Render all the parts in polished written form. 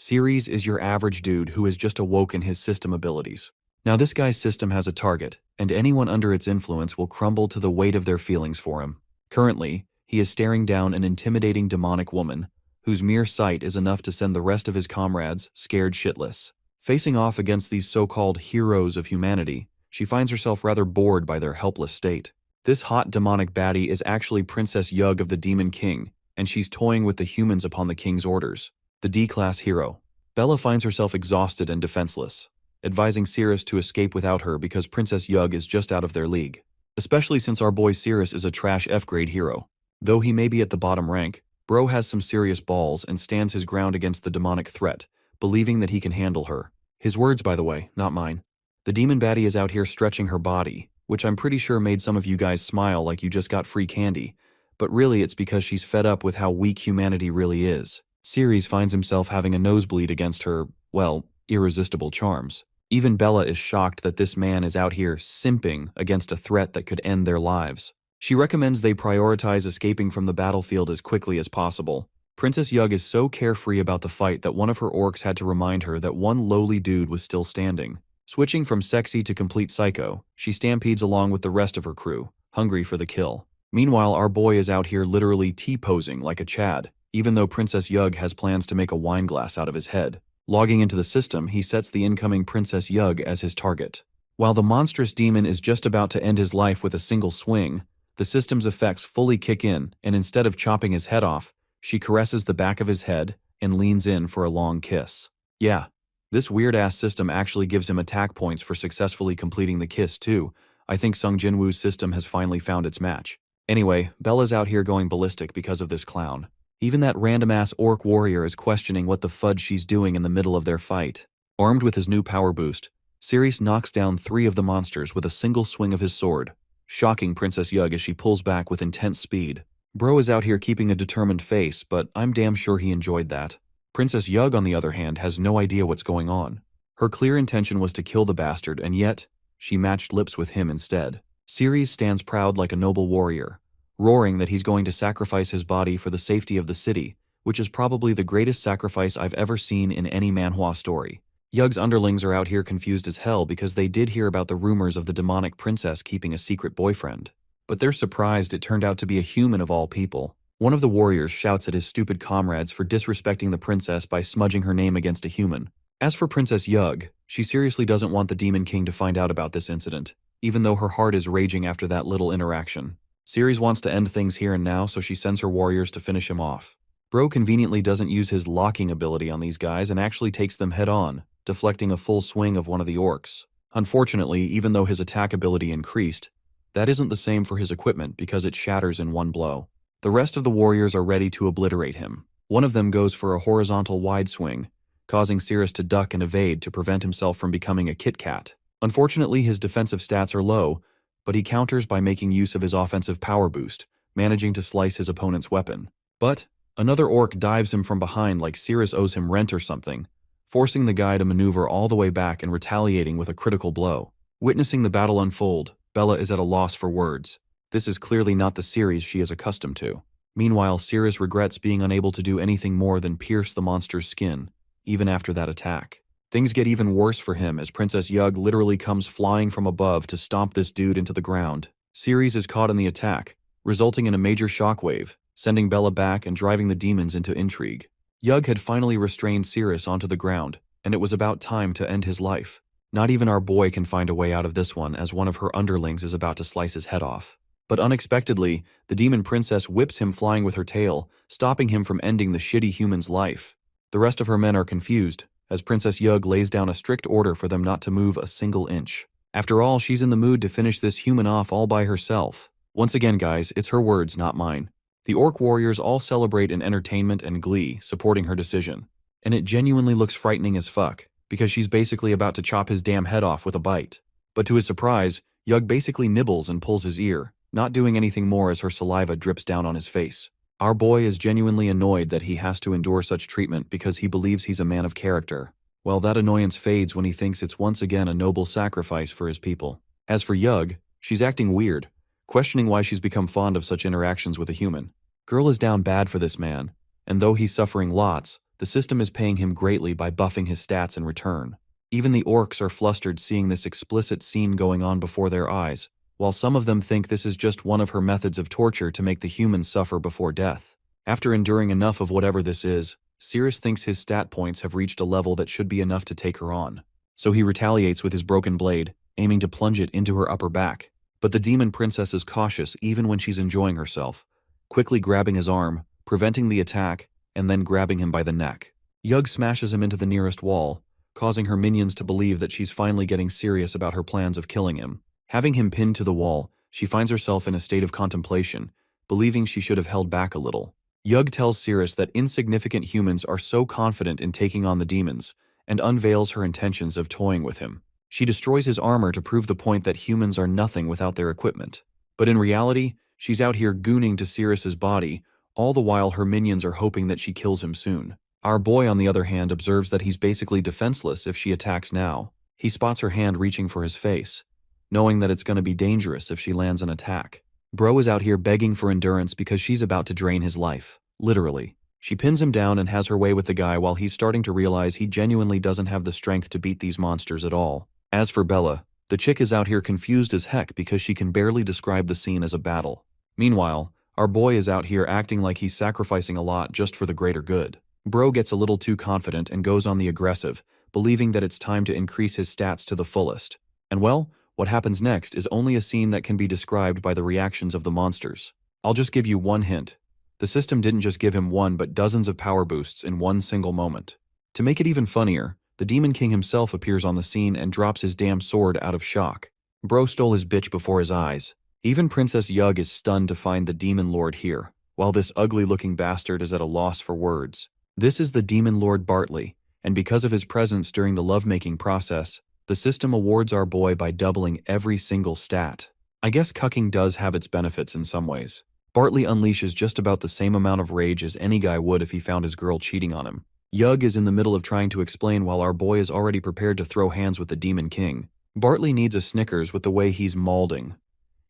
Ceres is your average dude who has just awoken his system abilities. Now this guy's system has a target, and anyone under its influence will crumble to the weight of their feelings for him. Currently, he is staring down an intimidating demonic woman, whose mere sight is enough to send the rest of his comrades scared shitless. Facing off against these so-called heroes of humanity, she finds herself rather bored by their helpless state. This hot demonic baddie is actually Princess Yug of the Demon King, and she's toying with the humans upon the king's orders. The D-class hero. Bella finds herself exhausted and defenseless, advising Ceres to escape without her because Princess Yug is just out of their league. Especially since our boy Ceres is a trash F-grade hero. Though he may be at the bottom rank, bro has some serious balls and stands his ground against the demonic threat, believing that he can handle her. His words, by the way, not mine. The demon baddie is out here stretching her body, which I'm pretty sure made some of you guys smile like you just got free candy, but really it's because she's fed up with how weak humanity really is. Ceres finds himself having a nosebleed against her, well, irresistible charms. Even Bella is shocked that this man is out here simping against a threat that could end their lives. She recommends they prioritize escaping from the battlefield as quickly as possible. Princess Yug is so carefree about the fight that one of her orcs had to remind her that one lowly dude was still standing. Switching from sexy to complete psycho, she stampedes along with the rest of her crew, hungry for the kill. Meanwhile, our boy is out here literally T-posing like a Chad, even though Princess Yug has plans to make a wine glass out of his head. Logging into the system, he sets the incoming Princess Yug as his target. While the monstrous demon is just about to end his life with a single swing, the system's effects fully kick in, and instead of chopping his head off, she caresses the back of his head and leans in for a long kiss. Yeah, this weird-ass system actually gives him attack points for successfully completing the kiss too. I think Sung Jinwoo's system has finally found its match. Anyway, Bella's out here going ballistic because of this clown. Even that random-ass orc warrior is questioning what the fudge she's doing in the middle of their fight. Armed with his new power boost, Ceres knocks down 3 of the monsters with a single swing of his sword, shocking Princess Yug as she pulls back with intense speed. Bro is out here keeping a determined face, but I'm damn sure he enjoyed that. Princess Yug, on the other hand, has no idea what's going on. Her clear intention was to kill the bastard, and yet, she matched lips with him instead. Ceres stands proud like a noble warrior, roaring that he's going to sacrifice his body for the safety of the city, which is probably the greatest sacrifice I've ever seen in any manhwa story. Yug's underlings are out here confused as hell because they did hear about the rumors of the demonic princess keeping a secret boyfriend. But they're surprised it turned out to be a human of all people. One of the warriors shouts at his stupid comrades for disrespecting the princess by smudging her name against a human. As for Princess Yug, she seriously doesn't want the Demon King to find out about this incident, even though her heart is raging after that little interaction. Ceres wants to end things here and now, so she sends her warriors to finish him off. Bro conveniently doesn't use his locking ability on these guys and actually takes them head-on, deflecting a full swing of one of the orcs. Unfortunately, even though his attack ability increased, that isn't the same for his equipment because it shatters in one blow. The rest of the warriors are ready to obliterate him. One of them goes for a horizontal wide swing, causing Ceres to duck and evade to prevent himself from becoming a Kit Kat. Unfortunately, his defensive stats are low, but he counters by making use of his offensive power boost, managing to slice his opponent's weapon. But another orc dives him from behind like Ceres owes him rent or something, forcing the guy to maneuver all the way back and retaliating with a critical blow. Witnessing the battle unfold, Bella is at a loss for words. This is clearly not the Ceres she is accustomed to. Meanwhile, Ceres regrets being unable to do anything more than pierce the monster's skin, even after that attack. Things get even worse for him as Princess Yug literally comes flying from above to stomp this dude into the ground. Ceres is caught in the attack, resulting in a major shockwave, sending Bella back and driving the demons into intrigue. Yug had finally restrained Ceres onto the ground, and it was about time to end his life. Not even our boy can find a way out of this one as one of her underlings is about to slice his head off. But unexpectedly, the demon princess whips him flying with her tail, stopping him from ending the shitty human's life. The rest of her men are confused, as Princess Yug lays down a strict order for them not to move a single inch. After all, she's in the mood to finish this human off all by herself. Once again, guys, it's her words, not mine. The orc warriors all celebrate in entertainment and glee, supporting her decision. And it genuinely looks frightening as fuck, because she's basically about to chop his damn head off with a bite. But to his surprise, Yug basically nibbles and pulls his ear, not doing anything more as her saliva drips down on his face. Our boy is genuinely annoyed that he has to endure such treatment because he believes he's a man of character. Well, that annoyance fades when he thinks it's once again a noble sacrifice for his people. As for Yug, she's acting weird, questioning why she's become fond of such interactions with a human. Girl is down bad for this man, and though he's suffering lots, The system is paying him greatly by buffing his stats in return. Even the orcs are flustered seeing this explicit scene going on before their eyes, while some of them think this is just one of her methods of torture to make the humans suffer before death. After enduring enough of whatever this is, Cirrus thinks his stat points have reached a level that should be enough to take her on. So he retaliates with his broken blade, aiming to plunge it into her upper back. But the demon princess is cautious even when she's enjoying herself, quickly grabbing his arm, preventing the attack, and then grabbing him by the neck. Yug smashes him into the nearest wall, causing her minions to believe that she's finally getting serious about her plans of killing him. Having him pinned to the wall, she finds herself in a state of contemplation, believing she should have held back a little. Yug tells Cirrus that insignificant humans are so confident in taking on the demons, and unveils her intentions of toying with him. She destroys his armor to prove the point that humans are nothing without their equipment. But in reality, she's out here gooning to Cirrus's body, all the while her minions are hoping that she kills him soon. Our boy, on the other hand, observes that he's basically defenseless if she attacks now. He spots her hand reaching for his face, knowing that it's going to be dangerous if she lands an attack. Bro is out here begging for endurance because she's about to drain his life. Literally. She pins him down and has her way with the guy while he's starting to realize he genuinely doesn't have the strength to beat these monsters at all. As for Bella, the chick is out here confused as heck because she can barely describe the scene as a battle. Meanwhile, our boy is out here acting like he's sacrificing a lot just for the greater good. Bro gets a little too confident and goes on the aggressive, believing that it's time to increase his stats to the fullest. And well, what happens next is only a scene that can be described by the reactions of the monsters. I'll just give you one hint. The system didn't just give him one but dozens of power boosts in one single moment. To make it even funnier, the Demon King himself appears on the scene and drops his damn sword out of shock. Bro stole his bitch before his eyes. Even Princess Yug is stunned to find the Demon Lord here, while this ugly-looking bastard is at a loss for words. This is the Demon Lord Bartley, and because of his presence during the lovemaking process, the system awards our boy by doubling every single stat. I guess cucking does have its benefits in some ways. Bartley unleashes just about the same amount of rage as any guy would if he found his girl cheating on him. Yug is in the middle of trying to explain while our boy is already prepared to throw hands with the Demon King. Bartley needs a Snickers with the way he's mauling.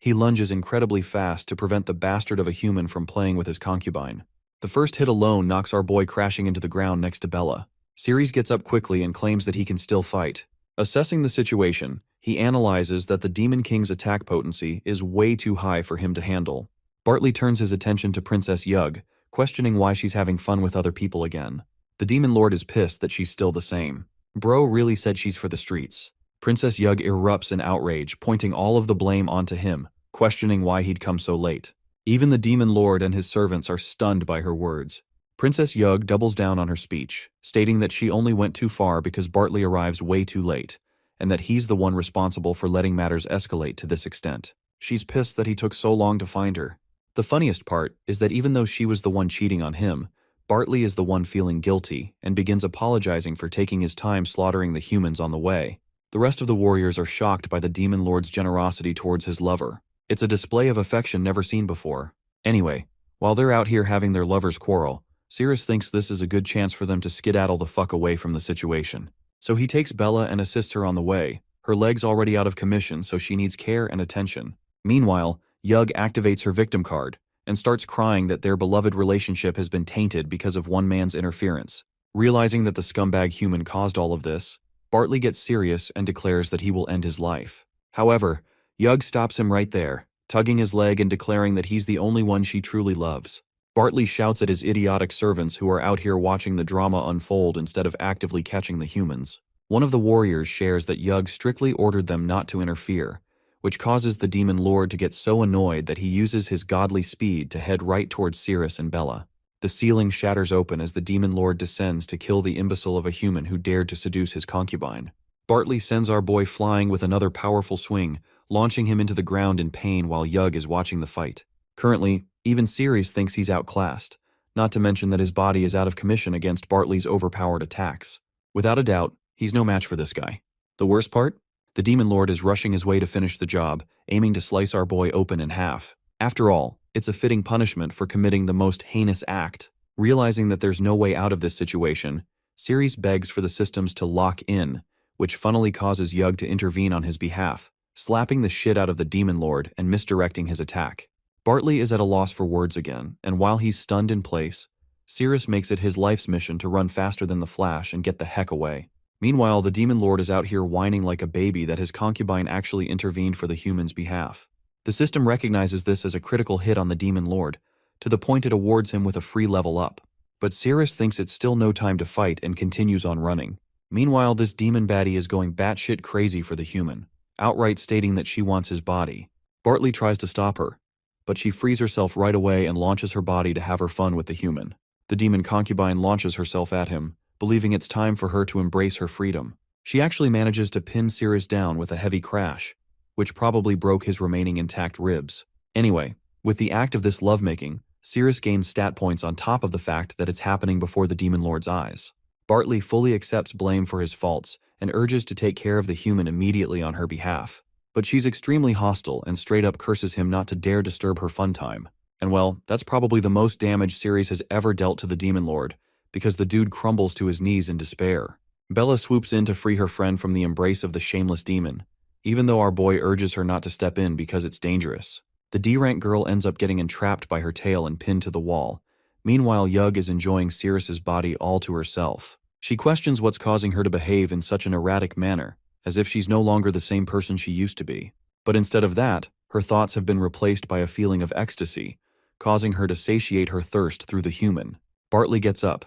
He lunges incredibly fast to prevent the bastard of a human from playing with his concubine. The first hit alone knocks our boy crashing into the ground next to Bella. Ceres gets up quickly and claims that he can still fight. Assessing the situation, he analyzes that the Demon King's attack potency is way too high for him to handle. Bartley turns his attention to Princess Yug, questioning why she's having fun with other people again. The Demon Lord is pissed that she's still the same. Bro really said she's for the streets. Princess Yug erupts in outrage, pointing all of the blame onto him, questioning why he'd come so late. Even the Demon Lord and his servants are stunned by her words. Princess Yug doubles down on her speech, stating that she only went too far because Bartley arrives way too late, and that he's the one responsible for letting matters escalate to this extent. She's pissed that he took so long to find her. The funniest part is that even though she was the one cheating on him, Bartley is the one feeling guilty and begins apologizing for taking his time slaughtering the humans on the way. The rest of the warriors are shocked by the Demon Lord's generosity towards his lover. It's a display of affection never seen before. Anyway, while they're out here having their lovers quarrel, Cirrus thinks this is a good chance for them to skedaddle the fuck away from the situation. So he takes Bella and assists her on the way. Her leg's already out of commission, so she needs care and attention. Meanwhile, Yug activates her victim card and starts crying that their beloved relationship has been tainted because of one man's interference. Realizing that the scumbag human caused all of this, Bartley gets serious and declares that he will end his life. However, Yug stops him right there, tugging his leg and declaring that he's the only one she truly loves. Bartley shouts at his idiotic servants who are out here watching the drama unfold instead of actively catching the humans. One of the warriors shares that Yug strictly ordered them not to interfere, which causes the Demon Lord to get so annoyed that he uses his godly speed to head right towards Cirrus and Bella. The ceiling shatters open as the Demon Lord descends to kill the imbecile of a human who dared to seduce his concubine. Bartley sends our boy flying with another powerful swing, launching him into the ground in pain while Yug is watching the fight. Currently, even Cirrus thinks he's outclassed, not to mention that his body is out of commission against Bartley's overpowered attacks. Without a doubt, he's no match for this guy. The worst part? The Demon Lord is rushing his way to finish the job, aiming to slice our boy open in half. After all, it's a fitting punishment for committing the most heinous act. Realizing that there's no way out of this situation, Cirrus begs for the systems to lock in, which funnily causes Yug to intervene on his behalf, slapping the shit out of the Demon Lord and misdirecting his attack. Bartley is at a loss for words again, and while he's stunned in place, Sirius makes it his life's mission to run faster than the Flash and get the heck away. Meanwhile, the Demon Lord is out here whining like a baby that his concubine actually intervened for the human's behalf. The system recognizes this as a critical hit on the Demon Lord, to the point it awards him with a free level up. But Sirius thinks it's still no time to fight and continues on running. Meanwhile, this demon baddie is going batshit crazy for the human, outright stating that she wants his body. Bartley tries to stop her, but she frees herself right away and launches her body to have her fun with the human. The demon concubine launches herself at him, believing it's time for her to embrace her freedom. She actually manages to pin Sirius down with a heavy crash, which probably broke his remaining intact ribs. Anyway, with the act of this lovemaking, Sirius gains stat points on top of the fact that it's happening before the Demon Lord's eyes. Bartley fully accepts blame for his faults and urges to take care of the human immediately on her behalf. But she's extremely hostile and straight up curses him not to dare disturb her fun time. And well, that's probably the most damage Sirius has ever dealt to the Demon Lord, because the dude crumbles to his knees in despair. Bella swoops in to free her friend from the embrace of the shameless demon, even though our boy urges her not to step in because it's dangerous. The D-rank girl ends up getting entrapped by her tail and pinned to the wall. Meanwhile, Yug is enjoying Sirius's body all to herself. She questions what's causing her to behave in such an erratic manner, as if she's no longer the same person she used to be. But instead of that, her thoughts have been replaced by a feeling of ecstasy, causing her to satiate her thirst through the human. Bartley gets up.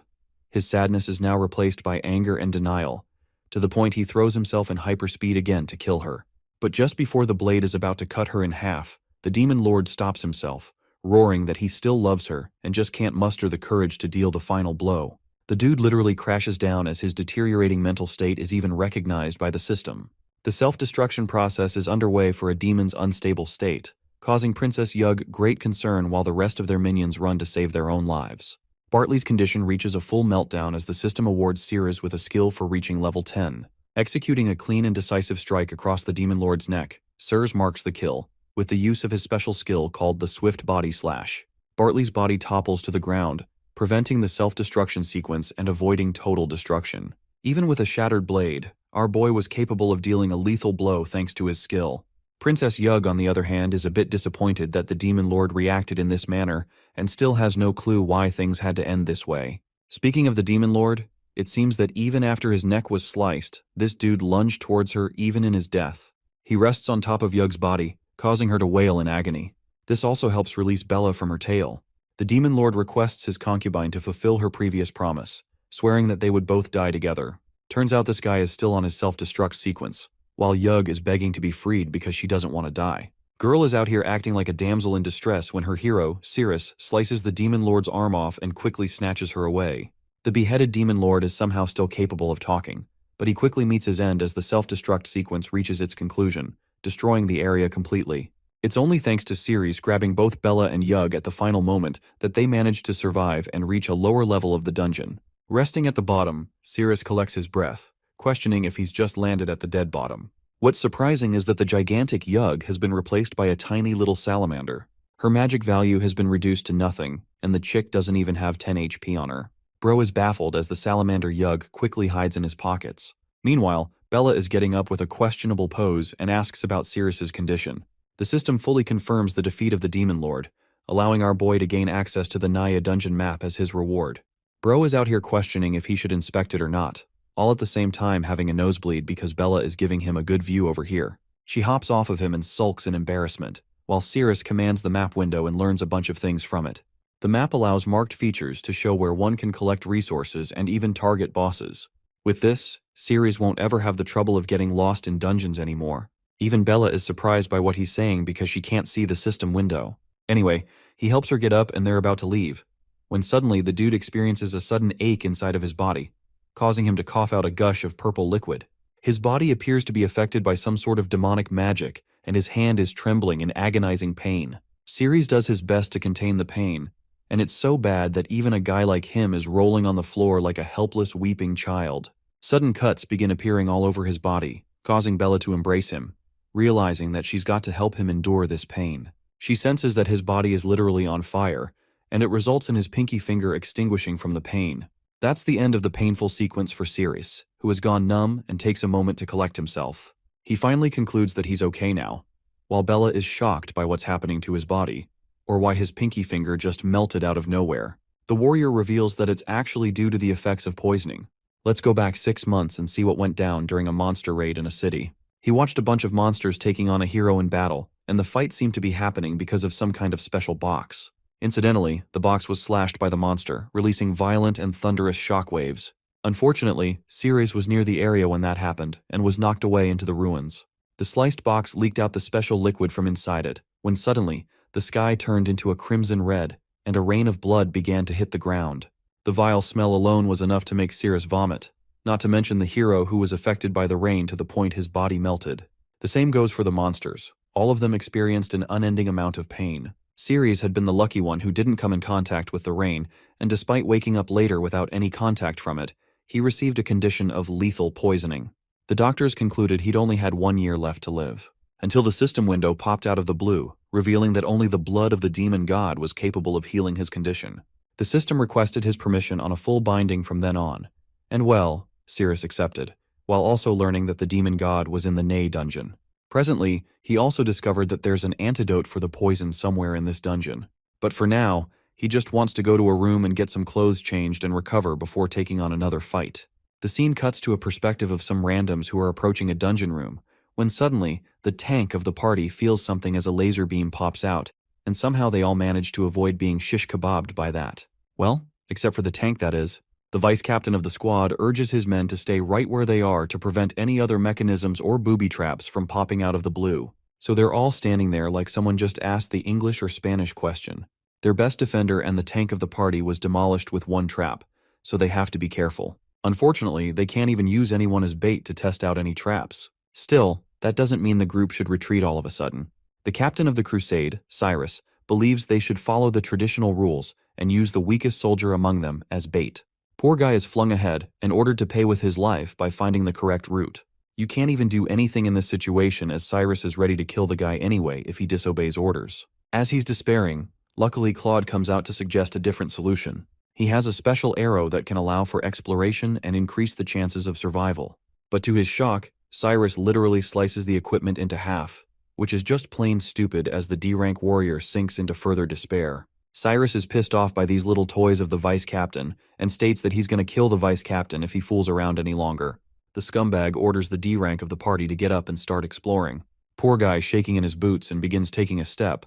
His sadness is now replaced by anger and denial, to the point he throws himself in hyperspeed again to kill her. But just before the blade is about to cut her in half, the Demon Lord stops himself, roaring that he still loves her and just can't muster the courage to deal the final blow. The dude literally crashes down as his deteriorating mental state is even recognized by the system. The self-destruction process is underway for a demon's unstable state, causing Princess Yug great concern while the rest of their minions run to save their own lives. Bartley's condition reaches a full meltdown as the system awards Sirius with a skill for reaching level 10. Executing a clean and decisive strike across the Demon Lord's neck, Sirius marks the kill, with the use of his special skill called the Swift Body Slash. Bartley's body topples to the ground, preventing the self-destruction sequence and avoiding total destruction. Even with a shattered blade, our boy was capable of dealing a lethal blow thanks to his skill. Princess Yug, on the other hand, is a bit disappointed that the Demon Lord reacted in this manner and still has no clue why things had to end this way. Speaking of the Demon Lord, it seems that even after his neck was sliced, this dude lunged towards her even in his death. He rests on top of Yug's body, causing her to wail in agony. This also helps release Bella from her tail. The Demon Lord requests his concubine to fulfill her previous promise, swearing that they would both die together. Turns out this guy is still on his self-destruct sequence, while Yug is begging to be freed because she doesn't want to die. Girl is out here acting like a damsel in distress when her hero, Sirius, slices the Demon Lord's arm off and quickly snatches her away. The beheaded Demon Lord is somehow still capable of talking, but he quickly meets his end as the self-destruct sequence reaches its conclusion, destroying the area completely. It's only thanks to Sirius grabbing both Bella and Yug at the final moment that they manage to survive and reach a lower level of the dungeon. Resting at the bottom, Sirius collects his breath, questioning if he's just landed at the dead bottom. What's surprising is that the gigantic Yug has been replaced by a tiny little salamander. Her magic value has been reduced to nothing, and the chick doesn't even have 10 HP on her. Bro is baffled as the salamander Yug quickly hides in his pockets. Meanwhile, Bella is getting up with a questionable pose and asks about Sirius's condition. The system fully confirms the defeat of the Demon Lord, allowing our boy to gain access to the Naya dungeon map as his reward. Bro is out here questioning if he should inspect it or not, all at the same time having a nosebleed because Bella is giving him a good view over here. She hops off of him and sulks in embarrassment, while Sirius commands the map window and learns a bunch of things from it. The map allows marked features to show where one can collect resources and even target bosses. With this, Sirius won't ever have the trouble of getting lost in dungeons anymore. Even Bella is surprised by what he's saying because she can't see the system window. Anyway, he helps her get up and they're about to leave, when suddenly the dude experiences a sudden ache inside of his body, causing him to cough out a gush of purple liquid. His body appears to be affected by some sort of demonic magic, and his hand is trembling in agonizing pain. Sirius does his best to contain the pain, and it's so bad that even a guy like him is rolling on the floor like a helpless, weeping child. Sudden cuts begin appearing all over his body, causing Bella to embrace him, realizing that she's got to help him endure this pain. She senses that his body is literally on fire, and it results in his pinky finger extinguishing from the pain. That's the end of the painful sequence for Sirius, who has gone numb and takes a moment to collect himself. He finally concludes that he's okay now, while Bella is shocked by what's happening to his body, or why his pinky finger just melted out of nowhere. The warrior reveals that it's actually due to the effects of poisoning. Let's go back 6 months and see what went down during a monster raid in a city. He watched a bunch of monsters taking on a hero in battle, and the fight seemed to be happening because of some kind of special box. Incidentally, the box was slashed by the monster, releasing violent and thunderous shockwaves. Unfortunately, Ceres was near the area when that happened, and was knocked away into the ruins. The sliced box leaked out the special liquid from inside it, when suddenly, the sky turned into a crimson red, and a rain of blood began to hit the ground. The vile smell alone was enough to make Ceres vomit, not to mention the hero who was affected by the rain to the point his body melted. The same goes for the monsters. All of them experienced an unending amount of pain. Ceres had been the lucky one who didn't come in contact with the rain, and despite waking up later without any contact from it, he received a condition of lethal poisoning. The doctors concluded he'd only had 1 year left to live, until the system window popped out of the blue, revealing that only the blood of the demon god was capable of healing his condition. The system requested his permission on a full binding from then on, and well, Ceres accepted, while also learning that the demon god was in the Nay dungeon. Presently, he also discovered that there's an antidote for the poison somewhere in this dungeon. But for now, he just wants to go to a room and get some clothes changed and recover before taking on another fight. The scene cuts to a perspective of some randoms who are approaching a dungeon room, when suddenly, the tank of the party feels something as a laser beam pops out, and somehow they all manage to avoid being shish kebabbed by that. Well, except for the tank, that is. The vice captain of the squad urges his men to stay right where they are to prevent any other mechanisms or booby traps from popping out of the blue. So they're all standing there like someone just asked the English or Spanish question. Their best defender and the tank of the party was demolished with one trap, so they have to be careful. Unfortunately, they can't even use anyone as bait to test out any traps. Still, that doesn't mean the group should retreat all of a sudden. The captain of the crusade, Cyrus, believes they should follow the traditional rules and use the weakest soldier among them as bait. Poor guy is flung ahead and ordered to pay with his life by finding the correct route. You can't even do anything in this situation as Cyrus is ready to kill the guy anyway if he disobeys orders. As he's despairing, luckily Claude comes out to suggest a different solution. He has a special arrow that can allow for exploration and increase the chances of survival. But to his shock, Cyrus literally slices the equipment into half, which is just plain stupid as the D-rank warrior sinks into further despair. Cyrus is pissed off by these little toys of the vice captain and states that he's going to kill the vice captain if he fools around any longer. The scumbag orders the D-rank of the party to get up and start exploring. Poor guy shaking in his boots and begins taking a step.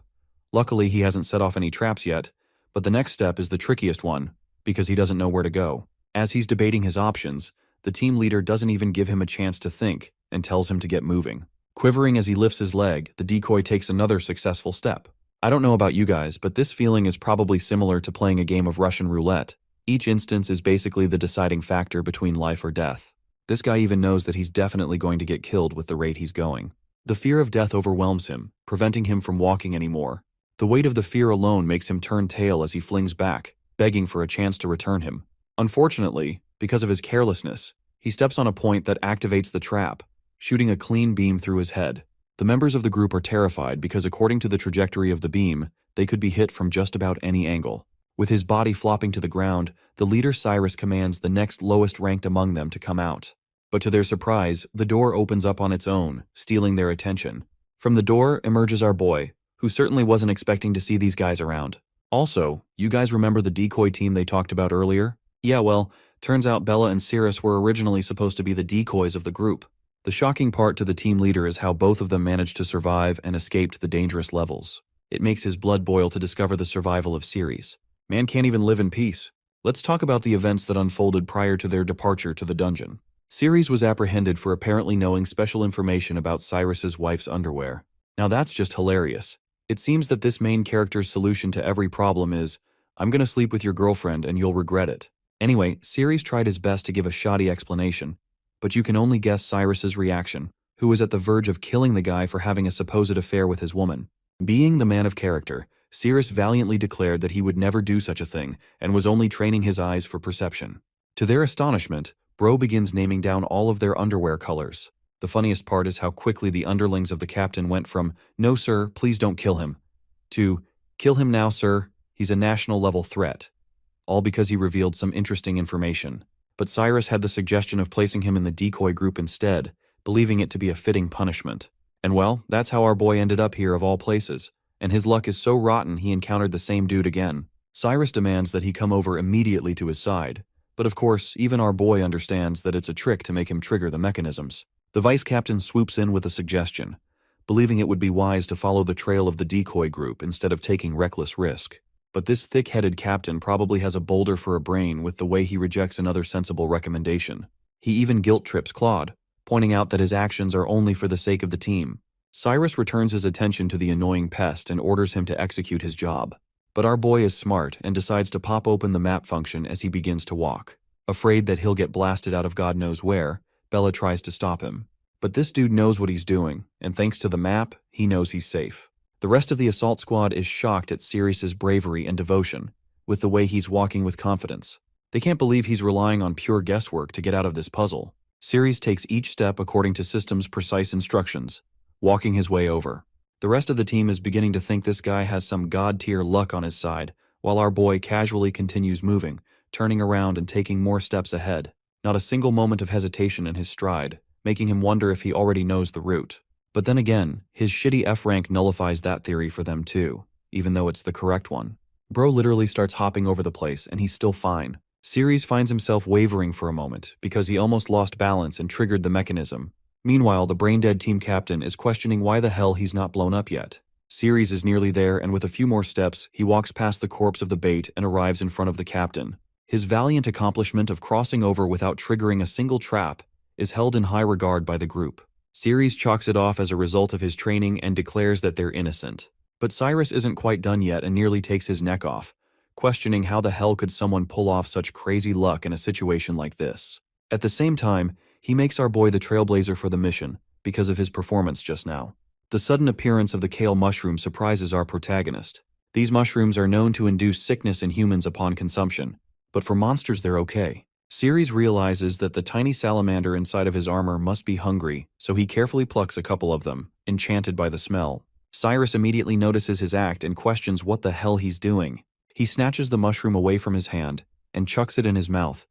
Luckily, he hasn't set off any traps yet, but the next step is the trickiest one, because he doesn't know where to go. As he's debating his options, the team leader doesn't even give him a chance to think and tells him to get moving. Quivering as he lifts his leg, the decoy takes another successful step. I don't know about you guys, but this feeling is probably similar to playing a game of Russian roulette. Each instance is basically the deciding factor between life or death. This guy even knows that he's definitely going to get killed with the rate he's going. The fear of death overwhelms him, preventing him from walking anymore. The weight of the fear alone makes him turn tail as he flings back, begging for a chance to return him. Unfortunately, because of his carelessness, he steps on a point that activates the trap, shooting a clean beam through his head. The members of the group are terrified because according to the trajectory of the beam, they could be hit from just about any angle. With his body flopping to the ground, the leader Cyrus commands the next lowest ranked among them to come out. But to their surprise, the door opens up on its own, stealing their attention. From the door emerges our boy, who certainly wasn't expecting to see these guys around. Also, you guys remember the decoy team they talked about earlier? Yeah, well, turns out Bella and Cirrus were originally supposed to be the decoys of the group. The shocking part to the team leader is how both of them managed to survive and escaped the dangerous levels. It makes his blood boil to discover the survival of Ceres. Man can't even live in peace. Let's talk about the events that unfolded prior to their departure to the dungeon. Ceres was apprehended for apparently knowing special information about Cyrus's wife's underwear. Now that's just hilarious. It seems that this main character's solution to every problem is, I'm gonna sleep with your girlfriend and you'll regret it. Anyway, Ceres tried his best to give a shoddy explanation, but you can only guess Cyrus's reaction, who was at the verge of killing the guy for having a supposed affair with his woman. Being the man of character, Ceres valiantly declared that he would never do such a thing and was only training his eyes for perception. To their astonishment, Bro begins naming down all of their underwear colors. The funniest part is how quickly the underlings of the captain went from, "No sir, please don't kill him," to, "Kill him now sir, he's a national level threat." All because he revealed some interesting information. But Cyrus had the suggestion of placing him in the decoy group instead, believing it to be a fitting punishment. And well, that's how our boy ended up here of all places, and his luck is so rotten he encountered the same dude again. Cyrus demands that he come over immediately to his side, but of course, even our boy understands that it's a trick to make him trigger the mechanisms. The vice captain swoops in with a suggestion, believing it would be wise to follow the trail of the decoy group instead of taking reckless risk. But this thick-headed captain probably has a boulder for a brain with the way he rejects another sensible recommendation. He even guilt-trips Claude, pointing out that his actions are only for the sake of the team. Cyrus returns his attention to the annoying pest and orders him to execute his job. But our boy is smart and decides to pop open the map function as he begins to walk. Afraid that he'll get blasted out of God knows where, Bella tries to stop him. But this dude knows what he's doing, and thanks to the map, he knows he's safe. The rest of the assault squad is shocked at Sirius's bravery and devotion, with the way he's walking with confidence. They can't believe he's relying on pure guesswork to get out of this puzzle. Sirius takes each step according to system's precise instructions, walking his way over. The rest of the team is beginning to think this guy has some god-tier luck on his side, while our boy casually continues moving, turning around and taking more steps ahead. Not a single moment of hesitation in his stride, making him wonder if he already knows the route. But then again, his shitty F rank nullifies that theory for them too, even though it's the correct one. Bro literally starts hopping over the place and he's still fine. Sirius finds himself wavering for a moment because he almost lost balance and triggered the mechanism. Meanwhile, the brain-dead team captain is questioning why the hell he's not blown up yet. Sirius is nearly there, and with a few more steps, he walks past the corpse of the bait and arrives in front of the captain. His valiant accomplishment of crossing over without triggering a single trap is held in high regard by the group. Sirius chalks it off as a result of his training and declares that they're innocent. But Cyrus isn't quite done yet and nearly takes his neck off, questioning how the hell could someone pull off such crazy luck in a situation like this. At the same time, he makes our boy the trailblazer for the mission because of his performance just now. The sudden appearance of the kale mushroom surprises our protagonist. These mushrooms are known to induce sickness in humans upon consumption, but for monsters they're okay. Sirius realizes that the tiny salamander inside of his armor must be hungry, so he carefully plucks a couple of them, enchanted by the smell. Cyrus immediately notices his act and questions what the hell he's doing. He snatches the mushroom away from his hand and chucks it in his mouth,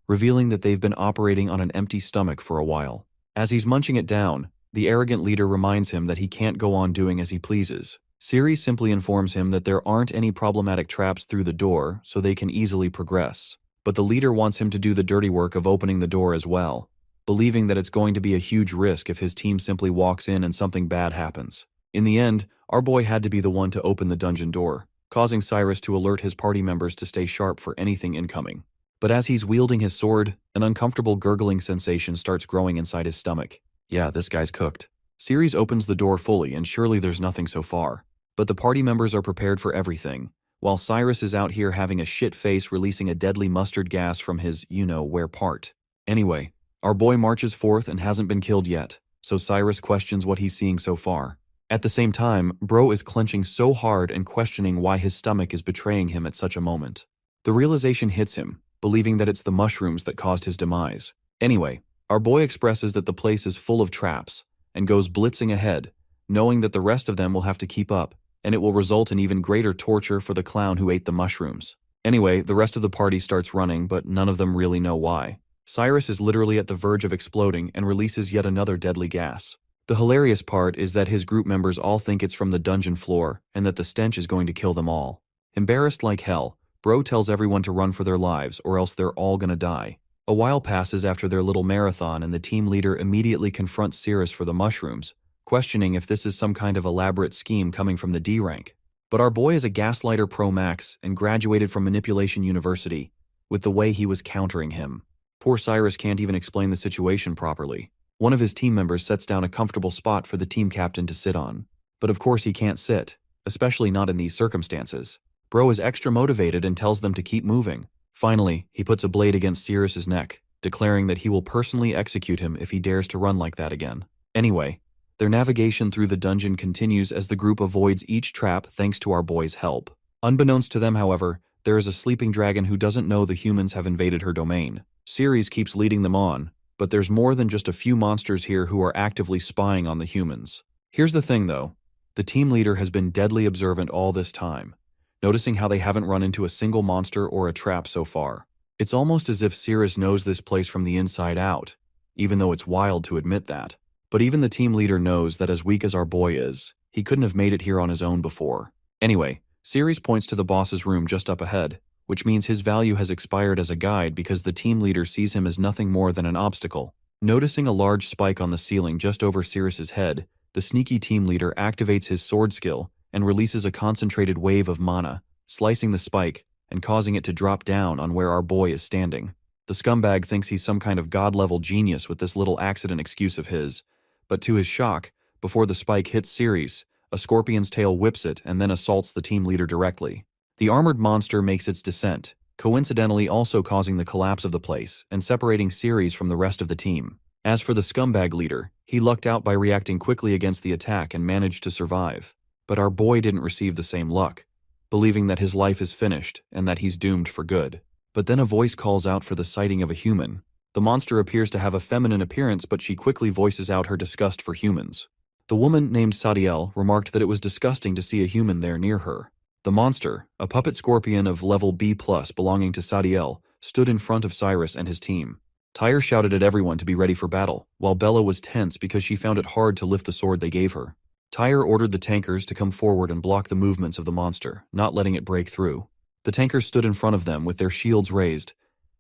revealing that they've been operating on an empty stomach for a while. As he's munching it down, the arrogant leader reminds him that he can't go on doing as he pleases. Sirius simply informs him that there aren't any problematic traps through the door, so they can easily progress. But the leader wants him to do the dirty work of opening the door as well, believing that it's going to be a huge risk if his team simply walks in and something bad happens. In the end, our boy had to be the one to open the dungeon door, causing Cyrus to alert his party members to stay sharp for anything incoming. But as he's wielding his sword, an uncomfortable gurgling sensation starts growing inside his stomach. Yeah, this guy's cooked. Sirius opens the door fully and surely there's nothing so far. But the party members are prepared for everything, while Cyrus is out here having a shit face releasing a deadly mustard gas from his you-know-where part. Anyway, our boy marches forth and hasn't been killed yet, so Cyrus questions what he's seeing so far. At the same time, Bro is clenching so hard and questioning why his stomach is betraying him at such a moment. The realization hits him, believing that it's the mushrooms that caused his demise. Anyway, our boy expresses that the place is full of traps, and goes blitzing ahead, knowing that the rest of them will have to keep up, and it will result in even greater torture for the clown who ate the mushrooms. Anyway, the rest of the party starts running, but none of them really know why. Cyrus is literally at the verge of exploding and releases yet another deadly gas. The hilarious part is that his group members all think it's from the dungeon floor, and that the stench is going to kill them all. Embarrassed like hell, Bro tells everyone to run for their lives or else they're all gonna die. A while passes after their little marathon and the team leader immediately confronts Sirius for the mushrooms, questioning if this is some kind of elaborate scheme coming from the D rank. But our boy is a gaslighter pro max and graduated from Manipulation University, with the way he was countering him. Poor Cyrus can't even explain the situation properly. One of his team members sets down a comfortable spot for the team captain to sit on. But of course he can't sit, especially not in these circumstances. Bro is extra motivated and tells them to keep moving. Finally, he puts a blade against Sirius's neck, declaring that he will personally execute him if he dares to run like that again. Anyway, their navigation through the dungeon continues as the group avoids each trap thanks to our boy's help. Unbeknownst to them, however, there is a sleeping dragon who doesn't know the humans have invaded her domain. Sirius keeps leading them on, but there's more than just a few monsters here who are actively spying on the humans. Here's the thing though, the team leader has been deadly observant all this time, noticing how they haven't run into a single monster or a trap so far. It's almost as if Sirius knows this place from the inside out, even though it's wild to admit that. But even the team leader knows that as weak as our boy is, he couldn't have made it here on his own before. Anyway, Ceres points to the boss's room just up ahead, which means his value has expired as a guide because the team leader sees him as nothing more than an obstacle. Noticing a large spike on the ceiling just over Ceres's head, the sneaky team leader activates his sword skill and releases a concentrated wave of mana, slicing the spike and causing it to drop down on where our boy is standing. The scumbag thinks he's some kind of god-level genius with this little accident excuse of his, but to his shock, before the spike hits Ceres, a scorpion's tail whips it and then assaults the team leader directly. The armored monster makes its descent, coincidentally also causing the collapse of the place and separating Ceres from the rest of the team. As for the scumbag leader, he lucked out by reacting quickly against the attack and managed to survive. But our boy didn't receive the same luck, believing that his life is finished and that he's doomed for good. But then a voice calls out for the sighting of a human. The monster appears to have a feminine appearance, but she quickly voices out her disgust for humans. The woman named Sadiel remarked that it was disgusting to see a human there near her. The monster, a puppet scorpion of level B+ belonging to Sadiel, stood in front of Cyrus and his team. Tyre shouted at everyone to be ready for battle, while Bella was tense because she found it hard to lift the sword they gave her. Tyre ordered the tankers to come forward and block the movements of the monster, not letting it break through. The tankers stood in front of them with their shields raised.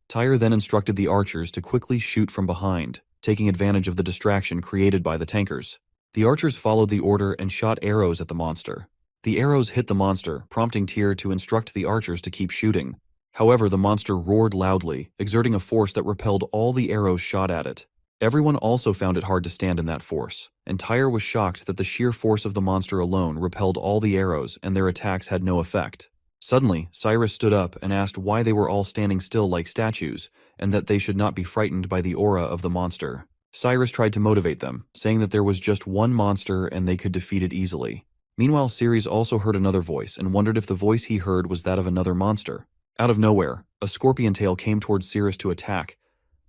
Tyre then instructed the archers to quickly shoot from behind, taking advantage of the distraction created by the tankers. The archers followed the order and shot arrows at the monster. The arrows hit the monster, prompting Tyr to instruct the archers to keep shooting. However, the monster roared loudly, exerting a force that repelled all the arrows shot at it. Everyone also found it hard to stand in that force, and Tyr was shocked that the sheer force of the monster alone repelled all the arrows and their attacks had no effect. Suddenly, Cyrus stood up and asked why they were all standing still like statues, and that they should not be frightened by the aura of the monster. Cyrus tried to motivate them, saying that there was just one monster and they could defeat it easily. Meanwhile, Ceres also heard another voice and wondered if the voice he heard was that of another monster. Out of nowhere, a scorpion tail came towards Ceres to attack,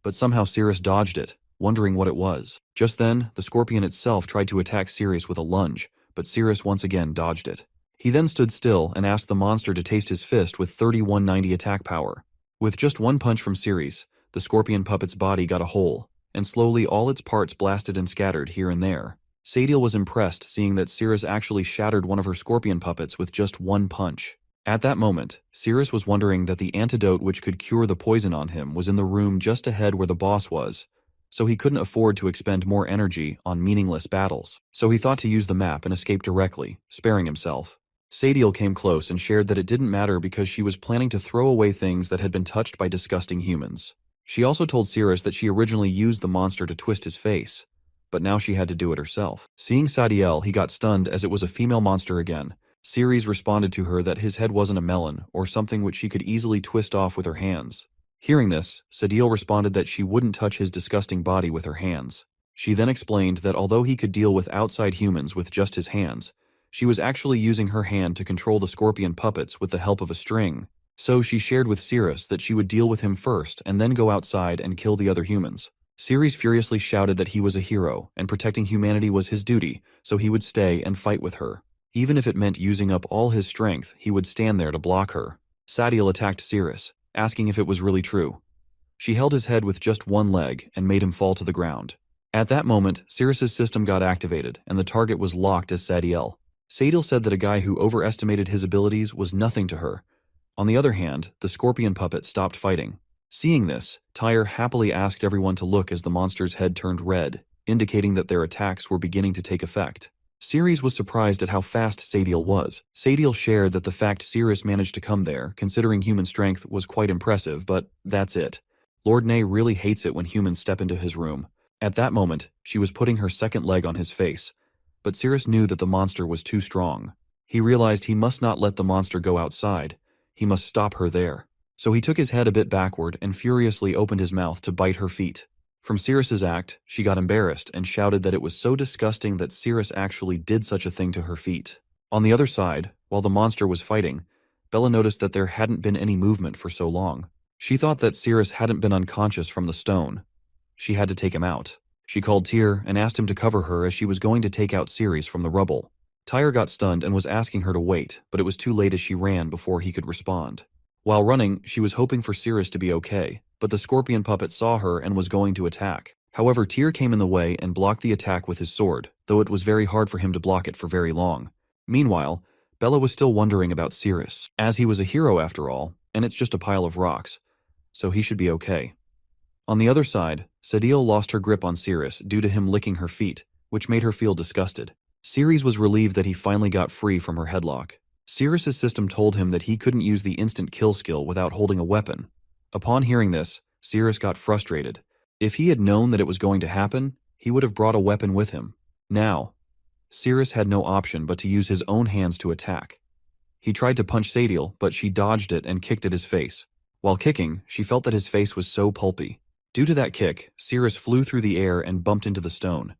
but somehow Ceres dodged it, wondering what it was. Just then, the scorpion itself tried to attack Ceres with a lunge, but Ceres once again dodged it. He then stood still and asked the monster to taste his fist with 3190 attack power. With just one punch from Ceres, the scorpion puppet's body got a hole, and slowly all its parts blasted and scattered here and there. Sadiel was impressed seeing that Ceres actually shattered one of her scorpion puppets with just one punch. At that moment, Ceres was wondering that the antidote which could cure the poison on him was in the room just ahead where the boss was, so he couldn't afford to expend more energy on meaningless battles. So he thought to use the map and escape directly, sparing himself. Sadiel came close and shared that it didn't matter because she was planning to throw away things that had been touched by disgusting humans. She also told Ceres that she originally used the monster to twist his face, but now she had to do it herself. Seeing Sadiel, he got stunned as it was a female monster again. Ceres responded to her that his head wasn't a melon or something which she could easily twist off with her hands. Hearing this, Sadiel responded that she wouldn't touch his disgusting body with her hands. She then explained that although he could deal with outside humans with just his hands, she was actually using her hand to control the scorpion puppets with the help of a string. So she shared with Ceres that she would deal with him first and then go outside and kill the other humans. Ceres furiously shouted that he was a hero and protecting humanity was his duty, so he would stay and fight with her. Even if it meant using up all his strength, he would stand there to block her. Sadiel attacked Ceres, asking if it was really true. She held his head with just one leg and made him fall to the ground. At that moment, Ceres's system got activated and the target was locked as Sadiel. Sadiel said that a guy who overestimated his abilities was nothing to her. On the other hand, the scorpion puppet stopped fighting. Seeing this, Tyre happily asked everyone to look as the monster's head turned red, indicating that their attacks were beginning to take effect. Ceres was surprised at how fast Sadiel was. Sadiel shared that the fact Ceres managed to come there, considering human strength, was quite impressive, but that's it. Lord Ney really hates it when humans step into his room. At that moment, she was putting her second leg on his face, but Ceres knew that the monster was too strong. He realized he must not let the monster go outside. He must stop her there. So he took his head a bit backward and furiously opened his mouth to bite her feet. From Ceres's act, she got embarrassed and shouted that it was so disgusting that Ceres actually did such a thing to her feet. On the other side, while the monster was fighting, Bella noticed that there hadn't been any movement for so long. She thought that Ceres hadn't been unconscious from the stone. She had to take him out. She called Tyr and asked him to cover her as she was going to take out Ceres from the rubble. Tyr got stunned and was asking her to wait, but it was too late as she ran before he could respond. While running, she was hoping for Ceres to be okay, but the scorpion puppet saw her and was going to attack. However, Tyr came in the way and blocked the attack with his sword, though it was very hard for him to block it for very long. Meanwhile, Bella was still wondering about Cirrus, as he was a hero after all, and it's just a pile of rocks, so he should be okay. On the other side, Sadil lost her grip on Cirrus due to him licking her feet, which made her feel disgusted. Ceres was relieved that he finally got free from her headlock. Cirrus's system told him that he couldn't use the instant kill skill without holding a weapon. Upon hearing this, Cirrus got frustrated. If he had known that it was going to happen, he would have brought a weapon with him. Now, Cirrus had no option but to use his own hands to attack. He tried to punch Sadil, but she dodged it and kicked at his face. While kicking, she felt that his face was so pulpy. Due to that kick, Cirrus flew through the air and bumped into the stone.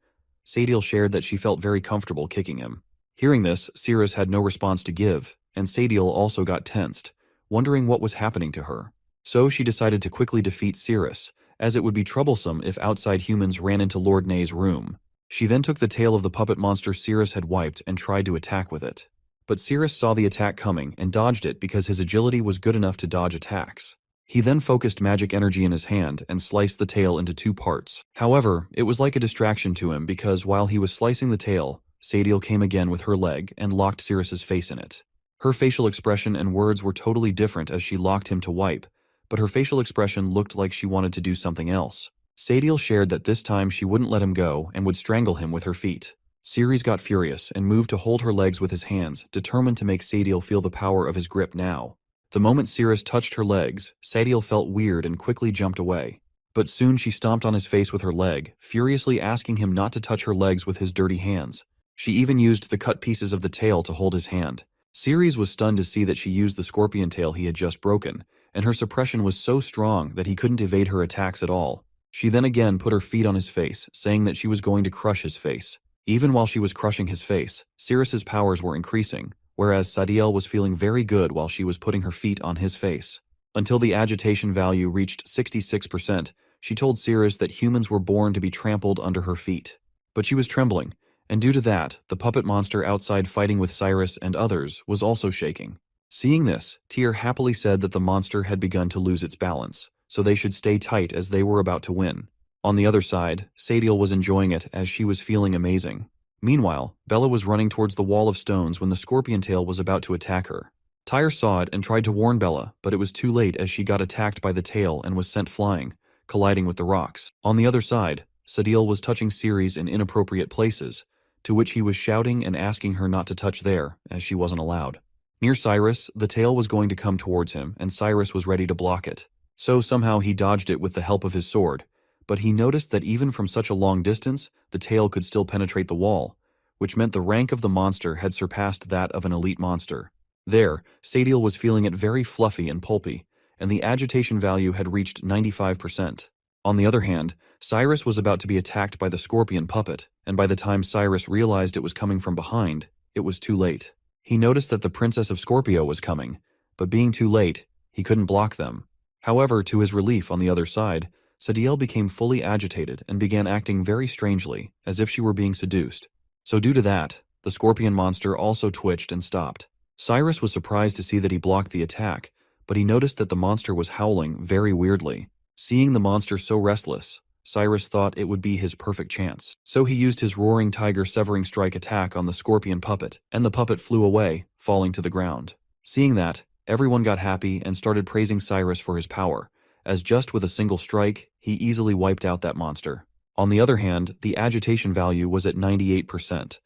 Sadil shared that she felt very comfortable kicking him. Hearing this, Cirrus had no response to give, and Sadil also got tensed, wondering what was happening to her. So she decided to quickly defeat Cirrus, as it would be troublesome if outside humans ran into Lord Ney's room. She then took the tail of the puppet monster Cirrus had wiped and tried to attack with it. But Cirrus saw the attack coming and dodged it because his agility was good enough to dodge attacks. He then focused magic energy in his hand and sliced the tail into 2 parts. However, it was like a distraction to him because while he was slicing the tail, Sadil came again with her leg and locked Cirrus's face in it. Her facial expression and words were totally different as she locked him to wipe, but her facial expression looked like she wanted to do something else. Sadil shared that this time she wouldn't let him go and would strangle him with her feet. Ceres got furious and moved to hold her legs with his hands, determined to make Sadil feel the power of his grip now. The moment Cirrus touched her legs, Sadil felt weird and quickly jumped away. But soon she stomped on his face with her leg, furiously asking him not to touch her legs with his dirty hands. She even used the cut pieces of the tail to hold his hand. Ceres was stunned to see that she used the scorpion tail he had just broken, and her suppression was so strong that he couldn't evade her attacks at all. She then again put her feet on his face, saying that she was going to crush his face. Even while she was crushing his face, Cirrus's powers were increasing, whereas Sadil was feeling very good while she was putting her feet on his face. Until the agitation value reached 66%, she told Cirrus that humans were born to be trampled under her feet. But she was trembling, and due to that, the puppet monster outside fighting with Cyrus and others was also shaking. Seeing this, Tyr happily said that the monster had begun to lose its balance, so they should stay tight as they were about to win. On the other side, Sadil was enjoying it as she was feeling amazing. Meanwhile, Bella was running towards the wall of stones when the scorpion tail was about to attack her. Tyr saw it and tried to warn Bella, but it was too late as she got attacked by the tail and was sent flying, colliding with the rocks. On the other side, Sadil was touching Ceres in inappropriate places, to which he was shouting and asking her not to touch there, as she wasn't allowed. Near Cyrus, the tail was going to come towards him, and Cyrus was ready to block it. So somehow he dodged it with the help of his sword, but he noticed that even from such a long distance, the tail could still penetrate the wall, which meant the rank of the monster had surpassed that of an elite monster. There, Sadil was feeling it very fluffy and pulpy, and the agitation value had reached 95%. On the other hand, Cyrus was about to be attacked by the scorpion puppet, and by the time Cyrus realized it was coming from behind, it was too late. He noticed that the Princess of Scorpio was coming, but being too late, he couldn't block them. However, to his relief on the other side, Sadil became fully agitated and began acting very strangely, as if she were being seduced. So due to that, the scorpion monster also twitched and stopped. Cyrus was surprised to see that he blocked the attack, but he noticed that the monster was howling very weirdly. Seeing the monster so restless, Cyrus thought it would be his perfect chance. So he used his roaring tiger severing strike attack on the scorpion puppet, and the puppet flew away, falling to the ground. Seeing that, everyone got happy and started praising Cyrus for his power, as just with a single strike, he easily wiped out that monster. On the other hand, the agitation value was at 98%,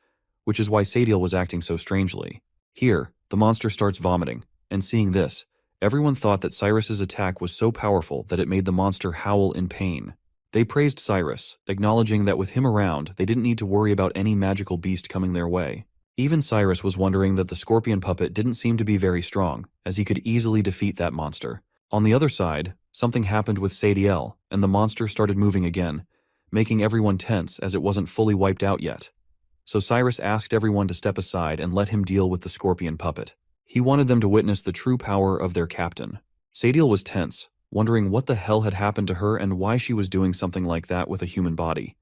which is why Sadil was acting so strangely. Here, the monster starts vomiting, and seeing this, everyone thought that Cyrus's attack was so powerful that it made the monster howl in pain. They praised Cyrus, acknowledging that with him around, they didn't need to worry about any magical beast coming their way. Even Cyrus was wondering that the scorpion puppet didn't seem to be very strong, as he could easily defeat that monster. On the other side, something happened with Sadil, and the monster started moving again, making everyone tense as it wasn't fully wiped out yet. So Cyrus asked everyone to step aside and let him deal with the scorpion puppet. He wanted them to witness the true power of their captain. Sadil was tense, wondering what the hell had happened to her and why she was doing something like that with a human body.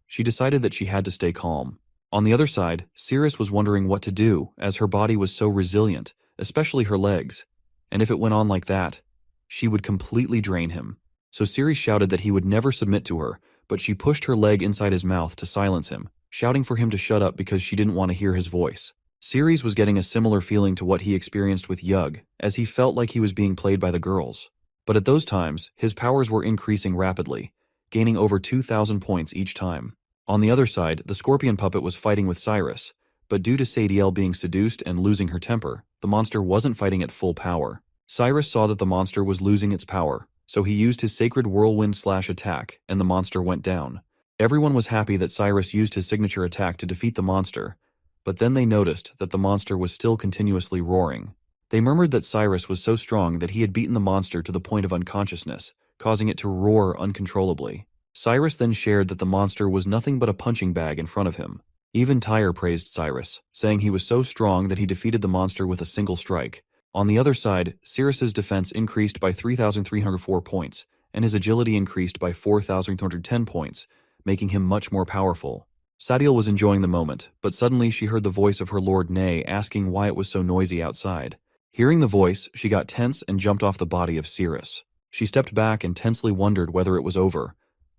She decided that she had to stay calm. On the other side, Cirrus was wondering what to do as her body was so resilient, especially her legs, and if it went on like that, she would completely drain him. So Cirrus shouted that he would never submit to her, but she pushed her leg inside his mouth to silence him, shouting for him to shut up because she didn't want to hear his voice. Ceres was getting a similar feeling to what he experienced with Yug, as he felt like he was being played by the girls. But at those times, his powers were increasing rapidly, gaining over 2,000 points each time. On the other side, the scorpion puppet was fighting with Cyrus, but due to Sadiel being seduced and losing her temper, the monster wasn't fighting at full power. Cyrus saw that the monster was losing its power, so he used his sacred whirlwind/attack, and the monster went down. Everyone was happy that Cyrus used his signature attack to defeat the monster, but then they noticed that the monster was still continuously roaring. They murmured that Cyrus was so strong that he had beaten the monster to the point of unconsciousness, causing it to roar uncontrollably. Cyrus then shared that the monster was nothing but a punching bag in front of him. Even Tyre praised Cyrus, saying he was so strong that he defeated the monster with a single strike. On the other side, Cyrus's defense increased by 3,304 points, and his agility increased by 4,310 points, making him much more powerful. Sadiel was enjoying the moment, but suddenly she heard the voice of her lord Nay asking why it was so noisy outside. Hearing the voice, she got tense and jumped off the body of Cyrus. She stepped back and tensely wondered whether it was over,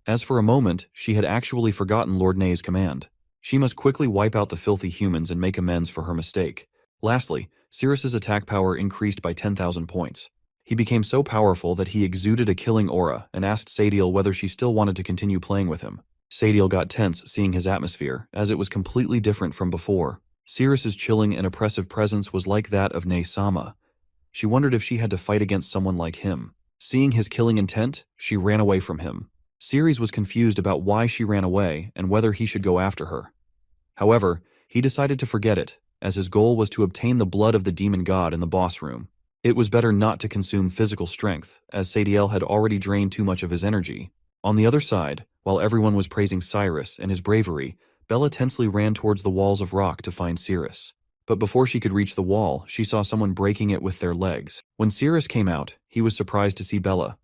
as for a moment she had actually forgotten Lord Nay's command. She must quickly wipe out the filthy humans and make amends for her mistake. Lastly, Cyrus's attack power increased by 10,000 points. He became so powerful that he exuded a killing aura and asked Sadiel whether she still wanted to continue playing with him. Sadiel got tense seeing his atmosphere, as it was completely different from before. Cyrus's chilling and oppressive presence was like that of Nay-sama. She wondered if she had to fight against someone like him. Seeing his killing intent, she ran away from him. Ceres was confused about why she ran away and whether he should go after her. However, he decided to forget it, as his goal was to obtain the blood of the demon god in the boss room. It was better not to consume physical strength, as Sadiel had already drained too much of his energy. On the other side, while everyone was praising Cyrus and his bravery, Bella tensely ran towards the walls of rock to find Cyrus. But before she could reach the wall, she saw someone breaking it with their legs. When Cyrus came out, he was surprised to see Bella.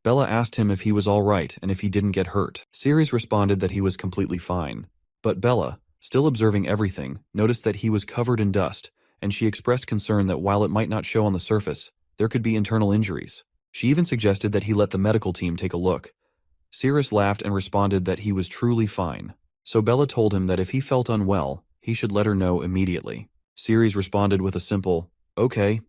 Bella asked him if he was all right and if he didn't get hurt. Cyrus responded that he was completely fine. But Bella, still observing everything, noticed that he was covered in dust, and she expressed concern that while it might not show on the surface, there could be internal injuries. She even suggested that he let the medical team take a look. Cyrus laughed and responded that he was truly fine. So Bella told him that if he felt unwell, he should let her know immediately. Cyrus responded with a simple, "Okay."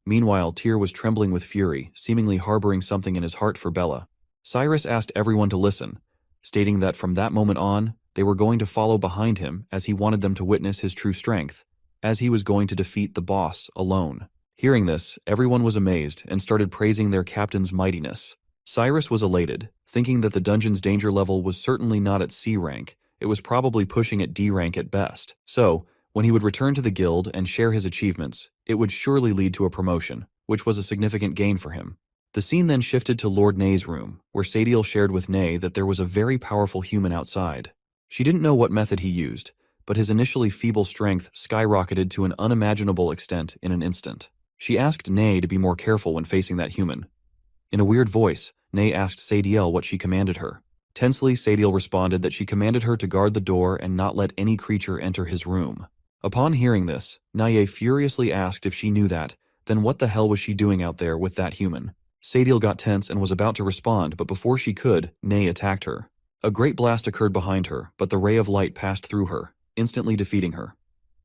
Meanwhile, Tyr was trembling with fury, seemingly harboring something in his heart for Bella. Cyrus asked everyone to listen, stating that from that moment on, they were going to follow behind him as he wanted them to witness his true strength, as he was going to defeat the boss alone. Hearing this, everyone was amazed and started praising their captain's mightiness. Cyrus was elated, thinking that the dungeon's danger level was certainly not at C rank, it was probably pushing at D rank at best. So, when he would return to the guild and share his achievements, it would surely lead to a promotion, which was a significant gain for him. The scene then shifted to Lord Nay's room, where Sadiel shared with Nay that there was a very powerful human outside. She didn't know what method he used, but his initially feeble strength skyrocketed to an unimaginable extent in an instant. She asked Nay to be more careful when facing that human. In a weird voice, Nay asked Sadiel what she commanded her. Tensely, Sadiel responded that she commanded her to guard the door and not let any creature enter his room. Upon hearing this, Naye furiously asked if she knew that, then what the hell was she doing out there with that human? Sadiel got tense and was about to respond, but before she could, Nay attacked her. A great blast occurred behind her, but the ray of light passed through her, instantly defeating her.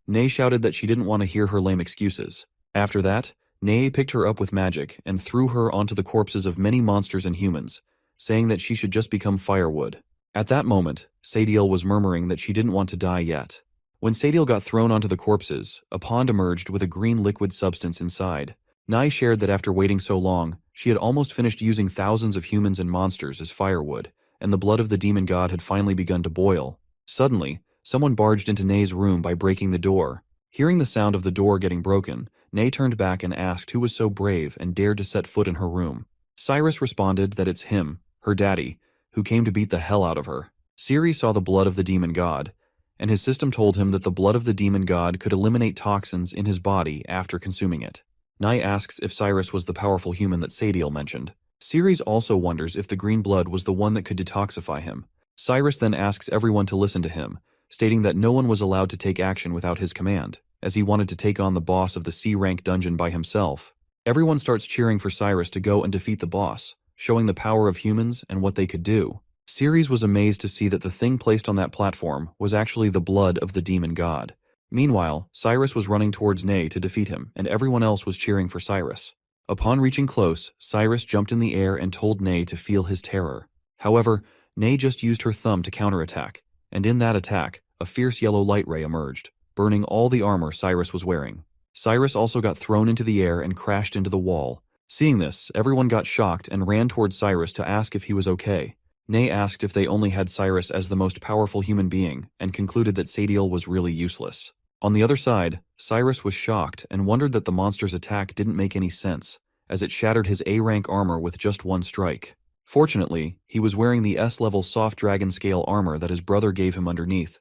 Nay shouted that she didn't want to hear her lame excuses. After that, Nay picked her up with magic and threw her onto the corpses of many monsters and humans, saying that she should just become firewood. At that moment, Sadiel was murmuring that she didn't want to die yet. When Sadiel got thrown onto the corpses, a pond emerged with a green liquid substance inside. Nai shared that after waiting so long, she had almost finished using thousands of humans and monsters as firewood, and the blood of the demon god had finally begun to boil. Suddenly, someone barged into Nay's room by breaking the door. Hearing the sound of the door getting broken, Nay turned back and asked who was so brave and dared to set foot in her room. Cyrus responded that it's him, her daddy, who came to beat the hell out of her. Ceres saw the blood of the demon god, and his system told him that the blood of the demon god could eliminate toxins in his body after consuming it. Nai asks if Cyrus was the powerful human that Sadiel mentioned. Ceres also wonders if the green blood was the one that could detoxify him. Cyrus then asks everyone to listen to him, stating that no one was allowed to take action without his command, as he wanted to take on the boss of the C-rank dungeon by himself. Everyone starts cheering for Cyrus to go and defeat the boss, showing the power of humans and what they could do. Ceres was amazed to see that the thing placed on that platform was actually the blood of the demon god. Meanwhile, Cyrus was running towards Nay to defeat him, and everyone else was cheering for Cyrus. Upon reaching close, Cyrus jumped in the air and told Nay to feel his terror. However, Nay just used her thumb to counterattack, and in that attack, a fierce yellow light ray emerged, burning all the armor Cyrus was wearing. Cyrus also got thrown into the air and crashed into the wall. Seeing this, everyone got shocked and ran towards Cyrus to ask if he was okay. Nay asked if they only had Cyrus as the most powerful human being and concluded that Sadiel was really useless. On the other side, Cyrus was shocked and wondered that the monster's attack didn't make any sense, as it shattered his A-rank armor with just one strike. Fortunately, he was wearing the S-level soft dragon scale armor that his brother gave him underneath.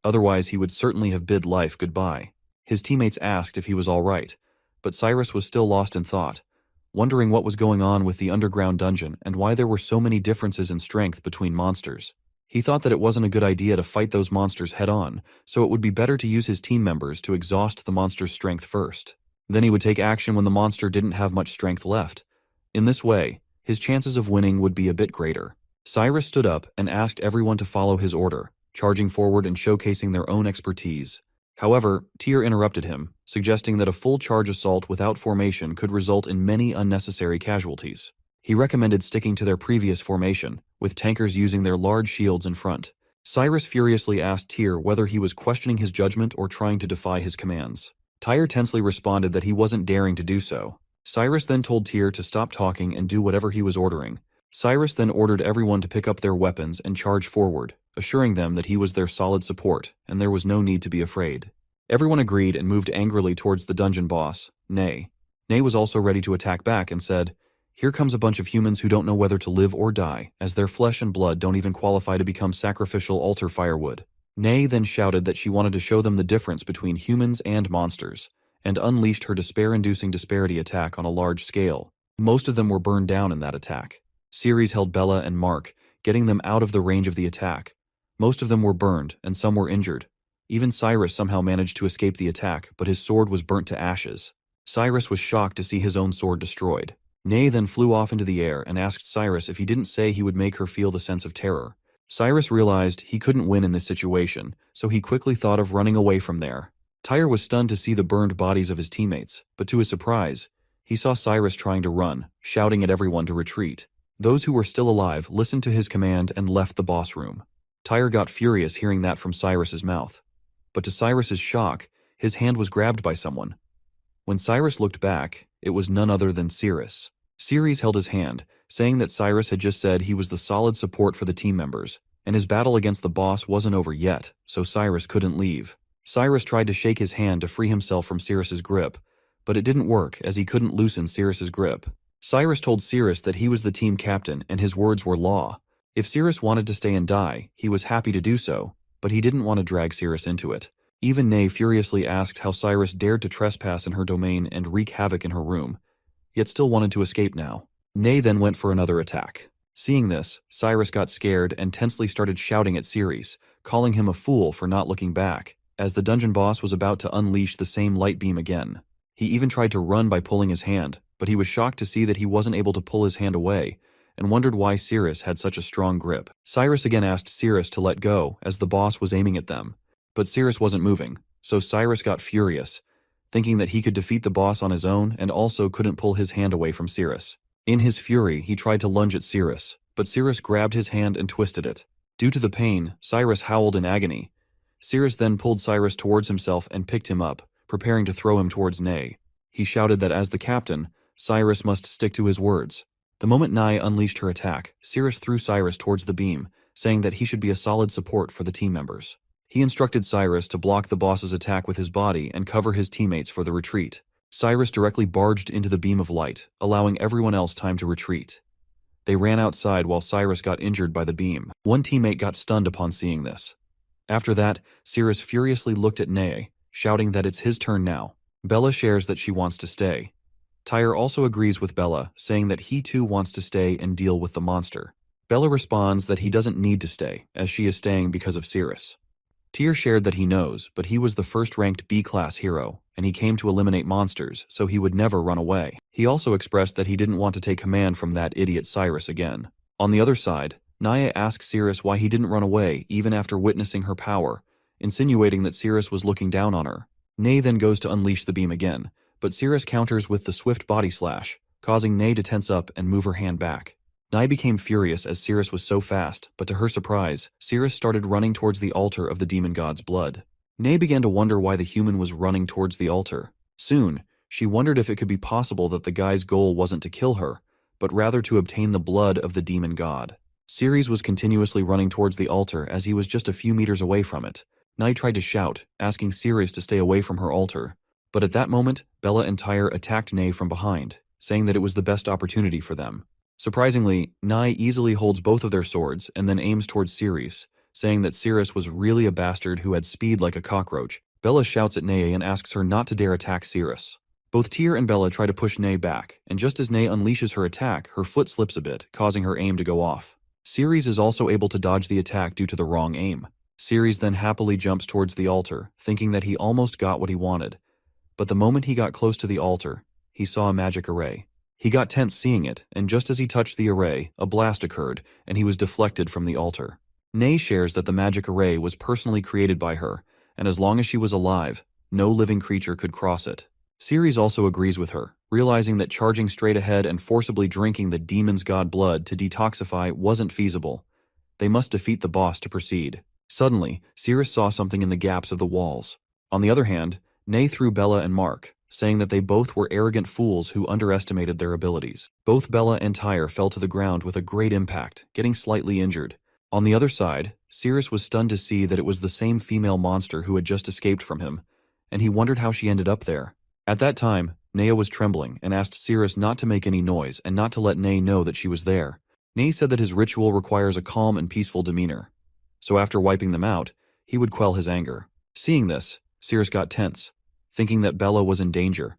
Otherwise, he would certainly have bid life goodbye. His teammates asked if he was all right, but Cyrus was still lost in thought, wondering what was going on with the underground dungeon and why there were so many differences in strength between monsters. He thought that it wasn't a good idea to fight those monsters head-on, so it would be better to use his team members to exhaust the monster's strength first. Then he would take action when the monster didn't have much strength left. In this way, his chances of winning would be a bit greater. Cyrus stood up and asked everyone to follow his order, charging forward and showcasing their own expertise. However, Tyr interrupted him, suggesting that a full charge assault without formation could result in many unnecessary casualties. He recommended sticking to their previous formation, with tankers using their large shields in front. Cyrus furiously asked Tyr whether he was questioning his judgment or trying to defy his commands. Tyr tensely responded that he wasn't daring to do so. Cyrus then told Tyr to stop talking and do whatever he was ordering. Cyrus then ordered everyone to pick up their weapons and charge forward, assuring them that he was their solid support and there was no need to be afraid. Everyone agreed and moved angrily towards the dungeon boss, Nay. Nay was also ready to attack back and said, "Here comes a bunch of humans who don't know whether to live or die, as their flesh and blood don't even qualify to become sacrificial altar firewood." Nay then shouted that she wanted to show them the difference between humans and monsters, and unleashed her despair-inducing disparity attack on a large scale. Most of them were burned down in that attack. Ceres held Bella and Mark, getting them out of the range of the attack. Most of them were burned, and some were injured. Even Cyrus somehow managed to escape the attack, but his sword was burnt to ashes. Cyrus was shocked to see his own sword destroyed. Nay then flew off into the air and asked Cyrus if he didn't say he would make her feel the sense of terror. Cyrus realized he couldn't win in this situation, so he quickly thought of running away from there. Tyr was stunned to see the burned bodies of his teammates, but to his surprise, he saw Cyrus trying to run, shouting at everyone to retreat. Those who were still alive listened to his command and left the boss room. Tyr got furious hearing that from Cyrus's mouth. But to Cyrus's shock, his hand was grabbed by someone. When Cyrus looked back, it was none other than Ceres. Ceres held his hand, saying that Cyrus had just said he was the solid support for the team members, and his battle against the boss wasn't over yet, so Cyrus couldn't leave. Cyrus tried to shake his hand to free himself from Ceres's grip, but it didn't work as he couldn't loosen Ceres's grip. Cyrus told Ceres that he was the team captain and his words were law. If Ceres wanted to stay and die, he was happy to do so, but he didn't want to drag Ceres into it. Even Nay furiously asked how Cyrus dared to trespass in her domain and wreak havoc in her room, yet still wanted to escape now. Nay then went for another attack. Seeing this, Cyrus got scared and tensely started shouting at Ceres, calling him a fool for not looking back, as the dungeon boss was about to unleash the same light beam again. He even tried to run by pulling his hand, but he was shocked to see that he wasn't able to pull his hand away, and wondered why Ceres had such a strong grip. Cyrus again asked Ceres to let go as the boss was aiming at them, but Ceres wasn't moving, so Cyrus got furious, thinking that he could defeat the boss on his own and also couldn't pull his hand away from Ceres. In his fury, he tried to lunge at Ceres, but Ceres grabbed his hand and twisted it. Due to the pain, Cyrus howled in agony. Ceres then pulled Cyrus towards himself and picked him up, preparing to throw him towards Nay. He shouted that as the captain, Cyrus must stick to his words. The moment Nay unleashed her attack, Ceres threw Cyrus towards the beam, saying that he should be a solid support for the team members. He instructed Cyrus to block the boss's attack with his body and cover his teammates for the retreat. Cyrus directly barged into the beam of light, allowing everyone else time to retreat. They ran outside while Cyrus got injured by the beam. One teammate got stunned upon seeing this. After that, Ceres furiously looked at Nay, shouting that it's his turn now. Bella shares that she wants to stay. Tyr also agrees with Bella, saying that he too wants to stay and deal with the monster. Bella responds that he doesn't need to stay, as she is staying because of Ceres. Tyr shared that he knows, but he was the first-ranked B-class hero, and he came to eliminate monsters, so he would never run away. He also expressed that he didn't want to take command from that idiot Cyrus again. On the other side, Naya asked Ceres why he didn't run away even after witnessing her power, insinuating that Cirrus was looking down on her. Ney then goes to unleash the beam again, but Cirrus counters with the swift body slash, causing Ney to tense up and move her hand back. Ney became furious as Cirrus was so fast, but to her surprise, Cirrus started running towards the altar of the demon god's blood. Ney began to wonder why the human was running towards the altar. Soon, she wondered if it could be possible that the guy's goal wasn't to kill her, but rather to obtain the blood of the demon god. Cirrus was continuously running towards the altar as he was just a few meters away from it. Ney tried to shout, asking Cirrus to stay away from her altar. But at that moment, Bella and Tyre attacked Ney from behind, saying that it was the best opportunity for them. Surprisingly, Ney easily holds both of their swords and then aims towards Cirrus, saying that Cirrus was really a bastard who had speed like a cockroach. Bella shouts at Ney and asks her not to dare attack Cirrus. Both Tyr and Bella try to push Ney back, and just as Ney unleashes her attack, her foot slips a bit, causing her aim to go off. Cirrus is also able to dodge the attack due to the wrong aim. Cirrus then happily jumps towards the altar, thinking that he almost got what he wanted. But the moment he got close to the altar, he saw a magic array. He got tense seeing it, and just as he touched the array, a blast occurred, and he was deflected from the altar. Ney shares that the magic array was personally created by her, and as long as she was alive, no living creature could cross it. Cirrus also agrees with her, realizing that charging straight ahead and forcibly drinking the demon's god blood to detoxify wasn't feasible. They must defeat the boss to proceed. Suddenly, Cirrus saw something in the gaps of the walls. On the other hand, Ney threw Bella and Mark, saying that they both were arrogant fools who underestimated their abilities. Both Bella and Tyre fell to the ground with a great impact, getting slightly injured. On the other side, Cirrus was stunned to see that it was the same female monster who had just escaped from him, and he wondered how she ended up there. At that time, Nea was trembling and asked Cirrus not to make any noise and not to let Ney know that she was there. Ney said that his ritual requires a calm and peaceful demeanor, so after wiping them out, he would quell his anger. Seeing this, Cirrus got tense, thinking that Bella was in danger.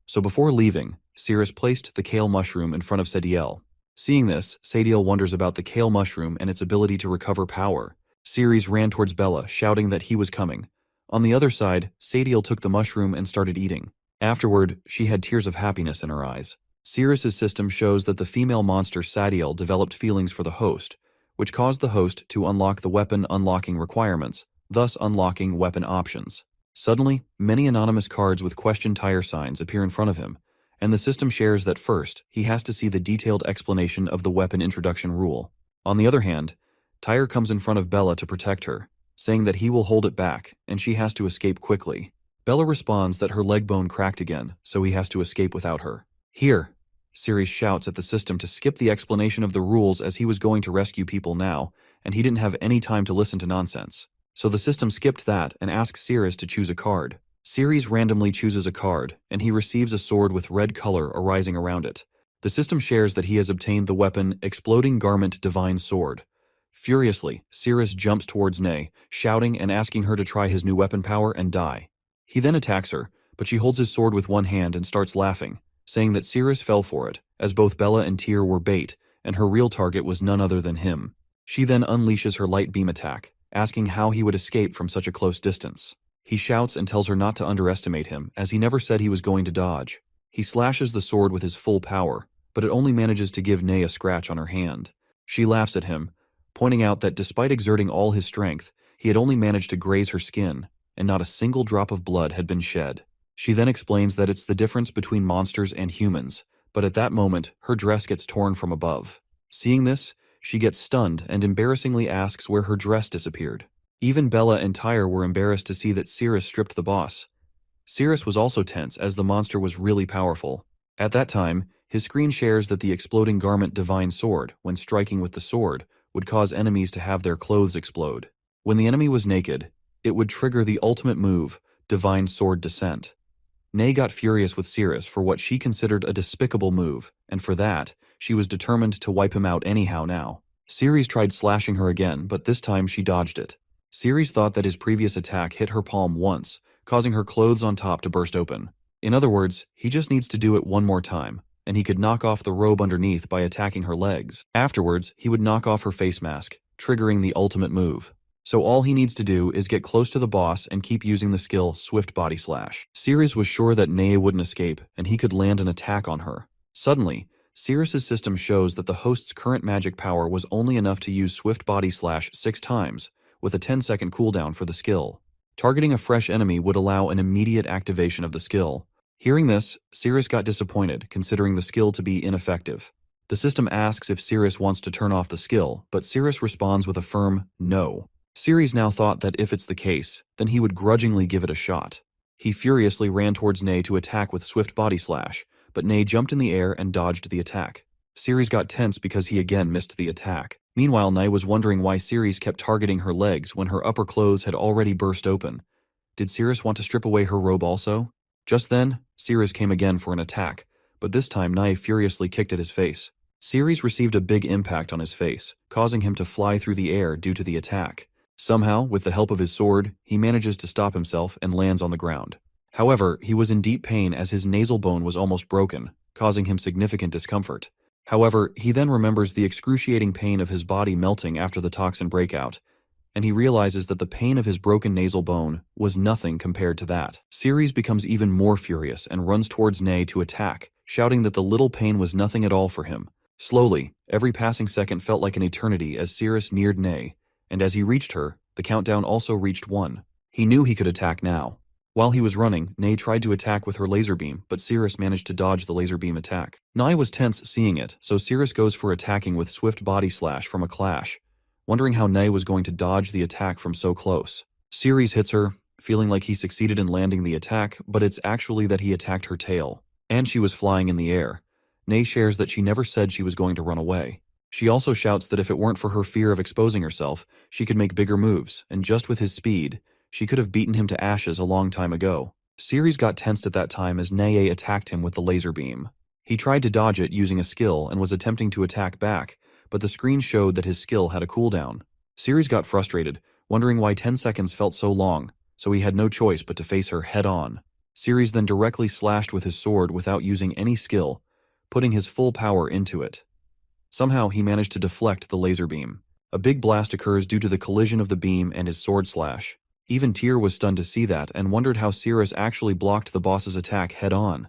So before leaving, Cirrus placed the kale mushroom in front of Sadiel. Seeing this, Sadiel wonders about the kale mushroom and its ability to recover power. Cirrus ran towards Bella, shouting that he was coming. On the other side, Sadiel took the mushroom and started eating. Afterward, she had tears of happiness in her eyes. Cirrus's system shows that the female monster Sadiel developed feelings for the host, which caused the host to unlock the weapon unlocking requirements, thus unlocking weapon options. Suddenly, many anonymous cards with question tire signs appear in front of him, and the system shares that first, he has to see the detailed explanation of the weapon introduction rule. On the other hand, Tyre comes in front of Bella to protect her, saying that he will hold it back, and she has to escape quickly. Bella responds that her leg bone cracked again, so he has to escape without her. Here, Cirrus shouts at the system to skip the explanation of the rules as he was going to rescue people now, and he didn't have any time to listen to nonsense. So the system skipped that and asks Cirrus to choose a card. Cirrus randomly chooses a card, and he receives a sword with red color arising around it. The system shares that he has obtained the weapon Exploding Garment Divine Sword. Furiously, Cirrus jumps towards Ney, shouting and asking her to try his new weapon power and die. He then attacks her, but she holds his sword with one hand and starts laughing, saying that Cirrus fell for it, as both Bella and Tyr were bait, and her real target was none other than him. She then unleashes her light beam attack, asking how he would escape from such a close distance. He shouts and tells her not to underestimate him, as he never said he was going to dodge. He slashes the sword with his full power, but it only manages to give Ney a scratch on her hand. She laughs at him, pointing out that despite exerting all his strength, he had only managed to graze her skin, and not a single drop of blood had been shed. She then explains that it's the difference between monsters and humans, but at that moment, her dress gets torn from above. Seeing this, she gets stunned and embarrassingly asks where her dress disappeared. Even Bella and Tyre were embarrassed to see that Cirrus stripped the boss. Cirrus was also tense as the monster was really powerful. At that time, his screen shares that the Exploding Garment Divine Sword, when striking with the sword, would cause enemies to have their clothes explode. When the enemy was naked, it would trigger the ultimate move, Divine Sword Descent. Ney got furious with Cirrus for what she considered a despicable move, and for that, she was determined to wipe him out anyhow now. Cirrus tried slashing her again, but this time she dodged it. Cirrus thought that his previous attack hit her palm once, causing her clothes on top to burst open. In other words, he just needs to do it one more time, and he could knock off the robe underneath by attacking her legs. Afterwards, he would knock off her face mask, triggering the ultimate move. So all he needs to do is get close to the boss and keep using the skill Swift Body Slash. Cirrus was sure that Nea wouldn't escape, and he could land an attack on her. Suddenly, Cirrus's system shows that the host's current magic power was only enough to use Swift Body Slash 6 times, with a 10-second cooldown for the skill. Targeting a fresh enemy would allow an immediate activation of the skill. Hearing this, Cirrus got disappointed, considering the skill to be ineffective. The system asks if Cirrus wants to turn off the skill, but Cirrus responds with a firm no. Cirrus now thought that if it's the case, then he would grudgingly give it a shot. He furiously ran towards Nei to attack with swift body slash, but Nei jumped in the air and dodged the attack. Cirrus got tense because he again missed the attack. Meanwhile, Nei was wondering why Cirrus kept targeting her legs when her upper clothes had already burst open. Did Cirrus want to strip away her robe also? Just then, Cirrus came again for an attack, but this time Nei furiously kicked at his face. Cirrus received a big impact on his face, causing him to fly through the air due to the attack. Somehow, with the help of his sword, he manages to stop himself and lands on the ground. However, he was in deep pain as his nasal bone was almost broken, causing him significant discomfort. However, he then remembers the excruciating pain of his body melting after the toxin breakout, and he realizes that the pain of his broken nasal bone was nothing compared to that. Cirrus becomes even more furious and runs towards Nei to attack, shouting that the little pain was nothing at all for him. Slowly, every passing second felt like an eternity as Cirrus neared Nei, and as he reached her, the countdown also reached 1. He knew he could attack now. While he was running, Nei tried to attack with her laser beam, but Cirrus managed to dodge the laser beam attack. Nei was tense seeing it, so Cirrus goes for attacking with swift body slash from a clash, wondering how Nei was going to dodge the attack from so close. Cirrus hits her, feeling like he succeeded in landing the attack, but it's actually that he attacked her tail, and she was flying in the air. Nei shares that she never said she was going to run away. She also shouts that if it weren't for her fear of exposing herself, she could make bigger moves, and just with his speed, she could have beaten him to ashes a long time ago. Cirrus got tensed at that time as Nei attacked him with the laser beam. He tried to dodge it using a skill and was attempting to attack back, but the screen showed that his skill had a cooldown. Cirrus got frustrated, wondering why 10 seconds felt so long, so he had no choice but to face her head-on. Cirrus then directly slashed with his sword without using any skill, putting his full power into it. Somehow he managed to deflect the laser beam. A big blast occurs due to the collision of the beam and his sword slash. Even Tyr was stunned to see that and wondered how Cirrus actually blocked the boss's attack head-on.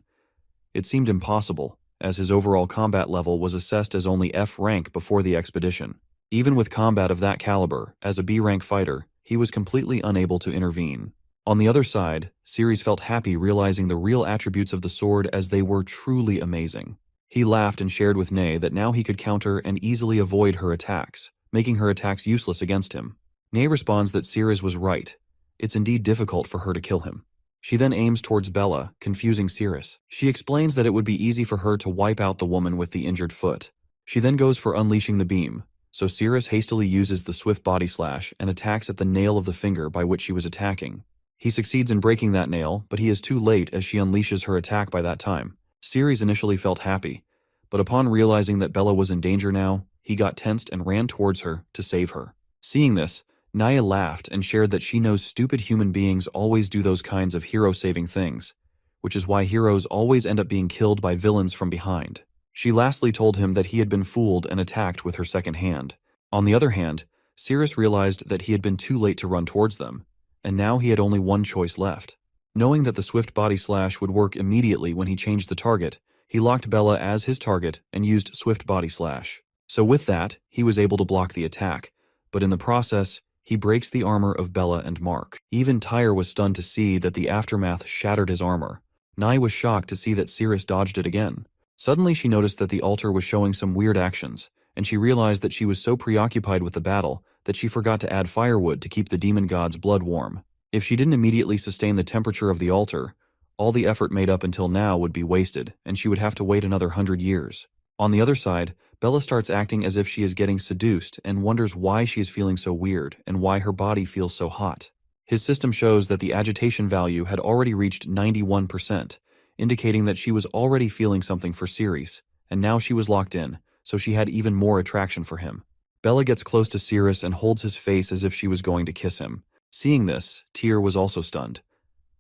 It seemed impossible, as his overall combat level was assessed as only F rank before the expedition. Even with combat of that caliber, as a B rank fighter, he was completely unable to intervene. On the other side, Cirrus felt happy realizing the real attributes of the sword as they were truly amazing. He laughed and shared with Nei that now he could counter and easily avoid her attacks, making her attacks useless against him. Nei responds that Cirrus was right. It's indeed difficult for her to kill him. She then aims towards Bella, confusing Cirrus. She explains that it would be easy for her to wipe out the woman with the injured foot. She then goes for unleashing the beam, so Cirrus hastily uses the swift body slash and attacks at the nail of the finger by which she was attacking. He succeeds in breaking that nail, but he is too late as she unleashes her attack by that time. Cirrus initially felt happy, but upon realizing that Bella was in danger now, he got tensed and ran towards her to save her. Seeing this, Naya laughed and shared that she knows stupid human beings always do those kinds of hero-saving things, which is why heroes always end up being killed by villains from behind. She lastly told him that he had been fooled and attacked with her second hand. On the other hand, Cirrus realized that he had been too late to run towards them, and now he had only one choice left. Knowing that the swift body slash would work immediately when he changed the target, he locked Bella as his target and used swift body slash. So with that, he was able to block the attack, but in the process, he breaks the armor of Bella and Mark. Even Tyre was stunned to see that the aftermath shattered his armor. Nai was shocked to see that Cirrus dodged it again. Suddenly she noticed that the altar was showing some weird actions, and she realized that she was so preoccupied with the battle that she forgot to add firewood to keep the demon god's blood warm. If she didn't immediately sustain the temperature of the altar, all the effort made up until now would be wasted, and she would have to wait another 100 years. On the other side, Bella starts acting as if she is getting seduced and wonders why she is feeling so weird and why her body feels so hot. His system shows that the agitation value had already reached 91%, indicating that she was already feeling something for Cirrus, and now she was locked in, so she had even more attraction for him. Bella gets close to Cirrus and holds his face as if she was going to kiss him. Seeing this, Tyr was also stunned.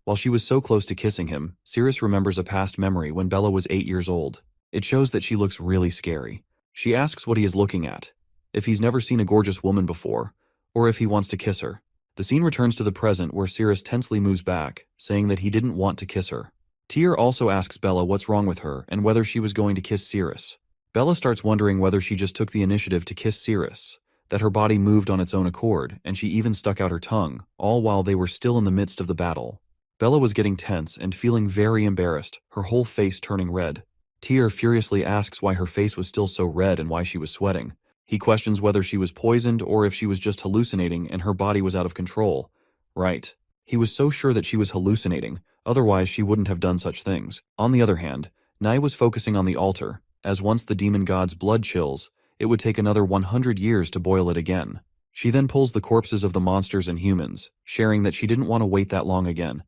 While she was so close to kissing him, Cirrus remembers a past memory when Bella was 8 years old. It shows that she looks really scary. She asks what he is looking at, if he's never seen a gorgeous woman before, or if he wants to kiss her. The scene returns to the present where Cirrus tensely moves back, saying that he didn't want to kiss her. Tyr also asks Bella what's wrong with her and whether she was going to kiss Cirrus. Bella starts wondering whether she just took the initiative to kiss Cirrus, that her body moved on its own accord, and she even stuck out her tongue, all while they were still in the midst of the battle. Bella was getting tense and feeling very embarrassed, her whole face turning red. Tyr furiously asks why her face was still so red and why she was sweating. He questions whether she was poisoned or if she was just hallucinating and her body was out of control. Right. He was so sure that she was hallucinating, otherwise she wouldn't have done such things. On the other hand, Nai was focusing on the altar, as once the demon god's blood chills, it would take another 100 years to boil it again. She then pulls the corpses of the monsters and humans, sharing that she didn't want to wait that long again.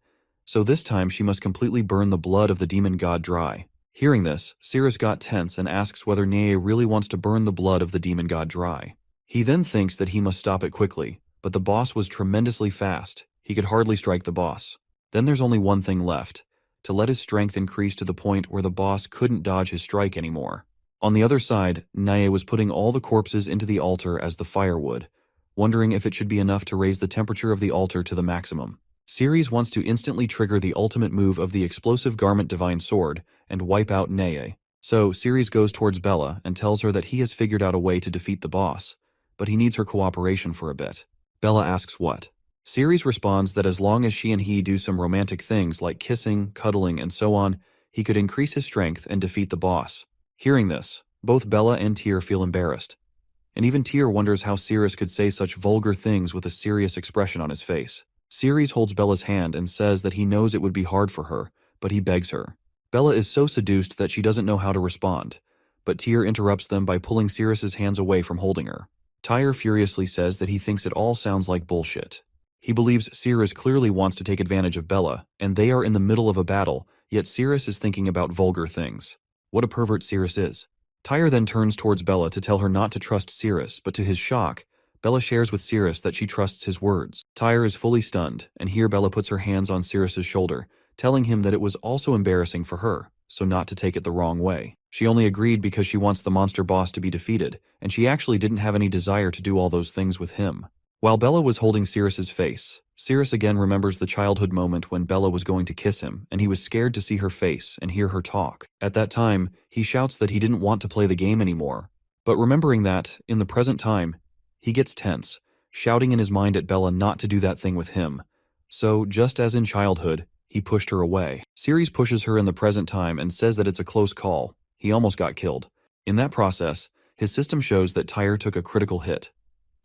So this time she must completely burn the blood of the demon god dry. Hearing this, Cirrus got tense and asks whether Nea really wants to burn the blood of the demon god dry. He then thinks that he must stop it quickly, but the boss was tremendously fast. He could hardly strike the boss. Then there's only one thing left, to let his strength increase to the point where the boss couldn't dodge his strike anymore. On the other side, Nea was putting all the corpses into the altar as the firewood, wondering if it should be enough to raise the temperature of the altar to the maximum. Ceres wants to instantly trigger the ultimate move of the explosive garment divine sword and wipe out Nea. So Ceres goes towards Bella and tells her that he has figured out a way to defeat the boss, but he needs her cooperation for a bit. Bella asks what. Ceres responds that as long as she and he do some romantic things like kissing, cuddling, and so on, he could increase his strength and defeat the boss. Hearing this, both Bella and Tyr feel embarrassed. And even Tyr wonders how Ceres could say such vulgar things with a serious expression on his face. Ceres holds Bella's hand and says that he knows it would be hard for her, but he begs her. Bella is so seduced that she doesn't know how to respond, but Tyr interrupts them by pulling Ceres's hands away from holding her. Tyr furiously says that he thinks it all sounds like bullshit. He believes Ceres clearly wants to take advantage of Bella, and they are in the middle of a battle, yet Ceres is thinking about vulgar things. What a pervert Ceres is. Tyr then turns towards Bella to tell her not to trust Ceres, but to his shock, Bella shares with Ceres that she trusts his words. Tyr is fully stunned, and here Bella puts her hands on Ceres's shoulder, telling him that it was also embarrassing for her, so not to take it the wrong way. She only agreed because she wants the monster boss to be defeated, and she actually didn't have any desire to do all those things with him. While Bella was holding Ceres's face, Ceres again remembers the childhood moment when Bella was going to kiss him, and he was scared to see her face and hear her talk. At that time, he shouts that he didn't want to play the game anymore. But remembering that, in the present time, he gets tense, shouting in his mind at Bella not to do that thing with him. So, just as in childhood, he pushed her away. Ceres pushes her in the present time and says that it's a close call. He almost got killed. In that process, his system shows that Tyr took a critical hit.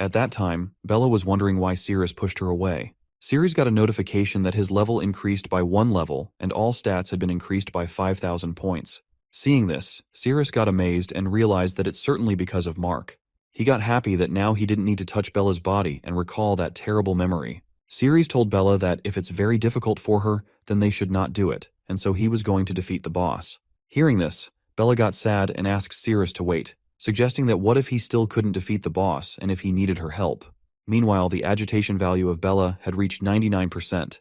At that time, Bella was wondering why Ceres pushed her away. Ceres got a notification that his level increased by 1 level and all stats had been increased by 5,000 points. Seeing this, Ceres got amazed and realized that it's certainly because of Mark. He got happy that now he didn't need to touch Bella's body and recall that terrible memory. Ceres told Bella that if it's very difficult for her, then they should not do it, and so he was going to defeat the boss. Hearing this, Bella got sad and asked Ceres to wait, suggesting that what if he still couldn't defeat the boss and if he needed her help. Meanwhile, the agitation value of Bella had reached 99%.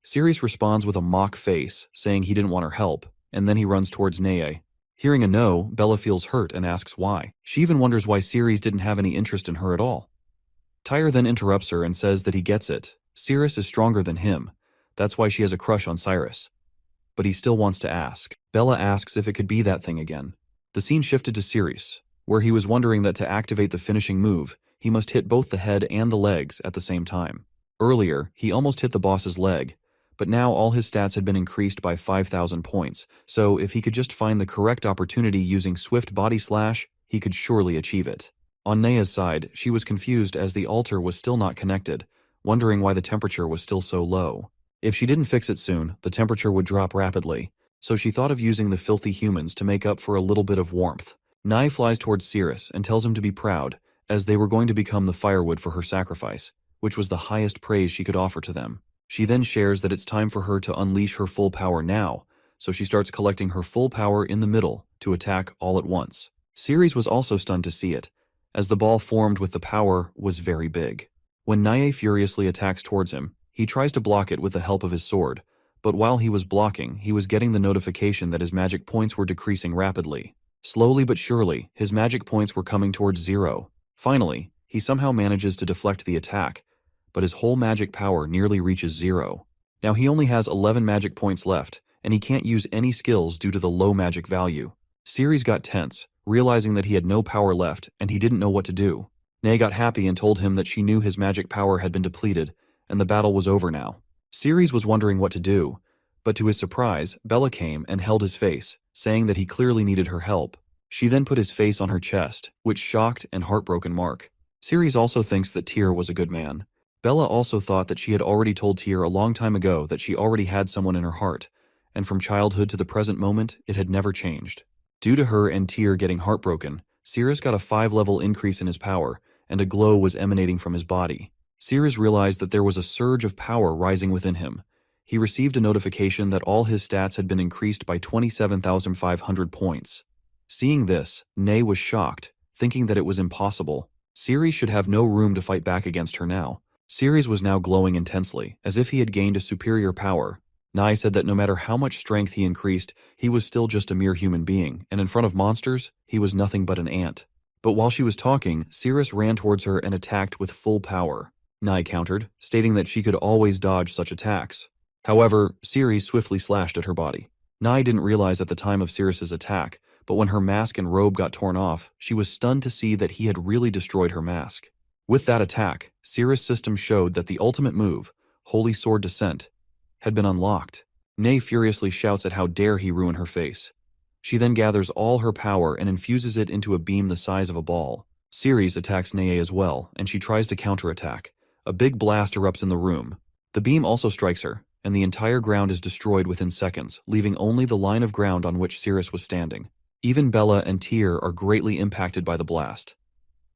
Ceres responds with a mock face, saying he didn't want her help, and then he runs towards Nea. Hearing a no, Bella feels hurt and asks why. She even wonders why Ceres didn't have any interest in her at all. Tyr then interrupts her and says that he gets it. Ceres is stronger than him. That's why she has a crush on Cyrus. But he still wants to ask. Bella asks if it could be that thing again. The scene shifted to Ceres, where he was wondering that to activate the finishing move, he must hit both the head and the legs at the same time. Earlier, he almost hit the boss's leg, but now all his stats had been increased by 5,000 points, so if he could just find the correct opportunity using Swift Body Slash, he could surely achieve it. On Nea's side, she was confused as the altar was still not connected, wondering why the temperature was still so low. If she didn't fix it soon, the temperature would drop rapidly, so she thought of using the filthy humans to make up for a little bit of warmth. Nai flies towards Ceres and tells him to be proud, as they were going to become the firewood for her sacrifice, which was the highest praise she could offer to them. She then shares that it's time for her to unleash her full power now, so she starts collecting her full power in the middle to attack all at once. Ceres was also stunned to see it, as the ball formed with the power was very big. When Nai furiously attacks towards him, he tries to block it with the help of his sword, but while he was blocking, he was getting the notification that his magic points were decreasing rapidly. Slowly but surely, his magic points were coming towards 0. Finally, he somehow manages to deflect the attack, but his whole magic power nearly reaches 0. Now he only has 11 magic points left, and he can't use any skills due to the low magic value. Ceres got tense, realizing that he had no power left and he didn't know what to do. Nae got happy and told him that she knew his magic power had been depleted, and the battle was over now. Ceres was wondering what to do, but to his surprise, Bella came and held his face, saying that he clearly needed her help. She then put his face on her chest, which shocked and heartbroken Mark. Ceres also thinks that Tyr was a good man. Bella also thought that she had already told Tyr a long time ago that she already had someone in her heart, and from childhood to the present moment, it had never changed. Due to her and Tyr getting heartbroken, Ceres got a 5-level increase in his power, and a glow was emanating from his body. Ceres realized that there was a surge of power rising within him. He received a notification that all his stats had been increased by 27,500 points. Seeing this, Nae was shocked, thinking that it was impossible. Ceres should have no room to fight back against her now. Ceres was now glowing intensely, as if he had gained a superior power. Nae said that no matter how much strength he increased, he was still just a mere human being, and in front of monsters, he was nothing but an ant. But while she was talking, Ceres ran towards her and attacked with full power. Nae countered, stating that she could always dodge such attacks. However, Ceres swiftly slashed at her body. Nae didn't realize at the time of Ceres's attack, but when her mask and robe got torn off, she was stunned to see that he had really destroyed her mask. With that attack, Ceres' system showed that the ultimate move, Holy Sword Descent, had been unlocked. Nae furiously shouts at how dare he ruin her face. She then gathers all her power and infuses it into a beam the size of a ball. Ceres attacks Nae as well, and she tries to counterattack. A big blast erupts in the room. The beam also strikes her, and the entire ground is destroyed within seconds, leaving only the line of ground on which Ceres was standing. Even Bella and Tyr are greatly impacted by the blast.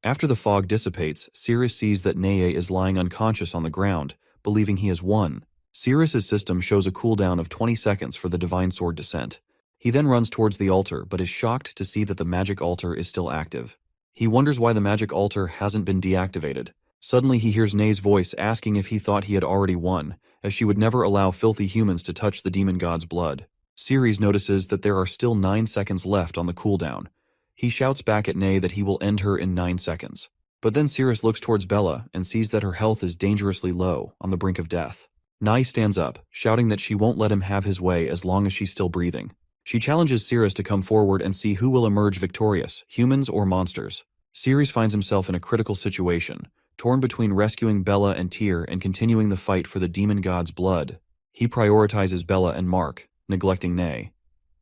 After the fog dissipates, Ceres sees that Nae is lying unconscious on the ground, believing he has won. Ceres' system shows a cooldown of 20 seconds for the Divine Sword Descent. He then runs towards the altar, but is shocked to see that the magic altar is still active. He wonders why the magic altar hasn't been deactivated. Suddenly he hears Nae's voice asking if he thought he had already won, as she would never allow filthy humans to touch the demon god's blood. Ceres notices that there are still 9 seconds left on the cooldown. He shouts back at Nae that he will end her in 9 seconds. But then Ceres looks towards Bella and sees that her health is dangerously low, on the brink of death. Nae stands up, shouting that she won't let him have his way as long as she's still breathing. She challenges Ceres to come forward and see who will emerge victorious, humans or monsters. Ceres finds himself in a critical situation, torn between rescuing Bella and Tyr and continuing the fight for the demon god's blood. He prioritizes Bella and Mark, neglecting Nae.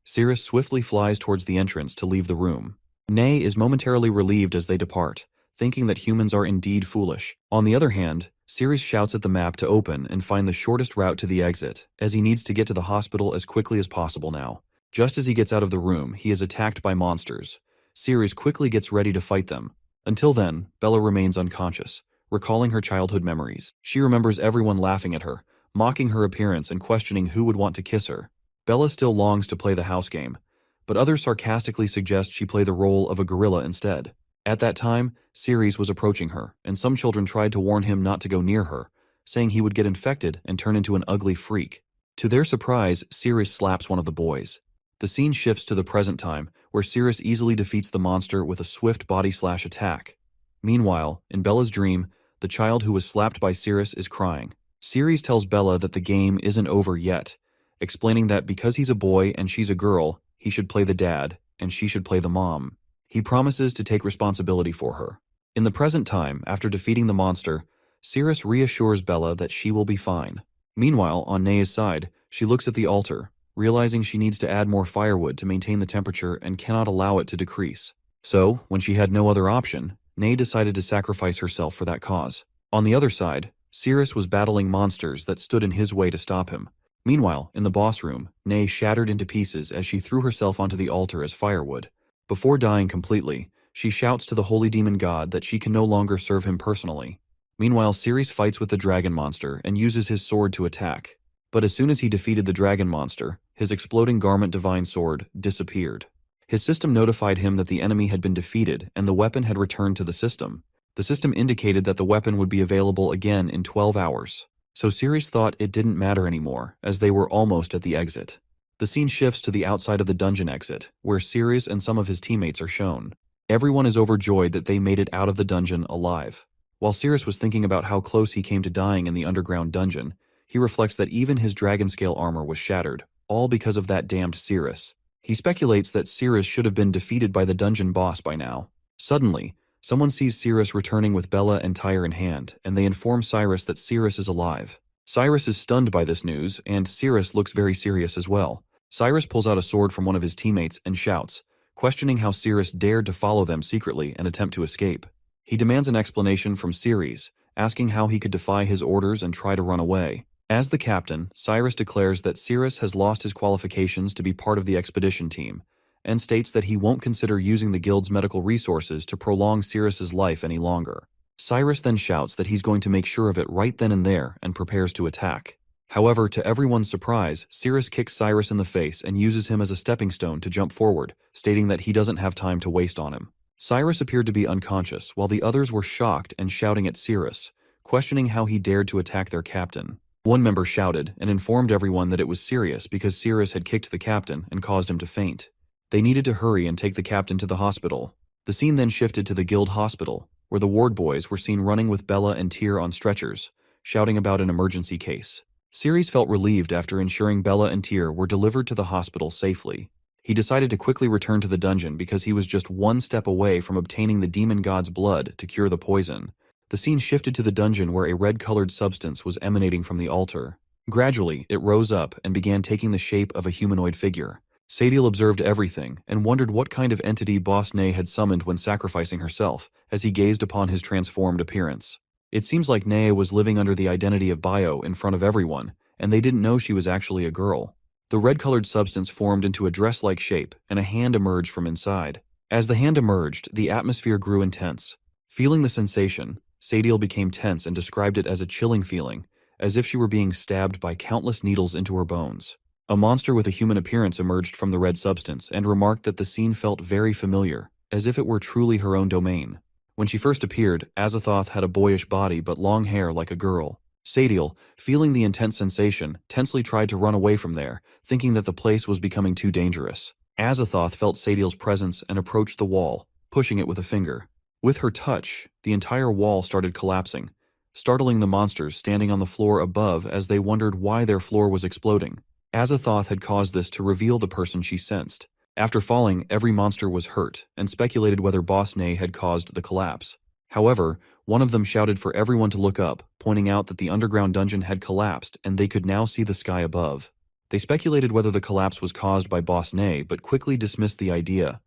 Ceres swiftly flies towards the entrance to leave the room. Nae is momentarily relieved as they depart, thinking that humans are indeed foolish. On the other hand, Ceres shouts at the map to open and find the shortest route to the exit, as he needs to get to the hospital as quickly as possible now. Just as he gets out of the room, he is attacked by monsters. Ceres quickly gets ready to fight them. Until then, Bella remains unconscious, recalling her childhood memories. She remembers everyone laughing at her, mocking her appearance and questioning who would want to kiss her. Bella still longs to play the house game, but others sarcastically suggest she play the role of a gorilla instead. At that time, Ceres was approaching her, and some children tried to warn him not to go near her, saying he would get infected and turn into an ugly freak. To their surprise, Ceres slaps one of the boys. The scene shifts to the present time, where Ceres easily defeats the monster with a swift body slash attack. Meanwhile, in Bella's dream, the child who was slapped by Ceres is crying. Ceres tells Bella that the game isn't over yet, explaining that because he's a boy and she's a girl, he should play the dad, and she should play the mom. He promises to take responsibility for her. In the present time, after defeating the monster, Ceres reassures Bella that she will be fine. Meanwhile, on Nae's side, she looks at the altar, realizing she needs to add more firewood to maintain the temperature and cannot allow it to decrease. So, when she had no other option, Nae decided to sacrifice herself for that cause. On the other side, Ceres was battling monsters that stood in his way to stop him. Meanwhile, in the boss room, Nae shattered into pieces as she threw herself onto the altar as firewood. Before dying completely, she shouts to the holy demon god that she can no longer serve him personally. Meanwhile, Ceres fights with the dragon monster and uses his sword to attack. But as soon as he defeated the dragon monster, his exploding garment divine sword disappeared. His system notified him that the enemy had been defeated and the weapon had returned to the system. The system indicated that the weapon would be available again in 12 hours. So Ceres thought it didn't matter anymore, as they were almost at the exit. The scene shifts to the outside of the dungeon exit, where Ceres and some of his teammates are shown. Everyone is overjoyed that they made it out of the dungeon alive. While Ceres was thinking about how close he came to dying in the underground dungeon, he reflects that even his dragon-scale armor was shattered, all because of that damned Ceres. He speculates that Ceres should have been defeated by the dungeon boss by now. Suddenly, Someone sees Cyrus returning with Bella and Tyre in hand, and they inform Cyrus that Cyrus is alive. Cyrus is stunned by this news, and Cyrus looks very serious as well. Cyrus pulls out a sword from one of his teammates and shouts, questioning how Cyrus dared to follow them secretly and attempt to escape. He demands an explanation from Ceres, asking how he could defy his orders and try to run away. As the captain, Cyrus declares that Cyrus has lost his qualifications to be part of the expedition team, and states that he won't consider using the guild's medical resources to prolong Cyrus's life any longer. Cyrus then shouts that he's going to make sure of it right then and there and prepares to attack. However, to everyone's surprise, Cyrus kicks Cyrus in the face and uses him as a stepping stone to jump forward, stating that he doesn't have time to waste on him. Cyrus appeared to be unconscious, while the others were shocked and shouting at Cyrus, questioning how he dared to attack their captain. One member shouted and informed everyone that it was serious because Cyrus had kicked the captain and caused him to faint. They needed to hurry and take the captain to the hospital. The scene then shifted to the guild hospital, where the ward boys were seen running with Bella and Tyr on stretchers, shouting about an emergency case. Ceres felt relieved after ensuring Bella and Tyr were delivered to the hospital safely. He decided to quickly return to the dungeon because he was just one step away from obtaining the demon god's blood to cure the poison. The scene shifted to the dungeon where a red-colored substance was emanating from the altar. Gradually, it rose up and began taking the shape of a humanoid figure. Sadiel observed everything and wondered what kind of entity Boss Nay had summoned when sacrificing herself, as he gazed upon his transformed appearance. It seems like Nay was living under the identity of Bio in front of everyone, and they didn't know she was actually a girl. The red-colored substance formed into a dress-like shape, and a hand emerged from inside. As the hand emerged, the atmosphere grew intense. Feeling the sensation, Sadiel became tense and described it as a chilling feeling, as if she were being stabbed by countless needles into her bones. A monster with a human appearance emerged from the red substance and remarked that the scene felt very familiar, as if it were truly her own domain. When she first appeared, Azathoth had a boyish body but long hair like a girl. Sadiel, feeling the intense sensation, tensely tried to run away from there, thinking that the place was becoming too dangerous. Azathoth felt Sadiel's presence and approached the wall, pushing it with a finger. With her touch, the entire wall started collapsing, startling the monsters standing on the floor above as they wondered why their floor was exploding. Azathoth had caused this to reveal the person she sensed. After falling, every monster was hurt, and speculated whether Boss Nay had caused the collapse. However, one of them shouted for everyone to look up, pointing out that the underground dungeon had collapsed and they could now see the sky above. They speculated whether the collapse was caused by Boss Nay, but quickly dismissed the idea,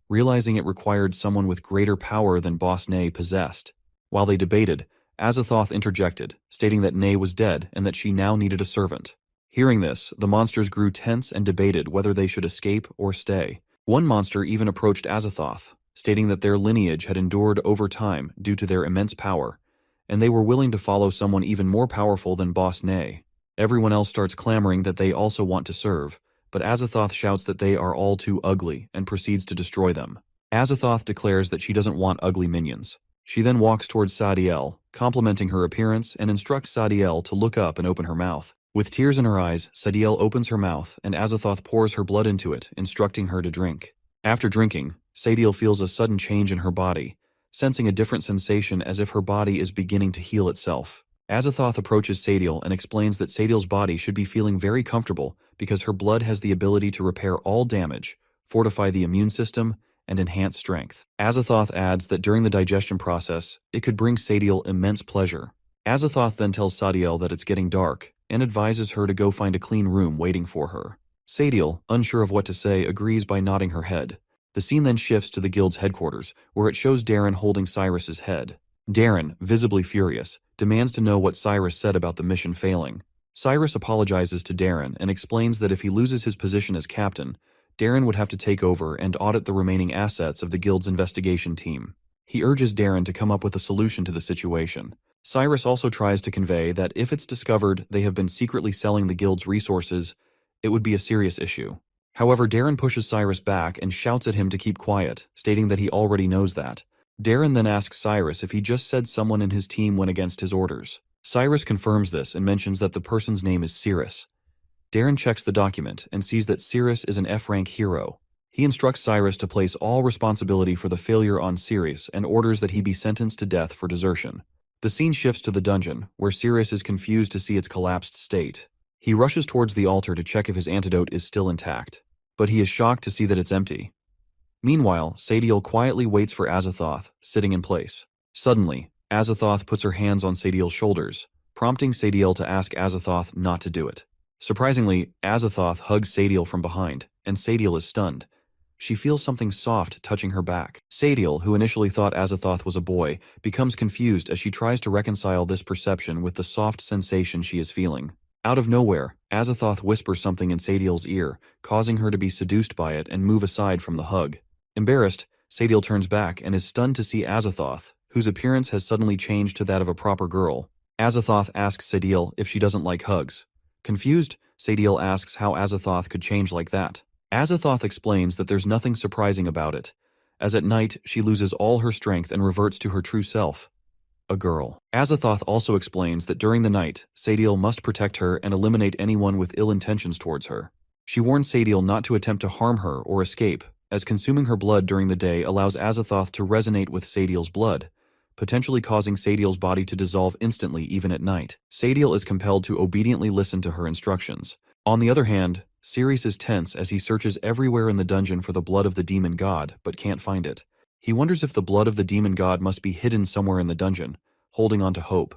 realizing it required someone with greater power than Boss Nay possessed. While they debated, Azathoth interjected, stating that Nay was dead and that she now needed a servant. Hearing this, the monsters grew tense and debated whether they should escape or stay. One monster even approached Azathoth, stating that their lineage had endured over time due to their immense power, and they were willing to follow someone even more powerful than Boss Nay. Everyone else starts clamoring that they also want to serve, but Azathoth shouts that they are all too ugly and proceeds to destroy them. Azathoth declares that she doesn't want ugly minions. She then walks towards Sadiel, complimenting her appearance, and instructs Sadiel to look up and open her mouth. With tears in her eyes, Sadiel opens her mouth, and Azathoth pours her blood into it, instructing her to drink. After drinking, Sadiel feels a sudden change in her body, sensing a different sensation as if her body is beginning to heal itself. Azathoth approaches Sadiel and explains that Sadiel's body should be feeling very comfortable because her blood has the ability to repair all damage, fortify the immune system, and enhance strength. Azathoth adds that during the digestion process, it could bring Sadiel immense pleasure. Azathoth then tells Sadiel that it's getting dark, and advises her to go find a clean room waiting for her. Sadiel, unsure of what to say, agrees by nodding her head. The scene then shifts to the guild's headquarters, where it shows Darren holding Cyrus's head. Darren, visibly furious, demands to know what Cyrus said about the mission failing. Cyrus apologizes to Darren and explains that if he loses his position as captain, Darren would have to take over and audit the remaining assets of the guild's investigation team. He urges Darren to come up with a solution to the situation. Cyrus also tries to convey that if it's discovered they have been secretly selling the guild's resources, it would be a serious issue. However, Darren pushes Cyrus back and shouts at him to keep quiet, stating that he already knows that. Darren then asks Cyrus if he just said someone in his team went against his orders. Cyrus confirms this and mentions that the person's name is Cyrus. Darren checks the document and sees that Cyrus is an F-rank hero. He instructs Cyrus to place all responsibility for the failure on Cyrus and orders that he be sentenced to death for desertion. The scene shifts to the dungeon, where Cyrus is confused to see its collapsed state. He rushes towards the altar to check if his antidote is still intact, but he is shocked to see that it's empty. Meanwhile, Sadiel quietly waits for Azathoth, sitting in place. Suddenly, Azathoth puts her hands on Sadiel's shoulders, prompting Sadiel to ask Azathoth not to do it. Surprisingly, Azathoth hugs Sadiel from behind, and Sadiel is stunned. She feels something soft touching her back. Sadiel, who initially thought Azathoth was a boy, becomes confused as she tries to reconcile this perception with the soft sensation she is feeling. Out of nowhere, Azathoth whispers something in Sadiel's ear, causing her to be seduced by it and move aside from the hug. Embarrassed, Sadiel turns back and is stunned to see Azathoth, whose appearance has suddenly changed to that of a proper girl. Azathoth asks Sadiel if she doesn't like hugs. Confused, Sadiel asks how Azathoth could change like that. Azathoth explains that there's nothing surprising about it, as at night she loses all her strength and reverts to her true self, a girl. Azathoth also explains that during the night, Sadiel must protect her and eliminate anyone with ill intentions towards her. She warns Sadiel not to attempt to harm her or escape, as consuming her blood during the day allows Azathoth to resonate with Sadiel's blood, potentially causing Sadiel's body to dissolve instantly even at night. Sadiel is compelled to obediently listen to her instructions. On the other hand, Sirius is tense as he searches everywhere in the dungeon for the blood of the demon god, but can't find it. He wonders if the blood of the demon god must be hidden somewhere in the dungeon, holding on to hope.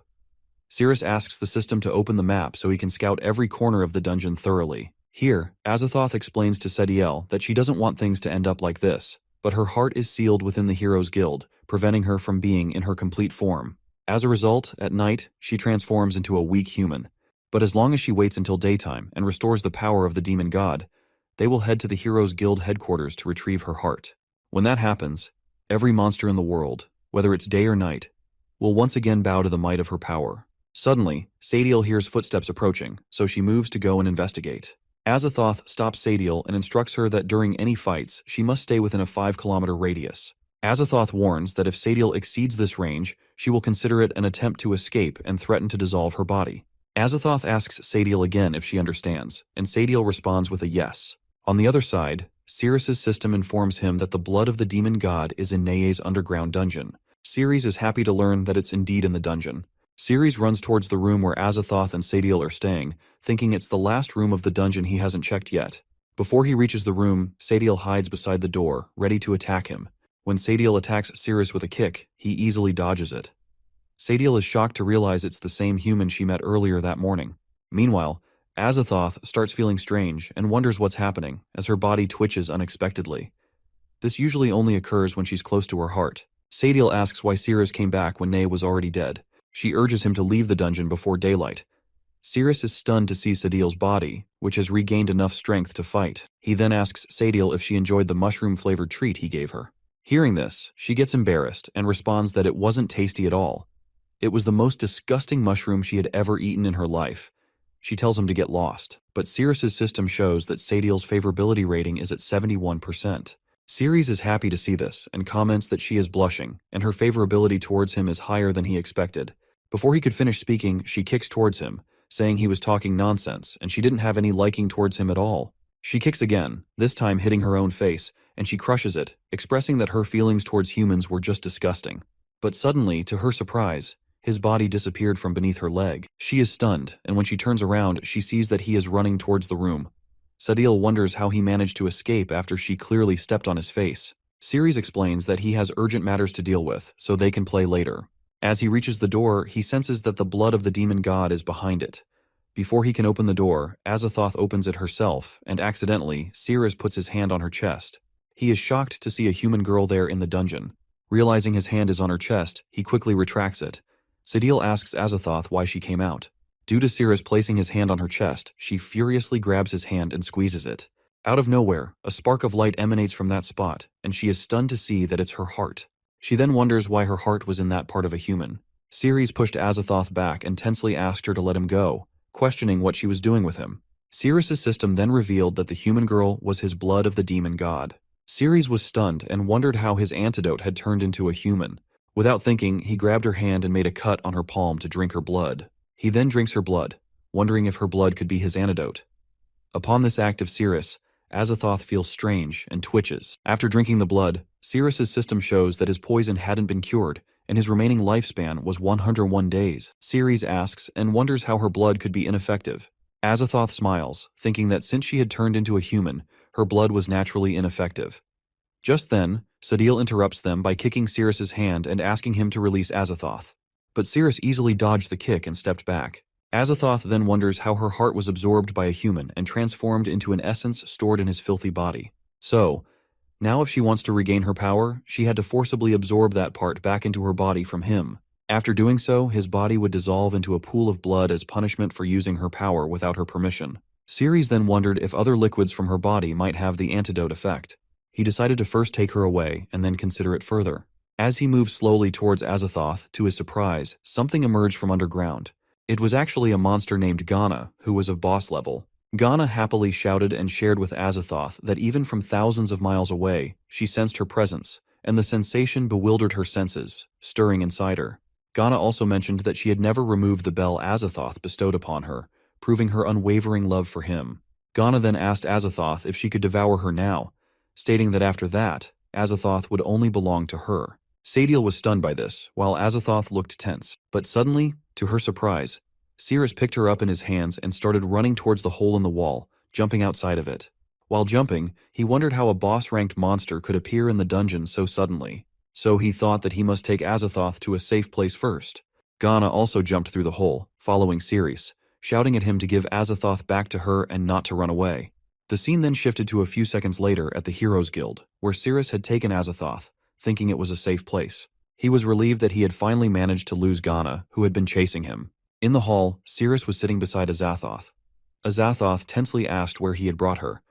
Sirius asks the system to open the map so he can scout every corner of the dungeon thoroughly. Here, Azathoth explains to Sadiel that she doesn't want things to end up like this, but her heart is sealed within the Heroes Guild, preventing her from being in her complete form. As a result, at night, she transforms into a weak human. But as long as she waits until daytime and restores the power of the demon god, they will head to the Heroes Guild headquarters to retrieve her heart. When that happens, every monster in the world, whether it's day or night, will once again bow to the might of her power. Suddenly, Sadiel hears footsteps approaching, so she moves to go and investigate. Azathoth stops Sadiel and instructs her that during any fights, she must stay within a 5-kilometer radius. Azathoth warns that if Sadiel exceeds this range, she will consider it an attempt to escape and threaten to dissolve her body. Azathoth asks Sadiel again if she understands, and Sadiel responds with a yes. On the other side, Sirius's system informs him that the blood of the demon god is in Neye's underground dungeon. Ceres is happy to learn that it's indeed in the dungeon. Ceres runs towards the room where Azathoth and Sadiel are staying, thinking it's the last room of the dungeon he hasn't checked yet. Before he reaches the room, Sadiel hides beside the door, ready to attack him. When Sadiel attacks Ceres with a kick, he easily dodges it. Sadiel is shocked to realize it's the same human she met earlier that morning. Meanwhile, Azathoth starts feeling strange and wonders what's happening as her body twitches unexpectedly. This usually only occurs when she's close to her heart. Sadiel asks why Ceres came back when Ney was already dead. She urges him to leave the dungeon before daylight. Ceres is stunned to see Sadiel's body, which has regained enough strength to fight. He then asks Sadiel if she enjoyed the mushroom-flavored treat he gave her. Hearing this, she gets embarrassed and responds that it wasn't tasty at all. It was the most disgusting mushroom she had ever eaten in her life. She tells him to get lost, but Sirius's system shows that Sadiel's favorability rating is at 71%. Ceres is happy to see this and comments that she is blushing, and her favorability towards him is higher than he expected. Before he could finish speaking, she kicks towards him, saying he was talking nonsense and she didn't have any liking towards him at all. She kicks again, this time hitting her own face, and she crushes it, expressing that her feelings towards humans were just disgusting. But suddenly, to her surprise, his body disappeared from beneath her leg. She is stunned, and when she turns around, she sees that he is running towards the room. Sadiel wonders how he managed to escape after she clearly stepped on his face. Ceres explains that he has urgent matters to deal with, so they can play later. As he reaches the door, he senses that the blood of the demon god is behind it. Before he can open the door, Azathoth opens it herself, and accidentally, Ceres puts his hand on her chest. He is shocked to see a human girl there in the dungeon. Realizing his hand is on her chest, he quickly retracts it. Sadiel asks Azathoth why she came out. Due to Ceres placing his hand on her chest, she furiously grabs his hand and squeezes it. Out of nowhere, a spark of light emanates from that spot, and she is stunned to see that it's her heart. She then wonders why her heart was in that part of a human. Ceres pushed Azathoth back and tensely asked her to let him go, questioning what she was doing with him. Ceres' system then revealed that the human girl was his blood of the demon god. Ceres was stunned and wondered how his antidote had turned into a human. Without thinking, he grabbed her hand and made a cut on her palm to drink her blood. He then drinks her blood, wondering if her blood could be his antidote. Upon this act of Ceres, Azathoth feels strange and twitches. After drinking the blood, Ceres' system shows that his poison hadn't been cured, and his remaining lifespan was 101 days. Ceres asks and wonders how her blood could be ineffective. Azathoth smiles, thinking that since she had turned into a human, her blood was naturally ineffective. Just then, Sadil interrupts them by kicking Sirius's hand and asking him to release Azathoth. But Sirius easily dodged the kick and stepped back. Azathoth then wonders how her heart was absorbed by a human and transformed into an essence stored in his filthy body. So, now if she wants to regain her power, she had to forcibly absorb that part back into her body from him. After doing so, his body would dissolve into a pool of blood as punishment for using her power without her permission. Sirius then wondered if other liquids from her body might have the antidote effect. He decided to first take her away and then consider it further. As he moved slowly towards Azathoth, to his surprise, something emerged from underground. It was actually a monster named Ghana, who was of boss level. Ghana happily shouted and shared with Azathoth that even from thousands of miles away, she sensed her presence, and the sensation bewildered her senses, stirring inside her. Ghana also mentioned that she had never removed the bell Azathoth bestowed upon her, proving her unwavering love for him. Ghana then asked Azathoth if she could devour her now, stating that after that, Azathoth would only belong to her. Sadil was stunned by this, while Azathoth looked tense. But suddenly, to her surprise, Sirius picked her up in his hands and started running towards the hole in the wall, jumping outside of it. While jumping, he wondered how a boss-ranked monster could appear in the dungeon so suddenly. So he thought that he must take Azathoth to a safe place first. Ghana also jumped through the hole, following Sirius, shouting at him to give Azathoth back to her and not to run away. The scene then shifted to a few seconds later at the Heroes Guild, where Sirius had taken Azathoth, thinking it was a safe place. He was relieved that he had finally managed to lose Ghana, who had been chasing him. In the hall, Sirius was sitting beside Azathoth. Azathoth tensely asked where he had brought her.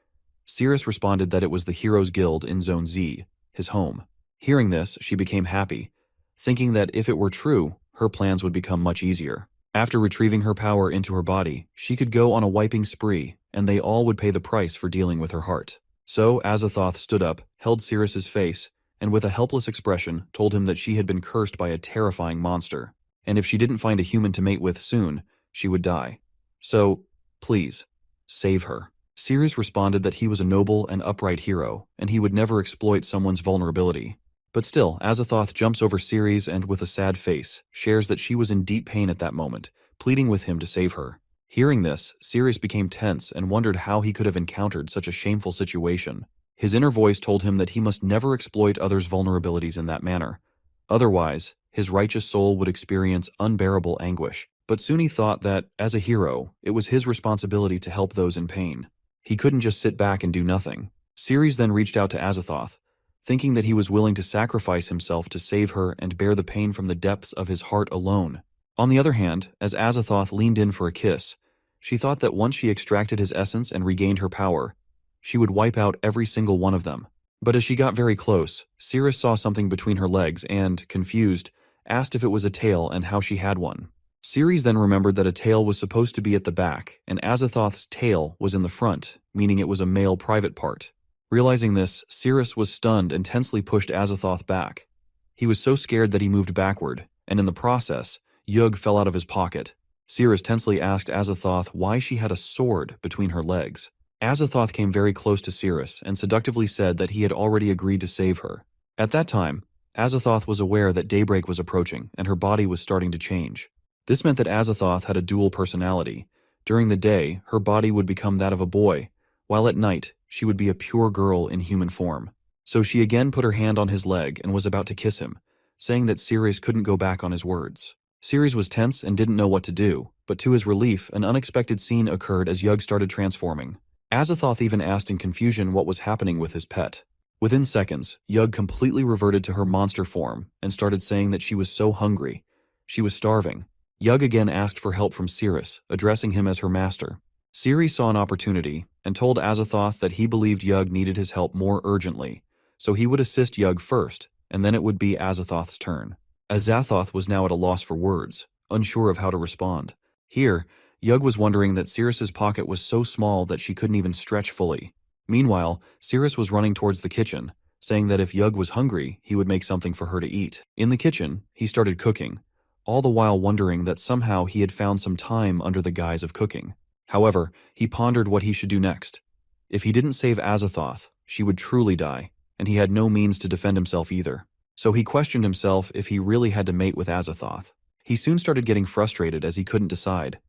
Sirius responded that it was the Heroes Guild in Zone Z, his home. Hearing this, she became happy, thinking that if it were true, her plans would become much easier. After retrieving her power into her body, she could go on a wiping spree, and they all would pay the price for dealing with her heart. So Azathoth stood up, held Sirius's face, and with a helpless expression told him that she had been cursed by a terrifying monster, and if she didn't find a human to mate with soon, she would die. So, please, save her. Sirius responded that he was a noble and upright hero, and he would never exploit someone's vulnerability. But still, Azathoth jumps over Sirius and, with a sad face, shares that she was in deep pain at that moment, pleading with him to save her. Hearing this, Sirius became tense and wondered how he could have encountered such a shameful situation. His inner voice told him that he must never exploit others' vulnerabilities in that manner. Otherwise, his righteous soul would experience unbearable anguish. But soon he thought that, as a hero, it was his responsibility to help those in pain. He couldn't just sit back and do nothing. Sirius then reached out to Azathoth, thinking that he was willing to sacrifice himself to save her and bear the pain from the depths of his heart alone. On the other hand, as Azathoth leaned in for a kiss, she thought that once she extracted his essence and regained her power, she would wipe out every single one of them. But as she got very close, Sirius saw something between her legs and, confused, asked if it was a tail and how she had one. Sirius then remembered that a tail was supposed to be at the back, and Azathoth's tail was in the front, meaning it was a male private part. Realizing this, Sirius was stunned and tensely pushed Azathoth back. He was so scared that he moved backward, and in the process, Yug fell out of his pocket. Sirius tensely asked Azathoth why she had a sword between her legs. Azathoth came very close to Sirius and seductively said that he had already agreed to save her. At that time, Azathoth was aware that daybreak was approaching and her body was starting to change. This meant that Azathoth had a dual personality. During the day, her body would become that of a boy, while at night, she would be a pure girl in human form. So she again put her hand on his leg and was about to kiss him, saying that Sirius couldn't go back on his words. Sirius was tense and didn't know what to do, but to his relief, an unexpected scene occurred as Yug started transforming. Azathoth even asked in confusion what was happening with his pet. Within seconds, Yug completely reverted to her monster form and started saying that she was so hungry. She was starving. Yug again asked for help from Sirius, addressing him as her master. Sirius saw an opportunity and told Azathoth that he believed Yug needed his help more urgently, so he would assist Yug first, and then it would be Azathoth's turn. Azathoth was now at a loss for words, unsure of how to respond. Here, Yug was wondering that Sirius's pocket was so small that she couldn't even stretch fully. Meanwhile, Sirius was running towards the kitchen, saying that if Yug was hungry, he would make something for her to eat. In the kitchen, he started cooking, all the while wondering that somehow he had found some time under the guise of cooking. However, he pondered what he should do next. If he didn't save Azathoth, she would truly die, and he had no means to defend himself either. So he questioned himself if he really had to mate with Azathoth. He soon started getting frustrated as he couldn't decide.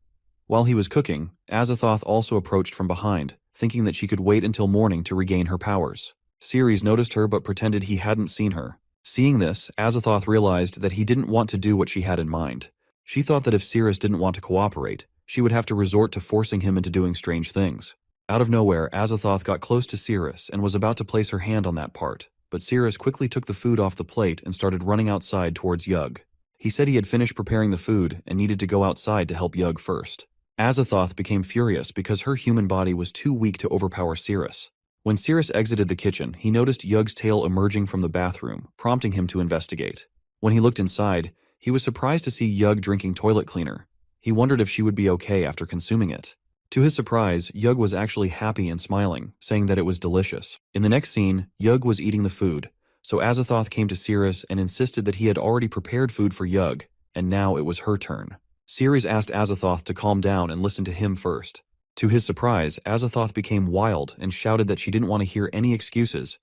While he was cooking, Azathoth also approached from behind, thinking that she could wait until morning to regain her powers. Ceres noticed her but pretended he hadn't seen her. Seeing this, Azathoth realized that he didn't want to do what she had in mind. She thought that if Ceres didn't want to cooperate, she would have to resort to forcing him into doing strange things. Out of nowhere, Azathoth got close to Ceres and was about to place her hand on that part, but Ceres quickly took the food off the plate and started running outside towards Yug. He said he had finished preparing the food and needed to go outside to help Yug first. Azathoth became furious because her human body was too weak to overpower Ceres. When Ceres exited the kitchen, he noticed Yug's tail emerging from the bathroom, prompting him to investigate. When he looked inside, he was surprised to see Yug drinking toilet cleaner. He wondered if she would be okay after consuming it. To his surprise, Yug was actually happy and smiling, saying that it was delicious. In the next scene, Yug was eating the food, so Azathoth came to Ceres and insisted that he had already prepared food for Yug, and now it was her turn. Ceres asked Azathoth to calm down and listen to him first. To his surprise, Azathoth became wild and shouted that she didn't want to hear any excuses.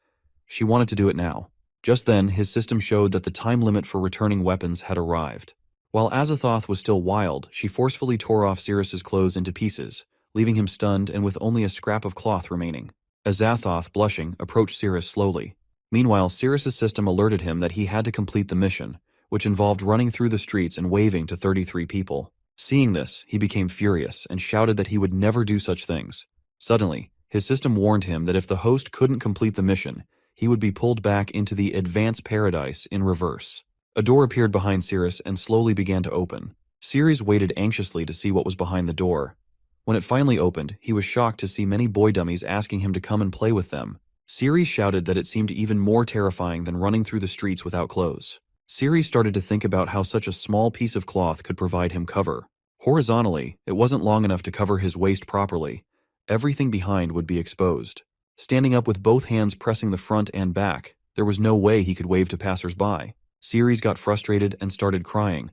She wanted to do it now. Just then, his system showed that the time limit for returning weapons had arrived. While Azathoth was still wild, she forcefully tore off Ceres's clothes into pieces, leaving him stunned and with only a scrap of cloth remaining. Azathoth, blushing, approached Ceres slowly. Meanwhile, Ceres's system alerted him that he had to complete the mission, which involved running through the streets and waving to 33 people. Seeing this, he became furious and shouted that he would never do such things. Suddenly, his system warned him that if the host couldn't complete the mission, he would be pulled back into the Advanced Paradise in reverse. A door appeared behind Ceres and slowly began to open. Ceres waited anxiously to see what was behind the door. When it finally opened, he was shocked to see many boy dummies asking him to come and play with them. Ceres shouted that it seemed even more terrifying than running through the streets without clothes. Ceres started to think about how such a small piece of cloth could provide him cover. Horizontally, it wasn't long enough to cover his waist properly. Everything behind would be exposed. Standing up with both hands pressing the front and back, there was no way he could wave to passers-by. Ceres got frustrated and started crying,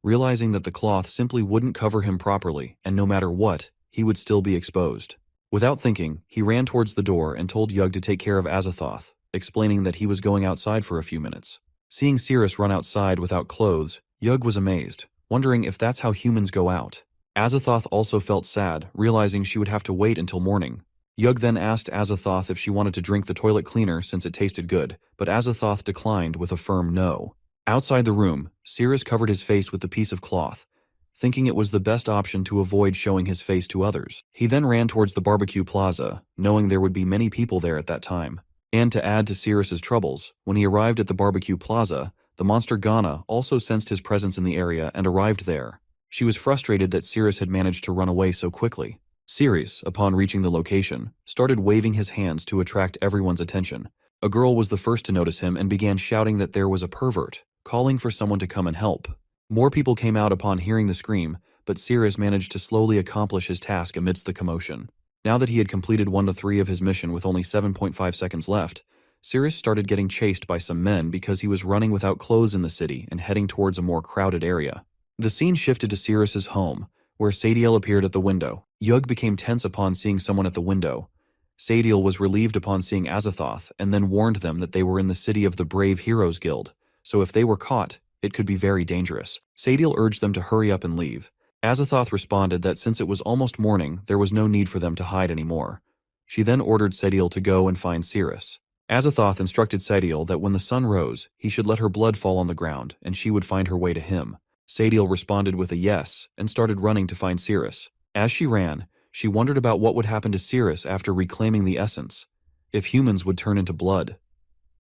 realizing that the cloth simply wouldn't cover him properly, and no matter what, he would still be exposed. Without thinking, he ran towards the door and told Yug to take care of Azathoth, explaining that he was going outside for a few minutes. Seeing Ceres run outside without clothes, Yug was amazed, wondering if that's how humans go out. Azathoth also felt sad, realizing she would have to wait until morning. Yug then asked Azathoth if she wanted to drink the toilet cleaner since it tasted good, but Azathoth declined with a firm no. Outside the room, Ceres covered his face with the piece of cloth, thinking it was the best option to avoid showing his face to others. He then ran towards the barbecue plaza, knowing there would be many people there at that time. And to add to Ceres's troubles, when he arrived at the barbecue plaza, the monster Ghana also sensed his presence in the area and arrived there. She was frustrated that Ceres had managed to run away so quickly. Ceres, upon reaching the location, started waving his hands to attract everyone's attention. A girl was the first to notice him and began shouting that there was a pervert, calling for someone to come and help. More people came out upon hearing the scream, but Ceres managed to slowly accomplish his task amidst the commotion. Now that he had completed 1 to 3 of his mission with only 7.5 seconds left, Ceres started getting chased by some men because he was running without clothes in the city and heading towards a more crowded area. The scene shifted to Ceres's home, where Sadiel appeared at the window. Yug became tense upon seeing someone at the window. Sadiel was relieved upon seeing Azathoth and then warned them that they were in the city of the Brave Heroes Guild, so if they were caught, it could be very dangerous. Sadiel urged them to hurry up and leave. Azathoth responded that since it was almost morning, there was no need for them to hide anymore. She then ordered Sadiel to go and find Ceres. Azathoth instructed Sadiel that when the sun rose, he should let her blood fall on the ground, and she would find her way to him. Sadiel responded with a yes, and started running to find Ceres. As she ran, she wondered about what would happen to Ceres after reclaiming the essence, if humans would turn into blood.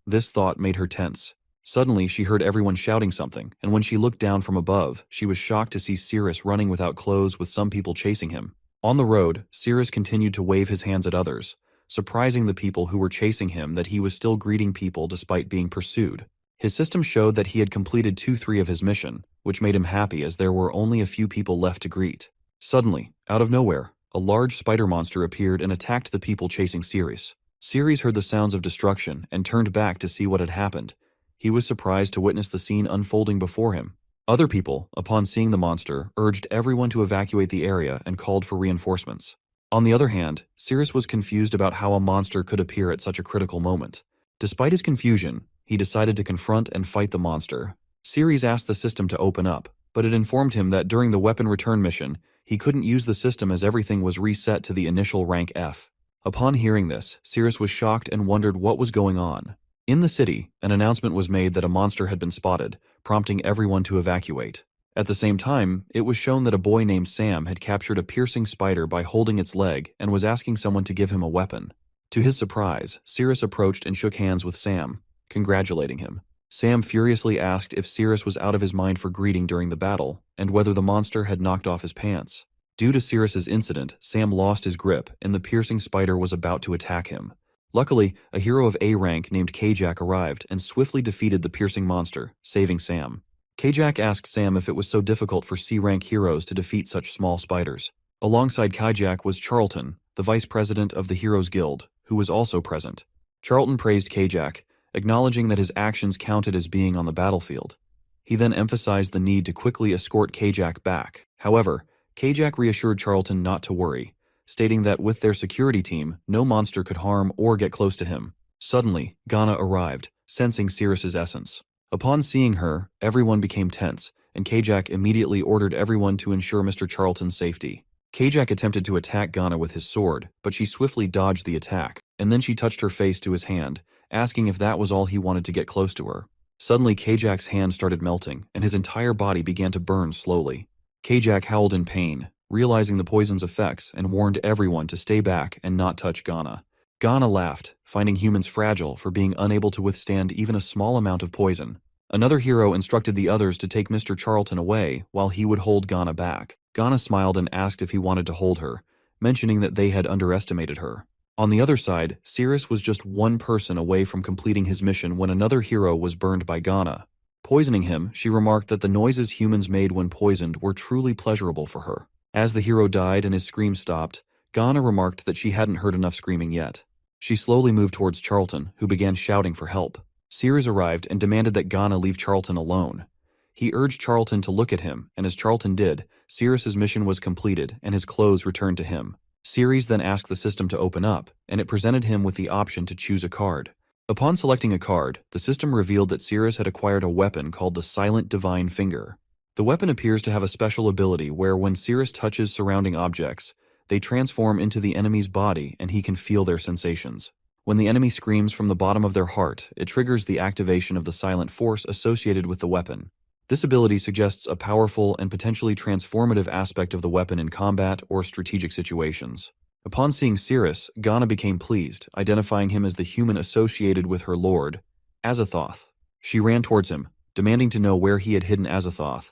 This thought made her tense. Suddenly, she heard everyone shouting something, and when she looked down from above, she was shocked to see Ceres running without clothes with some people chasing him. On the road, Ceres continued to wave his hands at others, surprising the people who were chasing him that he was still greeting people despite being pursued. His system showed that he had completed 2/3 of his mission, which made him happy as there were only a few people left to greet. Suddenly, out of nowhere, a large spider monster appeared and attacked the people chasing Ceres. Ceres heard the sounds of destruction and turned back to see what had happened. He was surprised to witness the scene unfolding before him. Other people, upon seeing the monster, urged everyone to evacuate the area and called for reinforcements. On the other hand, Ceres was confused about how a monster could appear at such a critical moment. Despite his confusion, he decided to confront and fight the monster. Ceres asked the system to open up, but it informed him that during the weapon return mission, he couldn't use the system as everything was reset to the initial rank F. Upon hearing this, Cirrus was shocked and wondered what was going on. In the city, an announcement was made that a monster had been spotted, prompting everyone to evacuate. At the same time, it was shown that a boy named Sam had captured a piercing spider by holding its leg and was asking someone to give him a weapon. To his surprise, Cirrus approached and shook hands with Sam, congratulating him. Sam furiously asked if Cirrus was out of his mind for greeting during the battle, and whether the monster had knocked off his pants. Due to Cirrus's incident, Sam lost his grip, and the piercing spider was about to attack him. Luckily, a hero of A rank named Kajak arrived and swiftly defeated the piercing monster, saving Sam. Kajak asked Sam if it was so difficult for C-rank heroes to defeat such small spiders. Alongside Kajak was Charlton, the vice president of the Heroes Guild, who was also present. Charlton praised Kajak, acknowledging that his actions counted as being on the battlefield. He then emphasized the need to quickly escort Kajak back. However, Kajak reassured Charlton not to worry, stating that with their security team, no monster could harm or get close to him. Suddenly, Ghana arrived, sensing Cirrus's essence. Upon seeing her, everyone became tense, and Kajak immediately ordered everyone to ensure Mr. Charlton's safety. Kajak attempted to attack Ghana with his sword, but she swiftly dodged the attack, and then she touched her face to his hand, asking if that was all he wanted to get close to her. Suddenly, Kajak's hand started melting, and his entire body began to burn slowly. Kajak howled in pain, realizing the poison's effects, and warned everyone to stay back and not touch Ghana. Ghana laughed, finding humans fragile for being unable to withstand even a small amount of poison. Another hero instructed the others to take Mr. Charlton away while he would hold Ghana back. Ghana smiled and asked if he wanted to hold her, mentioning that they had underestimated her. On the other side, Cirrus was just one person away from completing his mission when another hero was burned by Ghana. Poisoning him, she remarked that the noises humans made when poisoned were truly pleasurable for her. As the hero died and his scream stopped, Ghana remarked that she hadn't heard enough screaming yet. She slowly moved towards Charlton, who began shouting for help. Cirrus arrived and demanded that Ghana leave Charlton alone. He urged Charlton to look at him, and as Charlton did, Cirrus's mission was completed and his clothes returned to him. Cirrus then asked the system to open up, and it presented him with the option to choose a card. Upon selecting a card, the system revealed that Cirrus had acquired a weapon called the Silent Divine Finger. The weapon appears to have a special ability where when Cirrus touches surrounding objects, they transform into the enemy's body and he can feel their sensations. When the enemy screams from the bottom of their heart, it triggers the activation of the silent force associated with the weapon. This ability suggests a powerful and potentially transformative aspect of the weapon in combat or strategic situations. Upon seeing Cirrus, Ghana became pleased, identifying him as the human associated with her lord, Azathoth. She ran towards him, demanding to know where he had hidden Azathoth.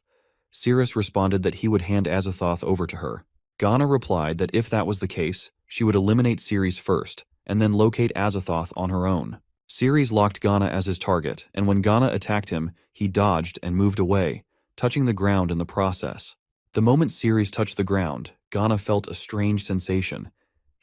Cirrus responded that he would hand Azathoth over to her. Ghana replied that if that was the case, she would eliminate Cirrus first, and then locate Azathoth on her own. Cirrus locked Ghana as his target, and when Ghana attacked him, he dodged and moved away, touching the ground in the process. The moment Cirrus touched the ground, Ghana felt a strange sensation,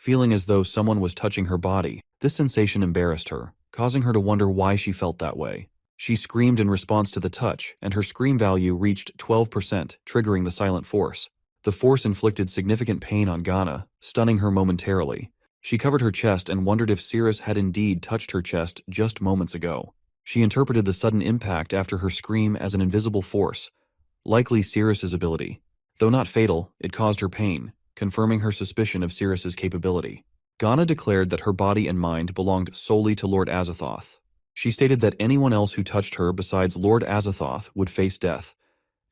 feeling as though someone was touching her body. This sensation embarrassed her, causing her to wonder why she felt that way. She screamed in response to the touch, and her scream value reached 12%, triggering the silent force. The force inflicted significant pain on Ghana, stunning her momentarily. She covered her chest and wondered if Cirrus had indeed touched her chest just moments ago. She interpreted the sudden impact after her scream as an invisible force, likely Cirrus's ability. Though not fatal, it caused her pain, confirming her suspicion of Cirrus's capability. Ghana declared that her body and mind belonged solely to Lord Azathoth. She stated that anyone else who touched her besides Lord Azathoth would face death,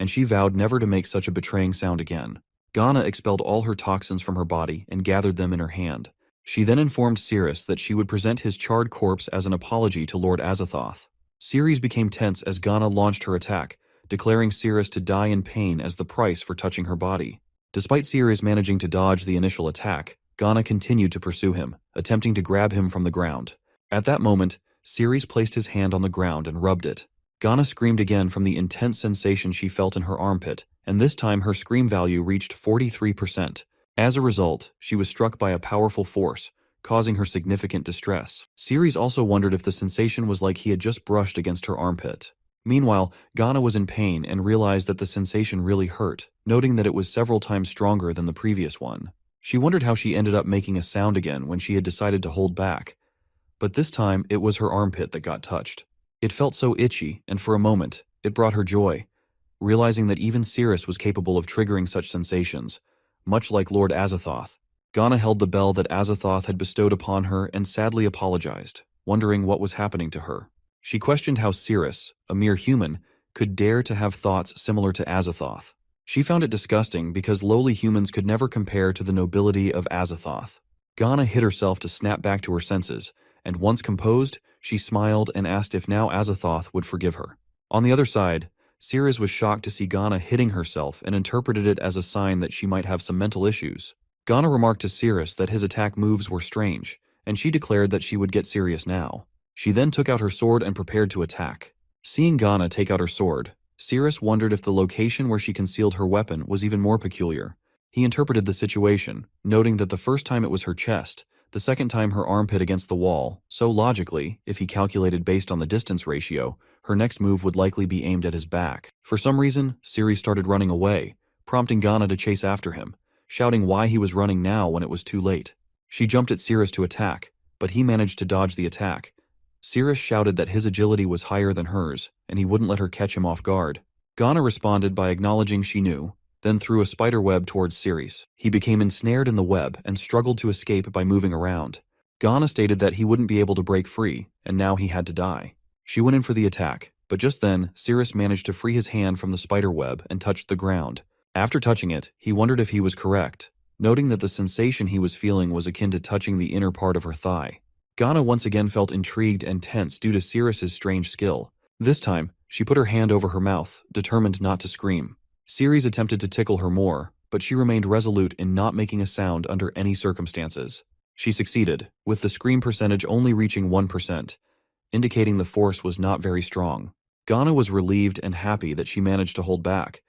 and she vowed never to make such a betraying sound again. Ghana expelled all her toxins from her body and gathered them in her hand. She then informed Cirrus that she would present his charred corpse as an apology to Lord Azathoth. Cirrus became tense as Ghana launched her attack, declaring Cirrus to die in pain as the price for touching her body. Despite Cirrus managing to dodge the initial attack, Ghana continued to pursue him, attempting to grab him from the ground. At that moment, Cirrus placed his hand on the ground and rubbed it. Ghana screamed again from the intense sensation she felt in her armpit, and this time her scream value reached 43%. As a result, she was struck by a powerful force, causing her significant distress. Cirrus also wondered if the sensation was like he had just brushed against her armpit. Meanwhile, Ghana was in pain and realized that the sensation really hurt, noting that it was several times stronger than the previous one. She wondered how she ended up making a sound again when she had decided to hold back. But this time, it was her armpit that got touched. It felt so itchy, and for a moment, it brought her joy, realizing that even Cirrus was capable of triggering such sensations, much like Lord Azathoth. Ghana held the bell that Azathoth had bestowed upon her and sadly apologized, wondering what was happening to her. She questioned how Cirrus, a mere human, could dare to have thoughts similar to Azathoth. She found it disgusting because lowly humans could never compare to the nobility of Azathoth. Ghana hid herself to snap back to her senses, and once composed, she smiled and asked if now Azathoth would forgive her. On the other side, Cirrus was shocked to see Ghana hitting herself and interpreted it as a sign that she might have some mental issues. Ghana remarked to Cirrus that his attack moves were strange, and she declared that she would get serious now. She then took out her sword and prepared to attack. Seeing Ghana take out her sword, Cirrus wondered if the location where she concealed her weapon was even more peculiar. He interpreted the situation, noting that the first time it was her chest, the second time her armpit against the wall, so logically, if he calculated based on the distance ratio, her next move would likely be aimed at his back. For some reason, Cirrus started running away, prompting Ghana to chase after him, shouting why he was running now when it was too late. She jumped at Cirrus to attack, but he managed to dodge the attack. Cirrus shouted that his agility was higher than hers, and he wouldn't let her catch him off guard. Ghana responded by acknowledging she knew, then threw a spider web towards Cirrus. He became ensnared in the web and struggled to escape by moving around. Ghana stated that he wouldn't be able to break free, and now he had to die. She went in for the attack, but just then, Cirrus managed to free his hand from the spider web and touched the ground. After touching it, he wondered if he was correct, noting that the sensation he was feeling was akin to touching the inner part of her thigh. Ghana once again felt intrigued and tense due to Cirrus's strange skill. This time, she put her hand over her mouth, determined not to scream. Cirrus attempted to tickle her more, but she remained resolute in not making a sound under any circumstances. She succeeded, with the scream percentage only reaching 1%, indicating the force was not very strong. Ghana was relieved and happy that she managed to hold back,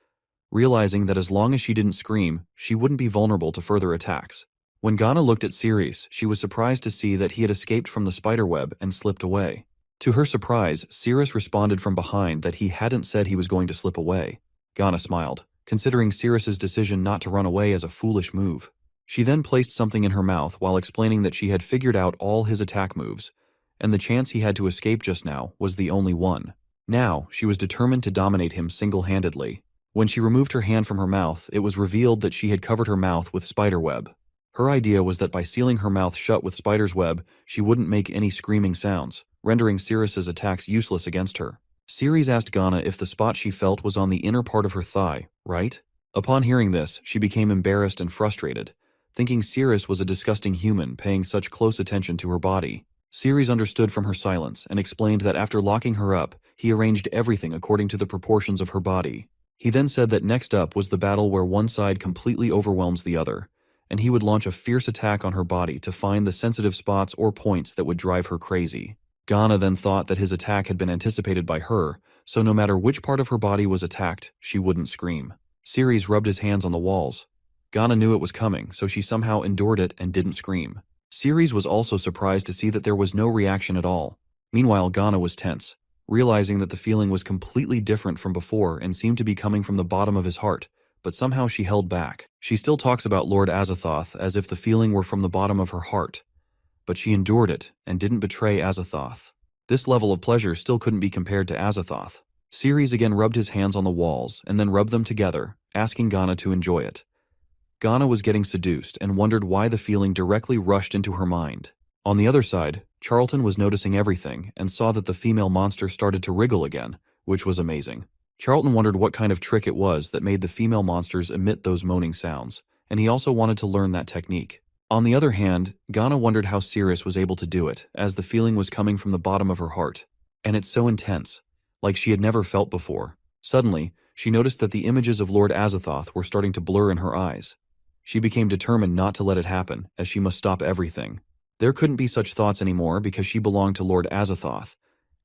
realizing that as long as she didn't scream, she wouldn't be vulnerable to further attacks. When Ghana looked at Cirrus, she was surprised to see that he had escaped from the spiderweb and slipped away. To her surprise, Cirrus responded from behind that he hadn't said he was going to slip away. Ghana smiled, considering Cirrus's decision not to run away as a foolish move. She then placed something in her mouth while explaining that she had figured out all his attack moves, and the chance he had to escape just now was the only one. Now, she was determined to dominate him single-handedly. When she removed her hand from her mouth, it was revealed that she had covered her mouth with spiderweb. Her idea was that by sealing her mouth shut with spider's web, she wouldn't make any screaming sounds, rendering Cirrus's attacks useless against her. Cirrus asked Ghana if the spot she felt was on the inner part of her thigh, right? Upon hearing this, she became embarrassed and frustrated, thinking Cirrus was a disgusting human paying such close attention to her body. Cirrus understood from her silence and explained that after locking her up, he arranged everything according to the proportions of her body. He then said that next up was the battle where one side completely overwhelms the other, and he would launch a fierce attack on her body to find the sensitive spots or points that would drive her crazy. Ghana then thought that his attack had been anticipated by her, so no matter which part of her body was attacked, she wouldn't scream. Cirrus rubbed his hands on the walls. Ghana knew it was coming, so she somehow endured it and didn't scream. Cirrus was also surprised to see that there was no reaction at all. Meanwhile, Ghana was tense, realizing that the feeling was completely different from before and seemed to be coming from the bottom of his heart, but somehow she held back. She still talks about Lord Azathoth as if the feeling were from the bottom of her heart, but she endured it and didn't betray Azathoth. This level of pleasure still couldn't be compared to Azathoth. Cirrus again rubbed his hands on the walls and then rubbed them together, asking Ghana to enjoy it. Ghana was getting seduced and wondered why the feeling directly rushed into her mind. On the other side, Charlton was noticing everything and saw that the female monster started to wriggle again, which was amazing. Charlton wondered what kind of trick it was that made the female monsters emit those moaning sounds, and he also wanted to learn that technique. On the other hand, Ghana wondered how Cirrus was able to do it, as the feeling was coming from the bottom of her heart. And it's so intense, like she had never felt before. Suddenly, she noticed that the images of Lord Azathoth were starting to blur in her eyes. She became determined not to let it happen, as she must stop everything. There couldn't be such thoughts anymore because she belonged to Lord Azathoth,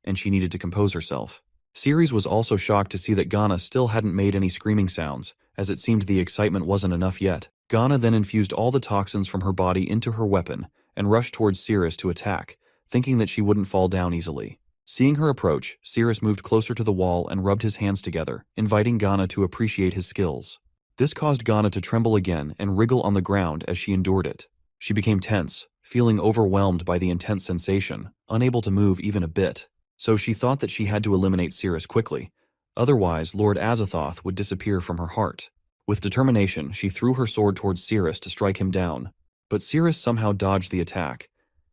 and she needed to compose herself. Cirrus was also shocked to see that Ghana still hadn't made any screaming sounds, as it seemed the excitement wasn't enough yet. Ghana then infused all the toxins from her body into her weapon and rushed towards Cirrus to attack, thinking that she wouldn't fall down easily. Seeing her approach, Cirrus moved closer to the wall and rubbed his hands together, inviting Ghana to appreciate his skills. This caused Ghana to tremble again and wriggle on the ground as she endured it. She became tense, feeling overwhelmed by the intense sensation, unable to move even a bit. So she thought that she had to eliminate Cirrus quickly, otherwise Lord Azathoth would disappear from her heart. With determination, she threw her sword towards Cirrus to strike him down, but Cirrus somehow dodged the attack.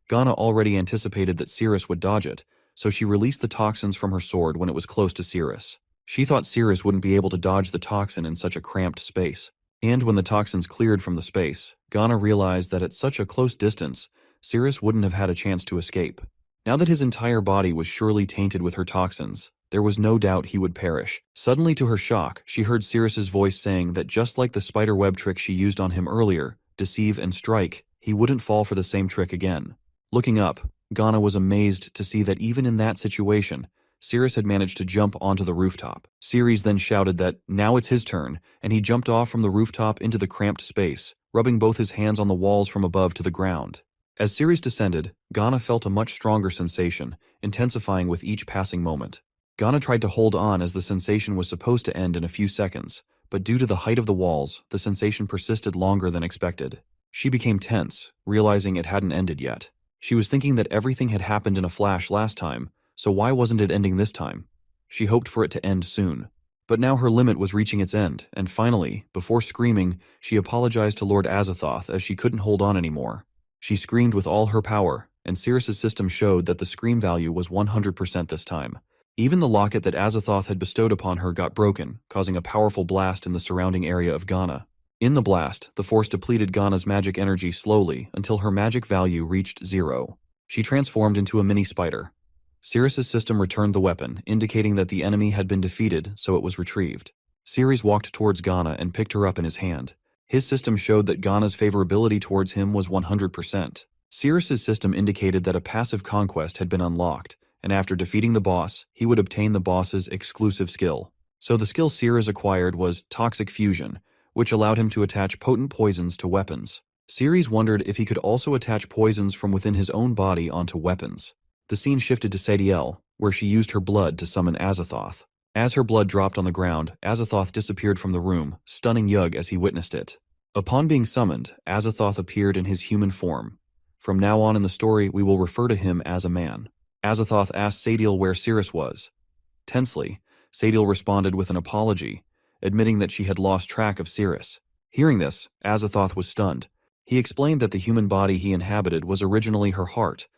Ghana already anticipated that Cirrus would dodge it, so she released the toxins from her sword when it was close to Cirrus. She thought Cirrus wouldn't be able to dodge the toxin in such a cramped space. And when the toxins cleared from the space, Ghana realized that at such a close distance, Cirrus wouldn't have had a chance to escape. Now that his entire body was surely tainted with her toxins, there was no doubt he would perish. Suddenly, to her shock, she heard Cirrus's voice saying that just like the spider web trick she used on him earlier, deceive and strike, he wouldn't fall for the same trick again. Looking up, Ghana was amazed to see that even in that situation, Cirrus had managed to jump onto the rooftop. Cirrus then shouted that now it's his turn, and he jumped off from the rooftop into the cramped space, rubbing both his hands on the walls from above to the ground. As Cirrus descended, Ghana felt a much stronger sensation, intensifying with each passing moment. Ghana tried to hold on as the sensation was supposed to end in a few seconds, but due to the height of the walls, the sensation persisted longer than expected. She became tense, realizing it hadn't ended yet. She was thinking that everything had happened in a flash last time, so why wasn't it ending this time? She hoped for it to end soon. But now her limit was reaching its end, and finally, before screaming, she apologized to Lord Azathoth as she couldn't hold on anymore. She screamed with all her power, and Cirrus's system showed that the scream value was 100% this time. Even the locket that Azathoth had bestowed upon her got broken, causing a powerful blast in the surrounding area of Ghana. In the blast, the force depleted Ghana's magic energy slowly until her magic value reached 0. She transformed into a mini spider. Cirrus's system returned the weapon, indicating that the enemy had been defeated, so it was retrieved. Cirrus walked towards Ghana and picked her up in his hand. His system showed that Ghana's favorability towards him was 100%. Cirrus's system indicated that a passive conquest had been unlocked, and after defeating the boss, he would obtain the boss's exclusive skill. So the skill Cirrus acquired was Toxic Fusion, which allowed him to attach potent poisons to weapons. Cirrus wondered if he could also attach poisons from within his own body onto weapons. The scene shifted to Sadiel, where she used her blood to summon Azathoth. As her blood dropped on the ground, Azathoth disappeared from the room, stunning Yug as he witnessed it. Upon being summoned, Azathoth appeared in his human form. From now on in the story, we will refer to him as a man. Azathoth asked Sadiel where Cirrus was. Tensely, Sadiel responded with an apology, admitting that she had lost track of Cirrus. Hearing this, Azathoth was stunned. He explained that the human body he inhabited was originally her heart,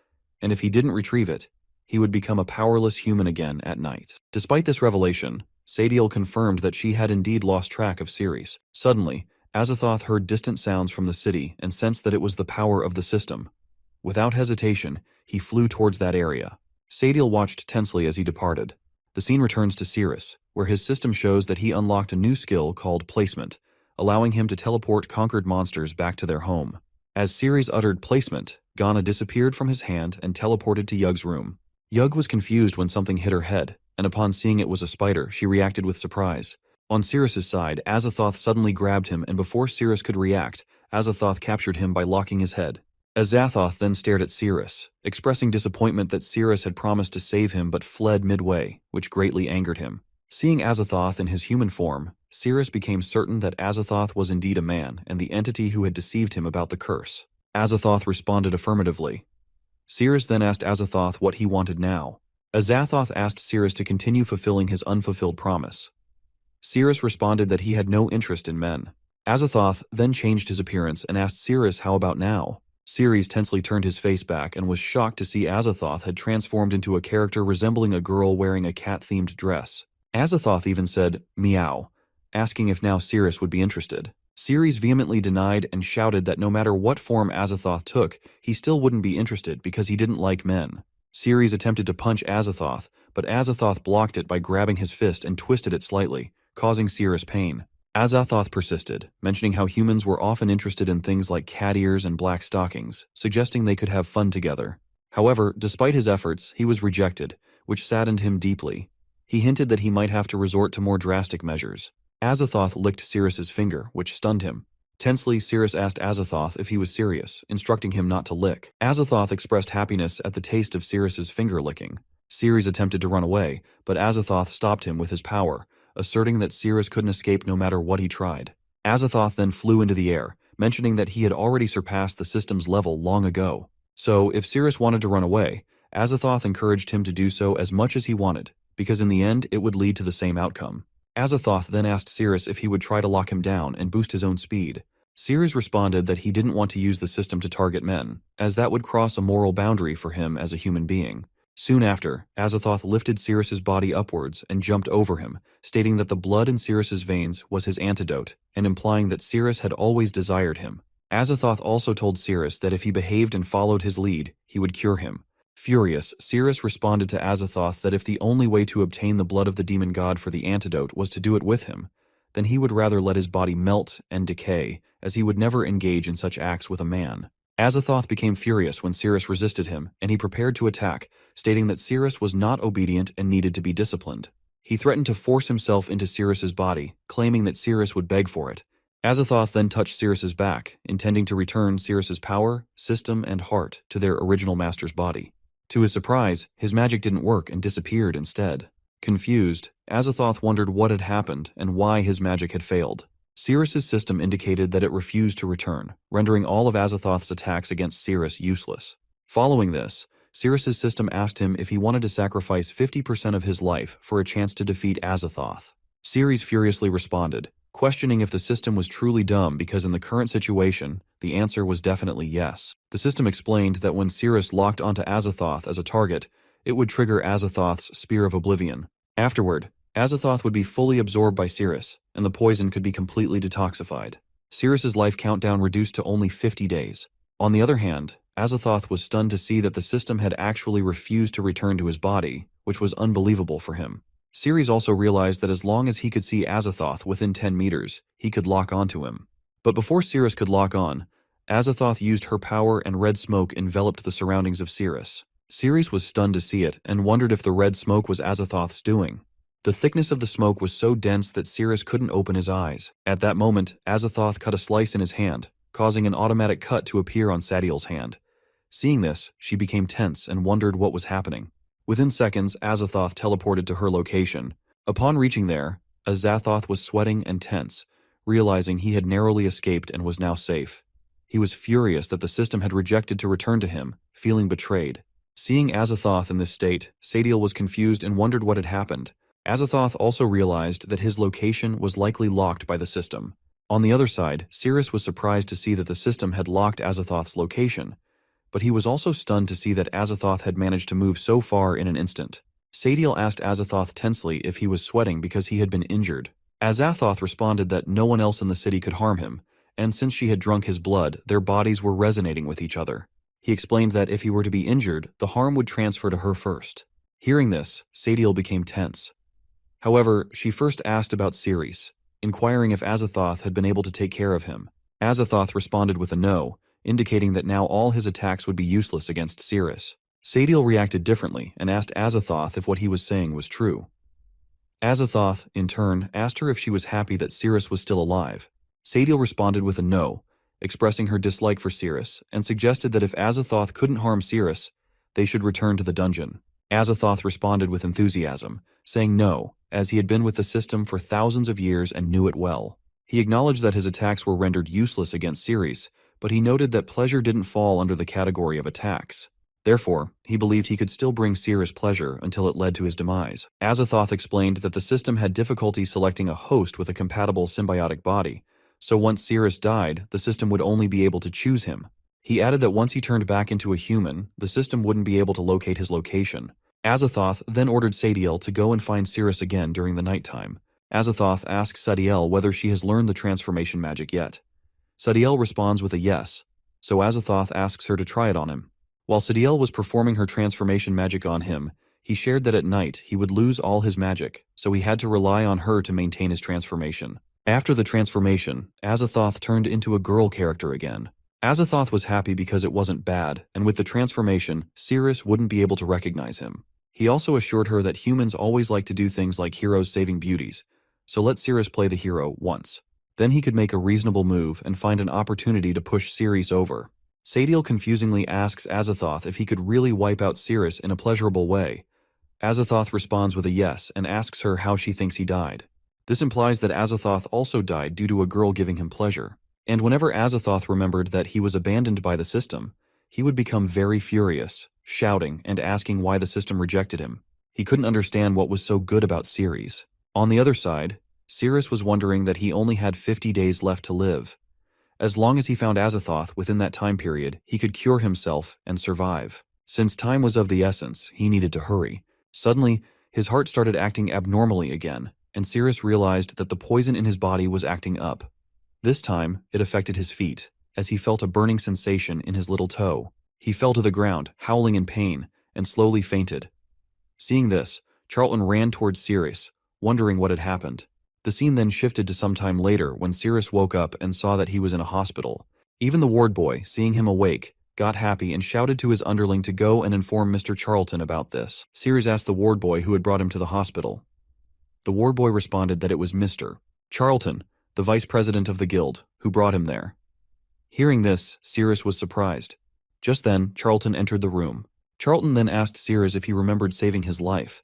and if he didn't retrieve it, he would become a powerless human again at night. Despite this revelation, Sadiel confirmed that she had indeed lost track of Cirrus. Suddenly, Azathoth heard distant sounds from the city and sensed that it was the power of the system. Without hesitation, he flew towards that area. Sadiel watched tensely as he departed. The scene returns to Cirrus, where his system shows that he unlocked a new skill called Placement, allowing him to teleport conquered monsters back to their home. As Cirrus uttered Placement, Ghana disappeared from his hand and teleported to Yug's room. Yug was confused when something hit her head, and upon seeing it was a spider, she reacted with surprise. On Cirrus's side, Azathoth suddenly grabbed him, and before Cirrus could react, Azathoth captured him by locking his head. Azathoth then stared at Cirrus, expressing disappointment that Cirrus had promised to save him but fled midway, which greatly angered him. Seeing Azathoth in his human form, Cirrus became certain that Azathoth was indeed a man and the entity who had deceived him about the curse. Azathoth responded affirmatively. Cirrus then asked Azathoth what he wanted now. Azathoth asked Cirrus to continue fulfilling his unfulfilled promise. Cirrus responded that he had no interest in men. Azathoth then changed his appearance and asked Cirrus how about now. Cirrus tensely turned his face back and was shocked to see Azathoth had transformed into a character resembling a girl wearing a cat-themed dress. Azathoth even said, "Meow," asking if now Cirrus would be interested. Cirrus vehemently denied and shouted that no matter what form Azathoth took, he still wouldn't be interested because he didn't like men. Cirrus attempted to punch Azathoth, but Azathoth blocked it by grabbing his fist and twisted it slightly, causing Cirrus pain. Azathoth persisted, mentioning how humans were often interested in things like cat ears and black stockings, suggesting they could have fun together. However, despite his efforts, he was rejected, which saddened him deeply. He hinted that he might have to resort to more drastic measures. Azathoth licked Cirrus's finger, which stunned him. Tensely, Cirrus asked Azathoth if he was serious, instructing him not to lick. Azathoth expressed happiness at the taste of Cirrus's finger licking. Cirrus attempted to run away, but Azathoth stopped him with his power, asserting that Cirrus couldn't escape no matter what he tried. Azathoth then flew into the air, mentioning that he had already surpassed the system's level long ago. So, if Cirrus wanted to run away, Azathoth encouraged him to do so as much as he wanted, because in the end it would lead to the same outcome. Azathoth then asked Cirrus if he would try to lock him down and boost his own speed, Sirius responded that he didn't want to use the system to target men, as that would cross a moral boundary for him as a human being. Soon after, Azathoth lifted Sirius's body upwards and jumped over him, stating that the blood in Sirius's veins was his antidote, and implying that Sirius had always desired him. Azathoth also told Sirius that if he behaved and followed his lead, he would cure him. Furious, Sirius responded to Azathoth that if the only way to obtain the blood of the demon god for the antidote was to do it with him, then he would rather let his body melt and decay, as he would never engage in such acts with a man. Azathoth became furious when Sirius resisted him, and he prepared to attack, stating that Sirius was not obedient and needed to be disciplined. He threatened to force himself into Sirius's body, claiming that Sirius would beg for it. Azathoth then touched Sirius's back, intending to return Sirius's power, system, and heart to their original master's body. To his surprise, his magic didn't work and disappeared instead. Confused, Azathoth wondered what had happened and why his magic had failed. Sirius's system indicated that it refused to return, rendering all of Azathoth's attacks against Sirius useless. Following this, Sirius's system asked him if he wanted to sacrifice 50% of his life for a chance to defeat Azathoth. Sirius furiously responded, questioning if the system was truly dumb because in the current situation, the answer was definitely yes. The system explained that when Sirius locked onto Azathoth as a target, it would trigger Azathoth's Spear of Oblivion. Afterward, Azathoth would be fully absorbed by Sirius, and the poison could be completely detoxified. Sirius's life countdown reduced to only 50 days. On the other hand, Azathoth was stunned to see that the system had actually refused to return to his body, which was unbelievable for him. Sirius also realized that as long as he could see Azathoth within 10 meters, he could lock onto him. But before Sirius could lock on, Azathoth used her power and red smoke enveloped the surroundings of Sirius. Sirius was stunned to see it and wondered if the red smoke was Azathoth's doing. The thickness of the smoke was so dense that Sirius couldn't open his eyes. At that moment, Azathoth cut a slice in his hand, causing an automatic cut to appear on Sadiel's hand. Seeing this, she became tense and wondered what was happening. Within seconds, Azathoth teleported to her location. Upon reaching there, Azathoth was sweating and tense, realizing he had narrowly escaped and was now safe. He was furious that the system had rejected to return to him, feeling betrayed. Seeing Azathoth in this state, Sadiel was confused and wondered what had happened. Azathoth also realized that his location was likely locked by the system. On the other side, Sirius was surprised to see that the system had locked Azathoth's location, but he was also stunned to see that Azathoth had managed to move so far in an instant. Sadiel asked Azathoth tensely if he was sweating because he had been injured. Azathoth responded that no one else in the city could harm him, and since she had drunk his blood, their bodies were resonating with each other. He explained that if he were to be injured, the harm would transfer to her first. Hearing this, Sadiel became tense. However, she first asked about Sirius, inquiring if Azathoth had been able to take care of him. Azathoth responded with a no, indicating that now all his attacks would be useless against Sirius. Sadiel reacted differently and asked Azathoth if what he was saying was true. Azathoth, in turn, asked her if she was happy that Sirius was still alive. Sadiel responded with a no, expressing her dislike for Sirius, and suggested that if Azathoth couldn't harm Sirius, they should return to the dungeon. Azathoth responded with enthusiasm, saying no, as he had been with the system for thousands of years and knew it well. He acknowledged that his attacks were rendered useless against Sirius, but he noted that pleasure didn't fall under the category of attacks. Therefore, he believed he could still bring Sirius pleasure until it led to his demise. Azathoth explained that the system had difficulty selecting a host with a compatible symbiotic body, so once Sirius died, the system would only be able to choose him. He added that once he turned back into a human, the system wouldn't be able to locate his location. Azathoth then ordered Sadiel to go and find Sirius again during the nighttime. Azathoth asks Sadiel whether she has learned the transformation magic yet. Sadiel responds with a yes, so Azathoth asks her to try it on him. While Sadiel was performing her transformation magic on him, he shared that at night he would lose all his magic, so he had to rely on her to maintain his transformation. After the transformation, Azathoth turned into a girl character again. Azathoth was happy because it wasn't bad, and with the transformation, Sirius wouldn't be able to recognize him. He also assured her that humans always like to do things like heroes saving beauties, so let Sirius play the hero once. Then he could make a reasonable move and find an opportunity to push Sirius over. Sadiel confusingly asks Azathoth if he could really wipe out Sirius in a pleasurable way. Azathoth responds with a yes and asks her how she thinks he died. This implies that Azathoth also died due to a girl giving him pleasure. And whenever Azathoth remembered that he was abandoned by the system, he would become very furious, shouting and asking why the system rejected him. He couldn't understand what was so good about Sirius. On the other side, Sirius was wondering that he only had 50 days left to live. As long as he found Azathoth within that time period, he could cure himself and survive. Since time was of the essence, he needed to hurry. Suddenly, his heart started acting abnormally again, and Sirius realized that the poison in his body was acting up. This time, it affected his feet, as he felt a burning sensation in his little toe. He fell to the ground, howling in pain, and slowly fainted. Seeing this, Charlton ran towards Sirius, wondering what had happened. The scene then shifted to some time later when Sirius woke up and saw that he was in a hospital. Even the ward boy, seeing him awake, got happy and shouted to his underling to go and inform Mr. Charlton about this. Sirius asked the ward boy who had brought him to the hospital. The ward boy responded that it was Mr. Charlton, the vice president of the guild, who brought him there. Hearing this, Sirius was surprised. Just then, Charlton entered the room. Charlton then asked Sirius if he remembered saving his life,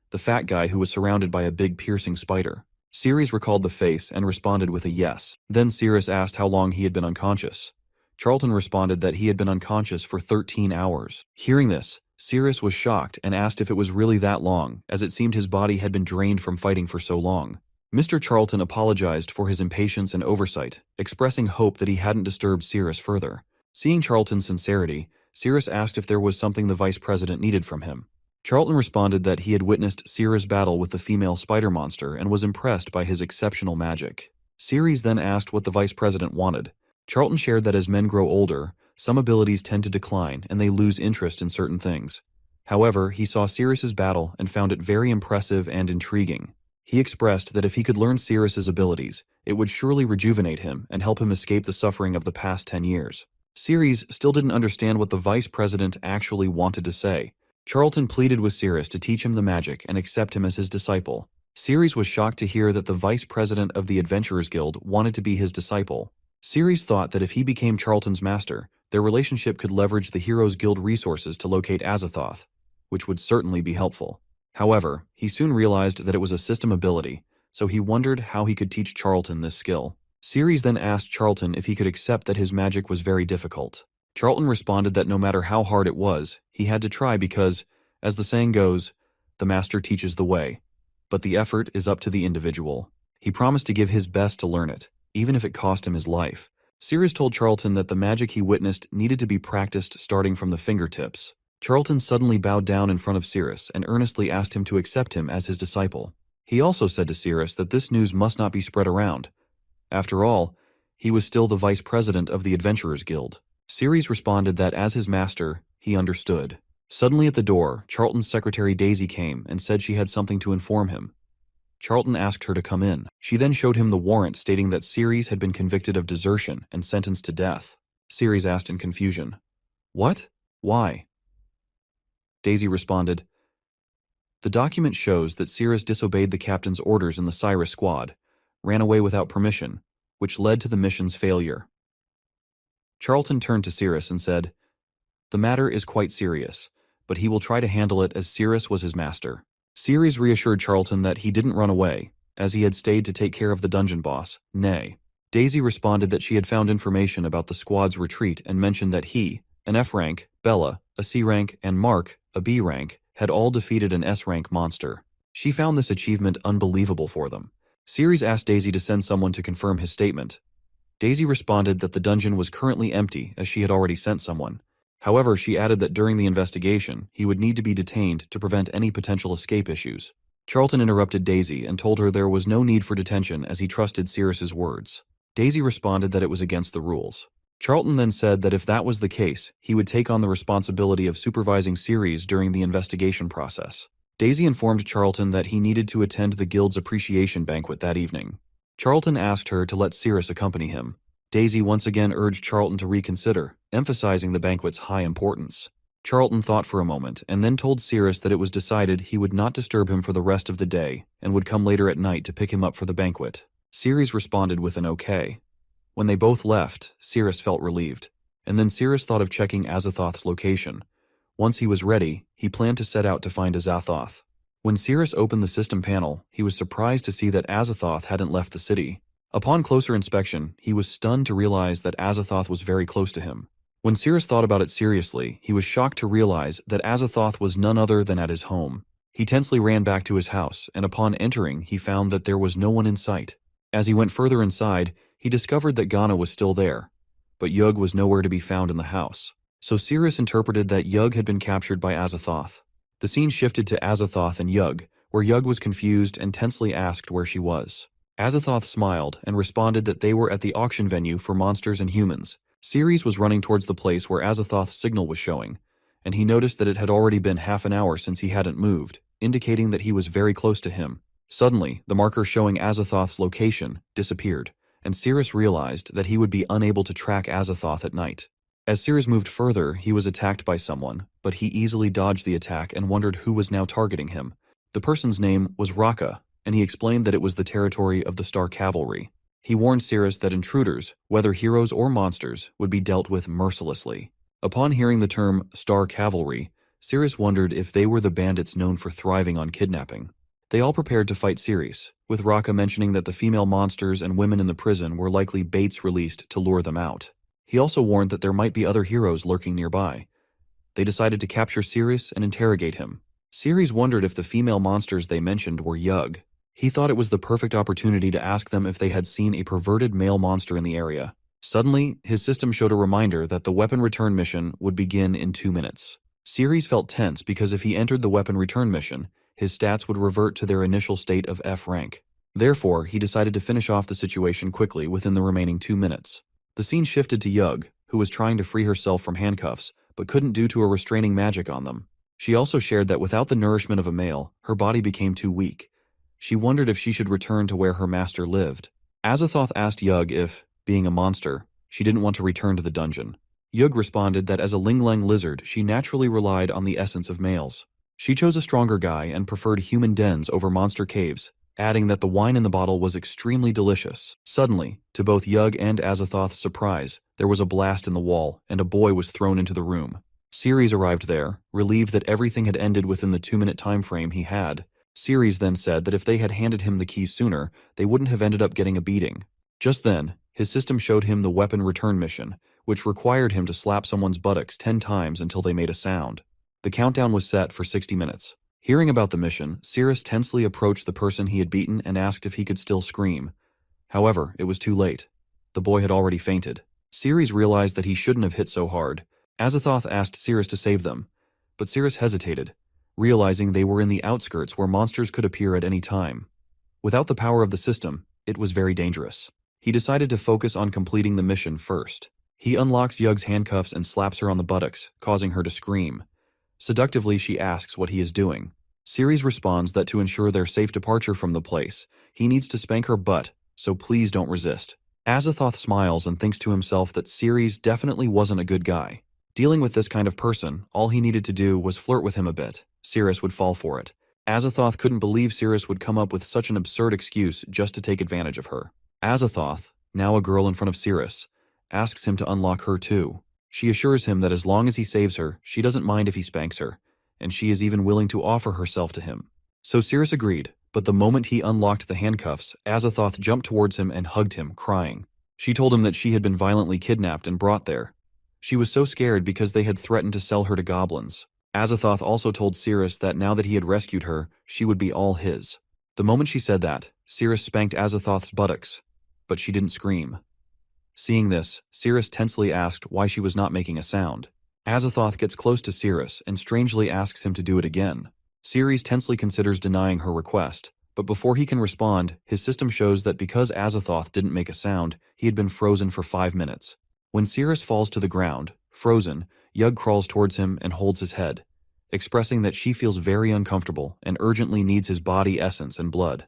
the fat guy who was surrounded by a big piercing spider. Sirius recalled the face and responded with a yes. Then Sirius asked how long he had been unconscious. Charlton responded that he had been unconscious for 13 hours. Hearing this, Sirius was shocked and asked if it was really that long, as it seemed his body had been drained from fighting for so long. Mr. Charlton apologized for his impatience and oversight, expressing hope that he hadn't disturbed Sirius further. Seeing Charlton's sincerity, Sirius asked if there was something the vice president needed from him. Charlton responded that he had witnessed Sirius' battle with the female spider monster and was impressed by his exceptional magic. Sirius then asked what the vice president wanted. Charlton shared that as men grow older, some abilities tend to decline and they lose interest in certain things. However, he saw Sirius's battle and found it very impressive and intriguing. He expressed that if he could learn Sirius's abilities, it would surely rejuvenate him and help him escape the suffering of the past 10 years. Sirius still didn't understand what the vice president actually wanted to say. Charlton pleaded with Sirius to teach him the magic and accept him as his disciple. Sirius was shocked to hear that the vice president of the Adventurers Guild wanted to be his disciple. Sirius thought that if he became Charlton's master, their relationship could leverage the Heroes Guild resources to locate Azathoth, which would certainly be helpful. However, he soon realized that it was a system ability, so he wondered how he could teach Charlton this skill. Sirius then asked Charlton if he could accept that his magic was very difficult. Charlton responded that no matter how hard it was, he had to try because, as the saying goes, the master teaches the way, but the effort is up to the individual. He promised to give his best to learn it, even if it cost him his life. Sirius told Charlton that the magic he witnessed needed to be practiced starting from the fingertips. Charlton suddenly bowed down in front of Sirius and earnestly asked him to accept him as his disciple. He also said to Sirius that this news must not be spread around. After all, he was still the vice president of the Adventurers Guild. Sirius responded that as his master, he understood. Suddenly at the door, Charlton's secretary Daisy came and said she had something to inform him. Charlton asked her to come in. She then showed him the warrant stating that Sirius had been convicted of desertion and sentenced to death. Sirius asked in confusion, "What? Why?" Daisy responded, "The document shows that Sirius disobeyed the captain's orders in the Cyrus squad, ran away without permission, which led to the mission's failure." Charlton turned to Sirius and said, "The matter is quite serious, but he will try to handle it as Sirius was his master." Sirius reassured Charlton that he didn't run away, as he had stayed to take care of the dungeon boss, Nay. Daisy responded that she had found information about the squad's retreat and mentioned that he, an F rank, Bella, a C rank, and Mark, a B rank, had all defeated an S rank monster. She found this achievement unbelievable for them. Sirius asked Daisy to send someone to confirm his statement. Daisy responded that the dungeon was currently empty as she had already sent someone. However, she added that during the investigation, he would need to be detained to prevent any potential escape issues. Charlton interrupted Daisy and told her there was no need for detention as he trusted Sirius's words. Daisy responded that it was against the rules. Charlton then said that if that was the case, he would take on the responsibility of supervising Sirius during the investigation process. Daisy informed Charlton that he needed to attend the guild's appreciation banquet that evening. Charlton asked her to let Sirius accompany him. Daisy once again urged Charlton to reconsider, emphasizing the banquet's high importance. Charlton thought for a moment and then told Sirius that it was decided he would not disturb him for the rest of the day and would come later at night to pick him up for the banquet. Sirius responded with an okay. When they both left, Sirius felt relieved, and then Sirius thought of checking Azathoth's location. Once he was ready, he planned to set out to find Azathoth. When Sirius opened the system panel, he was surprised to see that Azathoth hadn't left the city. Upon closer inspection, he was stunned to realize that Azathoth was very close to him. When Sirius thought about it seriously, he was shocked to realize that Azathoth was none other than at his home. He tensely ran back to his house, and upon entering, he found that there was no one in sight. As he went further inside, He discovered that Ghana was still there, but Yug was nowhere to be found in the house. So Sirius interpreted that Yug had been captured by Azathoth. The scene shifted to Azathoth and Yug, where Yug was confused and tensely asked where she was. Azathoth smiled and responded that they were at the auction venue for monsters and humans. Sirius was running towards the place where Azathoth's signal was showing, and he noticed that it had already been half an hour since he hadn't moved, indicating that he was very close to him. Suddenly, the marker showing Azathoth's location disappeared, and Sirius realized that he would be unable to track Azathoth at night. As Sirius moved further, he was attacked by someone, but he easily dodged the attack and wondered who was now targeting him. The person's name was Raka, and he explained that it was the territory of the Star Cavalry. He warned Sirius that intruders, whether heroes or monsters, would be dealt with mercilessly. Upon hearing the term Star Cavalry, Sirius wondered if they were the bandits known for thriving on kidnapping. They all prepared to fight Sirius, with Raka mentioning that the female monsters and women in the prison were likely baits released to lure them out. He also warned that there might be other heroes lurking nearby. They decided to capture Sirius and interrogate him. Sirius wondered if the female monsters they mentioned were Yug. He thought it was the perfect opportunity to ask them if they had seen a perverted male monster in the area. Suddenly, his system showed a reminder that the weapon return mission would begin in 2 minutes. Sirius felt tense because if he entered the weapon return mission, his stats would revert to their initial state of F rank. Therefore, he decided to finish off the situation quickly within the remaining 2 minutes. The scene shifted to Yug, who was trying to free herself from handcuffs, but couldn't due to a restraining magic on them. She also shared that without the nourishment of a male, her body became too weak. She wondered if she should return to where her master lived. Azathoth asked Yug if, being a monster, she didn't want to return to the dungeon. Yug responded that as a Ling-Lang lizard, she naturally relied on the essence of males. She chose a stronger guy and preferred human dens over monster caves, adding that the wine in the bottle was extremely delicious. Suddenly, to both Yug and Azathoth's surprise, there was a blast in the wall, and a boy was thrown into the room. Ceres arrived there, relieved that everything had ended within the 2-minute time frame he had. Ceres then said that if they had handed him the keys sooner, they wouldn't have ended up getting a beating. Just then, his system showed him the weapon return mission, which required him to slap someone's buttocks 10 times until they made a sound. The countdown was set for 60 minutes. Hearing about the mission, Ceres tensely approached the person he had beaten and asked if he could still scream. However, it was too late. The boy had already fainted. Ceres realized that he shouldn't have hit so hard. Azathoth asked Ceres to save them, but Ceres hesitated, realizing they were in the outskirts where monsters could appear at any time. Without the power of the system, it was very dangerous. He decided to focus on completing the mission first. He unlocks Yug's handcuffs and slaps her on the buttocks, causing her to scream. Seductively, she asks what he is doing. Ceres responds that to ensure their safe departure from the place, he needs to spank her butt, so please don't resist. Azathoth smiles and thinks to himself that Ceres definitely wasn't a good guy. Dealing with this kind of person, all he needed to do was flirt with him a bit. Ceres would fall for it. Azathoth couldn't believe Ceres would come up with such an absurd excuse just to take advantage of her. Azathoth, now a girl in front of Ceres, asks him to unlock her too. She assures him that as long as he saves her, she doesn't mind if he spanks her, and she is even willing to offer herself to him. So Ceres agreed, but the moment he unlocked the handcuffs, Azathoth jumped towards him and hugged him, crying. She told him that she had been violently kidnapped and brought there. She was so scared because they had threatened to sell her to goblins. Azathoth also told Ceres that now that he had rescued her, she would be all his. The moment she said that, Ceres spanked Azathoth's buttocks, but she didn't scream. Seeing this, Ceres tensely asked why she was not making a sound. Azathoth gets close to Ceres and strangely asks him to do it again. Ceres tensely considers denying her request, but before he can respond, his system shows that because Azathoth didn't make a sound, he had been frozen for 5 minutes. When Ceres falls to the ground, frozen, Yug crawls towards him and holds his head, expressing that she feels very uncomfortable and urgently needs his body essence and blood.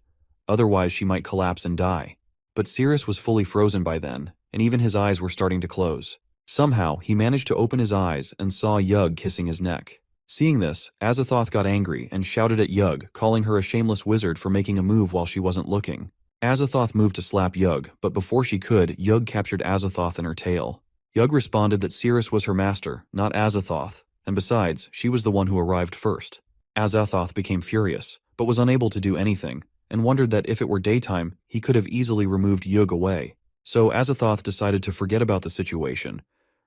Otherwise, she might collapse and die. But Ceres was fully frozen by then, and even his eyes were starting to close. Somehow, he managed to open his eyes and saw Yug kissing his neck. Seeing this, Azathoth got angry and shouted at Yug, calling her a shameless wizard for making a move while she wasn't looking. Azathoth moved to slap Yug, but before she could, Yug captured Azathoth in her tail. Yug responded that Ceres was her master, not Azathoth, and besides, she was the one who arrived first. Azathoth became furious, but was unable to do anything, and wondered that if it were daytime, he could have easily removed Yug away. So Azathoth decided to forget about the situation,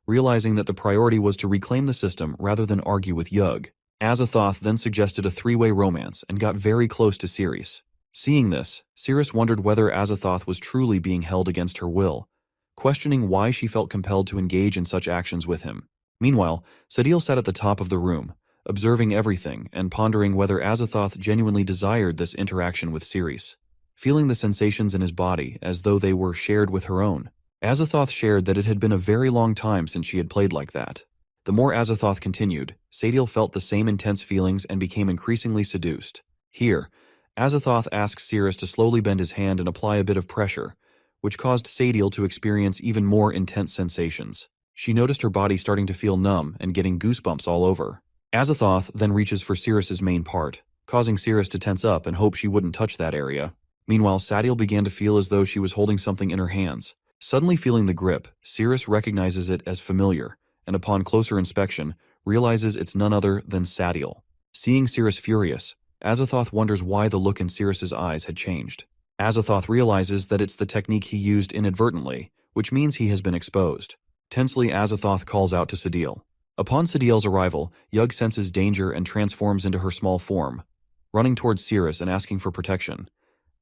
realizing that the priority was to reclaim the system rather than argue with Yug. Azathoth then suggested a 3-way romance and got very close to Ceres. Seeing this, Cirrus wondered whether Azathoth was truly being held against her will, questioning why she felt compelled to engage in such actions with him. Meanwhile, Sadil sat at the top of the room, observing everything and pondering whether Azathoth genuinely desired this interaction with Ceres. Feeling the sensations in his body as though they were shared with her own, Azathoth shared that it had been a very long time since she had played like that. The more Azathoth continued, Sadil felt the same intense feelings and became increasingly seduced. Here, Azathoth asks Ceres to slowly bend his hand and apply a bit of pressure, which caused Sadil to experience even more intense sensations. She noticed her body starting to feel numb and getting goosebumps all over. Azathoth then reaches for Ceres's main part, causing Ceres to tense up and hope she wouldn't touch that area. Meanwhile, Sadil began to feel as though she was holding something in her hands. Suddenly feeling the grip, Ceres recognizes it as familiar, and upon closer inspection, realizes it's none other than Sadil. Seeing Ceres furious, Azathoth wonders why the look in Ceres's eyes had changed. Azathoth realizes that it's the technique he used inadvertently, which means he has been exposed. Tensely, Azathoth calls out to Sadil. Upon Sadil's arrival, Yug senses danger and transforms into her small form, running towards Ceres and asking for protection.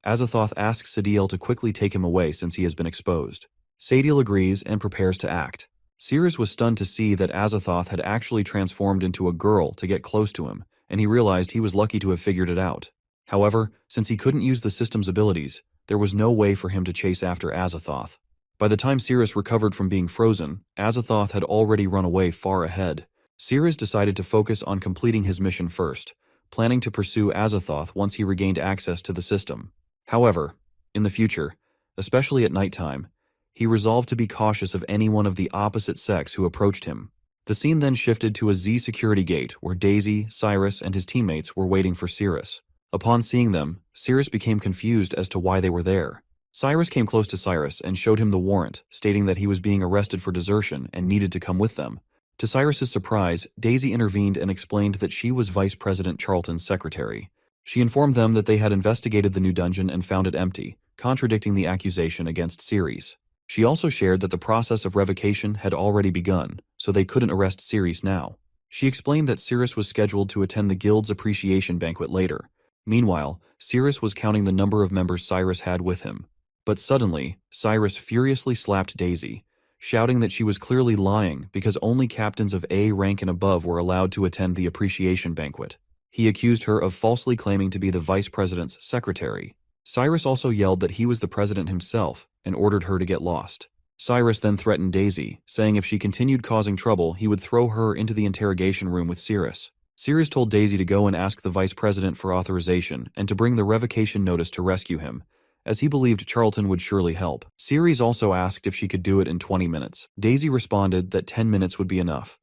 Azathoth asks Sadil to quickly take him away since he has been exposed. Sadil agrees and prepares to act. Ceres was stunned to see that Azathoth had actually transformed into a girl to get close to him, and he realized he was lucky to have figured it out. However, since he couldn't use the system's abilities, there was no way for him to chase after Azathoth. By the time Ceres recovered from being frozen, Azathoth had already run away far ahead. Ceres decided to focus on completing his mission first, planning to pursue Azathoth once he regained access to the system. However, in the future, especially at nighttime, he resolved to be cautious of anyone of the opposite sex who approached him. The scene then shifted to a Z security gate where Daisy, Cyrus, and his teammates were waiting for Ceres. Upon seeing them, Ceres became confused as to why they were there. Cyrus came close to Cyrus and showed him the warrant, stating that he was being arrested for desertion and needed to come with them. To Cyrus's surprise, Daisy intervened and explained that she was Vice President Charlton's secretary. She informed them that they had investigated the new dungeon and found it empty, contradicting the accusation against Ceres. She also shared that the process of revocation had already begun, so they couldn't arrest Ceres now. She explained that Ceres was scheduled to attend the guild's appreciation banquet later. Meanwhile, Ceres was counting the number of members Cyrus had with him. But suddenly, Cyrus furiously slapped Daisy, shouting that she was clearly lying because only captains of A rank and above were allowed to attend the appreciation banquet. He accused her of falsely claiming to be the vice president's secretary. Cyrus also yelled that he was the president himself and ordered her to get lost. Cyrus then threatened Daisy, saying if she continued causing trouble, he would throw her into the interrogation room with Ceres. Ceres told Daisy to go and ask the vice president for authorization and to bring the revocation notice to rescue him, as he believed Charlton would surely help. Ceres also asked if she could do it in 20 minutes. Daisy responded that 10 minutes would be enough.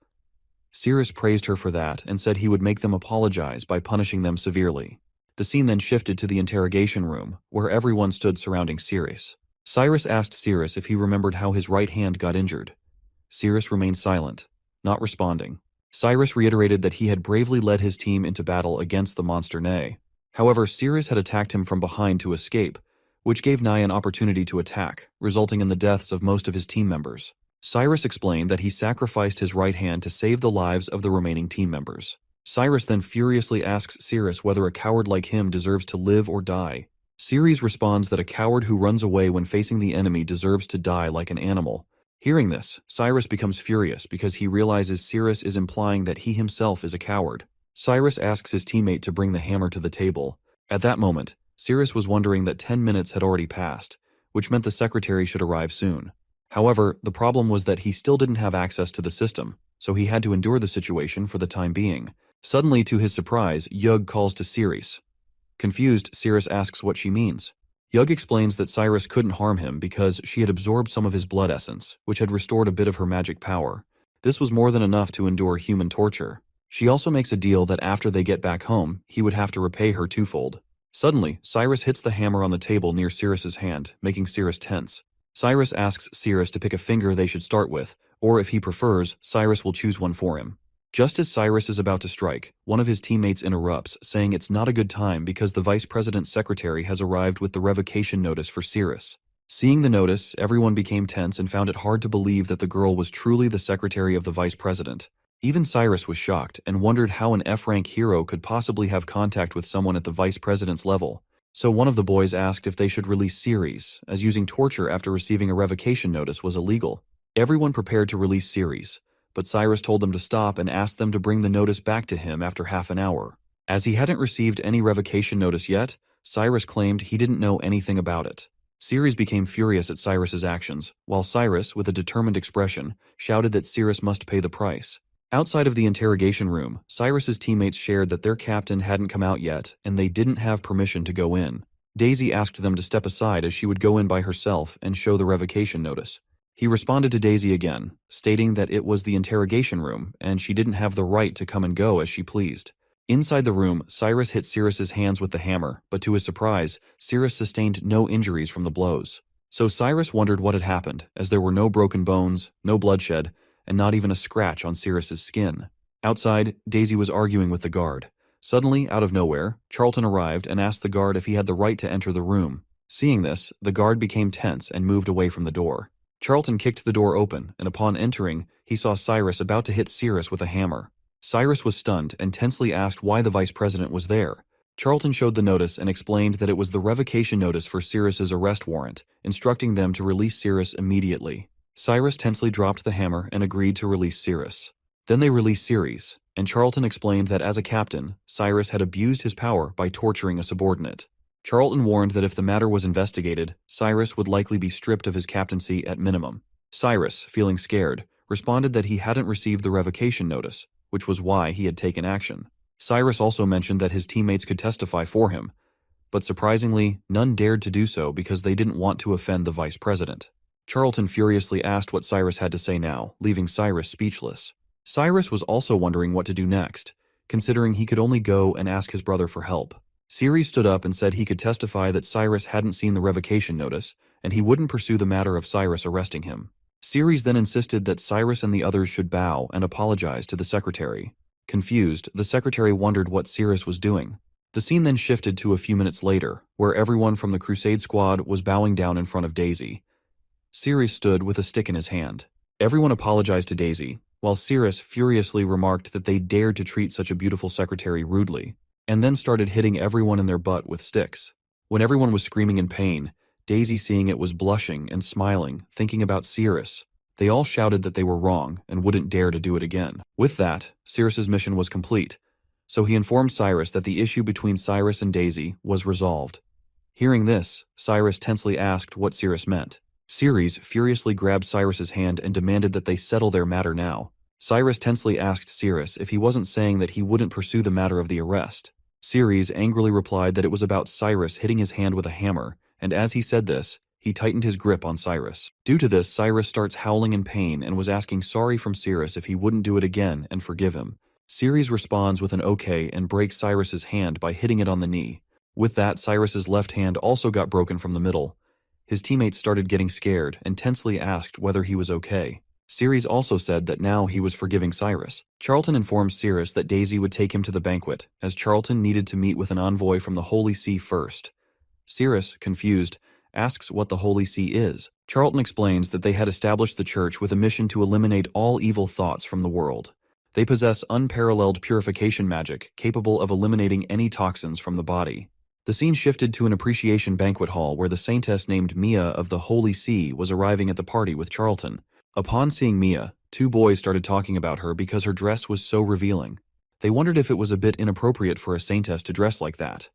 Ceres praised her for that and said he would make them apologize by punishing them severely. The scene then shifted to the interrogation room, where everyone stood surrounding Ceres. Cyrus asked Ceres if he remembered how his right hand got injured. Ceres remained silent, not responding. Cyrus reiterated that he had bravely led his team into battle against the monster Nay. However, Ceres had attacked him from behind to escape, which gave Nye an opportunity to attack, resulting in the deaths of most of his team members. Cyrus explained that he sacrificed his right hand to save the lives of the remaining team members. Cyrus then furiously asks Ceres whether a coward like him deserves to live or die. Ceres responds that a coward who runs away when facing the enemy deserves to die like an animal. Hearing this, Cyrus becomes furious because he realizes Ceres is implying that he himself is a coward. Cyrus asks his teammate to bring the hammer to the table. At that moment, Ceres was wondering that 10 minutes had already passed, which meant the secretary should arrive soon. However, the problem was that he still didn't have access to the system, so he had to endure the situation for the time being. Suddenly, to his surprise, Yug calls to Ceres. Confused, Ceres asks what she means. Yug explains that Cyrus couldn't harm him because she had absorbed some of his blood essence, which had restored a bit of her magic power. This was more than enough to endure human torture. She also makes a deal that after they get back home, he would have to repay her twofold. Suddenly, Cyrus hits the hammer on the table near Ceres's hand, making Ceres tense. Cyrus asks Ceres to pick a finger they should start with, or if he prefers, Cyrus will choose one for him. Just as Cyrus is about to strike, one of his teammates interrupts, saying it's not a good time because the vice president's secretary has arrived with the revocation notice for Ceres. Seeing the notice, everyone became tense and found it hard to believe that the girl was truly the secretary of the vice president. Even Cyrus was shocked and wondered how an F-rank hero could possibly have contact with someone at the vice president's level. So one of the boys asked if they should release Ceres, as using torture after receiving a revocation notice was illegal. Everyone prepared to release Ceres, but Cyrus told them to stop and asked them to bring the notice back to him after half an hour. As he hadn't received any revocation notice yet, Cyrus claimed he didn't know anything about it. Ceres became furious at Cyrus's actions, while Cyrus, with a determined expression, shouted that Ceres must pay the price. Outside of the interrogation room, Cyrus's teammates shared that their captain hadn't come out yet, and they didn't have permission to go in. Daisy asked them to step aside as she would go in by herself and show the revocation notice. He responded to Daisy again, stating that it was the interrogation room and she didn't have the right to come and go as she pleased. Inside the room, Cyrus hit Ceres's hands with the hammer, but to his surprise, Ceres sustained no injuries from the blows. So Cyrus wondered what had happened, as there were no broken bones, no bloodshed, and not even a scratch on Ceres's skin. Outside, Daisy was arguing with the guard. Suddenly, out of nowhere, Charlton arrived and asked the guard if he had the right to enter the room. Seeing this, the guard became tense and moved away from the door. Charlton kicked the door open, and upon entering, he saw Cyrus about to hit Ceres with a hammer. Cyrus was stunned and tensely asked why the vice president was there. Charlton showed the notice and explained that it was the revocation notice for Ceres's arrest warrant, instructing them to release Ceres immediately. Cyrus tensely dropped the hammer and agreed to release Ceres. Then they released Ceres, and Charlton explained that as a captain, Cyrus had abused his power by torturing a subordinate. Charlton warned that if the matter was investigated, Cyrus would likely be stripped of his captaincy at minimum. Cyrus, feeling scared, responded that he hadn't received the revocation notice, which was why he had taken action. Cyrus also mentioned that his teammates could testify for him, but surprisingly, none dared to do so because they didn't want to offend the vice president. Charlton furiously asked what Cyrus had to say now, leaving Cyrus speechless. Cyrus was also wondering what to do next, considering he could only go and ask his brother for help. Ceres stood up and said he could testify that Cyrus hadn't seen the revocation notice, and he wouldn't pursue the matter of Cyrus arresting him. Ceres then insisted that Cyrus and the others should bow and apologize to the secretary. Confused, the secretary wondered what Ceres was doing. The scene then shifted to a few minutes later, where everyone from the Crusade Squad was bowing down in front of Daisy. Ceres stood with a stick in his hand. Everyone apologized to Daisy, while Ceres furiously remarked that they dared to treat such a beautiful secretary rudely, and then started hitting everyone in their butt with sticks. When everyone was screaming in pain, Daisy, seeing it, was blushing and smiling, thinking about Ceres. They all shouted that they were wrong and wouldn't dare to do it again. With that, Ceres's mission was complete, so he informed Cyrus that the issue between Cyrus and Daisy was resolved. Hearing this, Cyrus tensely asked what Ceres meant. Ceres furiously grabbed Cyrus's hand and demanded that they settle their matter now. Cyrus tensely asked Ceres if he wasn't saying that he wouldn't pursue the matter of the arrest. Ceres angrily replied that it was about Cyrus hitting his hand with a hammer, and as he said this, he tightened his grip on Cyrus. Due to this, Cyrus starts howling in pain and was asking sorry from Ceres if he wouldn't do it again and forgive him. Ceres responds with an okay and breaks Cyrus's hand by hitting it on the knee. With that, Cyrus's left hand also got broken from the middle. His teammates started getting scared and tensely asked whether he was okay. Ceres also said that now he was forgiving Cyrus. Charlton informs Ceres that Daisy would take him to the banquet, as Charlton needed to meet with an envoy from the Holy See first. Ceres, confused, asks what the Holy See is. Charlton explains that they had established the church with a mission to eliminate all evil thoughts from the world. They possess unparalleled purification magic capable of eliminating any toxins from the body. The scene shifted to an appreciation banquet hall where the saintess named Mia of the Holy See was arriving at the party with Charlton. Upon seeing Mia, two boys started talking about her because her dress was so revealing. They wondered if it was a bit inappropriate for a saintess to dress like that.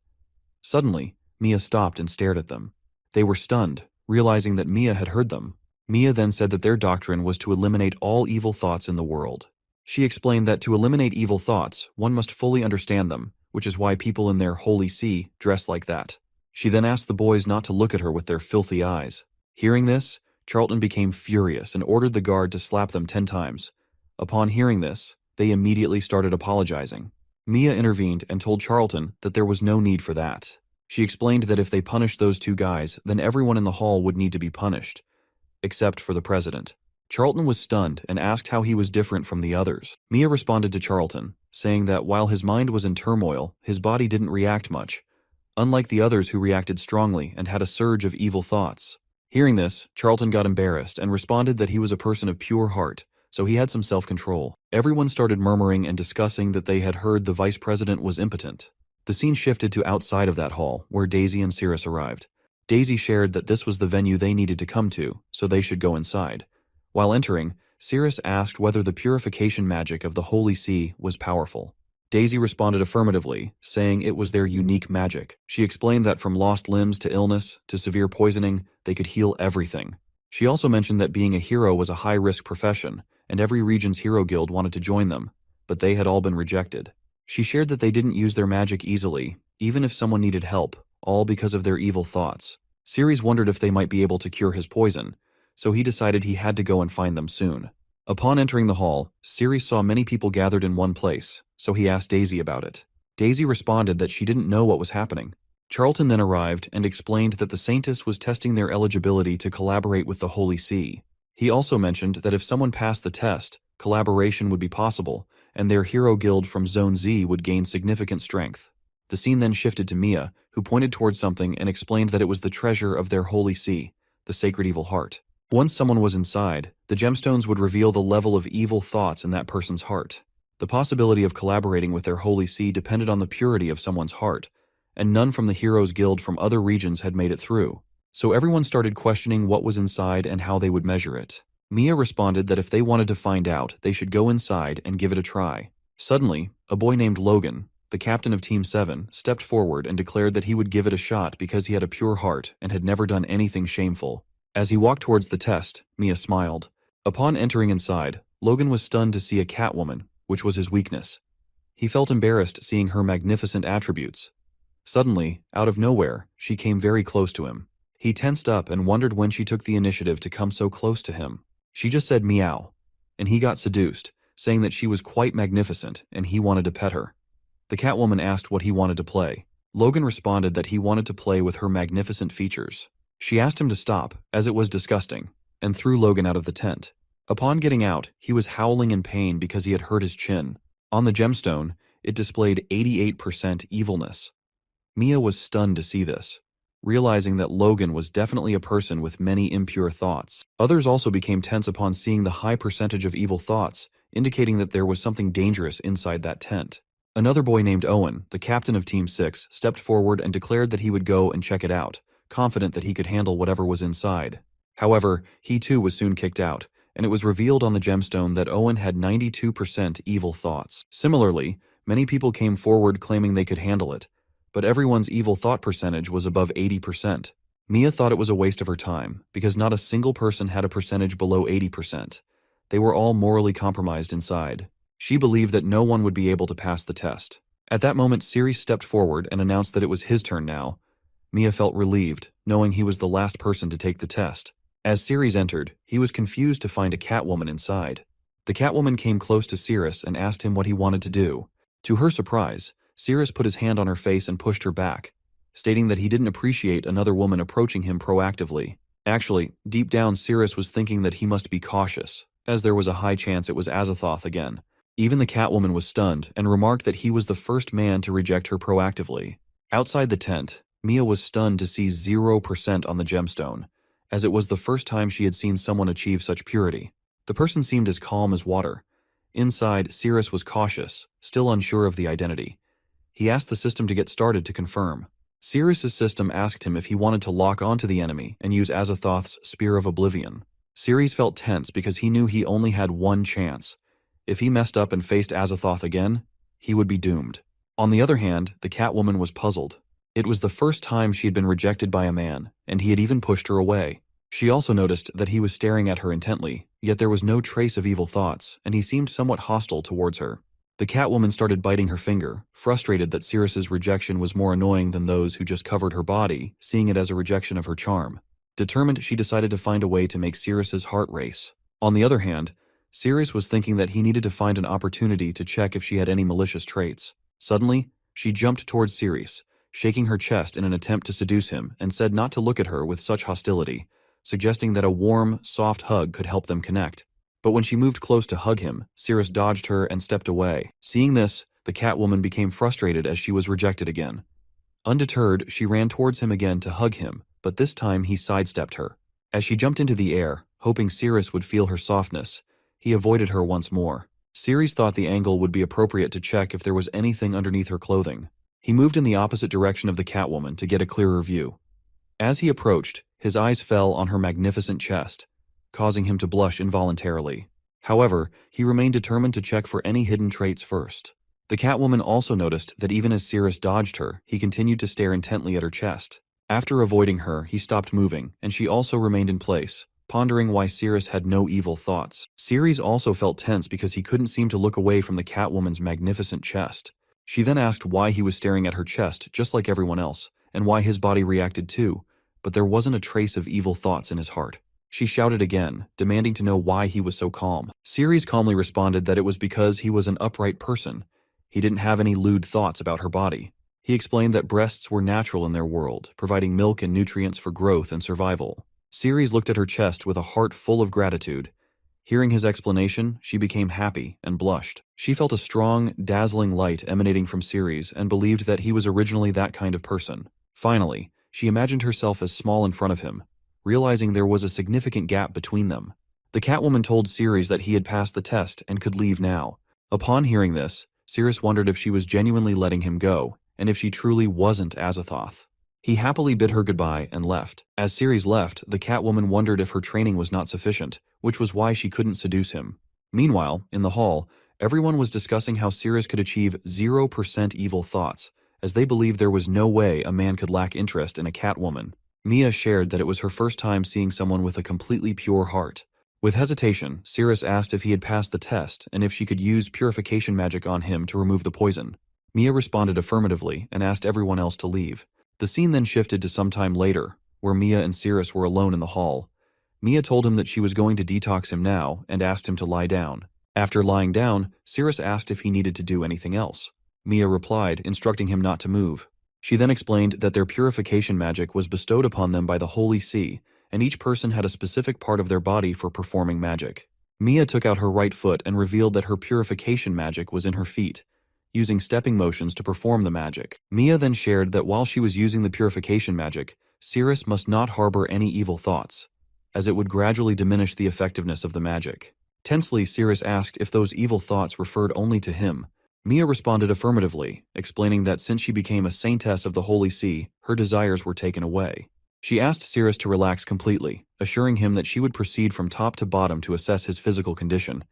Suddenly, Mia stopped and stared at them. They were stunned, realizing that Mia had heard them. Mia then said that their doctrine was to eliminate all evil thoughts in the world. She explained that to eliminate evil thoughts, one must fully understand them, which is why people in their Holy See dress like that. She then asked the boys not to look at her with their filthy eyes. Hearing this, Charlton became furious and ordered the guard to slap them 10 times. Upon hearing this, they immediately started apologizing. Mia intervened and told Charlton that there was no need for that. She explained that if they punished those two guys, then everyone in the hall would need to be punished, except for the president. Charlton was stunned and asked how he was different from the others. Mia responded to Charlton, saying that while his mind was in turmoil, his body didn't react much, unlike the others who reacted strongly and had a surge of evil thoughts. Hearing this, Charlton got embarrassed and responded that he was a person of pure heart, so he had some self-control. Everyone started murmuring and discussing that they had heard the vice president was impotent. The scene shifted to outside of that hall, where Daisy and Cirrus arrived. Daisy shared that this was the venue they needed to come to, so they should go inside. While entering, Cirrus asked whether the purification magic of the Holy Sea was powerful. Daisy responded affirmatively, saying it was their unique magic. She explained that from lost limbs to illness to severe poisoning, they could heal everything. She also mentioned that being a hero was a high-risk profession, and every region's hero guild wanted to join them, but they had all been rejected. She shared that they didn't use their magic easily, even if someone needed help, all because of their evil thoughts. Ceres wondered if they might be able to cure his poison, so he decided he had to go and find them soon. Upon entering the hall, Ceres saw many people gathered in one place, so he asked Daisy about it. Daisy responded that she didn't know what was happening. Charlton then arrived and explained that the Saintess was testing their eligibility to collaborate with the Holy See. He also mentioned that if someone passed the test, collaboration would be possible, and their hero guild from Zone Z would gain significant strength. The scene then shifted to Mia, who pointed towards something and explained that it was the treasure of their Holy See, the Sacred Evil Heart. Once someone was inside, the gemstones would reveal the level of evil thoughts in that person's heart. The possibility of collaborating with their Holy See depended on the purity of someone's heart, and none from the Heroes Guild from other regions had made it through. So everyone started questioning what was inside and how they would measure it. Mia responded that if they wanted to find out, they should go inside and give it a try. Suddenly, a boy named Logan, the captain of Team 7, stepped forward and declared that he would give it a shot because he had a pure heart and had never done anything shameful. As he walked towards the test, Mia smiled. Upon entering inside, Logan was stunned to see a Catwoman, which was his weakness. He felt embarrassed seeing her magnificent attributes. Suddenly, out of nowhere, she came very close to him. He tensed up and wondered when she took the initiative to come so close to him. She just said meow, and he got seduced, saying that she was quite magnificent and he wanted to pet her. The Catwoman asked what he wanted to play. Logan responded that he wanted to play with her magnificent features. She asked him to stop, as it was disgusting, and threw Logan out of the tent. Upon getting out, he was howling in pain because he had hurt his chin. On the gemstone, it displayed 88% evilness. Mia was stunned to see this, realizing that Logan was definitely a person with many impure thoughts. Others also became tense upon seeing the high percentage of evil thoughts, indicating that there was something dangerous inside that tent. Another boy named Owen, the captain of Team 6, stepped forward and declared that he would go and check it out, confident that he could handle whatever was inside. However, he too was soon kicked out, and it was revealed on the gemstone that Owen had 92% evil thoughts. Similarly, many people came forward claiming they could handle it, but everyone's evil thought percentage was above 80%. Mia thought it was a waste of her time, because not a single person had a percentage below 80%. They were all morally compromised inside. She believed that no one would be able to pass the test. At that moment, Ceres stepped forward and announced that it was his turn now. Mia felt relieved, knowing he was the last person to take the test. As Ceres entered, he was confused to find a Catwoman inside. The Catwoman came close to Ceres and asked him what he wanted to do. To her surprise, Ceres put his hand on her face and pushed her back, stating that he didn't appreciate another woman approaching him proactively. Actually, deep down Ceres was thinking that he must be cautious, as there was a high chance it was Azathoth again. Even the Catwoman was stunned and remarked that he was the first man to reject her proactively. Outside the tent, Mia was stunned to see 0% on the gemstone, as it was the first time she had seen someone achieve such purity. The person seemed as calm as water. Inside, Ceres was cautious, still unsure of the identity. He asked the system to get started to confirm. Ceres' system asked him if he wanted to lock onto the enemy and use Azathoth's Spear of Oblivion. Ceres felt tense because he knew he only had one chance. If he messed up and faced Azathoth again, he would be doomed. On the other hand, the Catwoman was puzzled. It was the first time she had been rejected by a man, and he had even pushed her away. She also noticed that he was staring at her intently, yet there was no trace of evil thoughts, and he seemed somewhat hostile towards her. The Catwoman started biting her finger, frustrated that Ceres' rejection was more annoying than those who just covered her body, seeing it as a rejection of her charm. Determined, she decided to find a way to make Ceres' heart race. On the other hand, Ceres was thinking that he needed to find an opportunity to check if she had any malicious traits. Suddenly, she jumped towards Ceres, shaking her chest in an attempt to seduce him, and said not to look at her with such hostility, suggesting that a warm, soft hug could help them connect. But when she moved close to hug him, Ceres dodged her and stepped away. Seeing this, the Catwoman became frustrated as she was rejected again. Undeterred, she ran towards him again to hug him, but this time he sidestepped her. As she jumped into the air, hoping Ceres would feel her softness, he avoided her once more. Ceres thought the angle would be appropriate to check if there was anything underneath her clothing. He moved in the opposite direction of the Catwoman to get a clearer view. As he approached, his eyes fell on her magnificent chest, causing him to blush involuntarily. However, he remained determined to check for any hidden traits first. The Catwoman also noticed that even as Cirrus dodged her, he continued to stare intently at her chest. After avoiding her, he stopped moving, and she also remained in place, pondering why Cirrus had no evil thoughts. Cirrus also felt tense because he couldn't seem to look away from the Catwoman's magnificent chest. She then asked why he was staring at her chest just like everyone else, and why his body reacted too, but there wasn't a trace of evil thoughts in his heart. She shouted again, demanding to know why he was so calm. Cirrus calmly responded that it was because he was an upright person. He didn't have any lewd thoughts about her body. He explained that breasts were natural in their world, providing milk and nutrients for growth and survival. Cirrus looked at her chest with a heart full of gratitude. Hearing his explanation, she became happy and blushed. She felt a strong, dazzling light emanating from Cirrus and believed that he was originally that kind of person. Finally, she imagined herself as small in front of him, realizing there was a significant gap between them. The Catwoman told Cirrus that he had passed the test and could leave now. Upon hearing this, Cirrus wondered if she was genuinely letting him go, and if she truly wasn't Azathoth. He happily bid her goodbye and left. As Cirrus left, the Catwoman wondered if her training was not sufficient, which was why she couldn't seduce him. Meanwhile, in the hall, everyone was discussing how Cirrus could achieve 0% evil thoughts, as they believed there was no way a man could lack interest in a Catwoman. Mia shared that it was her first time seeing someone with a completely pure heart. With hesitation, Cirrus asked if he had passed the test and if she could use purification magic on him to remove the poison. Mia responded affirmatively and asked everyone else to leave. The scene then shifted to some time later, where Mia and Cirrus were alone in the hall. Mia told him that she was going to detox him now and asked him to lie down. After lying down, Cirrus asked if he needed to do anything else. Mia replied, instructing him not to move. She then explained that their purification magic was bestowed upon them by the Holy See, and each person had a specific part of their body for performing magic. Mia took out her right foot and revealed that her purification magic was in her feet, using stepping motions to perform the magic. Mia then shared that while she was using the purification magic, Cirrus must not harbor any evil thoughts, as it would gradually diminish the effectiveness of the magic. Tensely, Cirrus asked if those evil thoughts referred only to him. Mia responded affirmatively, explaining that since she became a saintess of the Holy See, her desires were taken away. She asked Cirrus to relax completely, assuring him that she would proceed from top to bottom to assess his physical condition,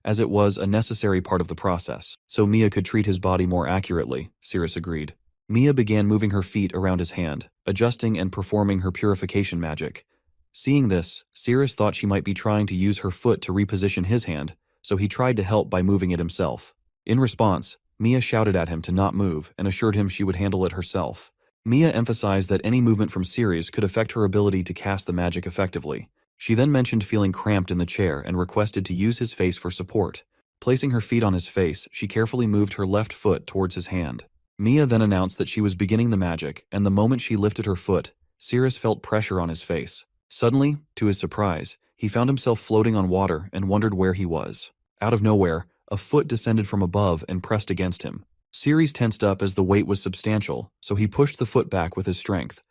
as it was a necessary part of the process, so Mia could treat his body more accurately. Cirrus agreed. Mia began moving her feet around his hand, adjusting and performing her purification magic. Seeing this, Cirrus thought she might be trying to use her foot to reposition his hand, so he tried to help by moving it himself. In response, Mia shouted at him to not move and assured him she would handle it herself. Mia emphasized that any movement from Cirrus could affect her ability to cast the magic effectively. She then mentioned feeling cramped in the chair and requested to use his face for support. Placing her feet on his face, she carefully moved her left foot towards his hand. Mia then announced that she was beginning the magic, and the moment she lifted her foot, Cirrus felt pressure on his face. Suddenly, to his surprise, he found himself floating on water and wondered where he was. Out of nowhere, a foot descended from above and pressed against him. Cirrus tensed up as the weight was substantial, so he pushed the foot back with his strength.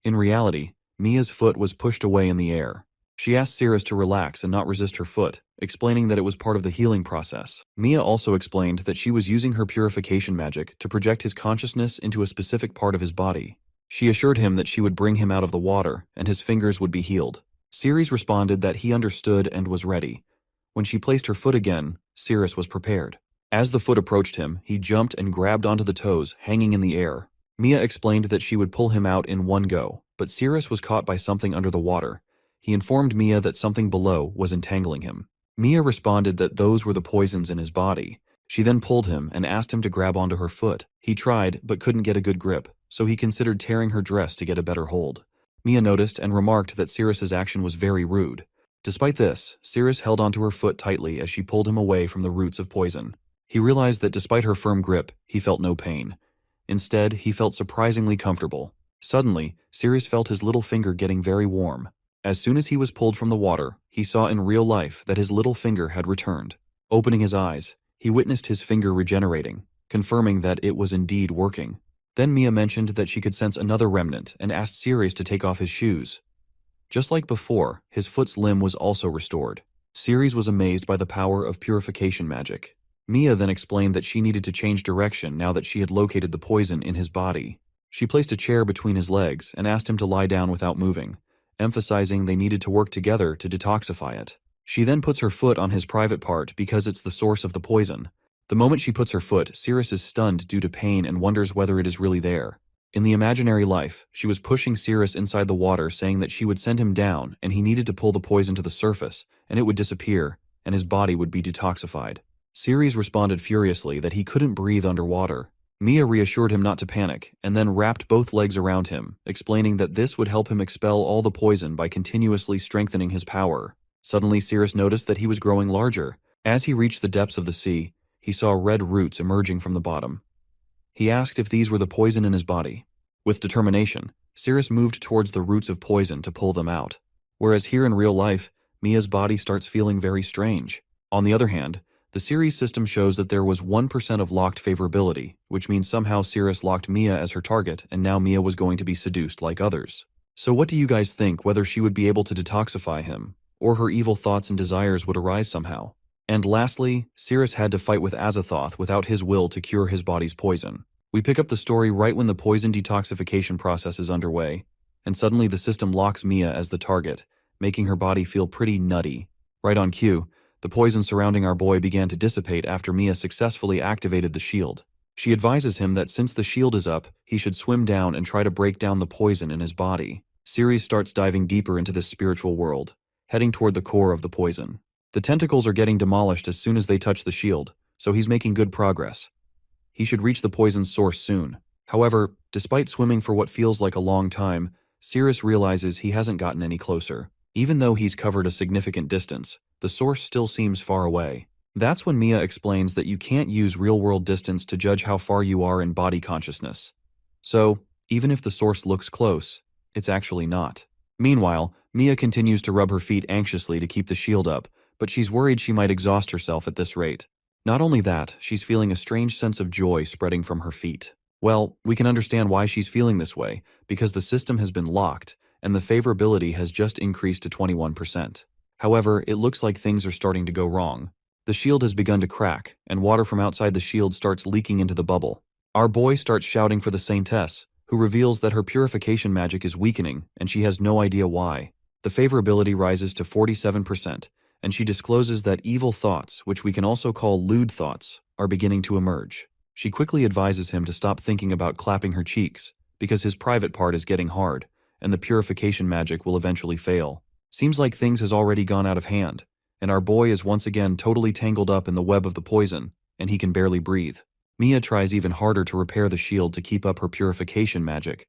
In reality, Mia's foot was pushed away in the air. She asked Cirrus to relax and not resist her foot, explaining that it was part of the healing process. Mia also explained that she was using her purification magic to project his consciousness into a specific part of his body. She assured him that she would bring him out of the water and his fingers would be healed. Cirrus responded that he understood and was ready. When she placed her foot again, Cirrus was prepared. As the foot approached him, he jumped and grabbed onto the toes, hanging in the air. Mia explained that she would pull him out in one go, but Cirrus was caught by something under the water. He informed Mia that something below was entangling him. Mia responded that those were the poisons in his body. She then pulled him and asked him to grab onto her foot. He tried, but couldn't get a good grip, so he considered tearing her dress to get a better hold. Mia noticed and remarked that Cirrus's action was very rude. Despite this, Cirrus held onto her foot tightly as she pulled him away from the roots of poison. He realized that despite her firm grip, he felt no pain. Instead, he felt surprisingly comfortable. Suddenly, Cirrus felt his little finger getting very warm. As soon as he was pulled from the water, he saw in real life that his little finger had returned. Opening his eyes, he witnessed his finger regenerating, confirming that it was indeed working. Then Mia mentioned that she could sense another remnant and asked Cirrus to take off his shoes. Just like before, his foot's limb was also restored. Cirrus was amazed by the power of purification magic. Mia then explained that she needed to change direction now that she had located the poison in his body. She placed a chair between his legs and asked him to lie down without moving, emphasizing they needed to work together to detoxify it. She then puts her foot on his private part because it's the source of the poison. The moment she puts her foot, Sirius is stunned due to pain and wonders whether it is really there. In the imaginary life, she was pushing Sirius inside the water, saying that she would send him down and he needed to pull the poison to the surface and it would disappear and his body would be detoxified. Sirius responded furiously that he couldn't breathe underwater. Mia reassured him not to panic and then wrapped both legs around him, explaining that this would help him expel all the poison by continuously strengthening his power. Suddenly, Sirius noticed that he was growing larger. As he reached the depths of the sea, he saw red roots emerging from the bottom. He asked if these were the poison in his body. With determination, Sirius moved towards the roots of poison to pull them out. Whereas here in real life, Mia's body starts feeling very strange. On the other hand, the series system shows that there was 1% of locked favorability, which means somehow Sirius locked Mia as her target and now Mia was going to be seduced like others. So what do you guys think, whether she would be able to detoxify him, or her evil thoughts and desires would arise somehow? And lastly, Sirius had to fight with Azathoth without his will to cure his body's poison. We pick up the story right when the poison detoxification process is underway, and suddenly the system locks Mia as the target, making her body feel pretty nutty. Right on cue, the poison surrounding our boy began to dissipate after Mia successfully activated the shield. She advises him that since the shield is up, he should swim down and try to break down the poison in his body. Sirius starts diving deeper into this spiritual world, heading toward the core of the poison. The tentacles are getting demolished as soon as they touch the shield, so he's making good progress. He should reach the poison's source soon. However, despite swimming for what feels like a long time, Sirius realizes he hasn't gotten any closer. Even though he's covered a significant distance, the source still seems far away. That's when Mia explains that you can't use real-world distance to judge how far you are in body consciousness. So, even if the source looks close, it's actually not. Meanwhile, Mia continues to rub her feet anxiously to keep the shield up, but she's worried she might exhaust herself at this rate. Not only that, she's feeling a strange sense of joy spreading from her feet. Well, we can understand why she's feeling this way, because the system has been locked, and the favorability has just increased to 21%. However, it looks like things are starting to go wrong. The shield has begun to crack, and water from outside the shield starts leaking into the bubble. Our boy starts shouting for the Saintess, who reveals that her purification magic is weakening, and she has no idea why. The favorability rises to 47%, and she discloses that evil thoughts, which we can also call lewd thoughts, are beginning to emerge. She quickly advises him to stop thinking about clapping her cheeks, because his private part is getting hard, and the purification magic will eventually fail. Seems like things has already gone out of hand, and our boy is once again totally tangled up in the web of the poison, and he can barely breathe. Mia tries even harder to repair the shield to keep up her purification magic,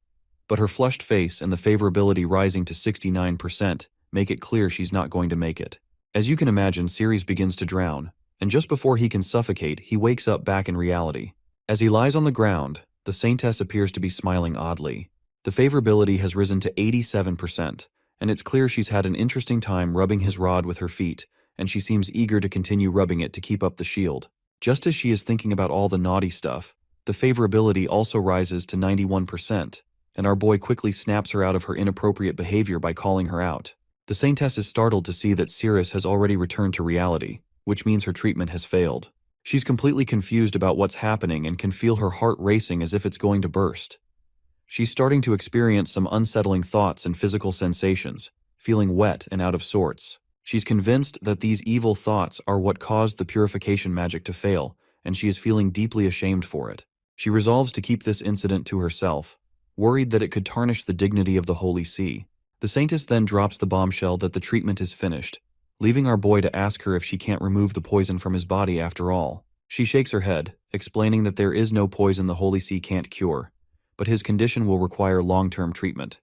but her flushed face and the favorability rising to 69% make it clear she's not going to make it. As you can imagine, Sirius begins to drown, and just before he can suffocate, he wakes up back in reality. As he lies on the ground, the Saintess appears to be smiling oddly. The favorability has risen to 87%, and it's clear she's had an interesting time rubbing his rod with her feet, and she seems eager to continue rubbing it to keep up the shield. Just as she is thinking about all the naughty stuff, the favorability also rises to 91%, and our boy quickly snaps her out of her inappropriate behavior by calling her out. The Saintess is startled to see that Sirius has already returned to reality, which means her treatment has failed. She's completely confused about what's happening and can feel her heart racing as if it's going to burst. She's starting to experience some unsettling thoughts and physical sensations, feeling wet and out of sorts. She's convinced that these evil thoughts are what caused the purification magic to fail, and she is feeling deeply ashamed for it. She resolves to keep this incident to herself, worried that it could tarnish the dignity of the Holy See. The Saintess then drops the bombshell that the treatment is finished, leaving our boy to ask her if she can't remove the poison from his body after all. She shakes her head, explaining that there is no poison the Holy See can't cure, but his condition will require long-term treatment.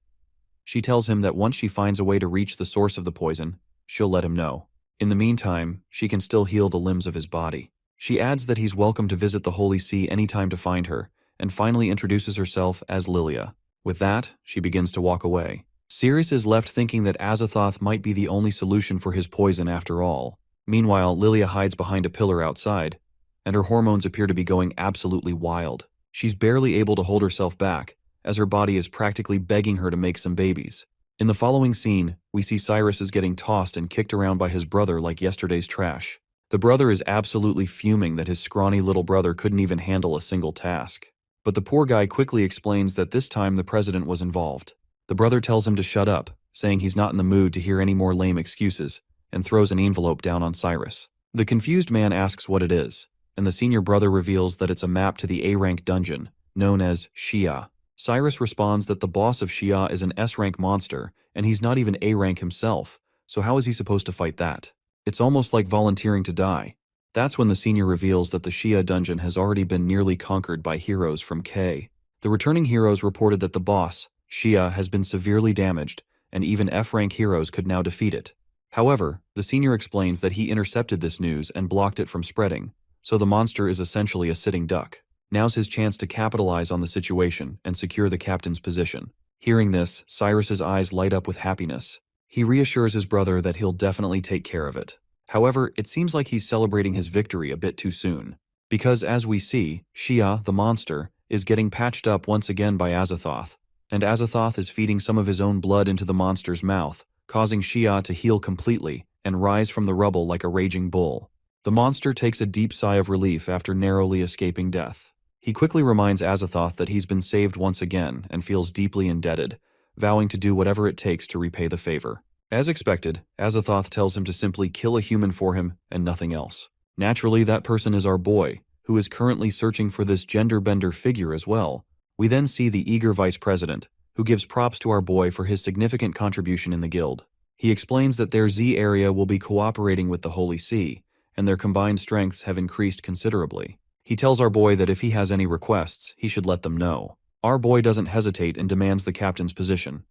She tells him that once she finds a way to reach the source of the poison, she'll let him know. In the meantime, she can still heal the limbs of his body. She adds that he's welcome to visit the Holy See anytime to find her, and finally introduces herself as Lilia. With that, she begins to walk away. Sirius is left thinking that Azathoth might be the only solution for his poison after all. Meanwhile, Lilia hides behind a pillar outside, and her hormones appear to be going absolutely wild. She's barely able to hold herself back, as her body is practically begging her to make some babies. In the following scene, we see Cyrus is getting tossed and kicked around by his brother like yesterday's trash. The brother is absolutely fuming that his scrawny little brother couldn't even handle a single task. But the poor guy quickly explains that this time the president was involved. The brother tells him to shut up, saying he's not in the mood to hear any more lame excuses, and throws an envelope down on Cyrus. The confused man asks what it is, and the senior brother reveals that it's a map to the A-rank dungeon, known as Shia. Cyrus responds that the boss of Shia is an S-rank monster, and he's not even A-rank himself, so how is he supposed to fight that? It's almost like volunteering to die. That's when the senior reveals that the Shia dungeon has already been nearly conquered by heroes from K. The returning heroes reported that the boss, Shia, has been severely damaged, and even F-rank heroes could now defeat it. However, the senior explains that he intercepted this news and blocked it from spreading, so the monster is essentially a sitting duck. Now's his chance to capitalize on the situation and secure the captain's position. Hearing this, Cyrus's eyes light up with happiness. He reassures his brother that he'll definitely take care of it. However, it seems like he's celebrating his victory a bit too soon. Because as we see, Shia, the monster, is getting patched up once again by Azathoth, and Azathoth is feeding some of his own blood into the monster's mouth, causing Shia to heal completely and rise from the rubble like a raging bull. The monster takes a deep sigh of relief after narrowly escaping death. He quickly reminds Azathoth that he's been saved once again and feels deeply indebted, vowing to do whatever it takes to repay the favor. As expected, Azathoth tells him to simply kill a human for him and nothing else. Naturally, that person is our boy, who is currently searching for this gender-bender figure as well. We then see the eager vice president, who gives props to our boy for his significant contribution in the guild. He explains that their Z area will be cooperating with the Holy See, and their combined strengths have increased considerably. He tells our boy that if he has any requests, he should let them know. Our boy doesn't hesitate and demands the captain's position.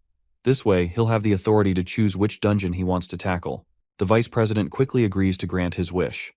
This way, he'll have the authority to choose which dungeon he wants to tackle. The vice president quickly agrees to grant his wish.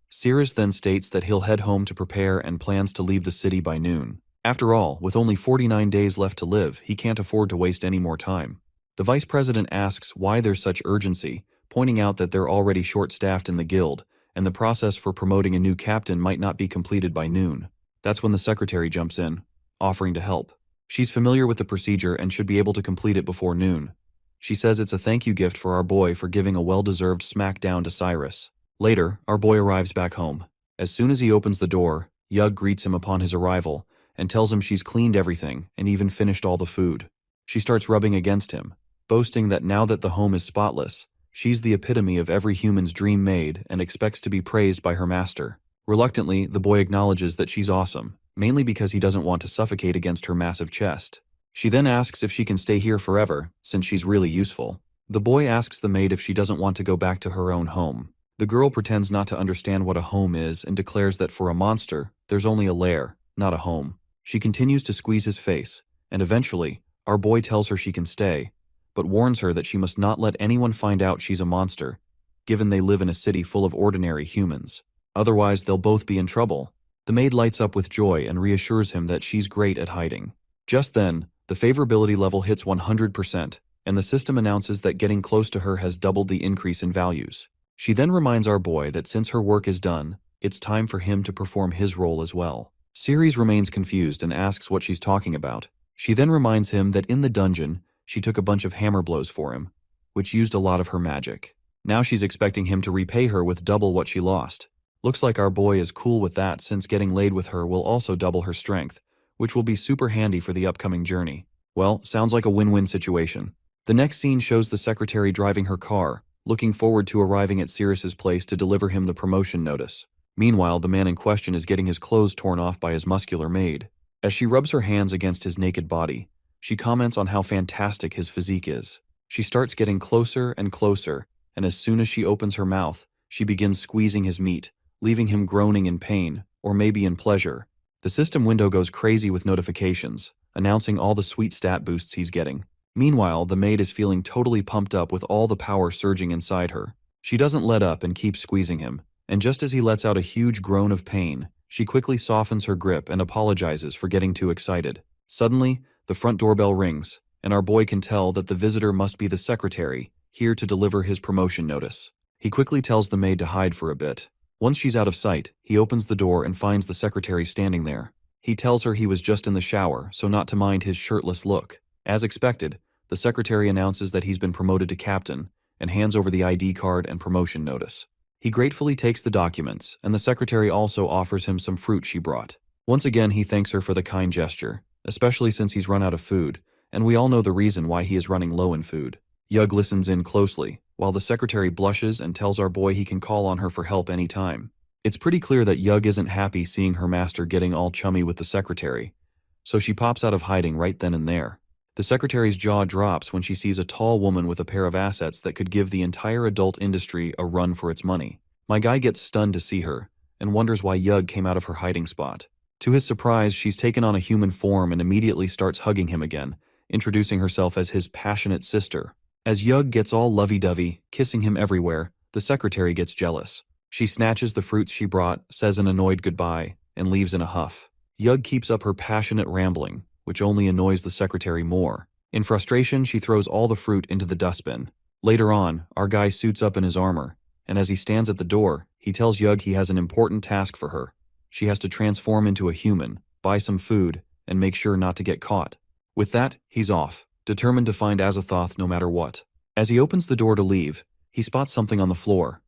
Cyrus then states that he'll head home to prepare and plans to leave the city by noon. After all, with only 49 days left to live, he can't afford to waste any more time. The vice president asks why there's such urgency, pointing out that they're already short-staffed in the guild, and the process for promoting a new captain might not be completed by noon. That's when the secretary jumps in, offering to help. She's familiar with the procedure and should be able to complete it before noon. She says it's a thank you gift for our boy for giving a well-deserved smackdown to Cyrus. Later, our boy arrives back home. As soon as he opens the door, Yug greets him upon his arrival and tells him she's cleaned everything and even finished all the food. She starts rubbing against him, boasting that now that the home is spotless, she's the epitome of every human's dream maid and expects to be praised by her master. Reluctantly, the boy acknowledges that she's awesome, mainly because he doesn't want to suffocate against her massive chest. She then asks if she can stay here forever, since she's really useful. The boy asks the maid if she doesn't want to go back to her own home. The girl pretends not to understand what a home is and declares that for a monster, there's only a lair, not a home. She continues to squeeze his face, and eventually, our boy tells her she can stay, but warns her that she must not let anyone find out she's a monster, given they live in a city full of ordinary humans. Otherwise, they'll both be in trouble. The maid lights up with joy and reassures him that she's great at hiding. Just then, the favorability level hits 100%, and the system announces that getting close to her has doubled the increase in values. She then reminds our boy that since her work is done, it's time for him to perform his role as well. Ceres remains confused and asks what she's talking about. She then reminds him that in the dungeon, she took a bunch of hammer blows for him, which used a lot of her magic. Now she's expecting him to repay her with double what she lost. Looks like our boy is cool with that since getting laid with her will also double her strength, which will be super handy for the upcoming journey. Well, sounds like a win-win situation. The next scene shows the secretary driving her car, looking forward to arriving at Cyrus's place to deliver him the promotion notice. Meanwhile, the man in question is getting his clothes torn off by his muscular maid. As she rubs her hands against his naked body, she comments on how fantastic his physique is. She starts getting closer and closer, and as soon as she opens her mouth, she begins squeezing his meat, leaving him groaning in pain, or maybe in pleasure. The system window goes crazy with notifications, announcing all the sweet stat boosts he's getting. Meanwhile, the maid is feeling totally pumped up with all the power surging inside her. She doesn't let up and keeps squeezing him, and just as he lets out a huge groan of pain, she quickly softens her grip and apologizes for getting too excited. Suddenly, the front doorbell rings, and our boy can tell that the visitor must be the secretary, here to deliver his promotion notice. He quickly tells the maid to hide for a bit. Once she's out of sight, he opens the door and finds the secretary standing there. He tells her he was just in the shower, so not to mind his shirtless look. As expected, the secretary announces that he's been promoted to captain and hands over the ID card and promotion notice. He gratefully takes the documents, and the secretary also offers him some fruit she brought. Once again, he thanks her for the kind gesture, especially since he's run out of food, and we all know the reason why he is running low in food. Yug listens in closely, while the secretary blushes and tells our boy he can call on her for help anytime. It's pretty clear that Yug isn't happy seeing her master getting all chummy with the secretary, so she pops out of hiding right then and there. The secretary's jaw drops when she sees a tall woman with a pair of assets that could give the entire adult industry a run for its money. My guy gets stunned to see her, and wonders why Yug came out of her hiding spot. To his surprise, she's taken on a human form and immediately starts hugging him again, introducing herself as his passionate sister. As Yug gets all lovey-dovey, kissing him everywhere, the secretary gets jealous. She snatches the fruits she brought, says an annoyed goodbye, and leaves in a huff. Yug keeps up her passionate rambling, which only annoys the secretary more. In frustration, she throws all the fruit into the dustbin. Later on, our guy suits up in his armor, and as he stands at the door, he tells Yug he has an important task for her. She has to transform into a human, buy some food, and make sure not to get caught. With that, he's off, determined to find Azathoth no matter what. As he opens the door to leave, he spots something on the floor.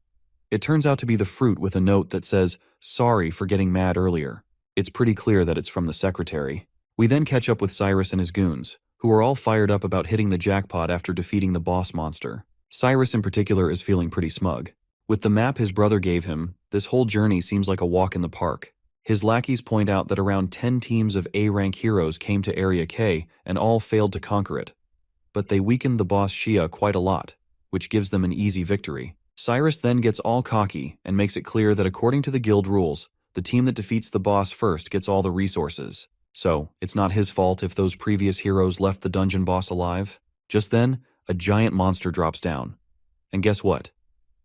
It turns out to be the fruit with a note that says, "Sorry for getting mad earlier." It's pretty clear that it's from the secretary. We then catch up with Cyrus and his goons, who are all fired up about hitting the jackpot after defeating the boss monster. Cyrus in particular is feeling pretty smug. With the map his brother gave him, this whole journey seems like a walk in the park. His lackeys point out that around 10 teams of A-rank heroes came to Area K and all failed to conquer it. But they weakened the boss Shia quite a lot, which gives them an easy victory. Cyrus then gets all cocky and makes it clear that according to the guild rules, the team that defeats the boss first gets all the resources. So, it's not his fault if those previous heroes left the dungeon boss alive. Just then, a giant monster drops down. And guess what?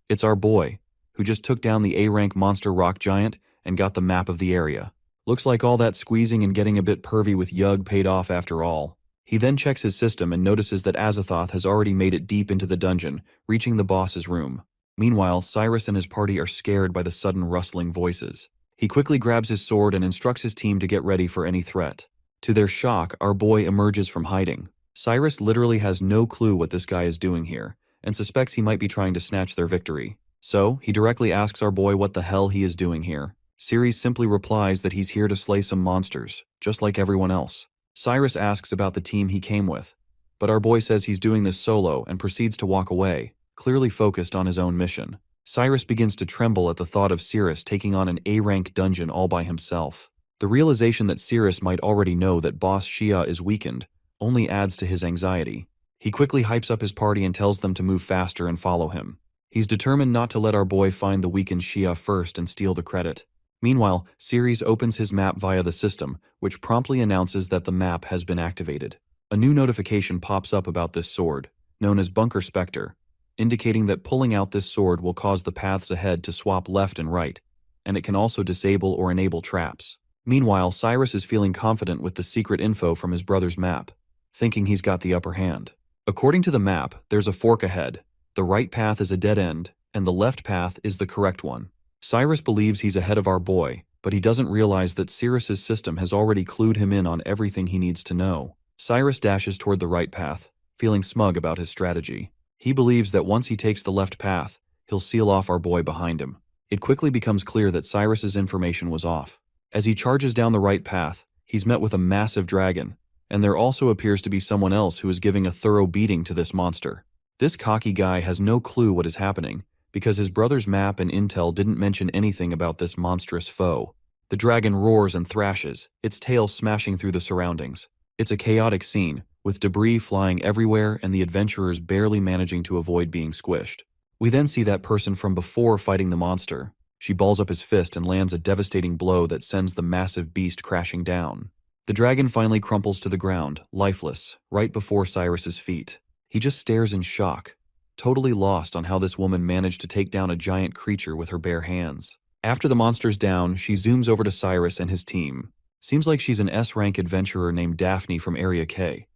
It's our boy, who just took down the A-rank monster rock giant and got the map of the area. Looks like all that squeezing and getting a bit pervy with Yug paid off after all. He then checks his system and notices that Azathoth has already made it deep into the dungeon, reaching the boss's room. Meanwhile, Cyrus and his party are scared by the sudden rustling voices. He quickly grabs his sword and instructs his team to get ready for any threat. To their shock, our boy emerges from hiding. Cyrus literally has no clue what this guy is doing here, and suspects he might be trying to snatch their victory. So, he directly asks our boy what the hell he is doing here. Ceres simply replies that he's here to slay some monsters, just like everyone else. Cyrus asks about the team he came with, but our boy says he's doing this solo and proceeds to walk away, clearly focused on his own mission. Cyrus begins to tremble at the thought of Ceres taking on an A-rank dungeon all by himself. The realization that Ceres might already know that boss Shia is weakened only adds to his anxiety. He quickly hypes up his party and tells them to move faster and follow him. He's determined not to let our boy find the weakened Shia first and steal the credit. Meanwhile, Ceres opens his map via the system, which promptly announces that the map has been activated. A new notification pops up about this sword, known as Bunker Spectre, indicating that pulling out this sword will cause the paths ahead to swap left and right, and it can also disable or enable traps. Meanwhile, Cyrus is feeling confident with the secret info from his brother's map, thinking he's got the upper hand. According to the map, there's a fork ahead. The right path is a dead end, and the left path is the correct one. Cyrus believes he's ahead of our boy, but he doesn't realize that Ceres's system has already clued him in on everything he needs to know. Cyrus dashes toward the right path, feeling smug about his strategy. He believes that once he takes the left path, he'll seal off our boy behind him. It quickly becomes clear that Cyrus's information was off. As he charges down the right path, he's met with a massive dragon, and there also appears to be someone else who is giving a thorough beating to this monster. This cocky guy has no clue what is happening, because his brother's map and intel didn't mention anything about this monstrous foe. The dragon roars and thrashes, its tail smashing through the surroundings. It's a chaotic scene, with debris flying everywhere and the adventurers barely managing to avoid being squished. We then see that person from before fighting the monster. She balls up his fist and lands a devastating blow that sends the massive beast crashing down. The dragon finally crumples to the ground, lifeless, right before Cyrus's feet. He just stares in shock, totally lost on how this woman managed to take down a giant creature with her bare hands. After the monster's down, she zooms over to Cyrus and his team. Seems like she's an S-rank adventurer named Daphne from Area K.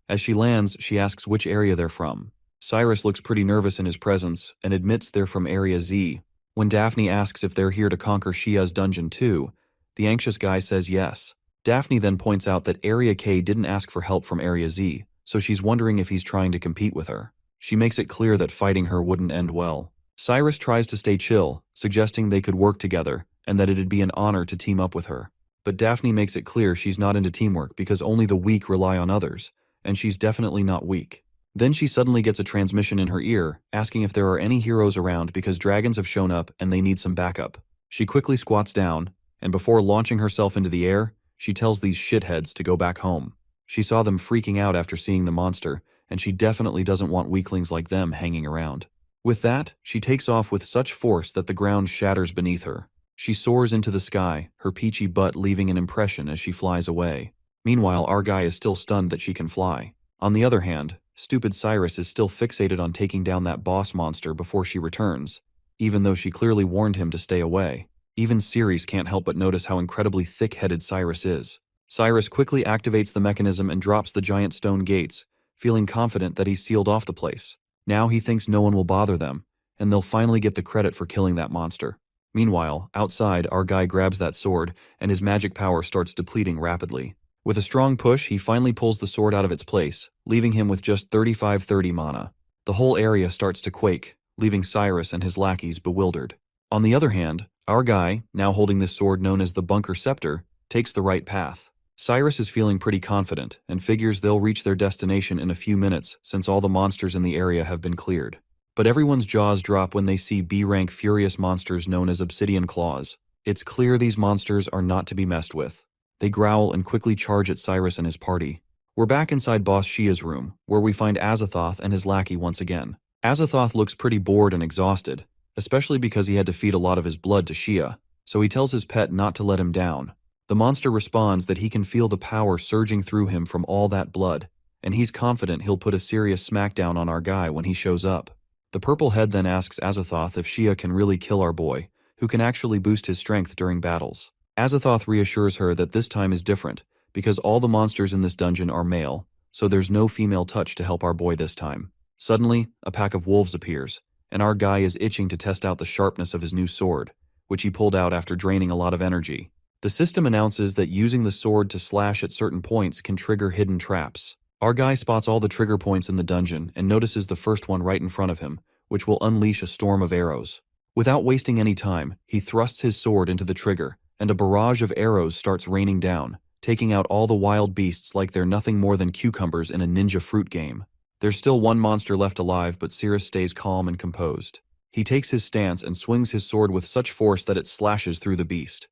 As she lands, she asks which area they're from. Cyrus looks pretty nervous in his presence and admits they're from Area Z. When Daphne asks if they're here to conquer Shia's dungeon too, the anxious guy says yes. Daphne then points out that Area K didn't ask for help from Area Z, so she's wondering if he's trying to compete with her. She makes it clear that fighting her wouldn't end well. Cyrus tries to stay chill, suggesting they could work together and that it'd be an honor to team up with her. But Daphne makes it clear she's not into teamwork because only the weak rely on others, and she's definitely not weak. Then she suddenly gets a transmission in her ear, asking if there are any heroes around because dragons have shown up and they need some backup. She quickly squats down, and before launching herself into the air, she tells these shitheads to go back home. She saw them freaking out after seeing the monster, and she definitely doesn't want weaklings like them hanging around. With that, she takes off with such force that the ground shatters beneath her. She soars into the sky, her peachy butt leaving an impression as she flies away. Meanwhile, our guy is still stunned that she can fly. On the other hand, stupid Cyrus is still fixated on taking down that boss monster before she returns, even though she clearly warned him to stay away. Even Ceres can't help but notice how incredibly thick-headed Cyrus is. Cyrus quickly activates the mechanism and drops the giant stone gates, feeling confident that he's sealed off the place. Now he thinks no one will bother them, and they'll finally get the credit for killing that monster. Meanwhile, outside, our guy grabs that sword, and his magic power starts depleting rapidly. With a strong push, he finally pulls the sword out of its place, leaving him with just 3530 mana. The whole area starts to quake, leaving Cyrus and his lackeys bewildered. On the other hand, our guy, now holding this sword known as the Bunker Scepter, takes the right path. Cyrus is feeling pretty confident and figures they'll reach their destination in a few minutes since all the monsters in the area have been cleared. But everyone's jaws drop when they see B-rank furious monsters known as Obsidian Claws. It's clear these monsters are not to be messed with. They growl and quickly charge at Cyrus and his party. We're back inside Boss Shia's room, where we find Azathoth and his lackey once again. Azathoth looks pretty bored and exhausted, especially because he had to feed a lot of his blood to Shia, so he tells his pet not to let him down. The monster responds that he can feel the power surging through him from all that blood, and he's confident he'll put a serious smackdown on our guy when he shows up. The purple head then asks Azathoth if Shia can really kill our boy, who can actually boost his strength during battles. Azathoth reassures her that this time is different, because all the monsters in this dungeon are male, so there's no female touch to help our boy this time. Suddenly, a pack of wolves appears, and our guy is itching to test out the sharpness of his new sword, which he pulled out after draining a lot of energy. The system announces that using the sword to slash at certain points can trigger hidden traps. Our guy spots all the trigger points in the dungeon and notices the first one right in front of him, which will unleash a storm of arrows. Without wasting any time, he thrusts his sword into the trigger, and a barrage of arrows starts raining down, taking out all the wild beasts like they're nothing more than cucumbers in a ninja fruit game. There's still one monster left alive, but Cirrus stays calm and composed. He takes his stance and swings his sword with such force that it slashes through the beast.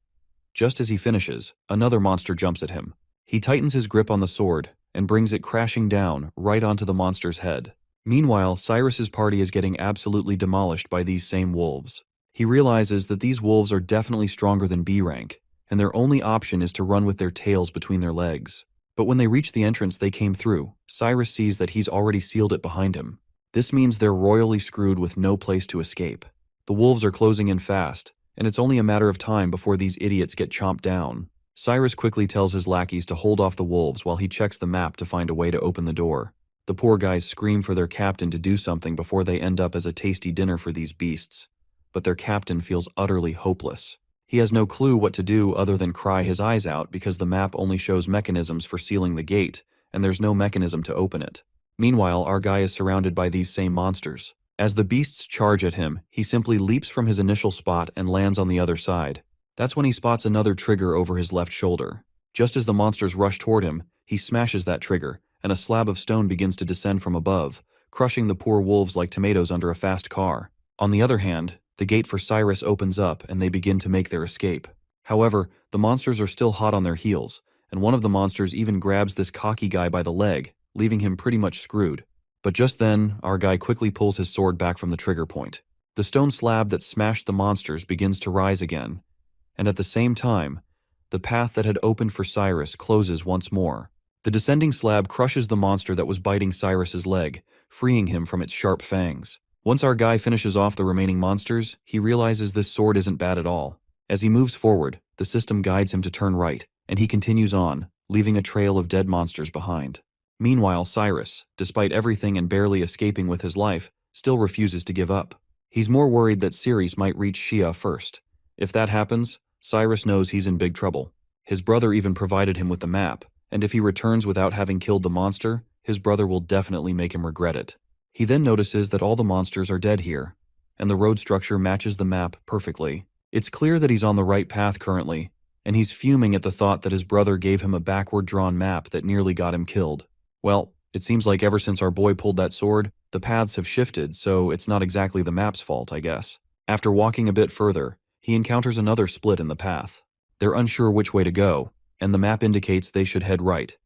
Just as he finishes, another monster jumps at him. He tightens his grip on the sword and brings it crashing down right onto the monster's head. Meanwhile, Cyrus's party is getting absolutely demolished by these same wolves. He realizes that these wolves are definitely stronger than B rank, and their only option is to run with their tails between their legs. But when they reach the entrance they came through, Cyrus sees that he's already sealed it behind him. This means they're royally screwed with no place to escape. The wolves are closing in fast, and it's only a matter of time before these idiots get chomped down. Cyrus quickly tells his lackeys to hold off the wolves while he checks the map to find a way to open the door. The poor guys scream for their captain to do something before they end up as a tasty dinner for these beasts. But their captain feels utterly hopeless. He has no clue what to do other than cry his eyes out because the map only shows mechanisms for sealing the gate, and there's no mechanism to open it. Meanwhile, our guy is surrounded by these same monsters. As the beasts charge at him, he simply leaps from his initial spot and lands on the other side. That's when he spots another trigger over his left shoulder. Just as the monsters rush toward him, he smashes that trigger, and a slab of stone begins to descend from above, crushing the poor wolves like tomatoes under a fast car. On the other hand, the gate for Cyrus opens up and they begin to make their escape. However, the monsters are still hot on their heels, and one of the monsters even grabs this cocky guy by the leg, leaving him pretty much screwed. But just then, our guy quickly pulls his sword back from the trigger point. The stone slab that smashed the monsters begins to rise again, and at the same time, the path that had opened for Cyrus closes once more. The descending slab crushes the monster that was biting Cyrus's leg, freeing him from its sharp fangs. Once our guy finishes off the remaining monsters, he realizes this sword isn't bad at all. As he moves forward, the system guides him to turn right, and he continues on, leaving a trail of dead monsters behind. Meanwhile, Cyrus, despite everything and barely escaping with his life, still refuses to give up. He's more worried that Ceres might reach Shia first. If that happens, Cyrus knows he's in big trouble. His brother even provided him with the map, and if he returns without having killed the monster, his brother will definitely make him regret it. He then notices that all the monsters are dead here, and the road structure matches the map perfectly. It's clear that he's on the right path currently, and he's fuming at the thought that his brother gave him a backward-drawn map that nearly got him killed. Well, it seems like ever since our boy pulled that sword, the paths have shifted, so it's not exactly the map's fault, I guess. After walking a bit further, he encounters another split in the path. They're unsure which way to go, and the map indicates they should head right.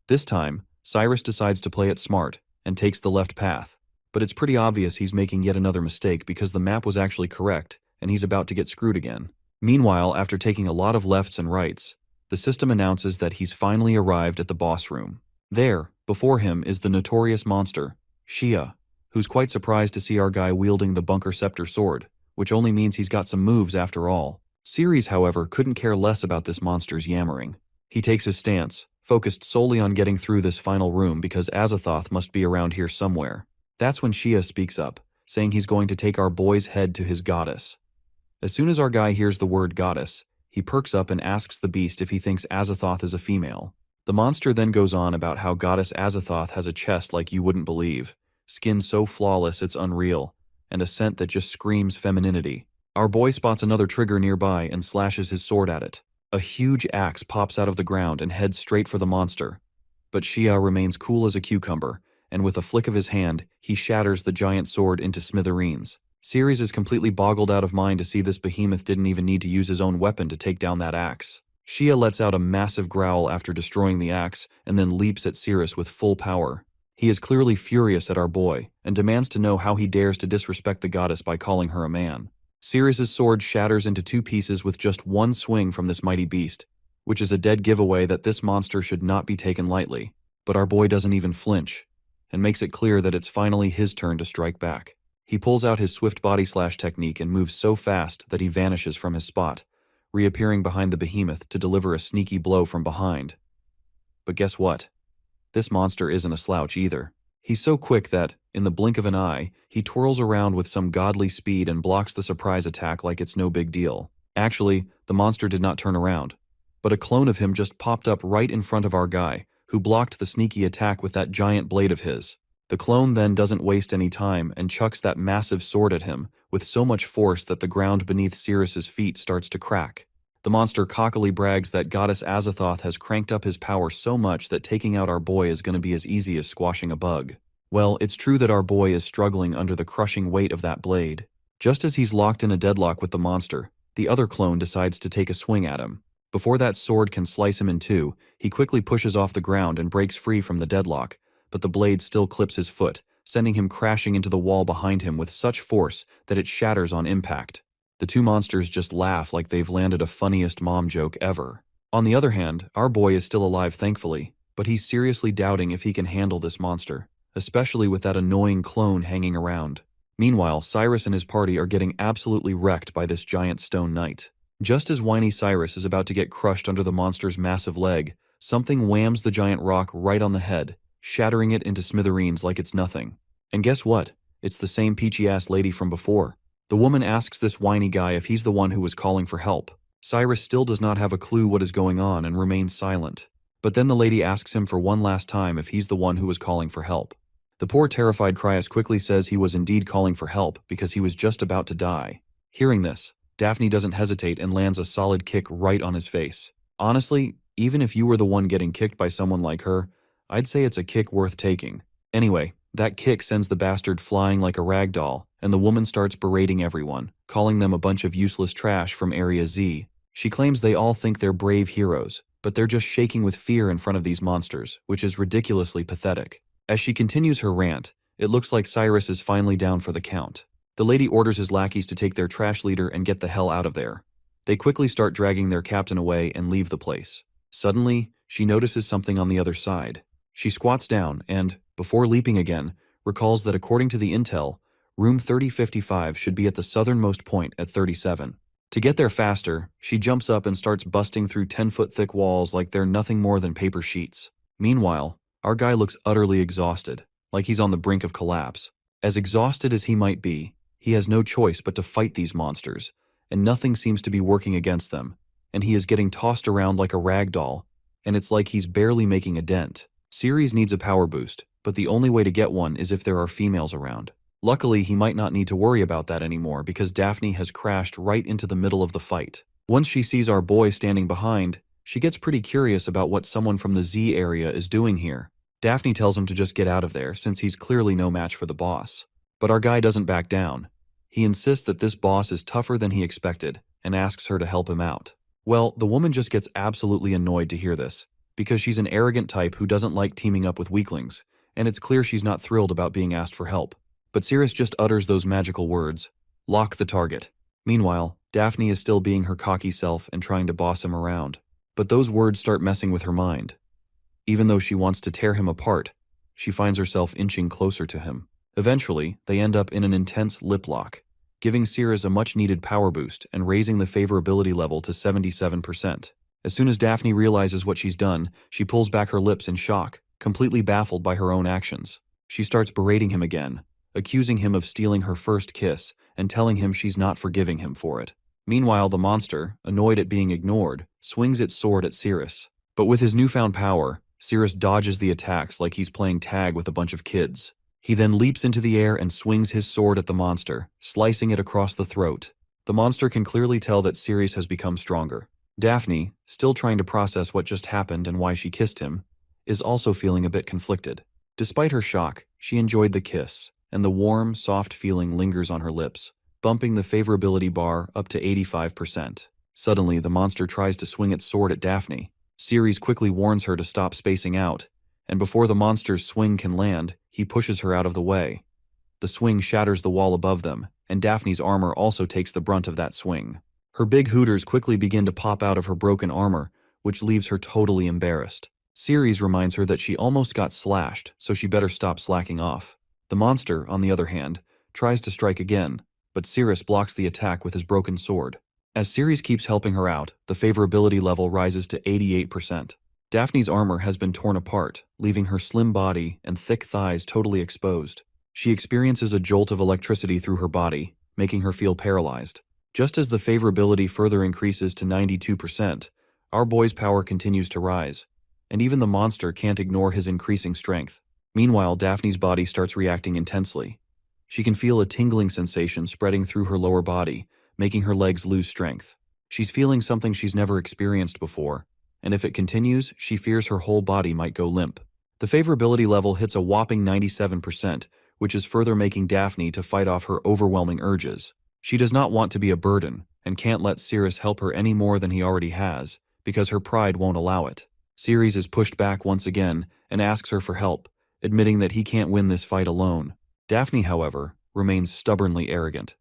This time, Cyrus decides to play it smart and takes the left path, but it's pretty obvious he's making yet another mistake because the map was actually correct, and he's about to get screwed again. Meanwhile, after taking a lot of lefts and rights, the system announces that he's finally arrived at the boss room. There, before him, is the notorious monster, Shia, who's quite surprised to see our guy wielding the Bunker Scepter sword, which only means he's got some moves after all. Ceres, however, couldn't care less about this monster's yammering. He takes his stance, focused solely on getting through this final room because Azathoth must be around here somewhere. That's when Shia speaks up, saying he's going to take our boy's head to his goddess. As soon as our guy hears the word goddess, he perks up and asks the beast if he thinks Azathoth is a female. The monster then goes on about how goddess Azathoth has a chest like you wouldn't believe, skin so flawless it's unreal, and a scent that just screams femininity. Our boy spots another trigger nearby and slashes his sword at it. A huge axe pops out of the ground and heads straight for the monster. But Shia remains cool as a cucumber, and with a flick of his hand, he shatters the giant sword into smithereens. Ceres is completely boggled out of mind to see this behemoth didn't even need to use his own weapon to take down that axe. Shia lets out a massive growl after destroying the axe and then leaps at Ceres with full power. He is clearly furious at our boy and demands to know how he dares to disrespect the goddess by calling her a man. Ceres' sword shatters into two pieces with just one swing from this mighty beast, which is a dead giveaway that this monster should not be taken lightly. But our boy doesn't even flinch, and makes it clear that it's finally his turn to strike back. He pulls out his swift body slash technique and moves so fast that he vanishes from his spot, reappearing behind the behemoth to deliver a sneaky blow from behind. But guess what? This monster isn't a slouch either. He's so quick that, in the blink of an eye, he twirls around with some godly speed and blocks the surprise attack like it's no big deal. Actually, the monster did not turn around, but a clone of him just popped up right in front of our guy, who blocked the sneaky attack with that giant blade of his. The clone then doesn't waste any time and chucks that massive sword at him with so much force that the ground beneath Ceres' feet starts to crack. The monster cockily brags that goddess Azathoth has cranked up his power so much that taking out our boy is going to be as easy as squashing a bug. Well, it's true that our boy is struggling under the crushing weight of that blade. Just as he's locked in a deadlock with the monster, the other clone decides to take a swing at him. Before that sword can slice him in two, he quickly pushes off the ground and breaks free from the deadlock, but the blade still clips his foot, sending him crashing into the wall behind him with such force that it shatters on impact. The two monsters just laugh like they've landed a funniest mom joke ever. On the other hand, our boy is still alive thankfully, but he's seriously doubting if he can handle this monster, especially with that annoying clone hanging around. Meanwhile, Cyrus and his party are getting absolutely wrecked by this giant stone knight. Just as whiny Cyrus is about to get crushed under the monster's massive leg, something whams the giant rock right on the head, shattering it into smithereens like it's nothing. And guess what? It's the same peachy-ass lady from before. The woman asks this whiny guy if he's the one who was calling for help. Cyrus still does not have a clue what is going on and remains silent. But then the lady asks him for one last time if he's the one who was calling for help. The poor terrified Cryas quickly says he was indeed calling for help because he was just about to die. Hearing this, Daphne doesn't hesitate and lands a solid kick right on his face. Honestly, even if you were the one getting kicked by someone like her, I'd say it's a kick worth taking. Anyway, that kick sends the bastard flying like a rag doll, and the woman starts berating everyone, calling them a bunch of useless trash from Area Z. She claims they all think they're brave heroes, but they're just shaking with fear in front of these monsters, which is ridiculously pathetic. As she continues her rant, it looks like Cyrus is finally down for the count. The lady orders his lackeys to take their trash leader and get the hell out of there. They quickly start dragging their captain away and leave the place. Suddenly, she notices something on the other side. She squats down and, before leaping again, recalls that according to the intel, room 3055 should be at the southernmost point at 37. To get there faster, she jumps up and starts busting through 10-foot thick walls like they're nothing more than paper sheets. Meanwhile, our guy looks utterly exhausted, like he's on the brink of collapse. As exhausted as he might be, he has no choice but to fight these monsters, and nothing seems to be working against them, and he is getting tossed around like a rag doll, and it's like he's barely making a dent. Ceres needs a power boost, but the only way to get one is if there are females around. Luckily, he might not need to worry about that anymore because Daphne has crashed right into the middle of the fight. Once she sees our boy standing behind, she gets pretty curious about what someone from the Z area is doing here. Daphne tells him to just get out of there since he's clearly no match for the boss. But our guy doesn't back down. He insists that this boss is tougher than he expected and asks her to help him out. Well, the woman just gets absolutely annoyed to hear this, because she's an arrogant type who doesn't like teaming up with weaklings, and it's clear she's not thrilled about being asked for help. But Cirrus just utters those magical words, "Lock the target." Meanwhile, Daphne is still being her cocky self and trying to boss him around. But those words start messing with her mind. Even though she wants to tear him apart, she finds herself inching closer to him. Eventually, they end up in an intense lip lock, giving Cirrus a much-needed power boost and raising the favorability level to 77%. As soon as Daphne realizes what she's done, she pulls back her lips in shock, completely baffled by her own actions. She starts berating him again, accusing him of stealing her first kiss and telling him she's not forgiving him for it. Meanwhile, the monster, annoyed at being ignored, swings its sword at Cirrus. But with his newfound power, Cirrus dodges the attacks like he's playing tag with a bunch of kids. He then leaps into the air and swings his sword at the monster, slicing it across the throat. The monster can clearly tell that Cirrus has become stronger. Daphne, still trying to process what just happened and why she kissed him, is also feeling a bit conflicted. Despite her shock, she enjoyed the kiss, and the warm, soft feeling lingers on her lips, bumping the favorability bar up to 85%. Suddenly, the monster tries to swing its sword at Daphne. Cirrus quickly warns her to stop spacing out, and before the monster's swing can land, he pushes her out of the way. The swing shatters the wall above them, and Daphne's armor also takes the brunt of that swing. Her big hooters quickly begin to pop out of her broken armor, which leaves her totally embarrassed. Cirrus reminds her that she almost got slashed, so she better stop slacking off. The monster, on the other hand, tries to strike again, but Cirrus blocks the attack with his broken sword. As Cirrus keeps helping her out, the favorability level rises to 88%. Daphne's armor has been torn apart, leaving her slim body and thick thighs totally exposed. She experiences a jolt of electricity through her body, making her feel paralyzed. Just as the favorability further increases to 92%, our boy's power continues to rise, and even the monster can't ignore his increasing strength. Meanwhile, Daphne's body starts reacting intensely. She can feel a tingling sensation spreading through her lower body, making her legs lose strength. She's feeling something she's never experienced before, and if it continues, she fears her whole body might go limp. The favorability level hits a whopping 97%, which is further making Daphne to fight off her overwhelming urges. She does not want to be a burden, and can't let Cirrus help her any more than he already has, because her pride won't allow it. Cirrus is pushed back once again and asks her for help, admitting that he can't win this fight alone. Daphne, however, remains stubbornly arrogant.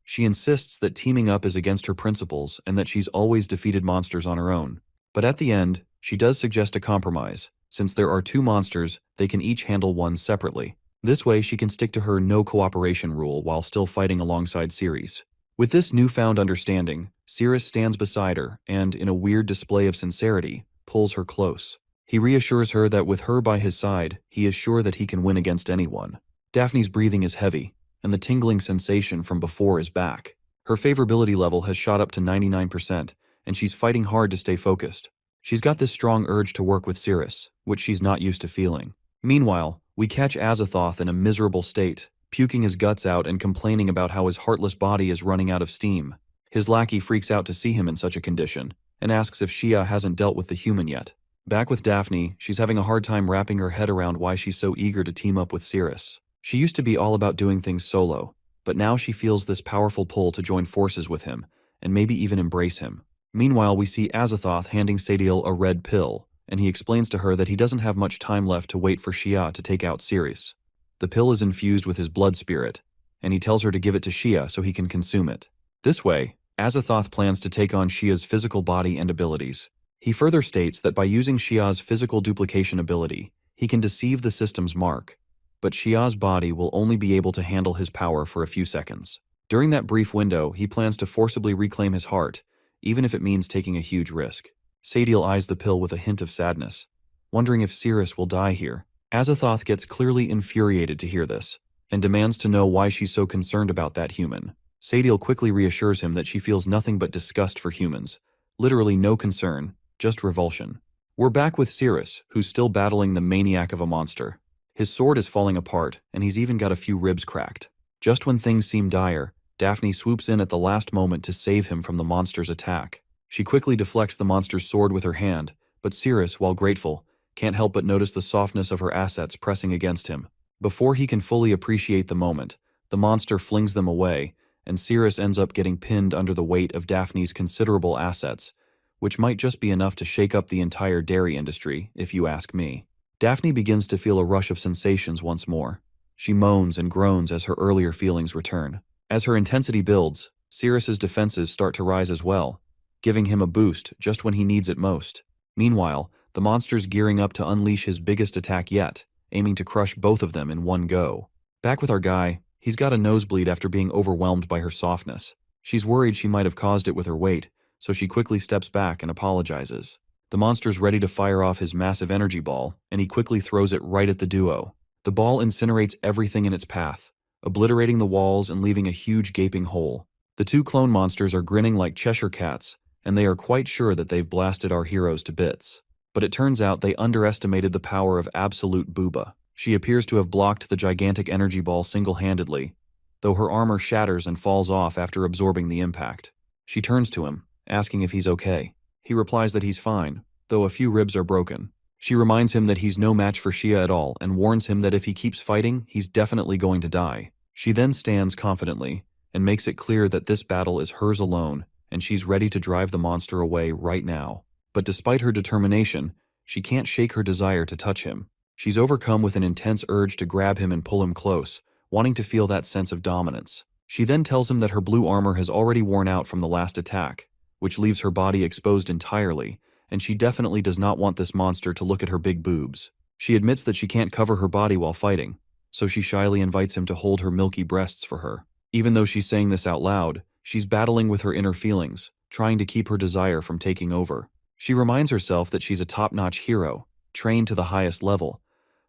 She insists that teaming up is against her principles and that she's always defeated monsters on her own. But at the end, she does suggest a compromise. Since there are two monsters, they can each handle one separately. This way, she can stick to her no cooperation rule while still fighting alongside Cirrus. With this newfound understanding, Cirrus stands beside her and, in a weird display of sincerity, pulls her close. He reassures her that with her by his side, he is sure that he can win against anyone. Daphne's breathing is heavy, and the tingling sensation from before is back. Her favorability level has shot up to 99%, and she's fighting hard to stay focused. She's got this strong urge to work with Cirrus, which she's not used to feeling. Meanwhile, we catch Azathoth in a miserable state, puking his guts out and complaining about how his heartless body is running out of steam. His lackey freaks out to see him in such a condition, and asks if Shia hasn't dealt with the human yet. Back with Daphne, she's having a hard time wrapping her head around why she's so eager to team up with Cirrus. She used to be all about doing things solo, but now she feels this powerful pull to join forces with him, and maybe even embrace him. Meanwhile, we see Azathoth handing Sadiel a red pill, and he explains to her that he doesn't have much time left to wait for Shia to take out Cirrus. The pill is infused with his blood spirit, and he tells her to give it to Shia so he can consume it. This way, Azathoth plans to take on Shia's physical body and abilities. He further states that by using Shia's physical duplication ability, he can deceive the system's mark, but Shia's body will only be able to handle his power for a few seconds. During that brief window, he plans to forcibly reclaim his heart, even if it means taking a huge risk. Sadiel eyes the pill with a hint of sadness, wondering if Cirrus will die here. Azathoth gets clearly infuriated to hear this, and demands to know why she's so concerned about that human. Sadiel quickly reassures him that she feels nothing but disgust for humans. Literally no concern, just revulsion. We're back with Cirrus, who's still battling the maniac of a monster. His sword is falling apart, and he's even got a few ribs cracked. Just when things seem dire, Daphne swoops in at the last moment to save him from the monster's attack. She quickly deflects the monster's sword with her hand, but Cirrus, while grateful, can't help but notice the softness of her assets pressing against him. Before he can fully appreciate the moment, the monster flings them away, and Cirrus ends up getting pinned under the weight of Daphne's considerable assets, which might just be enough to shake up the entire dairy industry, if you ask me. Daphne begins to feel a rush of sensations once more. She moans and groans as her earlier feelings return. As her intensity builds, Cirrus's defenses start to rise as well, giving him a boost just when he needs it most. Meanwhile, the monster's gearing up to unleash his biggest attack yet, aiming to crush both of them in one go. Back with our guy, he's got a nosebleed after being overwhelmed by her softness. She's worried she might have caused it with her weight, so she quickly steps back and apologizes. The monster's ready to fire off his massive energy ball, and he quickly throws it right at the duo. The ball incinerates everything in its path, obliterating the walls and leaving a huge gaping hole. The two clone monsters are grinning like Cheshire cats, and they are quite sure that they've blasted our heroes to bits. But it turns out they underestimated the power of absolute Booba. She appears to have blocked the gigantic energy ball single-handedly, though her armor shatters and falls off after absorbing the impact. She turns to him, asking if he's okay. He replies that he's fine, though a few ribs are broken. She reminds him that he's no match for Shia at all and warns him that if he keeps fighting, he's definitely going to die. She then stands confidently and makes it clear that this battle is hers alone and she's ready to drive the monster away right now. But despite her determination, she can't shake her desire to touch him. She's overcome with an intense urge to grab him and pull him close, wanting to feel that sense of dominance. She then tells him that her blue armor has already worn out from the last attack, which leaves her body exposed entirely, and she definitely does not want this monster to look at her big boobs. She admits that she can't cover her body while fighting, so she shyly invites him to hold her milky breasts for her. Even though she's saying this out loud, she's battling with her inner feelings, trying to keep her desire from taking over. She reminds herself that she's a top-notch hero, trained to the highest level,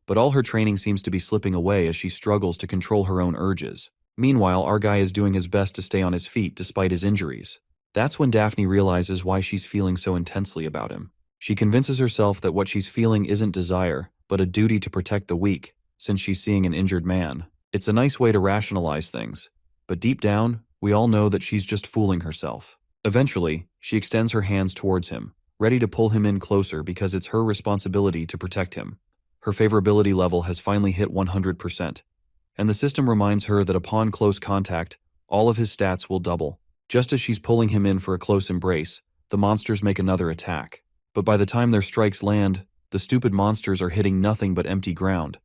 but all her training seems to be slipping away as she struggles to control her own urges. Meanwhile, our guy is doing his best to stay on his feet despite his injuries. That's when Daphne realizes why she's feeling so intensely about him. She convinces herself that what she's feeling isn't desire, but a duty to protect the weak, since she's seeing an injured man. It's a nice way to rationalize things, but deep down, we all know that she's just fooling herself. Eventually, she extends her hands towards him, ready to pull him in closer because it's her responsibility to protect him. Her favorability level has finally hit 100%, and the system reminds her that upon close contact, all of his stats will double. Just as she's pulling him in for a close embrace, the monsters make another attack. But by the time their strikes land, the stupid monsters are hitting nothing but empty ground,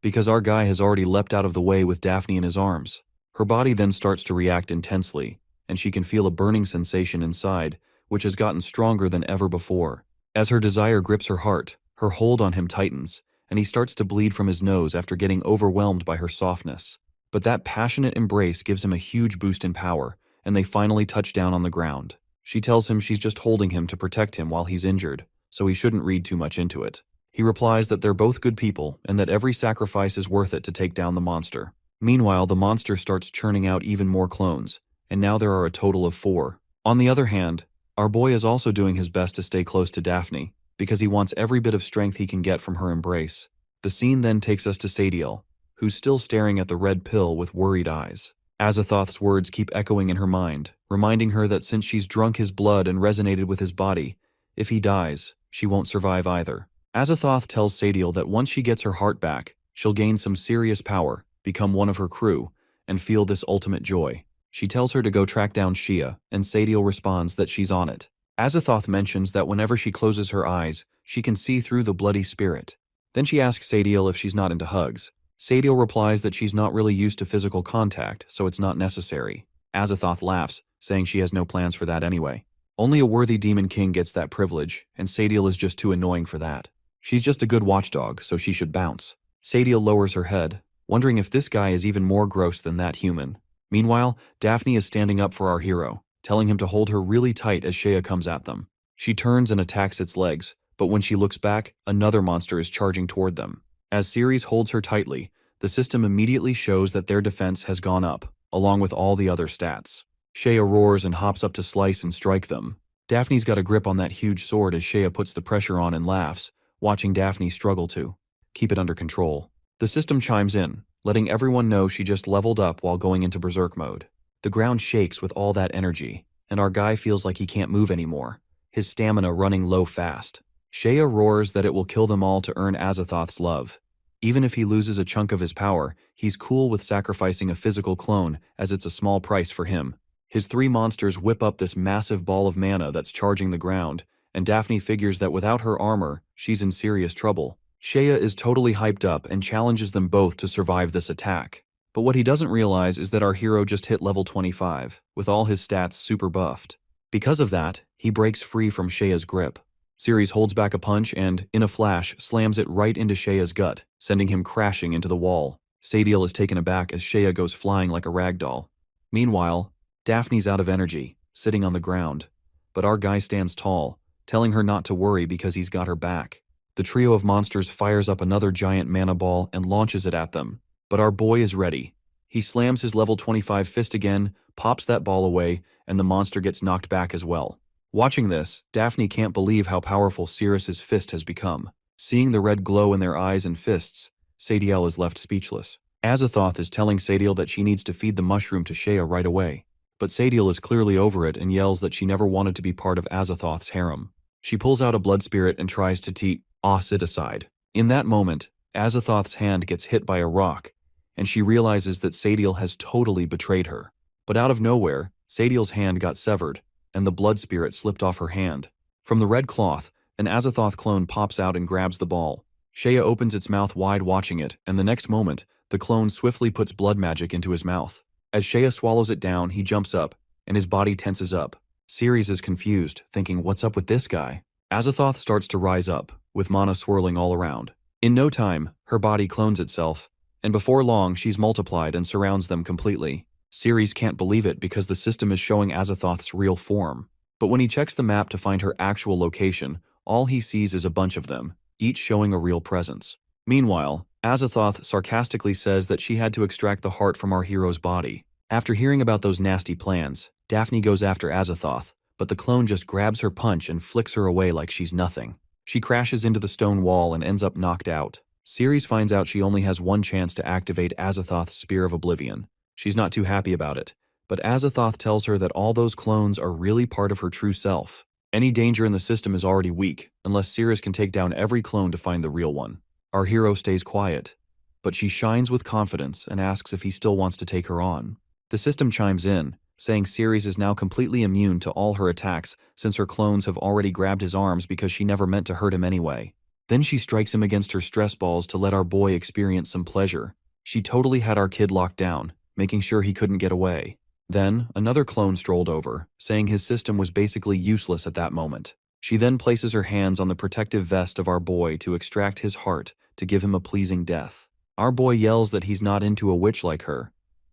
because our guy has already leapt out of the way with Daphne in his arms. Her body then starts to react intensely, and she can feel a burning sensation inside, which has gotten stronger than ever before. As her desire grips her heart, her hold on him tightens, and he starts to bleed from his nose after getting overwhelmed by her softness. But that passionate embrace gives him a huge boost in power, and they finally touch down on the ground. She tells him she's just holding him to protect him while he's injured, so he shouldn't read too much into it. He replies that they're both good people and that every sacrifice is worth it to take down the monster. Meanwhile, the monster starts churning out even more clones, and now there are a total of 4. On the other hand, our boy is also doing his best to stay close to Daphne, because he wants every bit of strength he can get from her embrace. The scene then takes us to Sadiel, who's still staring at the red pill with worried eyes. Azathoth's words keep echoing in her mind, reminding her that since she's drunk his blood and resonated with his body, if he dies, she won't survive either. Azathoth tells Sadiel that once she gets her heart back, she'll gain some serious power, become one of her crew, and feel this ultimate joy. She tells her to go track down Shia, and Sadiel responds that she's on it. Azathoth mentions that whenever she closes her eyes, she can see through the bloody spirit. Then she asks Sadiel if she's not into hugs. Sadiel replies that she's not really used to physical contact, so it's not necessary. Azathoth laughs, saying she has no plans for that anyway. Only a worthy demon king gets that privilege, and Sadiel is just too annoying for that. She's just a good watchdog, so she should bounce. Sadiel lowers her head, wondering if this guy is even more gross than that human. Meanwhile, Daphne is standing up for our hero, telling him to hold her really tight as Shea comes at them. She turns and attacks its legs, but when she looks back, another monster is charging toward them. As Ceres holds her tightly, the system immediately shows that their defense has gone up, along with all the other stats. Shea roars and hops up to slice and strike them. Daphne's got a grip on that huge sword as Shea puts the pressure on and laughs, watching Daphne struggle to keep it under control. The system chimes in, letting everyone know she just leveled up while going into berserk mode. The ground shakes with all that energy, and our guy feels like he can't move anymore, his stamina running low fast. Shea roars that it will kill them all to earn Azathoth's love. Even if he loses a chunk of his power, he's cool with sacrificing a physical clone as it's a small price for him. His 3 monsters whip up this massive ball of mana that's charging the ground, and Daphne figures that without her armor, she's in serious trouble. Shea is totally hyped up and challenges them both to survive this attack. But what he doesn't realize is that our hero just hit level 25, with all his stats super buffed. Because of that, he breaks free from Shea's grip. Ceres holds back a punch and, in a flash, slams it right into Shea's gut, sending him crashing into the wall. Sadiel is taken aback as Shea goes flying like a ragdoll. Meanwhile, Daphne's out of energy, sitting on the ground. But our guy stands tall, telling her not to worry because he's got her back. The trio of monsters fires up another giant mana ball and launches it at them. But our boy is ready. He slams his level 25 fist again, pops that ball away, and the monster gets knocked back as well. Watching this, Daphne can't believe how powerful Ceres's fist has become. Seeing the red glow in their eyes and fists, Sadiel is left speechless. Azathoth is telling Sadiel that she needs to feed the mushroom to Shea right away. But Sadiel is clearly over it and yells that she never wanted to be part of Azathoth's harem. She pulls out a blood spirit and tries to toss it aside. In that moment, Azathoth's hand gets hit by a rock, and she realizes that Sadiel has totally betrayed her. But out of nowhere, Sadiel's hand got severed, and the blood spirit slipped off her hand. From the red cloth, an Azathoth clone pops out and grabs the ball. Shea opens its mouth wide watching it, and the next moment, the clone swiftly puts blood magic into his mouth. As Shea swallows it down, he jumps up, and his body tenses up. Ceres is confused, thinking, what's up with this guy? Azathoth starts to rise up, with mana swirling all around. In no time, her body clones itself, and before long she's multiplied and surrounds them completely. Ceres can't believe it because the system is showing Azathoth's real form. But when he checks the map to find her actual location, all he sees is a bunch of them, each showing a real presence. Meanwhile, Azathoth sarcastically says that she had to extract the heart from our hero's body. After hearing about those nasty plans, Daphne goes after Azathoth, but the clone just grabs her punch and flicks her away like she's nothing. She crashes into the stone wall and ends up knocked out. Ceres finds out she only has one chance to activate Azathoth's Spear of Oblivion. She's not too happy about it, but Azathoth tells her that all those clones are really part of her true self. Any danger in the system is already weak, unless Ceres can take down every clone to find the real one. Our hero stays quiet, but she shines with confidence and asks if he still wants to take her on. The system chimes in, saying Ceres is now completely immune to all her attacks since her clones have already grabbed his arms because she never meant to hurt him anyway. Then she strikes him against her stress balls to let our boy experience some pleasure. She totally had our kid locked down, making sure he couldn't get away. Then, another clone strolled over, saying his system was basically useless at that moment. She then places her hands on the protective vest of our boy to extract his heart to give him a pleasing death. Our boy yells that he's not into a witch like her,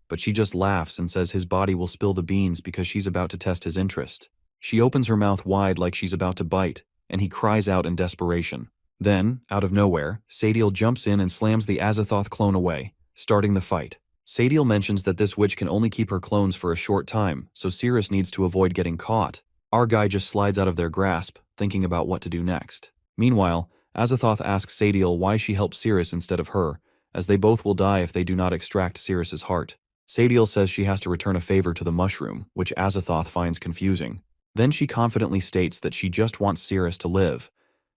but she just laughs and says his body will spill the beans because she's about to test his interest. She opens her mouth wide like she's about to bite, and he cries out in desperation. Then, out of nowhere, Sadiel jumps in and slams the Azathoth clone away, starting the fight. Sadiel mentions that this witch can only keep her clones for a short time, so Ceres needs to avoid getting caught. Our guy just slides out of their grasp, thinking about what to do next. Meanwhile, Azathoth asks Sadiel why she helped Ceres instead of her, as they both will die if they do not extract Ceres's heart. Sadiel says she has to return a favor to the mushroom, which Azathoth finds confusing. Then she confidently states that she just wants Ceres to live,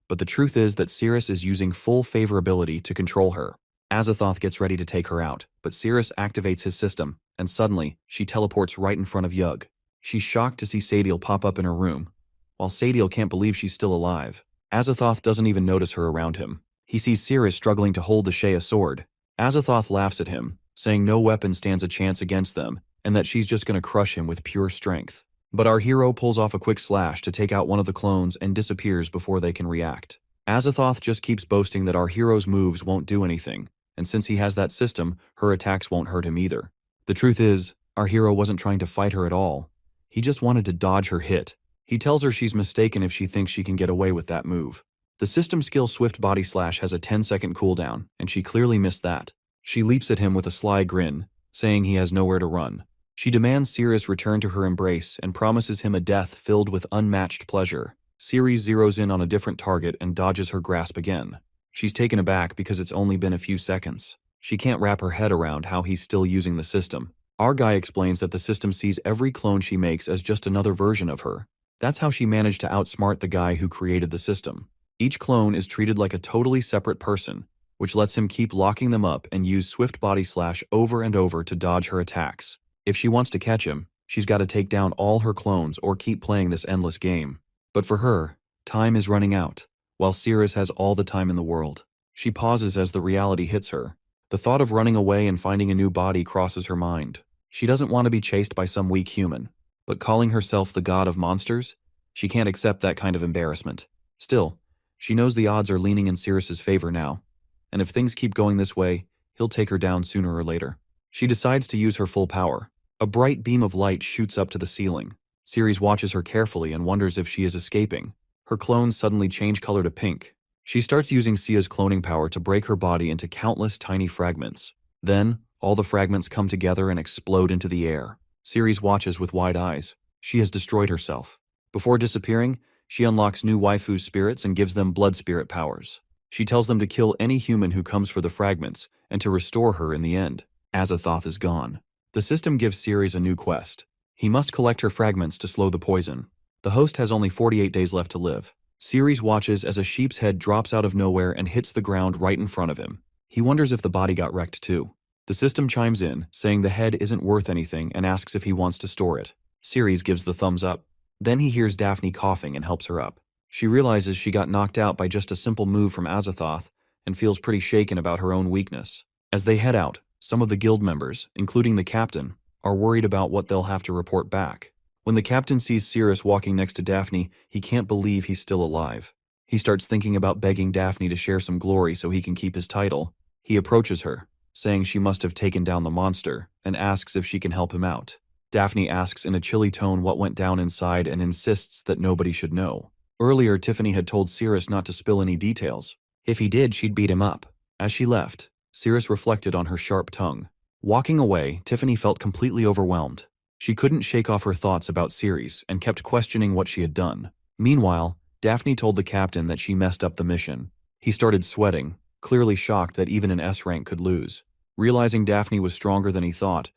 but the truth is that Ceres is using full favorability to control her. Azathoth gets ready to take her out, but Ceres activates his system, and suddenly, she teleports right in front of Yug. She's shocked to see Sadiel pop up in her room, while Sadiel can't believe she's still alive. Azathoth doesn't even notice her around him. He sees Ceres struggling to hold the Shea sword. Azathoth laughs at him, saying no weapon stands a chance against them, and that she's just gonna crush him with pure strength. But our hero pulls off a quick slash to take out one of the clones and disappears before they can react. Azathoth just keeps boasting that our hero's moves won't do anything, and since he has that system, her attacks won't hurt him either. The truth is, our hero wasn't trying to fight her at all. He just wanted to dodge her hit. He tells her she's mistaken if she thinks she can get away with that move. The system skill Swift Body Slash has a 10-second cooldown, and she clearly missed that. She leaps at him with a sly grin, saying he has nowhere to run. She demands Ceres return to her embrace and promises him a death filled with unmatched pleasure. Ceres zeroes in on a different target and dodges her grasp again. She's taken aback because it's only been a few seconds. She can't wrap her head around how he's still using the system. Our guy explains that the system sees every clone she makes as just another version of her. That's how she managed to outsmart the guy who created the system. Each clone is treated like a totally separate person, which lets him keep locking them up and use swift body slash over and over to dodge her attacks. If she wants to catch him, she's got to take down all her clones or keep playing this endless game. But for her, time is running out, while Cirrus has all the time in the world. She pauses as the reality hits her. The thought of running away and finding a new body crosses her mind. She doesn't want to be chased by some weak human, but calling herself the god of monsters, she can't accept that kind of embarrassment. Still, she knows the odds are leaning in Cirrus's favor now, and if things keep going this way, he'll take her down sooner or later. She decides to use her full power. A bright beam of light shoots up to the ceiling. Ceres watches her carefully and wonders if she is escaping. Her clones suddenly change color to pink. She starts using Sia's cloning power to break her body into countless tiny fragments. Then, all the fragments come together and explode into the air. Ceres watches with wide eyes. She has destroyed herself. Before disappearing, she unlocks new waifu spirits and gives them blood spirit powers. She tells them to kill any human who comes for the fragments and to restore her in the end. Azathoth is gone. The system gives Ceres a new quest. He must collect her fragments to slow the poison. The host has only 48 days left to live. Ceres watches as a sheep's head drops out of nowhere and hits the ground right in front of him. He wonders if the body got wrecked too. The system chimes in, saying the head isn't worth anything and asks if he wants to store it. Ceres gives the thumbs up. Then he hears Daphne coughing and helps her up. She realizes she got knocked out by just a simple move from Azathoth and feels pretty shaken about her own weakness. As they head out, some of the guild members, including the captain, are worried about what they'll have to report back. When the captain sees Cirrus walking next to Daphne, he can't believe he's still alive. He starts thinking about begging Daphne to share some glory so he can keep his title. He approaches her, saying she must have taken down the monster, and asks if she can help him out. Daphne asks in a chilly tone what went down inside and insists that nobody should know. Earlier, Tiffany had told Cirrus not to spill any details. If he did, she'd beat him up. As she left, Cirrus reflected on her sharp tongue. Walking away, Tiffany felt completely overwhelmed. She couldn't shake off her thoughts about Ceres and kept questioning what she had done. Meanwhile, Daphne told the captain that she messed up the mission. He started sweating, clearly shocked that even an S rank could lose. Realizing Daphne was stronger than he thought,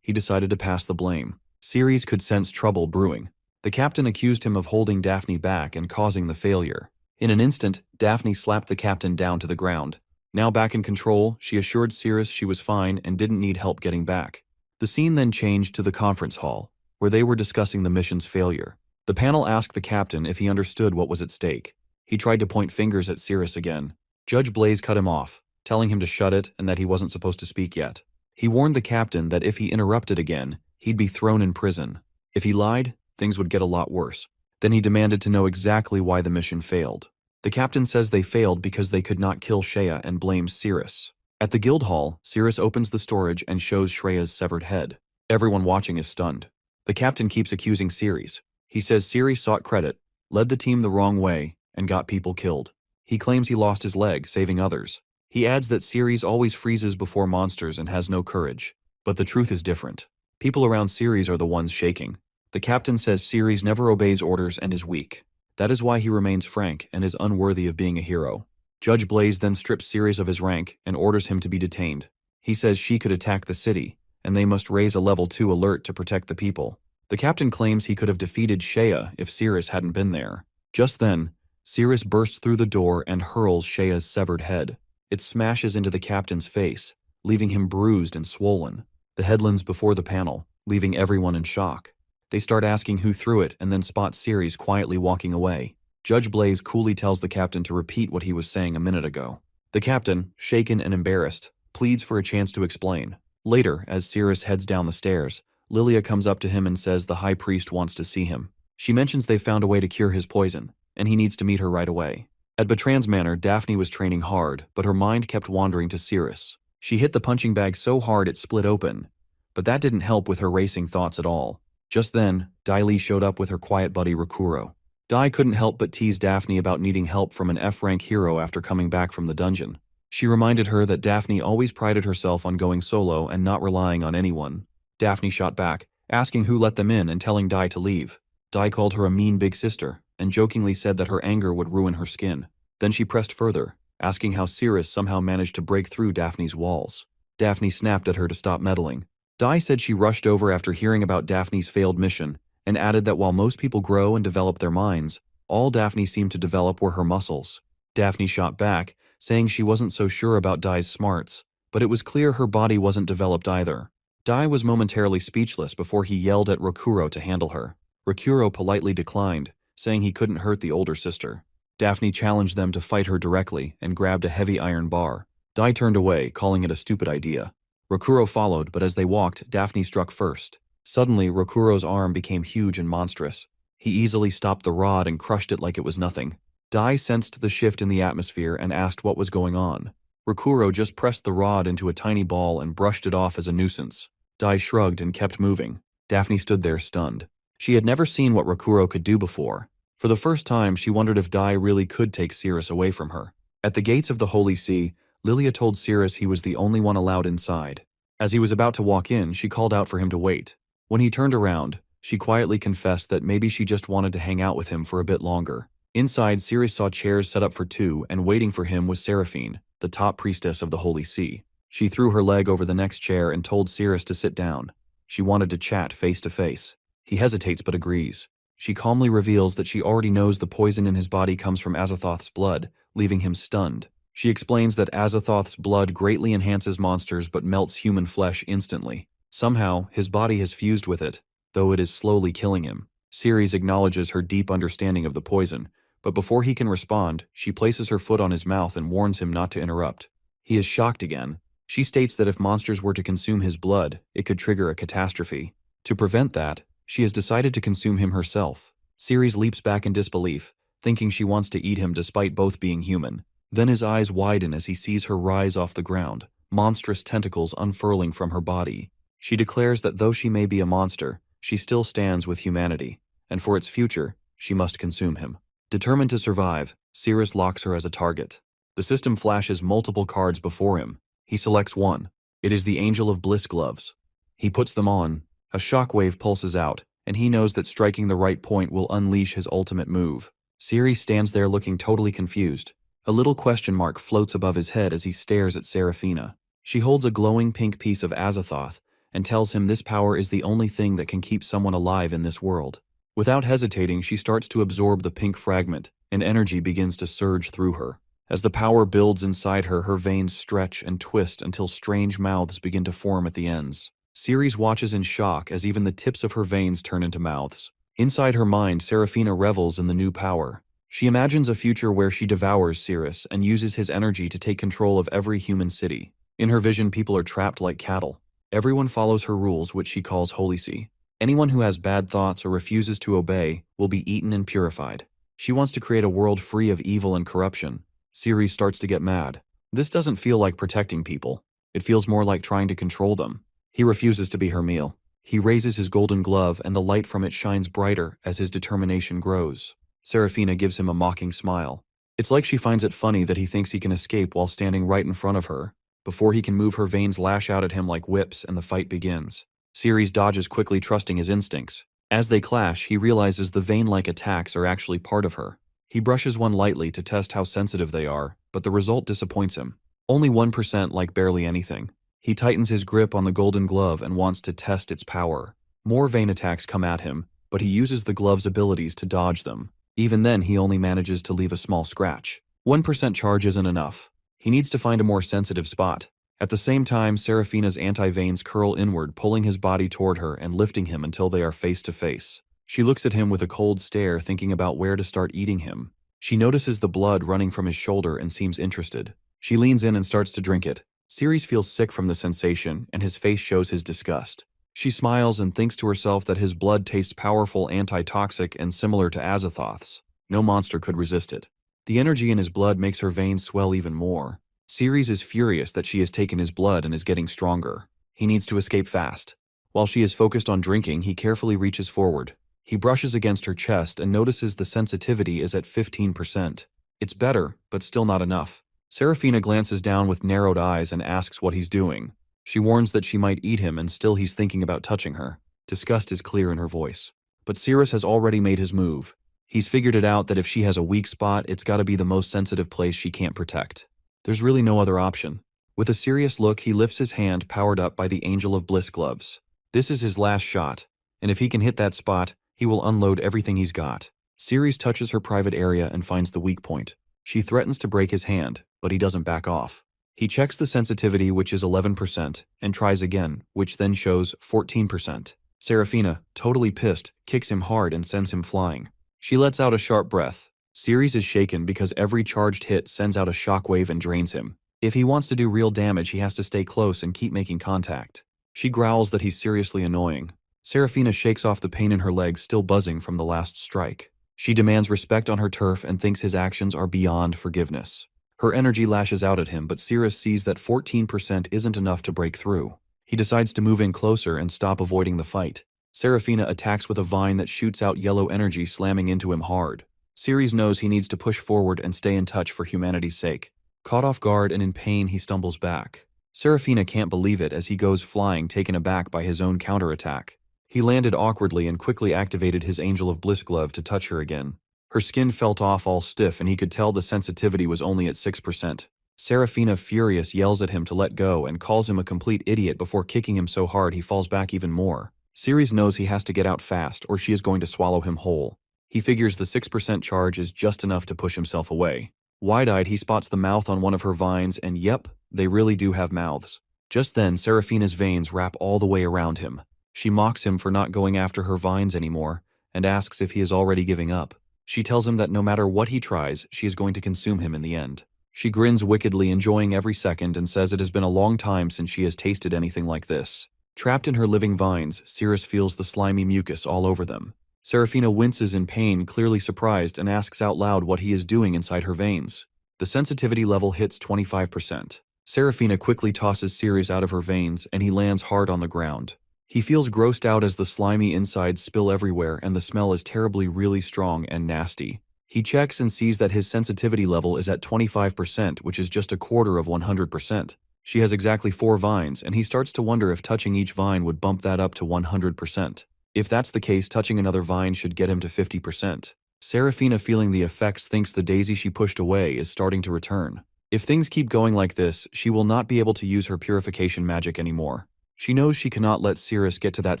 he decided to pass the blame. Ceres could sense trouble brewing. The captain accused him of holding Daphne back and causing the failure. In an instant, Daphne slapped the captain down to the ground. Now back in control, she assured Ceres she was fine and didn't need help getting back. The scene then changed to the conference hall, where they were discussing the mission's failure. The panel asked the captain if he understood what was at stake. He tried to point fingers at Ceres again. Judge Blaze cut him off, telling him to shut it and that he wasn't supposed to speak yet. He warned the captain that if he interrupted again, he'd be thrown in prison. If he lied, things would get a lot worse. Then he demanded to know exactly why the mission failed. The captain says they failed because they could not kill Shreya and blames Ceres. At the guild hall, Ceres opens the storage and shows Shreya's severed head. Everyone watching is stunned. The captain keeps accusing Ceres. He says Ceres sought credit, led the team the wrong way, and got people killed. He claims he lost his leg, saving others. He adds that Ceres always freezes before monsters and has no courage. But the truth is different. People around Ceres are the ones shaking. The captain says Ceres never obeys orders and is weak. That is why he remains frank and is unworthy of being a hero. Judge Blaze then strips Ceres of his rank and orders him to be detained. He says she could attack the city, and they must raise a level 2 alert to protect the people. The captain claims he could have defeated Shreya if Ceres hadn't been there. Just then, Ceres bursts through the door and hurls Shreya's severed head. It smashes into the captain's face, leaving him bruised and swollen. The head lands before the panel, leaving everyone in shock. They start asking who threw it and then spot Ceres quietly walking away. Judge Blaze coolly tells the captain to repeat what he was saying a minute ago. The captain, shaken and embarrassed, pleads for a chance to explain. Later, as Ceres heads down the stairs, Lilia comes up to him and says the high priest wants to see him. She mentions they've found a way to cure his poison, and he needs to meet her right away. At Bertrand's manor, Daphne was training hard, but her mind kept wandering to Ceres. She hit the punching bag so hard it split open, but that didn't help with her racing thoughts at all. Just then, Dai Li showed up with her quiet buddy Rakuro. Dai couldn't help but tease Daphne about needing help from an F-rank hero after coming back from the dungeon. She reminded her that Daphne always prided herself on going solo and not relying on anyone. Daphne shot back, asking who let them in and telling Dai to leave. Dai called her a mean big sister, and jokingly said that her anger would ruin her skin. Then she pressed further, asking how Ceres somehow managed to break through Daphne's walls. Daphne snapped at her to stop meddling. Dai said she rushed over after hearing about Daphne's failed mission, and added that while most people grow and develop their minds, all Daphne seemed to develop were her muscles. Daphne shot back, saying she wasn't so sure about Dai's smarts, but it was clear her body wasn't developed either. Dai was momentarily speechless before he yelled at Rokuro to handle her. Rokuro politely declined, saying he couldn't hurt the older sister. Daphne challenged them to fight her directly and grabbed a heavy iron bar. Dai turned away, calling it a stupid idea. Rokuro followed, but as they walked, Daphne struck first. Suddenly, Rokuro's arm became huge and monstrous. He easily stopped the rod and crushed it like it was nothing. Dai sensed the shift in the atmosphere and asked what was going on. Rokuro just pressed the rod into a tiny ball and brushed it off as a nuisance. Dai shrugged and kept moving. Daphne stood there stunned. She had never seen what Rokuro could do before. For the first time, she wondered if Dai really could take Cirrus away from her. At the gates of the Holy See, Lilia told Cirrus he was the only one allowed inside. As he was about to walk in, she called out for him to wait. When he turned around, she quietly confessed that maybe she just wanted to hang out with him for a bit longer. Inside, Cirrus saw chairs set up for two, and waiting for him was Seraphine, the top priestess of the Holy See. She threw her leg over the next chair and told Cirrus to sit down. She wanted to chat face to face. He hesitates but agrees. She calmly reveals that she already knows the poison in his body comes from Azathoth's blood, leaving him stunned. She explains that Azathoth's blood greatly enhances monsters but melts human flesh instantly. Somehow, his body has fused with it, though it is slowly killing him. Ceres acknowledges her deep understanding of the poison, but before he can respond, she places her foot on his mouth and warns him not to interrupt. He is shocked again. She states that if monsters were to consume his blood, it could trigger a catastrophe. To prevent that, she has decided to consume him herself. Ceres leaps back in disbelief, thinking she wants to eat him despite both being human. Then his eyes widen as he sees her rise off the ground, monstrous tentacles unfurling from her body. She declares that though she may be a monster, she still stands with humanity, and for its future, she must consume him. Determined to survive, Cirrus locks her as a target. The system flashes multiple cards before him. He selects one. It is the Angel of Bliss gloves. He puts them on. A shockwave pulses out, and he knows that striking the right point will unleash his ultimate move. Ceres stands there looking totally confused. A little question mark floats above his head as he stares at Seraphina. She holds a glowing pink piece of Azathoth and tells him this power is the only thing that can keep someone alive in this world. Without hesitating, she starts to absorb the pink fragment, and energy begins to surge through her. As the power builds inside her, her veins stretch and twist until strange mouths begin to form at the ends. Ceres watches in shock as even the tips of her veins turn into mouths. Inside her mind, Seraphina revels in the new power. She imagines a future where she devours Cirrus and uses his energy to take control of every human city. In her vision, people are trapped like cattle. Everyone follows her rules, which she calls Holy See. Anyone who has bad thoughts or refuses to obey will be eaten and purified. She wants to create a world free of evil and corruption. Ceres starts to get mad. This doesn't feel like protecting people. It feels more like trying to control them. He refuses to be her meal. He raises his golden glove and the light from it shines brighter as his determination grows. Seraphina gives him a mocking smile. It's like she finds it funny that he thinks he can escape while standing right in front of her. Before he can move, her veins lash out at him like whips and the fight begins. Ceres dodges quickly, trusting his instincts. As they clash, he realizes the vein-like attacks are actually part of her. He brushes one lightly to test how sensitive they are, but the result disappoints him. Only 1% like barely anything. He tightens his grip on the golden glove and wants to test its power. More vein attacks come at him, but he uses the glove's abilities to dodge them. Even then, he only manages to leave a small scratch. 1% charge isn't enough. He needs to find a more sensitive spot. At the same time, Seraphina's anti-veins curl inward, pulling his body toward her and lifting him until they are face to face. She looks at him with a cold stare, thinking about where to start eating him. She notices the blood running from his shoulder and seems interested. She leans in and starts to drink it. Ceres feels sick from the sensation, and his face shows his disgust. She smiles and thinks to herself that his blood tastes powerful, anti-toxic, and similar to Azathoth's. No monster could resist it. The energy in his blood makes her veins swell even more. Ceres is furious that she has taken his blood and is getting stronger. He needs to escape fast. While she is focused on drinking, he carefully reaches forward. He brushes against her chest and notices the sensitivity is at 15%. It's better, but still not enough. Seraphina glances down with narrowed eyes and asks what he's doing. She warns that she might eat him, and still he's thinking about touching her. Disgust is clear in her voice. But Cirrus has already made his move. He's figured it out that if she has a weak spot, it's gotta be the most sensitive place she can't protect. There's really no other option. With a serious look, he lifts his hand powered up by the Angel of Bliss gloves. This is his last shot, and if he can hit that spot, he will unload everything he's got. Ceres touches her private area and finds the weak point. She threatens to break his hand, but he doesn't back off. He checks the sensitivity, which is 11%, and tries again, which then shows 14%. Serafina, totally pissed, kicks him hard and sends him flying. She lets out a sharp breath. Ceres is shaken because every charged hit sends out a shockwave and drains him. If he wants to do real damage, he has to stay close and keep making contact. She growls that he's seriously annoying. Serafina shakes off the pain in her legs still buzzing from the last strike. She demands respect on her turf and thinks his actions are beyond forgiveness. Her energy lashes out at him, but Ceres sees that 14% isn't enough to break through. He decides to move in closer and stop avoiding the fight. Serafina attacks with a vine that shoots out yellow energy, slamming into him hard. Ceres knows he needs to push forward and stay in touch for humanity's sake. Caught off guard and in pain, he stumbles back. Serafina can't believe it as he goes flying, taken aback by his own counterattack. He landed awkwardly and quickly activated his Angel of Bliss glove to touch her again. Her skin felt off all stiff and he could tell the sensitivity was only at 6%. Serafina, furious, yells at him to let go and calls him a complete idiot before kicking him so hard he falls back even more. Ceres knows he has to get out fast or she is going to swallow him whole. He figures the 6% charge is just enough to push himself away. Wide-eyed, he spots the mouth on one of her vines and yep, they really do have mouths. Just then, Serafina's veins wrap all the way around him. She mocks him for not going after her vines anymore and asks if he is already giving up. She tells him that no matter what he tries, she is going to consume him in the end. She grins wickedly, enjoying every second, and says it has been a long time since she has tasted anything like this. Trapped in her living vines, Ceres feels the slimy mucus all over them. Serafina winces in pain, clearly surprised, and asks out loud what he is doing inside her veins. The sensitivity level hits 25%. Serafina quickly tosses Ceres out of her veins, and he lands hard on the ground. He feels grossed out as the slimy insides spill everywhere and the smell is terribly really strong and nasty. He checks and sees that his sensitivity level is at 25%, which is just a quarter of 100%. She has exactly 4 vines, and he starts to wonder if touching each vine would bump that up to 100%. If that's the case, touching another vine should get him to 50%. Serafina, feeling the effects, thinks the daisy she pushed away is starting to return. If things keep going like this, she will not be able to use her purification magic anymore. She knows she cannot let Ceres get to that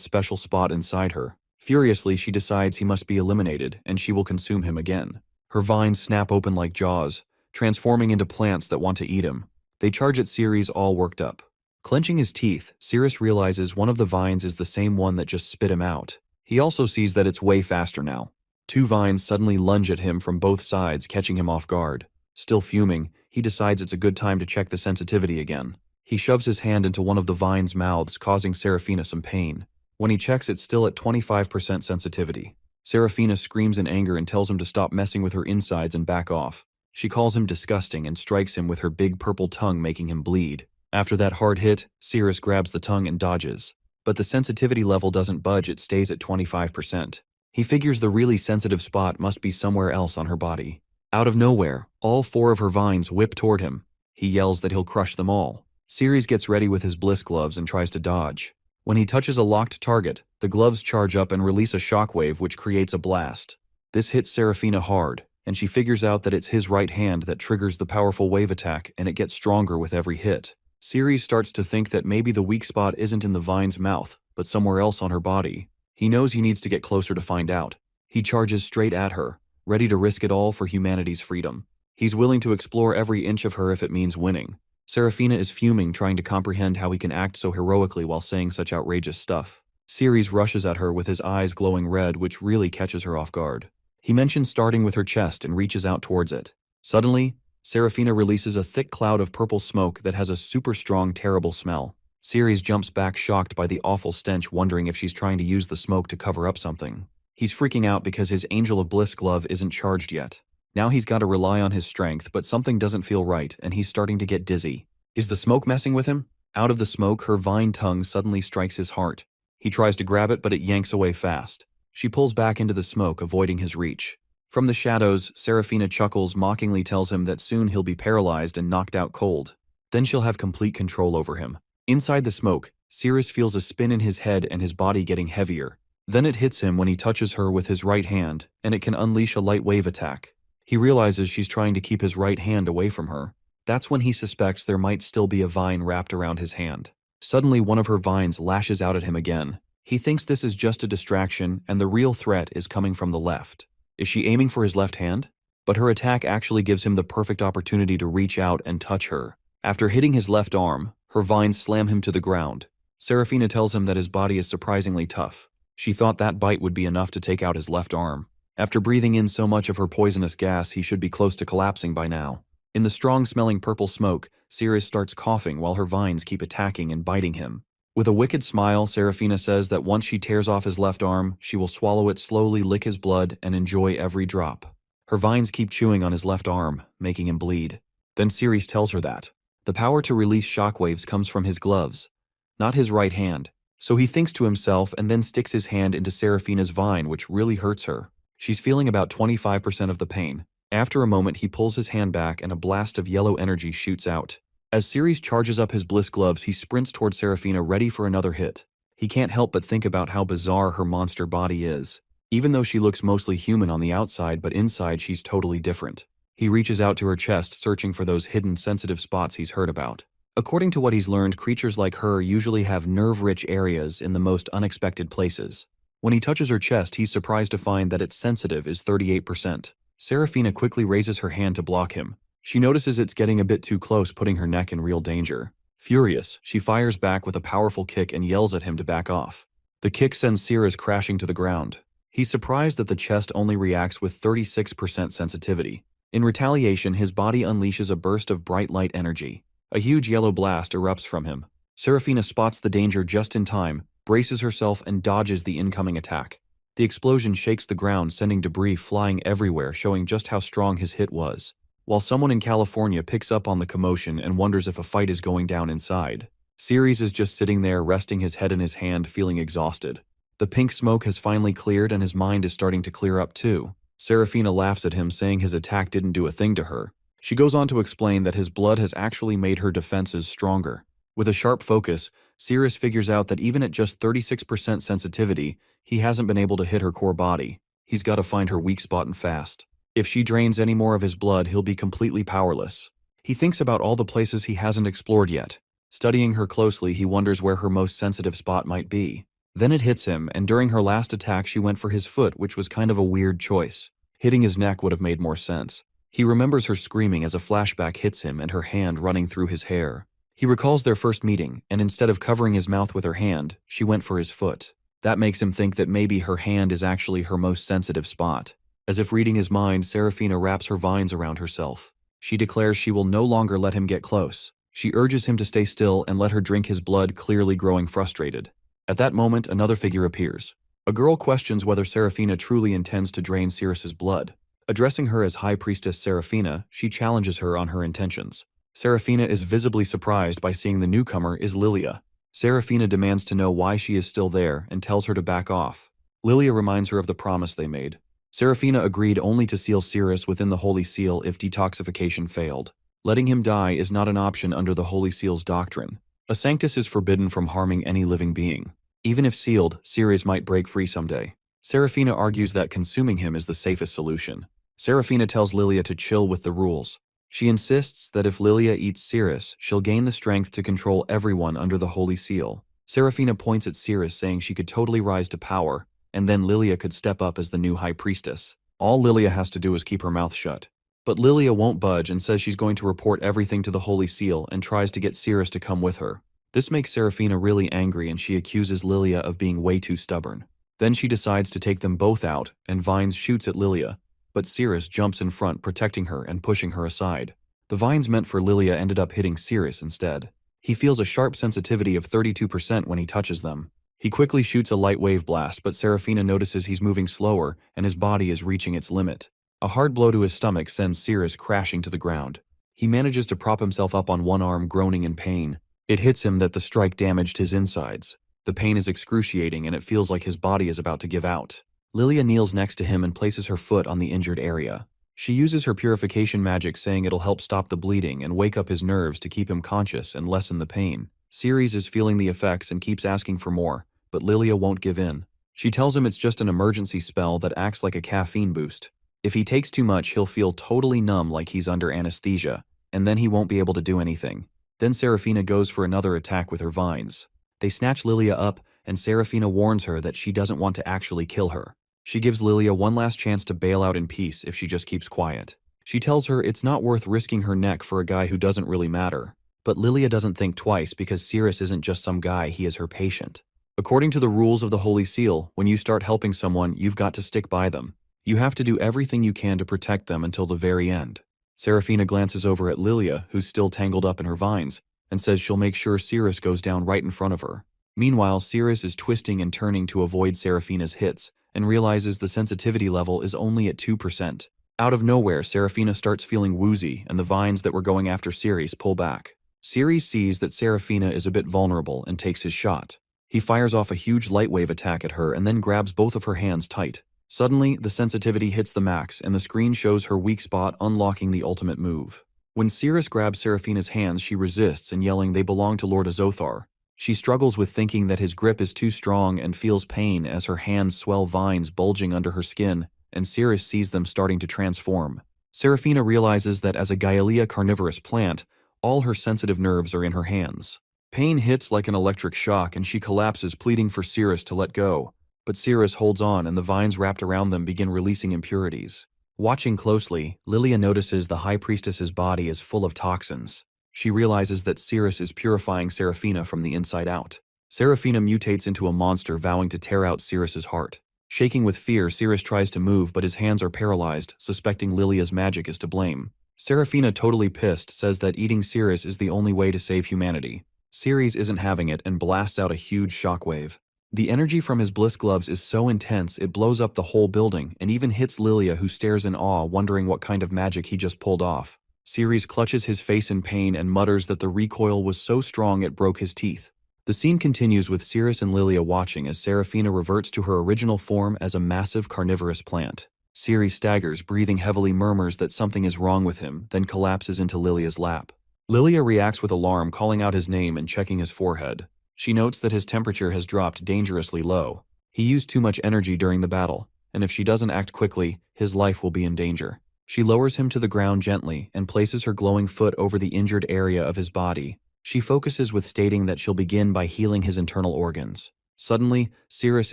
special spot inside her. Furiously, she decides he must be eliminated, and she will consume him again. Her vines snap open like jaws, transforming into plants that want to eat him. They charge at Ceres, all worked up. Clenching his teeth, Ceres realizes one of the vines is the same one that just spit him out. He also sees that it's way faster now. 2 vines suddenly lunge at him from both sides, catching him off guard. Still fuming, he decides it's a good time to check the sensitivity again. He shoves his hand into one of the vine's mouths, causing Serafina some pain. When he checks, it's still at 25% sensitivity. Serafina screams in anger and tells him to stop messing with her insides and back off. She calls him disgusting and strikes him with her big purple tongue, making him bleed. After that hard hit, Ceres grabs the tongue and dodges. But the sensitivity level doesn't budge, it stays at 25%. He figures the really sensitive spot must be somewhere else on her body. Out of nowhere, all 4 of her vines whip toward him. He yells that he'll crush them all. Ceres gets ready with his bliss gloves and tries to dodge. When he touches a locked target, the gloves charge up and release a shockwave which creates a blast. This hits Serafina hard, and she figures out that it's his right hand that triggers the powerful wave attack, and it gets stronger with every hit. Ceres starts to think that maybe the weak spot isn't in the vine's mouth, but somewhere else on her body. He knows he needs to get closer to find out. He charges straight at her, ready to risk it all for humanity's freedom. He's willing to explore every inch of her if it means winning. Serafina is fuming, trying to comprehend how he can act so heroically while saying such outrageous stuff. Ceres rushes at her with his eyes glowing red, which really catches her off guard. He mentions starting with her chest and reaches out towards it. Suddenly, Serafina releases a thick cloud of purple smoke that has a super strong, terrible smell. Ceres jumps back, shocked by the awful stench, wondering if she's trying to use the smoke to cover up something. He's freaking out because his Angel of Bliss glove isn't charged yet. Now he's got to rely on his strength, but something doesn't feel right, and he's starting to get dizzy. Is the smoke messing with him? Out of the smoke, her vine tongue suddenly strikes his heart. He tries to grab it, but it yanks away fast. She pulls back into the smoke, avoiding his reach. From the shadows, Serafina chuckles, mockingly tells him that soon he'll be paralyzed and knocked out cold. Then she'll have complete control over him. Inside the smoke, Ceres feels a spin in his head and his body getting heavier. Then it hits him when he touches her with his right hand, and it can unleash a light wave attack. He realizes she's trying to keep his right hand away from her. That's when he suspects there might still be a vine wrapped around his hand. Suddenly, one of her vines lashes out at him again. He thinks this is just a distraction and the real threat is coming from the left. Is she aiming for his left hand? But her attack actually gives him the perfect opportunity to reach out and touch her. After hitting his left arm, her vines slam him to the ground. Serafina tells him that his body is surprisingly tough. She thought that bite would be enough to take out his left arm. After breathing in so much of her poisonous gas, he should be close to collapsing by now. In the strong-smelling purple smoke, Sirius starts coughing while her vines keep attacking and biting him. With a wicked smile, Serafina says that once she tears off his left arm, she will swallow it slowly, lick his blood, and enjoy every drop. Her vines keep chewing on his left arm, making him bleed. Then Sirius tells her that the power to release shockwaves comes from his gloves, not his right hand. So he thinks to himself and then sticks his hand into Serafina's vine, which really hurts her. She's feeling about 25% of the pain. After a moment, he pulls his hand back and a blast of yellow energy shoots out. As Sirius charges up his bliss gloves, he sprints toward Serafina, ready for another hit. He can't help but think about how bizarre her monster body is. Even though she looks mostly human on the outside, but inside she's totally different. He reaches out to her chest, searching for those hidden sensitive spots he's heard about. According to what he's learned, creatures like her usually have nerve-rich areas in the most unexpected places. When he touches her chest, he's surprised to find that its sensitive is 38%. Serafina quickly raises her hand to block him. She notices it's getting a bit too close, putting her neck in real danger. Furious, she fires back with a powerful kick and yells at him to back off. The kick sends Sirius crashing to the ground. He's surprised that the chest only reacts with 36% sensitivity. In retaliation, his body unleashes a burst of bright light energy. A huge yellow blast erupts from him. Serafina spots the danger just in time, braces herself, and dodges the incoming attack. The explosion shakes the ground, sending debris flying everywhere, showing just how strong his hit was. While someone in California picks up on the commotion and wonders if a fight is going down inside, Sirius is just sitting there, resting his head in his hand, feeling exhausted. The pink smoke has finally cleared and his mind is starting to clear up too. Serafina laughs at him, saying his attack didn't do a thing to her. She goes on to explain that his blood has actually made her defenses stronger. With a sharp focus, Sirius figures out that even at just 36% sensitivity, he hasn't been able to hit her core body. He's got to find her weak spot and fast. If she drains any more of his blood, he'll be completely powerless. He thinks about all the places he hasn't explored yet. Studying her closely, he wonders where her most sensitive spot might be. Then it hits him, and during her last attack she went for his foot, which was kind of a weird choice. Hitting his neck would have made more sense. He remembers her screaming as a flashback hits him and her hand running through his hair. He recalls their first meeting, and instead of covering his mouth with her hand, she went for his foot. That makes him think that maybe her hand is actually her most sensitive spot. As if reading his mind, Serafina wraps her vines around herself. She declares she will no longer let him get close. She urges him to stay still and let her drink his blood, clearly growing frustrated. At that moment, another figure appears. A girl questions whether Serafina truly intends to drain Sirius's blood. Addressing her as High Priestess Serafina, she challenges her on her intentions. Serafina is visibly surprised by seeing the newcomer is Lilia. Serafina demands to know why she is still there and tells her to back off. Lilia reminds her of the promise they made. Serafina agreed only to seal Sirius within the Holy Seal if detoxification failed. Letting him die is not an option under the Holy Seal's doctrine. A Sanctus is forbidden from harming any living being. Even if sealed, Sirius might break free someday. Serafina argues that consuming him is the safest solution. Serafina tells Lilia to chill with the rules. She insists that if Lilia eats Sirius, she'll gain the strength to control everyone under the Holy Seal. Serafina points at Sirius, saying she could totally rise to power, and then Lilia could step up as the new High Priestess. All Lilia has to do is keep her mouth shut. But Lilia won't budge and says she's going to report everything to the Holy Seal and tries to get Sirius to come with her. This makes Serafina really angry and she accuses Lilia of being way too stubborn. Then she decides to take them both out, and Vines shoots at Lilia, but Sirius jumps in front, protecting her and pushing her aside. The vines meant for Lilia ended up hitting Sirius instead. He feels a sharp sensitivity of 32% when he touches them. He quickly shoots a light wave blast, but Serafina notices he's moving slower and his body is reaching its limit. A hard blow to his stomach sends Sirius crashing to the ground. He manages to prop himself up on one arm, groaning in pain. It hits him that the strike damaged his insides. The pain is excruciating and it feels like his body is about to give out. Lilia kneels next to him and places her foot on the injured area. She uses her purification magic, saying it'll help stop the bleeding and wake up his nerves to keep him conscious and lessen the pain. Sirius is feeling the effects and keeps asking for more, but Lilia won't give in. She tells him it's just an emergency spell that acts like a caffeine boost. If he takes too much, he'll feel totally numb like he's under anesthesia, and then he won't be able to do anything. Then Serafina goes for another attack with her vines. They snatch Lilia up, and Serafina warns her that she doesn't want to actually kill her. She gives Lilia one last chance to bail out in peace if she just keeps quiet. She tells her it's not worth risking her neck for a guy who doesn't really matter. But Lilia doesn't think twice because Sirius isn't just some guy, he is her patient. According to the rules of the Holy Seal, when you start helping someone, you've got to stick by them. You have to do everything you can to protect them until the very end. Serafina glances over at Lilia, who's still tangled up in her vines, and says she'll make sure Sirius goes down right in front of her. Meanwhile, Sirius is twisting and turning to avoid Serafina's hits, and realizes the sensitivity level is only at 2%. Out of nowhere, Serafina starts feeling woozy, and the vines that were going after Sirius pull back. Sirius sees that Serafina is a bit vulnerable and takes his shot. He fires off a huge lightwave attack at her and then grabs both of her hands tight. Suddenly, the sensitivity hits the max, and the screen shows her weak spot, unlocking the ultimate move. When Sirius grabs Serafina's hands, she resists and yelling they belong to Lord Azothar. She struggles with thinking that his grip is too strong and feels pain as her hands swell vines bulging under her skin, and Sirius sees them starting to transform. Serafina realizes that as a Yahello carnivorous plant, all her sensitive nerves are in her hands. Pain hits like an electric shock and she collapses, pleading for Sirius to let go. But Sirius holds on and the vines wrapped around them begin releasing impurities. Watching closely, Lilia notices the High Priestess's body is full of toxins. She realizes that Sirius is purifying Serafina from the inside out. Serafina mutates into a monster, vowing to tear out Sirius's heart. Shaking with fear, Sirius tries to move, but his hands are paralyzed, suspecting Lilia's magic is to blame. Serafina, totally pissed, says that eating Sirius is the only way to save humanity. Sirius isn't having it and blasts out a huge shockwave. The energy from his bliss gloves is so intense it blows up the whole building and even hits Lilia, who stares in awe, wondering what kind of magic he just pulled off. Sirius clutches his face in pain and mutters that the recoil was so strong it broke his teeth. The scene continues with Sirius and Lilia watching as Serafina reverts to her original form as a massive carnivorous plant. Sirius staggers, breathing heavily, murmurs that something is wrong with him, then collapses into Lilia's lap. Lilia reacts with alarm, calling out his name and checking his forehead. She notes that his temperature has dropped dangerously low. He used too much energy during the battle, and if she doesn't act quickly, his life will be in danger. She lowers him to the ground gently and places her glowing foot over the injured area of his body. She focuses with stating that she'll begin by healing his internal organs. Suddenly, Sirius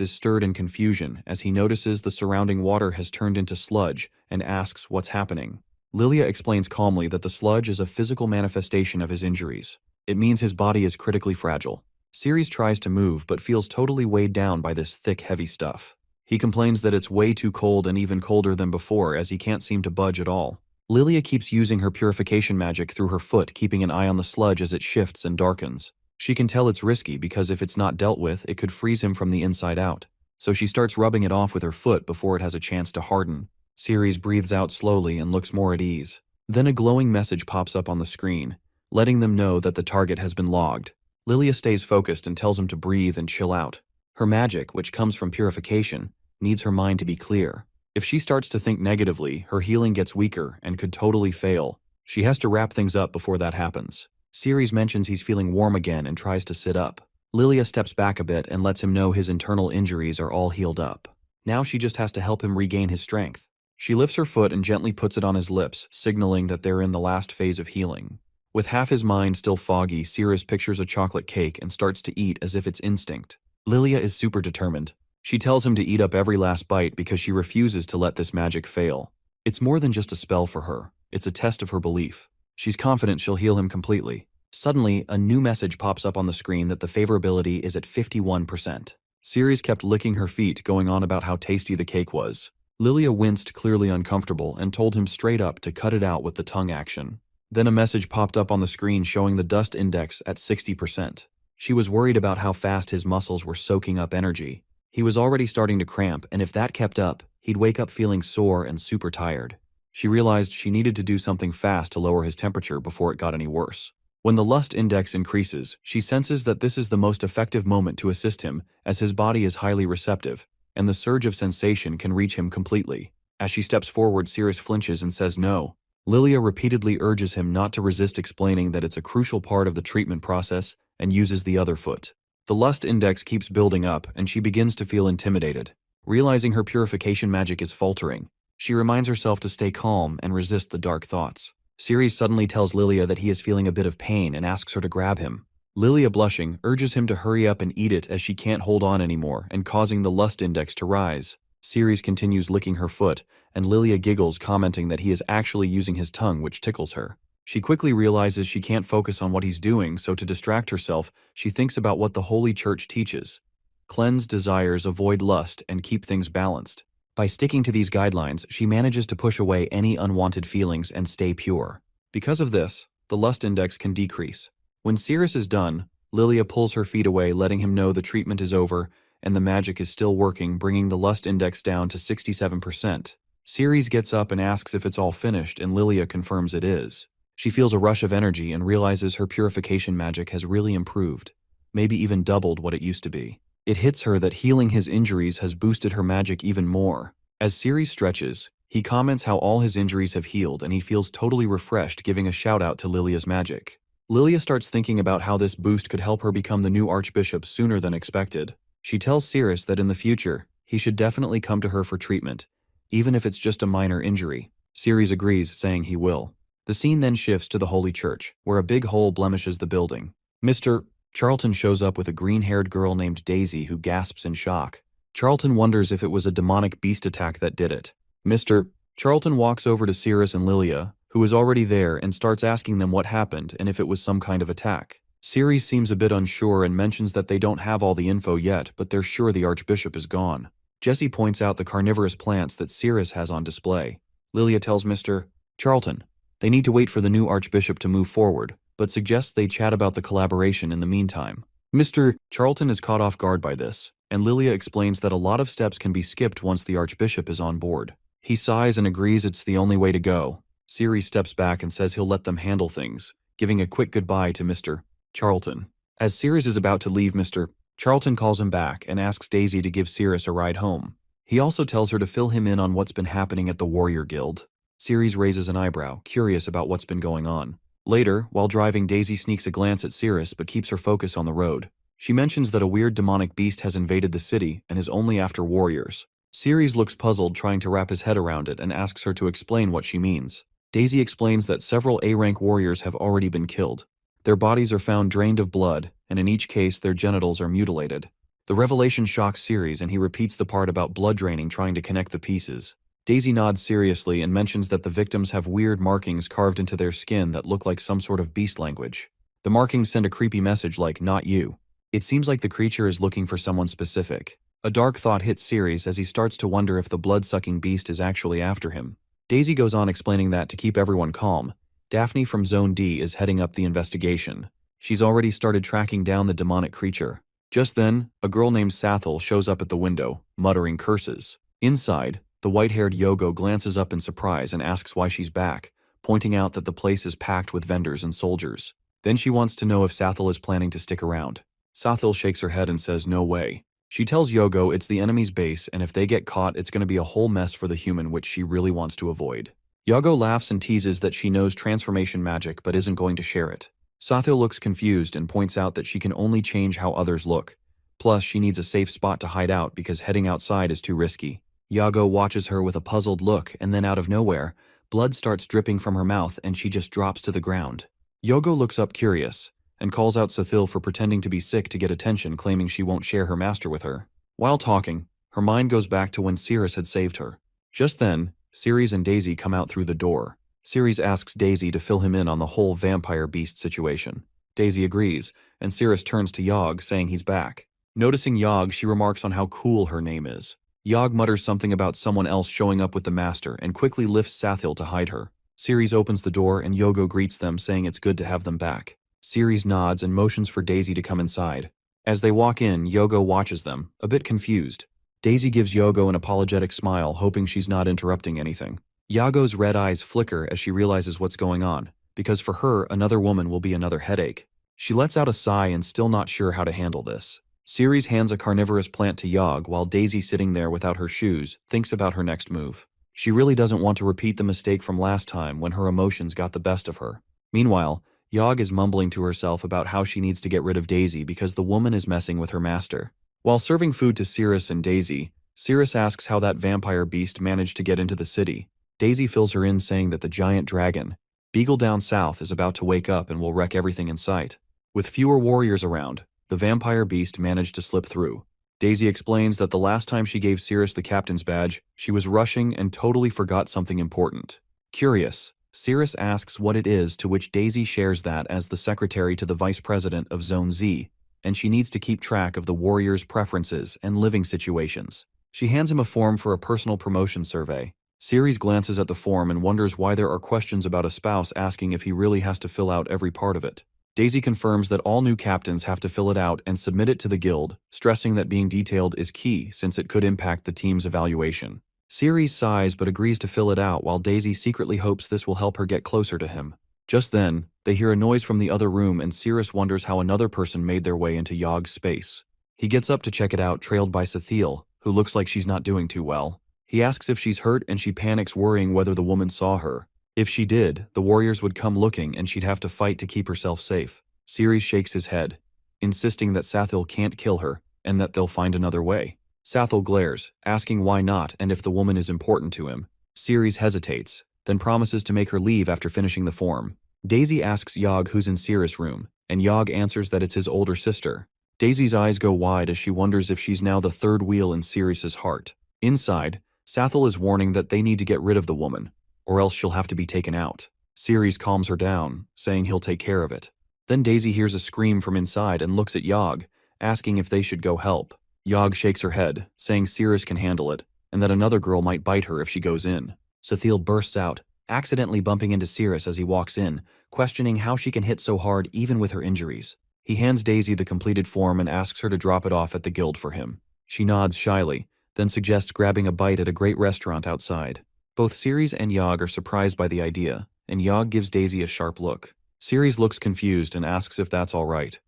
is stirred in confusion as he notices the surrounding water has turned into sludge and asks what's happening. Lilia explains calmly that the sludge is a physical manifestation of his injuries. It means his body is critically fragile. Sirius tries to move but feels totally weighed down by this thick, heavy stuff. He complains that it's way too cold and even colder than before as he can't seem to budge at all. Lilia keeps using her purification magic through her foot, keeping an eye on the sludge as it shifts and darkens. She can tell it's risky because if it's not dealt with, it could freeze him from the inside out. So she starts rubbing it off with her foot before it has a chance to harden. Sirius breathes out slowly and looks more at ease. Then a glowing message pops up on the screen, letting them know that the target has been logged. Lilia stays focused and tells him to breathe and chill out. Her magic, which comes from purification, needs her mind to be clear. If she starts to think negatively, her healing gets weaker and could totally fail. She has to wrap things up before that happens. Sirius mentions he's feeling warm again and tries to sit up. Lilia steps back a bit and lets him know his internal injuries are all healed up. Now she just has to help him regain his strength. She lifts her foot and gently puts it on his lips, signaling that they're in the last phase of healing. With half his mind still foggy, Sirius pictures a chocolate cake and starts to eat as if it's instinct. Lilia is super determined. She tells him to eat up every last bite because she refuses to let this magic fail. It's more than just a spell for her. It's a test of her belief. She's confident she'll heal him completely. Suddenly, a new message pops up on the screen that the favorability is at 51%. Sirius kept licking her feet, going on about how tasty the cake was. Lilia winced, clearly uncomfortable, and told him straight up to cut it out with the tongue action. Then a message popped up on the screen showing the dust index at 60%. She was worried about how fast his muscles were soaking up energy. He was already starting to cramp, and if that kept up, he'd wake up feeling sore and super tired. She realized she needed to do something fast to lower his temperature before it got any worse. When the lust index increases, she senses that this is the most effective moment to assist him, as his body is highly receptive, and the surge of sensation can reach him completely. As she steps forward, Sirius flinches and says no. Lilia repeatedly urges him not to resist, explaining that it's a crucial part of the treatment process, and uses the other foot. The lust index keeps building up, and she begins to feel intimidated. Realizing her purification magic is faltering, she reminds herself to stay calm and resist the dark thoughts. Ceres suddenly tells Lilia that he is feeling a bit of pain and asks her to grab him. Lilia, blushing, urges him to hurry up and eat it as she can't hold on anymore and causing the lust index to rise. Ceres continues licking her foot, and Lilia giggles, commenting that he is actually using his tongue, which tickles her. She quickly realizes she can't focus on what he's doing, so to distract herself, she thinks about what the Holy Church teaches. Cleanse desires, avoid lust, and keep things balanced. By sticking to these guidelines, she manages to push away any unwanted feelings and stay pure. Because of this, the lust index can decrease. When Ceres is done, Lilia pulls her feet away, letting him know the treatment is over and the magic is still working, bringing the lust index down to 67%. Ceres gets up and asks if it's all finished, and Lilia confirms it is. She feels a rush of energy and realizes her purification magic has really improved, maybe even doubled what it used to be. It hits her that healing his injuries has boosted her magic even more. As Ceres stretches, he comments how all his injuries have healed and he feels totally refreshed, giving a shout out to Lilia's magic. Lilia starts thinking about how this boost could help her become the new archbishop sooner than expected. She tells Ceres that in the future, he should definitely come to her for treatment, even if it's just a minor injury. Ceres agrees, saying he will. The scene then shifts to the Holy Church, where a big hole blemishes the building. Mr. Charlton shows up with a green-haired girl named Daisy who gasps in shock. Charlton wonders if it was a demonic beast attack that did it. Mr. Charlton walks over to Ceres and Lilia, who is already there, and starts asking them what happened and if it was some kind of attack. Ceres seems a bit unsure and mentions that they don't have all the info yet, but they're sure the Archbishop is gone. Jessie points out the carnivorous plants that Ceres has on display. Lilia tells Mr. Charlton they need to wait for the new Archbishop to move forward, but suggests they chat about the collaboration in the meantime. Mr. Charlton is caught off guard by this, and Lilia explains that a lot of steps can be skipped once the Archbishop is on board. He sighs and agrees it's the only way to go. Ceres steps back and says he'll let them handle things, giving a quick goodbye to Mr. Charlton. As Ceres is about to leave, Mr. Charlton calls him back and asks Daisy to give Ceres a ride home. He also tells her to fill him in on what's been happening at the Warrior Guild. Ceres raises an eyebrow, curious about what's been going on. Later, while driving, Daisy sneaks a glance at Ceres but keeps her focus on the road. She mentions that a weird demonic beast has invaded the city and is only after warriors. Ceres looks puzzled, trying to wrap his head around it, and asks her to explain what she means. Daisy explains that several A-rank warriors have already been killed. Their bodies are found drained of blood, and in each case their genitals are mutilated. The revelation shocks Ceres, and he repeats the part about blood draining, trying to connect the pieces. Daisy nods seriously and mentions that the victims have weird markings carved into their skin that look like some sort of beast language. The markings send a creepy message like, "Not you." It seems like the creature is looking for someone specific. A dark thought hits Ceres as he starts to wonder if the blood-sucking beast is actually after him. Daisy goes on explaining that, to keep everyone calm, Daphne from Zone D is heading up the investigation. She's already started tracking down the demonic creature. Just then, a girl named Sathel shows up at the window, muttering curses. Inside, the white-haired Yogo glances up in surprise and asks why she's back, pointing out that the place is packed with vendors and soldiers. Then she wants to know if Sathel is planning to stick around. Sathel shakes her head and says no way. She tells Yogo it's the enemy's base, and if they get caught, it's going to be a whole mess for the human, which she really wants to avoid. Yogo laughs and teases that she knows transformation magic but isn't going to share it. Sathel looks confused and points out that she can only change how others look. Plus, she needs a safe spot to hide out because heading outside is too risky. Yogo watches her with a puzzled look, and then out of nowhere, blood starts dripping from her mouth and she just drops to the ground. Yogo looks up curious and calls out Sathil for pretending to be sick to get attention, claiming she won't share her master with her. While talking, her mind goes back to when Ceres had saved her. Just then, Ceres and Daisy come out through the door. Ceres asks Daisy to fill him in on the whole vampire beast situation. Daisy agrees, and Ceres turns to Yog, saying he's back. Noticing Yog, she remarks on how cool her name is. Yog mutters something about someone else showing up with the master and quickly lifts Sathil to hide her. Ceres opens the door and Yogo greets them, saying it's good to have them back. Ceres nods and motions for Daisy to come inside. As they walk in, Yogo watches them, a bit confused. Daisy gives Yogo an apologetic smile, hoping she's not interrupting anything. Yago's red eyes flicker as she realizes what's going on, because for her, another woman will be another headache. She lets out a sigh and still not sure how to handle this. Ceres hands a carnivorous plant to Yog while Daisy, sitting there without her shoes, thinks about her next move. She really doesn't want to repeat the mistake from last time when her emotions got the best of her. Meanwhile, Yog is mumbling to herself about how she needs to get rid of Daisy because the woman is messing with her master. While serving food to Ceres and Daisy, Ceres asks how that vampire beast managed to get into the city. Daisy fills her in, saying that the giant dragon, Beagle down south is about to wake up and will wreck everything in sight. With fewer warriors around, the vampire beast managed to slip through. Daisy explains that the last time she gave Cirrus the captain's badge, she was rushing and totally forgot something important. Curious, Cirrus asks what it is, to which Daisy shares that as the secretary to the vice president of Zone Z, and she needs to keep track of the warriors' preferences and living situations. She hands him a form for a personal promotion survey. Cirrus glances at the form and wonders why there are questions about a spouse, asking if he really has to fill out every part of it. Daisy confirms that all new captains have to fill it out and submit it to the guild, stressing that being detailed is key since it could impact the team's evaluation. Cirrus sighs but agrees to fill it out, while Daisy secretly hopes this will help her get closer to him. Just then, they hear a noise from the other room and Cirrus wonders how another person made their way into Yog's space. He gets up to check it out, trailed by Sathiel, who looks like she's not doing too well. He asks if she's hurt and she panics, worrying whether the woman saw her. If she did, the warriors would come looking and she'd have to fight to keep herself safe. Cirrus shakes his head, insisting that Sathiel can't kill her and that they'll find another way. Sathiel glares, asking why not and if the woman is important to him. Cirrus hesitates, then promises to make her leave after finishing the form. Daisy asks Yog who's in Cirrus' room, and Yog answers that it's his older sister. Daisy's eyes go wide as she wonders if she's now the third wheel in Cirrus's heart. Inside, Sathiel is warning that they need to get rid of the woman, or else she'll have to be taken out. Cirrus calms her down, saying he'll take care of it. Then Daisy hears a scream from inside and looks at Yog, asking if they should go help. Yog shakes her head, saying Cirrus can handle it, and that another girl might bite her if she goes in. Sathiel bursts out, accidentally bumping into Cirrus as he walks in, questioning how she can hit so hard even with her injuries. He hands Daisy the completed form and asks her to drop it off at the guild for him. She nods shyly, then suggests grabbing a bite at a great restaurant outside. Both Cirrus and Yog are surprised by the idea, and Yog gives Daisy a sharp look. Cirrus looks confused and asks if that's all right.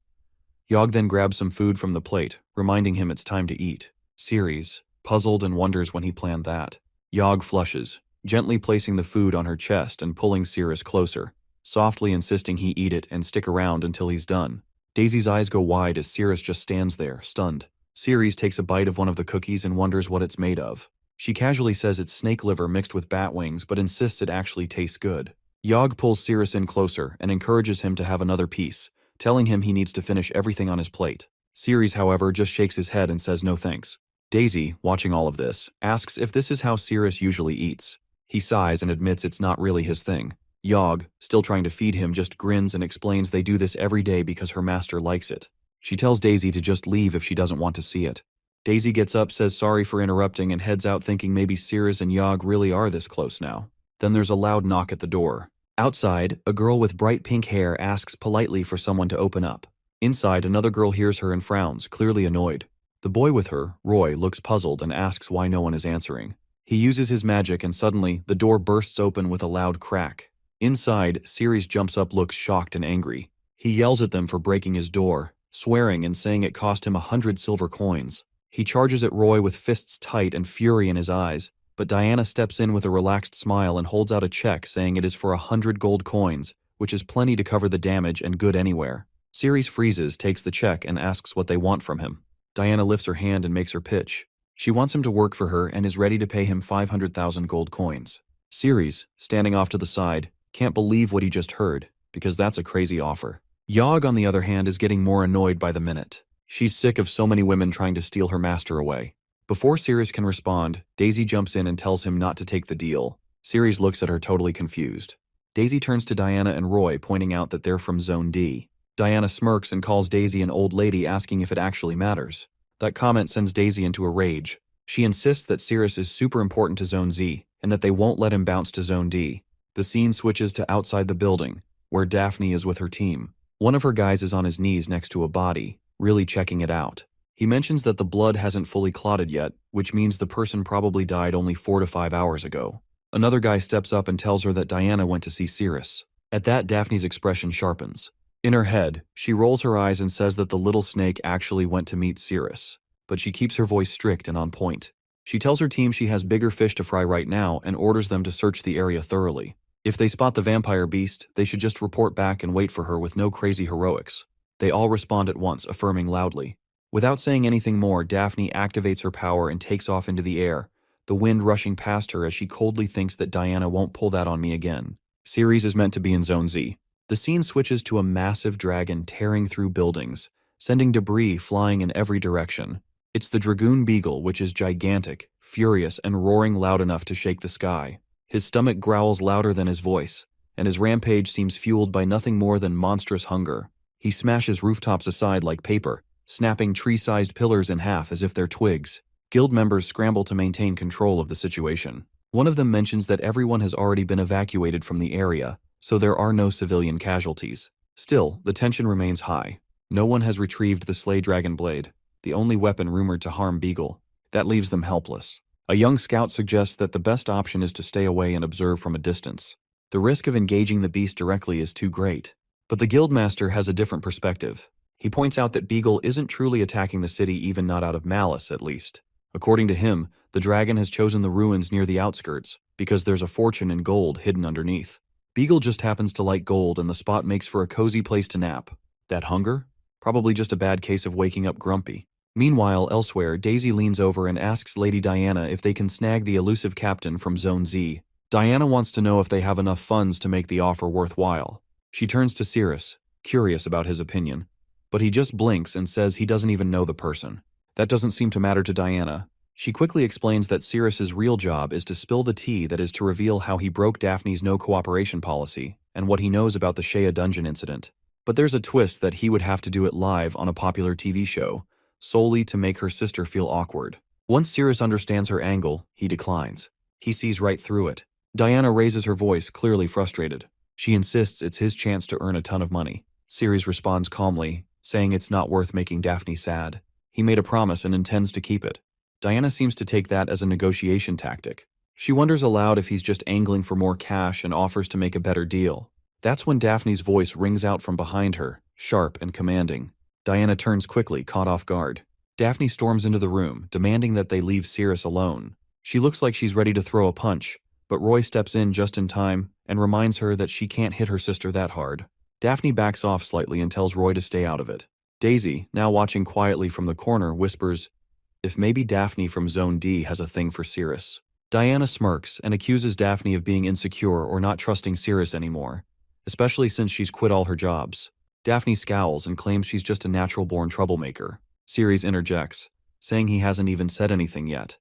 Yog then grabs some food from the plate, reminding him it's time to eat. Cirrus, puzzled, and wonders when he planned that. Yog flushes, gently placing the food on her chest and pulling Cirrus closer, softly insisting he eat it and stick around until he's done. Daisy's eyes go wide as Cirrus just stands there, stunned. Cirrus takes a bite of one of the cookies and wonders what it's made of. She casually says it's snake liver mixed with bat wings, but insists it actually tastes good. Yog pulls Cirrus in closer and encourages him to have another piece, telling him he needs to finish everything on his plate. Cirrus, however, just shakes his head and says no thanks. Daisy, watching all of this, asks if this is how Cirrus usually eats. He sighs and admits it's not really his thing. Yog, still trying to feed him, just grins and explains they do this every day because her master likes it. She tells Daisy to just leave if she doesn't want to see it. Daisy gets up, says sorry for interrupting, and heads out, thinking maybe Cirrus and Yog really are this close now. Then there's a loud knock at the door. Outside, a girl with bright pink hair asks politely for someone to open up. Inside, another girl hears her and frowns, clearly annoyed. The boy with her, Roy, looks puzzled and asks why no one is answering. He uses his magic and suddenly, the door bursts open with a loud crack. Inside, Cirrus jumps up, looks shocked and angry. He yells at them for breaking his door, swearing and saying it cost him 100 silver coins. He charges at Roy with fists tight and fury in his eyes, but Diana steps in with a relaxed smile and holds out a check saying it is for 100 gold coins, which is plenty to cover the damage and good anywhere. Cirrus freezes, takes the check, and asks what they want from him. Diana lifts her hand and makes her pitch. She wants him to work for her and is ready to pay him 500,000 gold coins. Cirrus, standing off to the side, can't believe what he just heard, because that's a crazy offer. Yog, on the other hand, is getting more annoyed by the minute. She's sick of so many women trying to steal her master away. Before Cirrus can respond, Daisy jumps in and tells him not to take the deal. Cirrus looks at her totally confused. Daisy turns to Diana and Roy, pointing out that they're from Zone D. Diana smirks and calls Daisy an old lady, asking if it actually matters. That comment sends Daisy into a rage. She insists that Cirrus is super important to Zone Z, and that they won't let him bounce to Zone D. The scene switches to outside the building, where Daphne is with her team. One of her guys is on his knees next to a body, really checking it out. He mentions that the blood hasn't fully clotted yet, which means the person probably died only 4 to 5 hours ago. Another guy steps up and tells her that Diana went to see Cirrus. At that, Daphne's expression sharpens. In her head, she rolls her eyes and says that the little snake actually went to meet Cirrus, but she keeps her voice strict and on point. She tells her team she has bigger fish to fry right now and orders them to search the area thoroughly. If they spot the vampire beast, they should just report back and wait for her with no crazy heroics. They all respond at once, affirming loudly. Without saying anything more, Daphne activates her power and takes off into the air, the wind rushing past her as she coldly thinks that Diana won't pull that on me again. Series is meant to be in Zone Z. The scene switches to a massive dragon tearing through buildings, sending debris flying in every direction. It's the Dragoon Beagle, which is gigantic, furious, and roaring loud enough to shake the sky. His stomach growls louder than his voice, and his rampage seems fueled by nothing more than monstrous hunger. He smashes rooftops aside like paper, snapping tree-sized pillars in half as if they're twigs. Guild members scramble to maintain control of the situation. One of them mentions that everyone has already been evacuated from the area, so there are no civilian casualties. Still, the tension remains high. No one has retrieved the Slay Dragon Blade, the only weapon rumored to harm Beagle. That leaves them helpless. A young scout suggests that the best option is to stay away and observe from a distance. The risk of engaging the beast directly is too great. But the guildmaster has a different perspective. He points out that Beagle isn't truly attacking the city, even not out of malice, at least. According to him, the dragon has chosen the ruins near the outskirts because there's a fortune in gold hidden underneath. Beagle just happens to like gold, and the spot makes for a cozy place to nap. That hunger? Probably just a bad case of waking up grumpy. Meanwhile, elsewhere, Daisy leans over and asks Lady Diana if they can snag the elusive captain from Zone Z. Diana wants to know if they have enough funds to make the offer worthwhile. She turns to Cirrus, curious about his opinion, but he just blinks and says he doesn't even know the person. That doesn't seem to matter to Diana. She quickly explains that Cirrus's real job is to spill the tea that is to reveal how he broke Daphne's no-cooperation policy and what he knows about the Shea dungeon incident. But there's a twist that he would have to do it live on a popular TV show, solely to make her sister feel awkward. Once Cirrus understands her angle, he declines. He sees right through it. Diana raises her voice, clearly frustrated. She insists it's his chance to earn a ton of money. Cirrus responds calmly, saying it's not worth making Daphne sad. He made a promise and intends to keep it. Diana seems to take that as a negotiation tactic. She wonders aloud if he's just angling for more cash and offers to make a better deal. That's when Daphne's voice rings out from behind her, sharp and commanding. Diana turns quickly, caught off guard. Daphne storms into the room, demanding that they leave Cirrus alone. She looks like she's ready to throw a punch, but Roy steps in just in time and reminds her that she can't hit her sister that hard. Daphne backs off slightly and tells Roy to stay out of it. Daisy, now watching quietly from the corner, whispers, if maybe Daphne from Zone D has a thing for Cirrus. Diana smirks and accuses Daphne of being insecure or not trusting Cirrus anymore, especially since she's quit all her jobs. Daphne scowls and claims she's just a natural-born troublemaker. Cirrus interjects, saying he hasn't even said anything yet.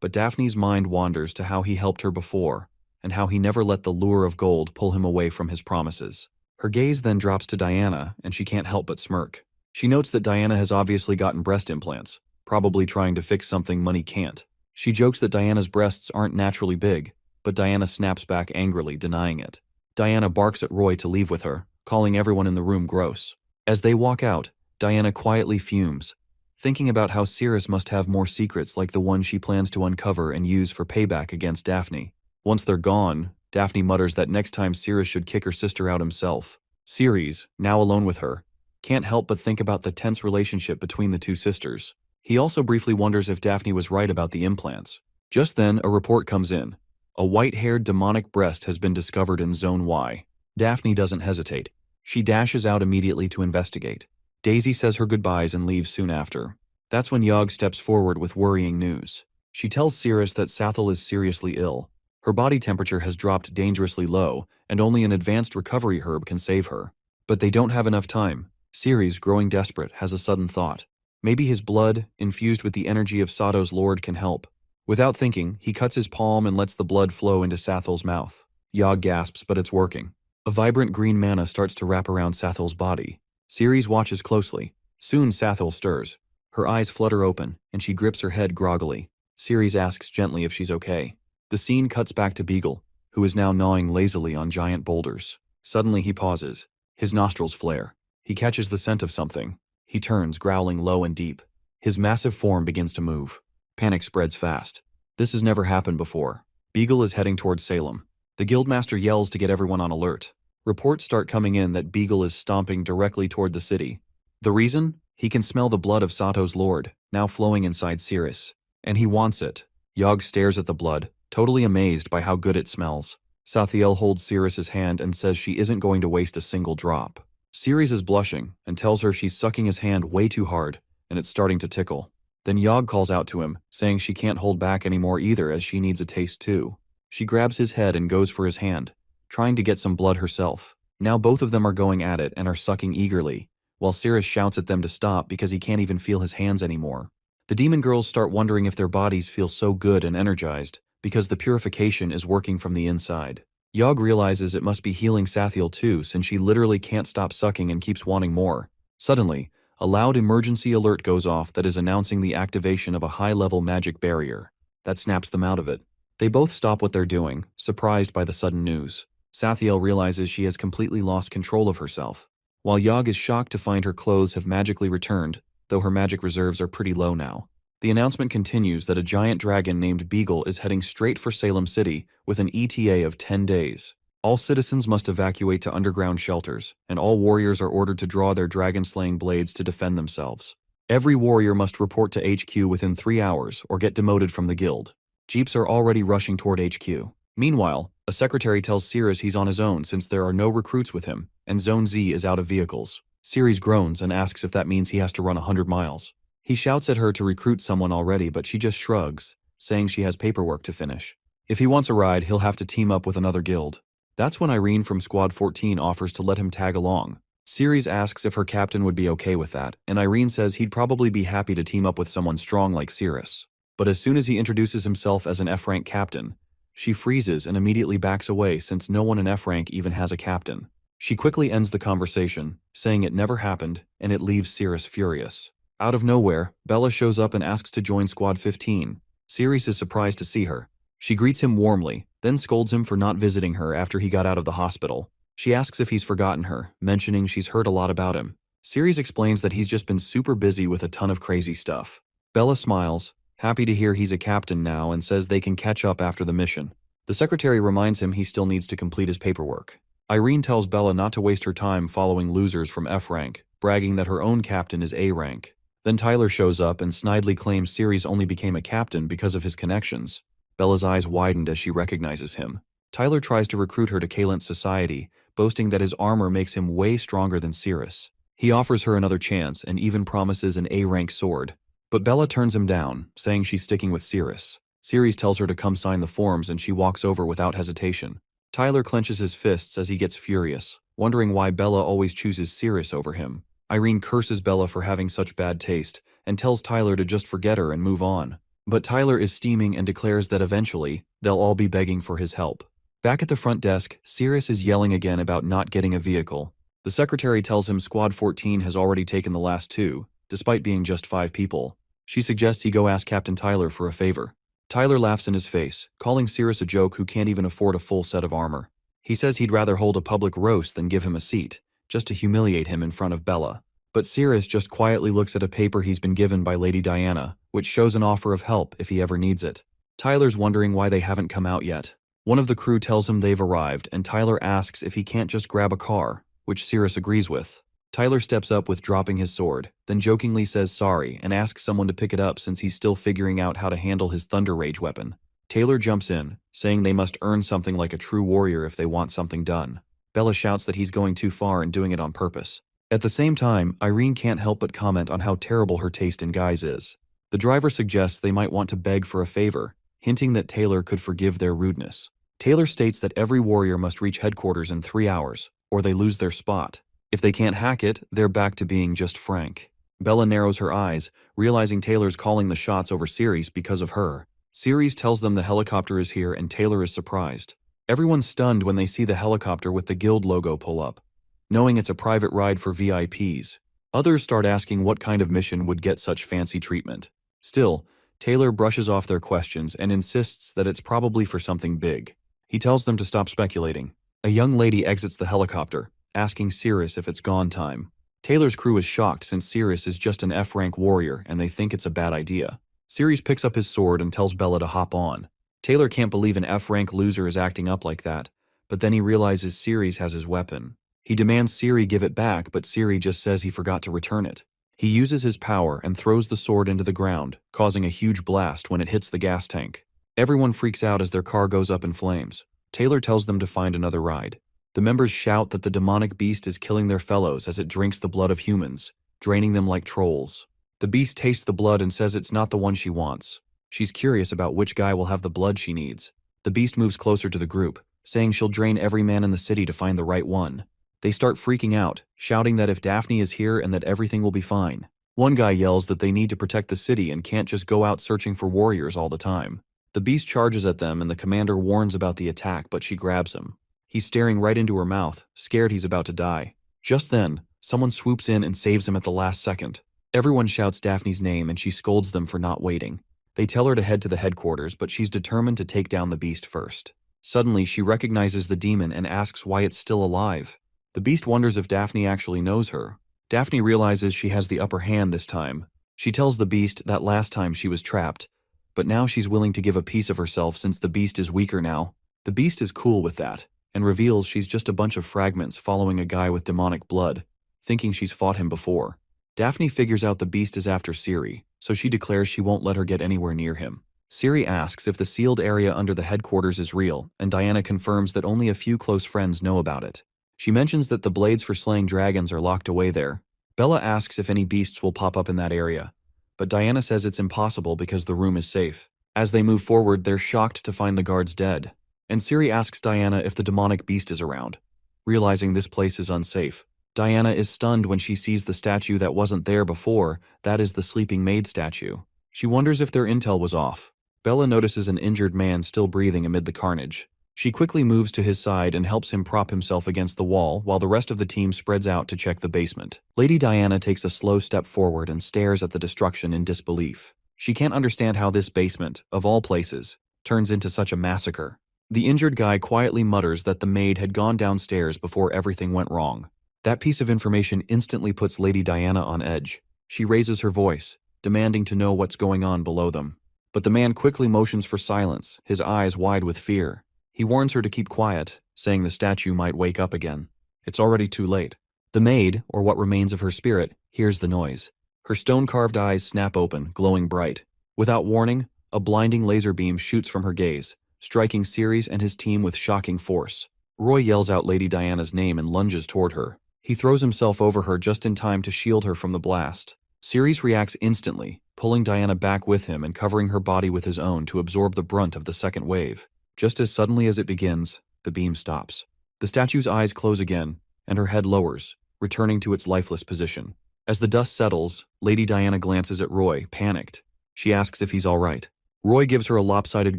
But Daphne's mind wanders to how he helped her before, and how he never let the lure of gold pull him away from his promises. Her gaze then drops to Diana, and she can't help but smirk. She notes that Diana has obviously gotten breast implants, probably trying to fix something money can't. She jokes that Diana's breasts aren't naturally big, but Diana snaps back angrily, denying it. Diana barks at Roy to leave with her, calling everyone in the room gross. As they walk out, Diana quietly fumes, thinking about how Cirrus must have more secrets like the one she plans to uncover and use for payback against Daphne. Once they're gone, Daphne mutters that next time Cirrus should kick her sister out himself. Ceres, now alone with her, can't help but think about the tense relationship between the two sisters. He also briefly wonders if Daphne was right about the implants. Just then, a report comes in. A white-haired demonic breast has been discovered in Zone Y. Daphne doesn't hesitate. She dashes out immediately to investigate. Daisy says her goodbyes and leaves soon after. That's when Yog steps forward with worrying news. She tells Cirrus that Sathel is seriously ill. Her body temperature has dropped dangerously low, and only an advanced recovery herb can save her. But they don't have enough time. Ceres, growing desperate, has a sudden thought. Maybe his blood, infused with the energy of Sato's lord, can help. Without thinking, he cuts his palm and lets the blood flow into Sathel's mouth. Yog gasps, but it's working. A vibrant green mana starts to wrap around Sathel's body. Ceres watches closely. Soon Sathel stirs. Her eyes flutter open, and she grips her head groggily. Ceres asks gently if she's okay. The scene cuts back to Beagle, who is now gnawing lazily on giant boulders. Suddenly he pauses. His nostrils flare. He catches the scent of something. He turns, growling low and deep. His massive form begins to move. Panic spreads fast. This has never happened before. Beagle is heading towards Salem. The guildmaster yells to get everyone on alert. Reports start coming in that Beagle is stomping directly toward the city. The reason? He can smell the blood of Sato's lord, now flowing inside Cirrus. And he wants it. Yog stares at the blood, totally amazed by how good it smells. Sathiel holds Cirrus's hand and says she isn't going to waste a single drop. Ceres is blushing and tells her she's sucking his hand way too hard, and it's starting to tickle. Then Yog calls out to him, saying she can't hold back anymore either as she needs a taste too. She grabs his head and goes for his hand, trying to get some blood herself. Now both of them are going at it and are sucking eagerly, while Cirrus shouts at them to stop because he can't even feel his hands anymore. The demon girls start wondering if their bodies feel so good and energized, because the purification is working from the inside. Yog realizes it must be healing Sathiel too, since she literally can't stop sucking and keeps wanting more. Suddenly, a loud emergency alert goes off that is announcing the activation of a high-level magic barrier. That snaps them out of it. They both stop what they're doing, surprised by the sudden news. Sathiel realizes she has completely lost control of herself, while Yog is shocked to find her clothes have magically returned, though her magic reserves are pretty low now. The announcement continues that a giant dragon named Beagle is heading straight for Salem City with an ETA of 10 days. All citizens must evacuate to underground shelters, and all warriors are ordered to draw their dragon-slaying blades to defend themselves. Every warrior must report to HQ within 3 hours or get demoted from the guild. Jeeps are already rushing toward HQ. Meanwhile, a secretary tells Cirrus he's on his own since there are no recruits with him, and Zone Z is out of vehicles. Cirrus groans and asks if that means he has to run 100 miles. He shouts at her to recruit someone already, but she just shrugs, saying she has paperwork to finish. If he wants a ride, he'll have to team up with another guild. That's when Irene from Squad 14 offers to let him tag along. Cirrus asks if her captain would be okay with that, and Irene says he'd probably be happy to team up with someone strong like Cirrus. But as soon as he introduces himself as an F-rank captain, she freezes and immediately backs away since no one in F-rank even has a captain. She quickly ends the conversation, saying it never happened, and it leaves Cirrus furious. Out of nowhere, Bella shows up and asks to join Squad 15. Cirrus is surprised to see her. She greets him warmly, then scolds him for not visiting her after he got out of the hospital. She asks if he's forgotten her, mentioning she's heard a lot about him. Cirrus explains that he's just been super busy with a ton of crazy stuff. Bella smiles, happy to hear he's a captain now, and says they can catch up after the mission. The secretary reminds him he still needs to complete his paperwork. Irene tells Bella not to waste her time following losers from F rank, bragging that her own captain is A rank. Then Tyler shows up and snidely claims Cirrus only became a captain because of his connections. Bella's eyes widened as she recognizes him. Tyler tries to recruit her to Kalent's society, boasting that his armor makes him way stronger than Cirrus. He offers her another chance and even promises an A-rank sword. But Bella turns him down, saying she's sticking with Cirrus. Cirrus tells her to come sign the forms and she walks over without hesitation. Tyler clenches his fists as he gets furious, wondering why Bella always chooses Cirrus over him. Irene curses Bella for having such bad taste and tells Tyler to just forget her and move on. But Tyler is steaming and declares that eventually, they'll all be begging for his help. Back at the front desk, Cirrus is yelling again about not getting a vehicle. The secretary tells him Squad 14 has already taken the last 2, despite being just 5 people. She suggests he go ask Captain Tyler for a favor. Tyler laughs in his face, calling Cirrus a joke who can't even afford a full set of armor. He says he'd rather hold a public roast than give him a seat, just to humiliate him in front of Bella. But Cirrus just quietly looks at a paper he's been given by Lady Diana, which shows an offer of help if he ever needs it. Tyler's wondering why they haven't come out yet. One of the crew tells him they've arrived, and Tyler asks if he can't just grab a car, which Cirrus agrees with. Tyler steps up with dropping his sword, then jokingly says sorry and asks someone to pick it up since he's still figuring out how to handle his Thunder Rage weapon. Taylor jumps in, saying they must earn something like a true warrior if they want something done. Bella shouts that he's going too far and doing it on purpose. At the same time, Irene can't help but comment on how terrible her taste in guys is. The driver suggests they might want to beg for a favor, hinting that Taylor could forgive their rudeness. Taylor states that every warrior must reach headquarters in 3 hours, or they lose their spot. If they can't hack it, they're back to being just Frank. Bella narrows her eyes, realizing Taylor's calling the shots over Cirrus because of her. Cirrus tells them the helicopter is here and Taylor is surprised. Everyone's stunned when they see the helicopter with the guild logo pull up, knowing it's a private ride for VIPs. Others start asking what kind of mission would get such fancy treatment. Still, Taylor brushes off their questions and insists that it's probably for something big. He tells them to stop speculating. A young lady exits the helicopter, asking Cirrus if it's gone time. Taylor's crew is shocked since Cirrus is just an F-rank warrior and they think it's a bad idea. Cirrus picks up his sword and tells Bella to hop on. Taylor can't believe an F-rank loser is acting up like that, but then he realizes Cirrus has his weapon. He demands Cirrus give it back, but Cirrus just says he forgot to return it. He uses his power and throws the sword into the ground, causing a huge blast when it hits the gas tank. Everyone freaks out as their car goes up in flames. Taylor tells them to find another ride. The members shout that the demonic beast is killing their fellows as it drinks the blood of humans, draining them like trolls. The beast tastes the blood and says it's not the one she wants. She's curious about which guy will have the blood she needs. The beast moves closer to the group, saying she'll drain every man in the city to find the right one. They start freaking out, shouting that if Daphne is here and that everything will be fine. One guy yells that they need to protect the city and can't just go out searching for warriors all the time. The beast charges at them and the commander warns about the attack, but she grabs him. He's staring right into her mouth, scared he's about to die. Just then, someone swoops in and saves him at the last second. Everyone shouts Daphne's name and she scolds them for not waiting. They tell her to head to the headquarters, but she's determined to take down the beast first. Suddenly, she recognizes the demon and asks why it's still alive. The beast wonders if Daphne actually knows her. Daphne realizes she has the upper hand this time. She tells the beast that last time she was trapped, but now she's willing to give a piece of herself since the beast is weaker now. The beast is cool with that, and reveals she's just a bunch of fragments following a guy with demonic blood, thinking she's fought him before. Daphne figures out the beast is after Siri, so she declares she won't let her get anywhere near him. Siri asks if the sealed area under the headquarters is real, and Diana confirms that only a few close friends know about it. She mentions that the blades for slaying dragons are locked away there. Bella asks if any beasts will pop up in that area, but Diana says it's impossible because the room is safe. As they move forward, they're shocked to find the guards dead, and Siri asks Diana if the demonic beast is around. Realizing this place is unsafe, Diana is stunned when she sees the statue that wasn't there before. That is the sleeping maid statue. She wonders if their intel was off. Bella notices an injured man still breathing amid the carnage. She quickly moves to his side and helps him prop himself against the wall while the rest of the team spreads out to check the basement. Lady Diana takes a slow step forward and stares at the destruction in disbelief. She can't understand how this basement, of all places, turns into such a massacre. The injured guy quietly mutters that the maid had gone downstairs before everything went wrong. That piece of information instantly puts Lady Diana on edge. She raises her voice, demanding to know what's going on below them. But the man quickly motions for silence, his eyes wide with fear. He warns her to keep quiet, saying the statue might wake up again. It's already too late. The maid, or what remains of her spirit, hears the noise. Her stone-carved eyes snap open, glowing bright. Without warning, a blinding laser beam shoots from her gaze, striking Ceres and his team with shocking force. Roy yells out Lady Diana's name and lunges toward her. He throws himself over her just in time to shield her from the blast. Ceres reacts instantly, pulling Diana back with him and covering her body with his own to absorb the brunt of the second wave. Just as suddenly as it begins, the beam stops. The statue's eyes close again, and her head lowers, returning to its lifeless position. As the dust settles, Lady Diana glances at Roy, panicked. She asks if he's all right. Roy gives her a lopsided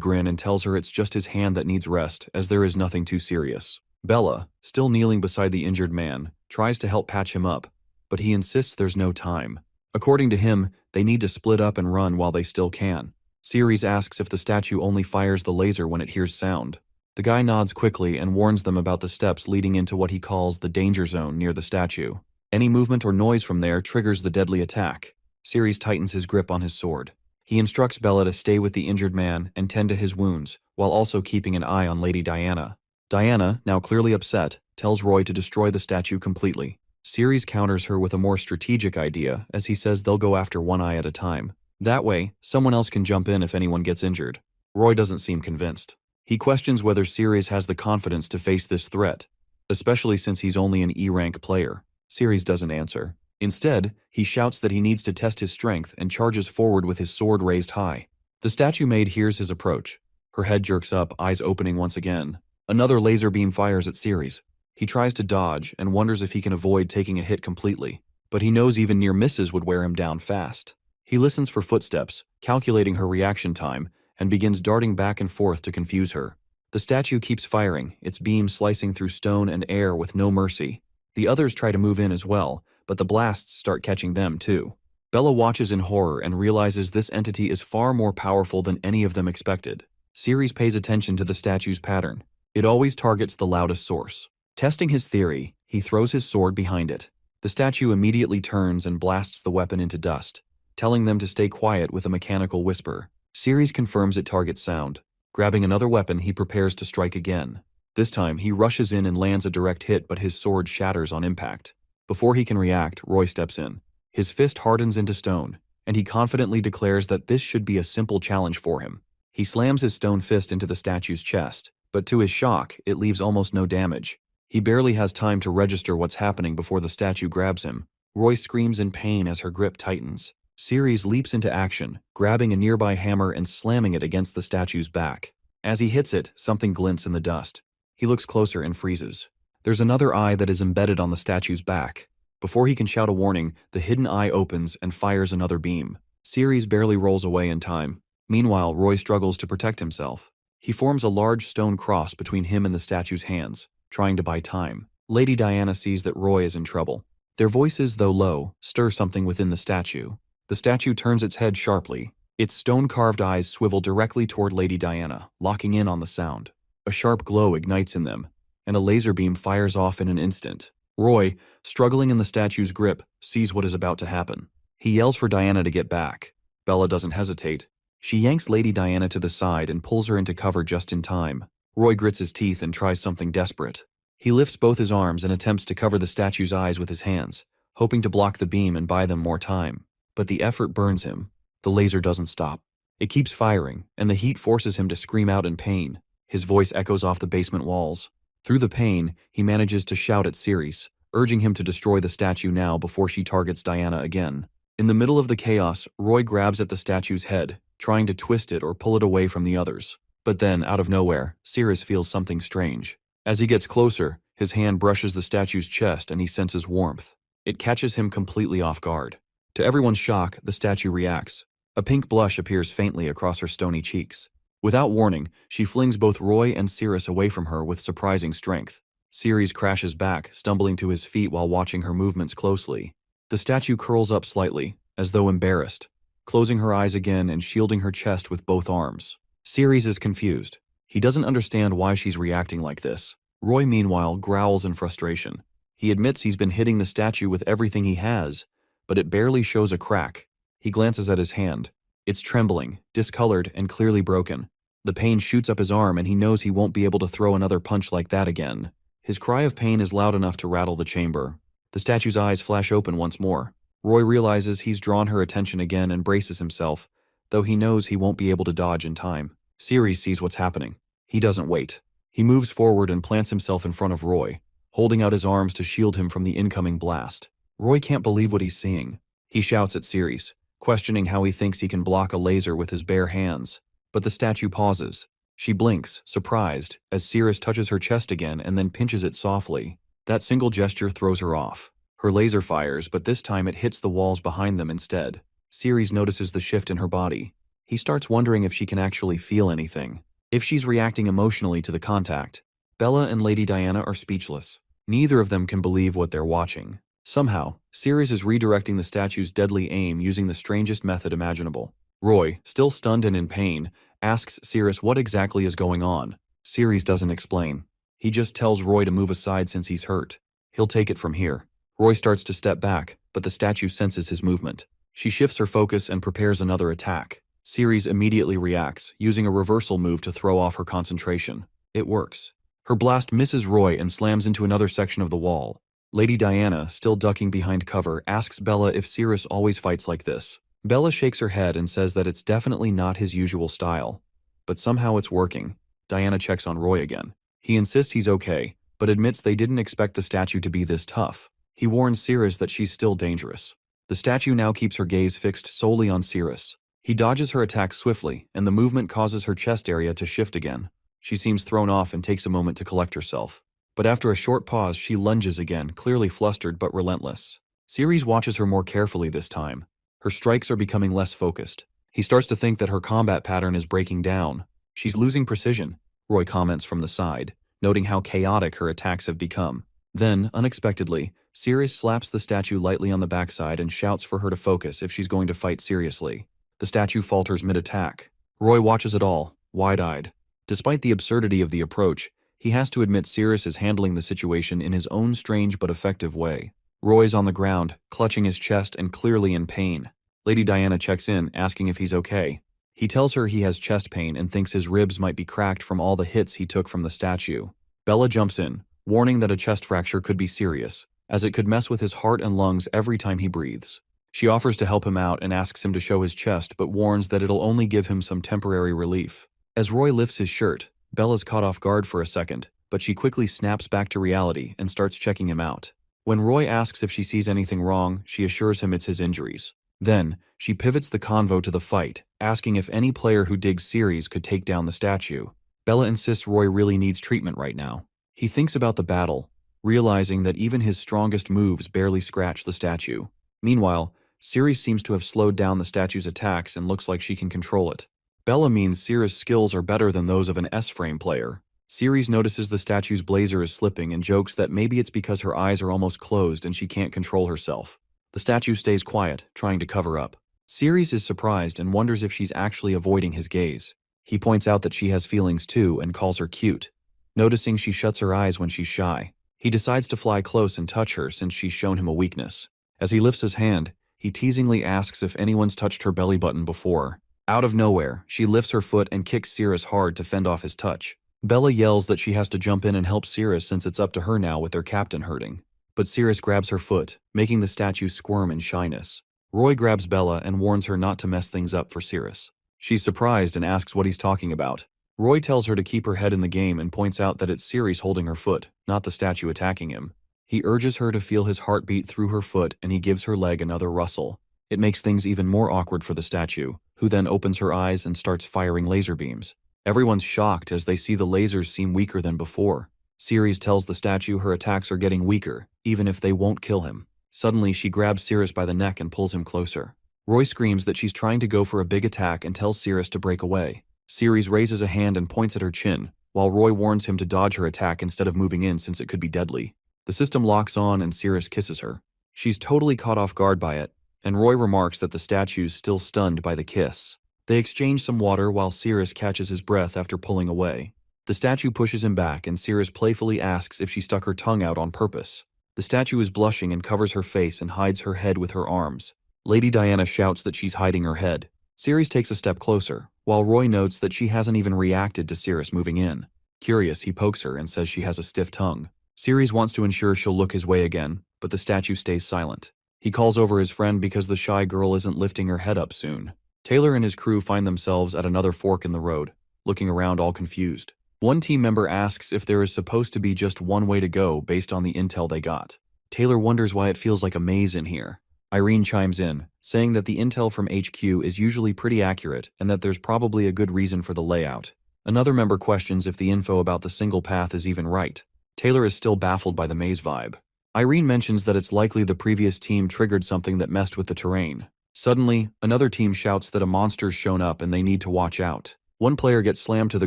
grin and tells her it's just his hand that needs rest, as there is nothing too serious. Bella, still kneeling beside the injured man, tries to help patch him up, but he insists there's no time. According to him, they need to split up and run while they still can. Ceres asks if the statue only fires the laser when it hears sound. The guy nods quickly and warns them about the steps leading into what he calls the danger zone near the statue. Any movement or noise from there triggers the deadly attack. Ceres tightens his grip on his sword. He instructs Bella to stay with the injured man and tend to his wounds, while also keeping an eye on Lady Diana. Diana, now clearly upset, tells Roy to destroy the statue completely. Ceres counters her with a more strategic idea, as he says they'll go after one eye at a time. That way, someone else can jump in if anyone gets injured. Roy doesn't seem convinced. He questions whether Ceres has the confidence to face this threat, especially since he's only an E-rank player. Ceres doesn't answer. Instead, he shouts that he needs to test his strength and charges forward with his sword raised high. The statue maid hears his approach. Her head jerks up, eyes opening once again. Another laser beam fires at Ceres. He tries to dodge and wonders if he can avoid taking a hit completely, but he knows even near misses would wear him down fast. He listens for footsteps, calculating her reaction time, and begins darting back and forth to confuse her. The statue keeps firing, its beam slicing through stone and air with no mercy. The others try to move in as well, but the blasts start catching them too. Bella watches in horror and realizes this entity is far more powerful than any of them expected. Ceres pays attention to the statue's pattern. It always targets the loudest source. Testing his theory, he throws his sword behind it. The statue immediately turns and blasts the weapon into dust, telling them to stay quiet with a mechanical whisper. Ceres confirms it targets sound. Grabbing another weapon, he prepares to strike again. This time, he rushes in and lands a direct hit, but his sword shatters on impact. Before he can react, Roy steps in. His fist hardens into stone, and he confidently declares that this should be a simple challenge for him. He slams his stone fist into the statue's chest, but to his shock, it leaves almost no damage. He barely has time to register what's happening before the statue grabs him. Roy screams in pain as her grip tightens. Ceres leaps into action, grabbing a nearby hammer and slamming it against the statue's back. As he hits it, something glints in the dust. He looks closer and freezes. There's another eye that is embedded on the statue's back. Before he can shout a warning, the hidden eye opens and fires another beam. Ceres barely rolls away in time. Meanwhile, Roy struggles to protect himself. He forms a large stone cross between him and the statue's hands, trying to buy time. Lady Diana sees that Roy is in trouble. Their voices, though low, stir something within the statue. The statue turns its head sharply. Its stone-carved eyes swivel directly toward Lady Diana, locking in on the sound. A sharp glow ignites in them, and a laser beam fires off in an instant. Roy, struggling in the statue's grip, sees what is about to happen. He yells for Diana to get back. Bella doesn't hesitate. She yanks Lady Diana to the side and pulls her into cover just in time. Roy grits his teeth and tries something desperate. He lifts both his arms and attempts to cover the statue's eyes with his hands, hoping to block the beam and buy them more time. But the effort burns him. The laser doesn't stop. It keeps firing, and the heat forces him to scream out in pain. His voice echoes off the basement walls. Through the pain, he manages to shout at Ceres, urging him to destroy the statue now before she targets Diana again. In the middle of the chaos, Roy grabs at the statue's head, trying to twist it or pull it away from the others. But then, out of nowhere, Ceres feels something strange. As he gets closer, his hand brushes the statue's chest and he senses warmth. It catches him completely off guard. To everyone's shock, the statue reacts. A pink blush appears faintly across her stony cheeks. Without warning, she flings both Roy and Ceres away from her with surprising strength. Ceres crashes back, stumbling to his feet while watching her movements closely. The statue curls up slightly, as though embarrassed, closing her eyes again and shielding her chest with both arms. Ceres is confused. He doesn't understand why she's reacting like this. Roy, meanwhile, growls in frustration. He admits he's been hitting the statue with everything he has, but it barely shows a crack. He glances at his hand. It's trembling, discolored, and clearly broken. The pain shoots up his arm and he knows he won't be able to throw another punch like that again. His cry of pain is loud enough to rattle the chamber. The statue's eyes flash open once more. Roy realizes he's drawn her attention again and braces himself, though he knows he won't be able to dodge in time. Ceres sees what's happening. He doesn't wait. He moves forward and plants himself in front of Roy, holding out his arms to shield him from the incoming blast. Roy can't believe what he's seeing. He shouts at Ceres, questioning how he thinks he can block a laser with his bare hands. But the statue pauses. She blinks, surprised, as Ceres touches her chest again and then pinches it softly. That single gesture throws her off. Her laser fires, but this time it hits the walls behind them instead. Ceres notices the shift in her body. He starts wondering if she can actually feel anything, if she's reacting emotionally to the contact. Bella and Lady Diana are speechless. Neither of them can believe what they're watching. Somehow, Ceres is redirecting the statue's deadly aim using the strangest method imaginable. Roy, still stunned and in pain, asks Ceres what exactly is going on. Ceres doesn't explain. He just tells Roy to move aside since he's hurt. He'll take it from here. Roy starts to step back, but the statue senses his movement. She shifts her focus and prepares another attack. Ceres immediately reacts, using a reversal move to throw off her concentration. It works. Her blast misses Roy and slams into another section of the wall. Lady Diana, still ducking behind cover, asks Bella if Ceres always fights like this. Bella shakes her head and says that it's definitely not his usual style. But somehow it's working. Diana checks on Roy again. He insists he's okay, but admits they didn't expect the statue to be this tough. He warns Ceres that she's still dangerous. The statue now keeps her gaze fixed solely on Ceres. He dodges her attack swiftly, and the movement causes her chest area to shift again. She seems thrown off and takes a moment to collect herself. But after a short pause, she lunges again, clearly flustered but relentless. Ceres watches her more carefully this time. Her strikes are becoming less focused. He starts to think that her combat pattern is breaking down. She's losing precision, Roy comments from the side, noting how chaotic her attacks have become. Then, unexpectedly, Ceres slaps the statue lightly on the backside and shouts for her to focus if she's going to fight seriously. The statue falters mid-attack. Roy watches it all, wide-eyed. Despite the absurdity of the approach, he has to admit Ceres is handling the situation in his own strange but effective way. Roy's on the ground, clutching his chest and clearly in pain. Lady Diana checks in, asking if he's okay. He tells her he has chest pain and thinks his ribs might be cracked from all the hits he took from the statue. Bella jumps in, warning that a chest fracture could be serious, as it could mess with his heart and lungs every time he breathes. She offers to help him out and asks him to show his chest, but warns that it'll only give him some temporary relief. As Roy lifts his shirt, Bella's caught off guard for a second, but she quickly snaps back to reality and starts checking him out. When Roy asks if she sees anything wrong, she assures him it's his injuries. Then, she pivots the convo to the fight, asking if any player who digs Ceres could take down the statue. Bella insists Roy really needs treatment right now. He thinks about the battle, realizing that even his strongest moves barely scratch the statue. Meanwhile, Ceres seems to have slowed down the statue's attacks and looks like she can control it. Bella means Ceres' skills are better than those of an S-frame player. Ceres notices the statue's blazer is slipping and jokes that maybe it's because her eyes are almost closed and she can't control herself. The statue stays quiet, trying to cover up. Ceres is surprised and wonders if she's actually avoiding his gaze. He points out that she has feelings too and calls her cute. Noticing she shuts her eyes when she's shy, he decides to fly close and touch her since she's shown him a weakness. As he lifts his hand, he teasingly asks if anyone's touched her belly button before. Out of nowhere, she lifts her foot and kicks Ceres hard to fend off his touch. Bella yells that she has to jump in and help Ceres since it's up to her now with their captain hurting. But Ceres grabs her foot, making the statue squirm in shyness. Roy grabs Bella and warns her not to mess things up for Ceres. She's surprised and asks what he's talking about. Roy tells her to keep her head in the game and points out that it's Ceres holding her foot, not the statue attacking him. He urges her to feel his heartbeat through her foot and he gives her leg another rustle. It makes things even more awkward for the statue, who then opens her eyes and starts firing laser beams. Everyone's shocked as they see the lasers seem weaker than before. Ceres tells the statue her attacks are getting weaker, even if they won't kill him. Suddenly, she grabs Ceres by the neck and pulls him closer. Roy screams that she's trying to go for a big attack and tells Ceres to break away. Ceres raises a hand and points at her chin, while Roy warns him to dodge her attack instead of moving in since it could be deadly. The system locks on and Ceres kisses her. She's totally caught off guard by it, and Roy remarks that the statue's still stunned by the kiss. They exchange some water while Ceres catches his breath after pulling away. The statue pushes him back and Ceres playfully asks if she stuck her tongue out on purpose. The statue is blushing and covers her face and hides her head with her arms. Lady Diana shouts that she's hiding her head. Ceres takes a step closer, while Roy notes that she hasn't even reacted to Ceres moving in. Curious, he pokes her and says she has a stiff tongue. Ceres wants to ensure she'll look his way again, but the statue stays silent. He calls over his friend because the shy girl isn't lifting her head up soon. Taylor and his crew find themselves at another fork in the road, looking around all confused. One team member asks if there is supposed to be just one way to go based on the intel they got. Taylor wonders why it feels like a maze in here. Irene chimes in, saying that the intel from HQ is usually pretty accurate and that there's probably a good reason for the layout. Another member questions if the info about the single path is even right. Taylor is still baffled by the maze vibe. Irene mentions that it's likely the previous team triggered something that messed with the terrain. Suddenly, another team shouts that a monster's shown up and they need to watch out. One player gets slammed to the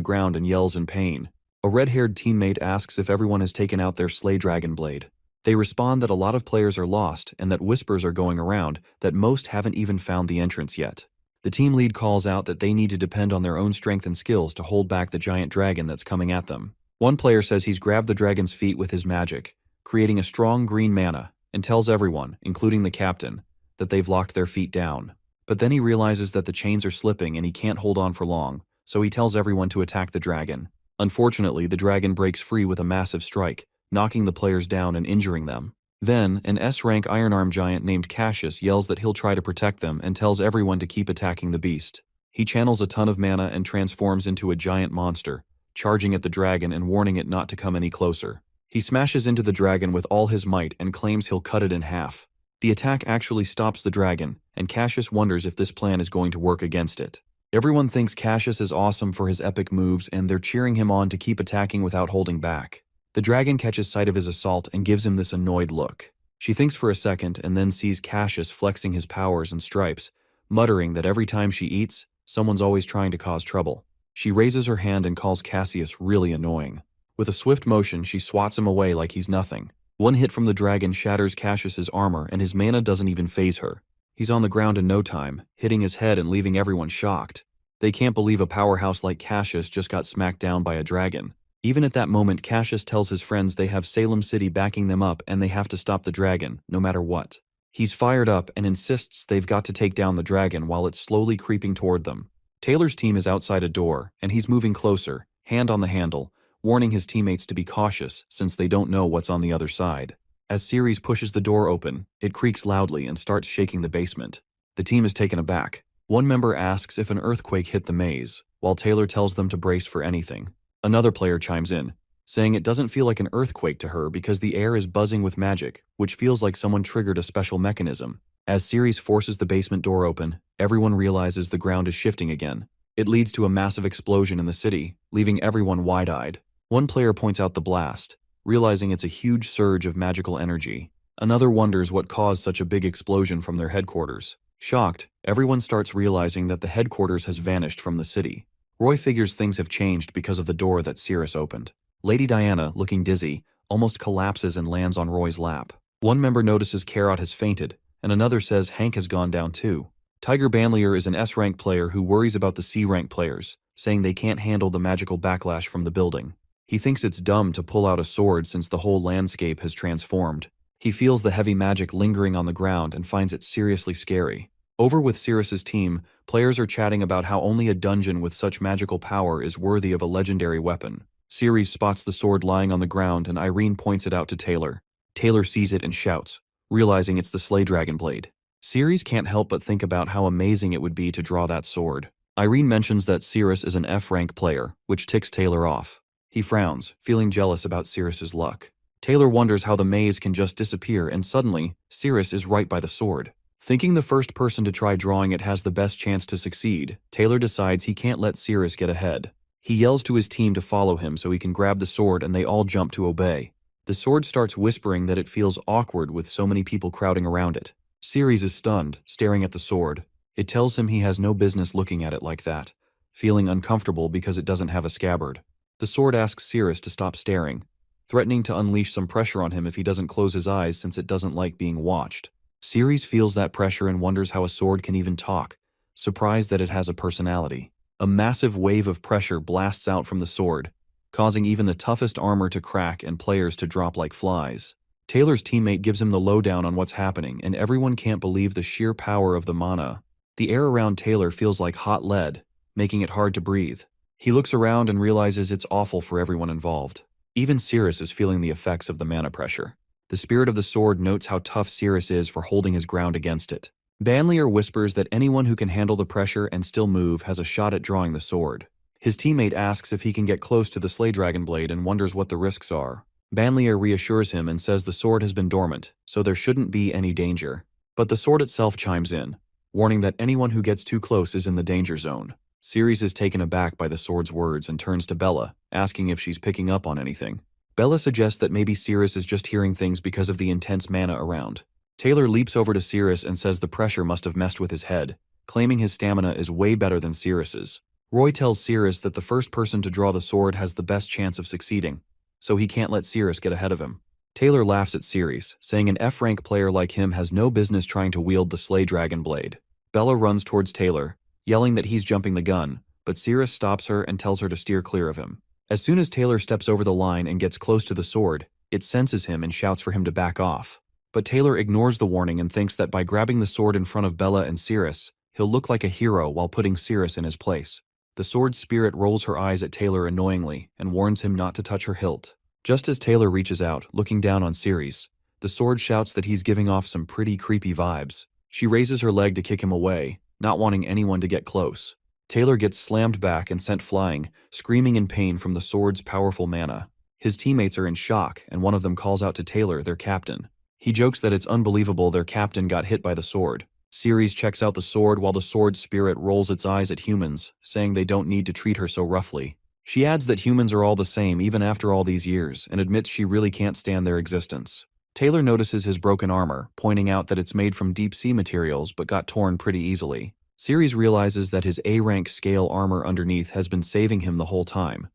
ground and yells in pain. A red-haired teammate asks if everyone has taken out their Slay Dragon blade. They respond that a lot of players are lost and that whispers are going around that most haven't even found the entrance yet. The team lead calls out that they need to depend on their own strength and skills to hold back the giant dragon that's coming at them. One player says he's grabbed the dragon's feet with his magic, creating a strong green mana, and tells everyone, including the captain, that they've locked their feet down. But then he realizes that the chains are slipping and he can't hold on for long, so he tells everyone to attack the dragon. Unfortunately, the dragon breaks free with a massive strike, knocking the players down and injuring them. Then, an S-rank Ironarm giant named Cassius yells that he'll try to protect them and tells everyone to keep attacking the beast. He channels a ton of mana and transforms into a giant monster, charging at the dragon and warning it not to come any closer. He smashes into the dragon with all his might and claims he'll cut it in half. The attack actually stops the dragon, and Cassius wonders if this plan is going to work against it. Everyone thinks Cassius is awesome for his epic moves and they're cheering him on to keep attacking without holding back. The dragon catches sight of his assault and gives him this annoyed look. She thinks for a second and then sees Cassius flexing his powers and stripes, muttering that every time she eats, someone's always trying to cause trouble. She raises her hand and calls Cassius really annoying. With a swift motion, she swats him away like he's nothing. One hit from the dragon shatters Cassius's armor and his mana doesn't even faze her. He's on the ground in no time, hitting his head and leaving everyone shocked. They can't believe a powerhouse like Cassius just got smacked down by a dragon. Even at that moment, Cassius tells his friends they have Salem City backing them up and they have to stop the dragon, no matter what. He's fired up and insists they've got to take down the dragon while it's slowly creeping toward them. Taylor's team is outside a door, and he's moving closer, hand on the handle, warning his teammates to be cautious since they don't know what's on the other side. As Ceres pushes the door open, it creaks loudly and starts shaking the basement. The team is taken aback. One member asks if an earthquake hit the maze, while Taylor tells them to brace for anything. Another player chimes in, saying it doesn't feel like an earthquake to her because the air is buzzing with magic, which feels like someone triggered a special mechanism. As Ceres forces the basement door open, everyone realizes the ground is shifting again. It leads to a massive explosion in the city, leaving everyone wide-eyed. One player points out the blast, realizing it's a huge surge of magical energy. Another wonders what caused such a big explosion from their headquarters. Shocked, everyone starts realizing that the headquarters has vanished from the city. Roy figures things have changed because of the door that Cirrus opened. Lady Diana, looking dizzy, almost collapses and lands on Roy's lap. One member notices Carrot has fainted, and another says Hank has gone down too. Tiger Banlier is an S-rank player who worries about the C-rank players, saying they can't handle the magical backlash from the building. He thinks it's dumb to pull out a sword since the whole landscape has transformed. He feels the heavy magic lingering on the ground and finds it seriously scary. Over with Cirrus's team, players are chatting about how only a dungeon with such magical power is worthy of a legendary weapon. Ceres spots the sword lying on the ground and Irene points it out to Taylor. Taylor sees it and shouts, realizing it's the Slay Dragon Blade. Ceres can't help but think about how amazing it would be to draw that sword. Irene mentions that Cirrus is an F-rank player, which ticks Taylor off. He frowns, feeling jealous about Cirrus's luck. Taylor wonders how the maze can just disappear and suddenly, Cirrus is right by the sword. Thinking the first person to try drawing it has the best chance to succeed, Taylor decides he can't let Cirrus get ahead. He yells to his team to follow him so he can grab the sword and they all jump to obey. The sword starts whispering that it feels awkward with so many people crowding around it. Ceres is stunned, staring at the sword. It tells him he has no business looking at it like that, feeling uncomfortable because it doesn't have a scabbard. The sword asks Ceres to stop staring, threatening to unleash some pressure on him if he doesn't close his eyes since it doesn't like being watched. Ceres feels that pressure and wonders how a sword can even talk, surprised that it has a personality. A massive wave of pressure blasts out from the sword, causing even the toughest armor to crack and players to drop like flies. Taylor's teammate gives him the lowdown on what's happening, and everyone can't believe the sheer power of the mana. The air around Taylor feels like hot lead, making it hard to breathe. He looks around and realizes it's awful for everyone involved. Even Cirrus is feeling the effects of the mana pressure. The spirit of the sword notes how tough Cirrus is for holding his ground against it. Banlier whispers that anyone who can handle the pressure and still move has a shot at drawing the sword. His teammate asks if he can get close to the Slay Dragon Blade and wonders what the risks are. Banlier reassures him and says the sword has been dormant, so there shouldn't be any danger. But the sword itself chimes in, warning that anyone who gets too close is in the danger zone. Ceres is taken aback by the sword's words and turns to Bella, asking if she's picking up on anything. Bella suggests that maybe Ceres is just hearing things because of the intense mana around. Taylor leaps over to Ceres and says the pressure must have messed with his head, claiming his stamina is way better than Ceres's. Roy tells Ceres that the first person to draw the sword has the best chance of succeeding, so he can't let Ceres get ahead of him. Taylor laughs at Ceres, saying an F-rank player like him has no business trying to wield the Slay Dragon Blade. Bella runs towards Taylor, yelling that he's jumping the gun, but Ceres stops her and tells her to steer clear of him. As soon as Taylor steps over the line and gets close to the sword, it senses him and shouts for him to back off. But Taylor ignores the warning and thinks that by grabbing the sword in front of Bella and Ceres, he'll look like a hero while putting Ceres in his place. The sword's spirit rolls her eyes at Taylor annoyingly and warns him not to touch her hilt. Just as Taylor reaches out, looking down on Ceres, the sword shouts that he's giving off some pretty creepy vibes. She raises her leg to kick him away, not wanting anyone to get close. Taylor gets slammed back and sent flying, screaming in pain from the sword's powerful mana. His teammates are in shock, and one of them calls out to Taylor, their captain. He jokes that it's unbelievable their captain got hit by the sword. Ceres checks out the sword while the sword's spirit rolls its eyes at humans, saying they don't need to treat her so roughly. She adds that humans are all the same even after all these years, and admits she really can't stand their existence. Taylor notices his broken armor, pointing out that it's made from deep-sea materials but got torn pretty easily. Ceres realizes that his A-rank scale armor underneath has been saving him the whole time.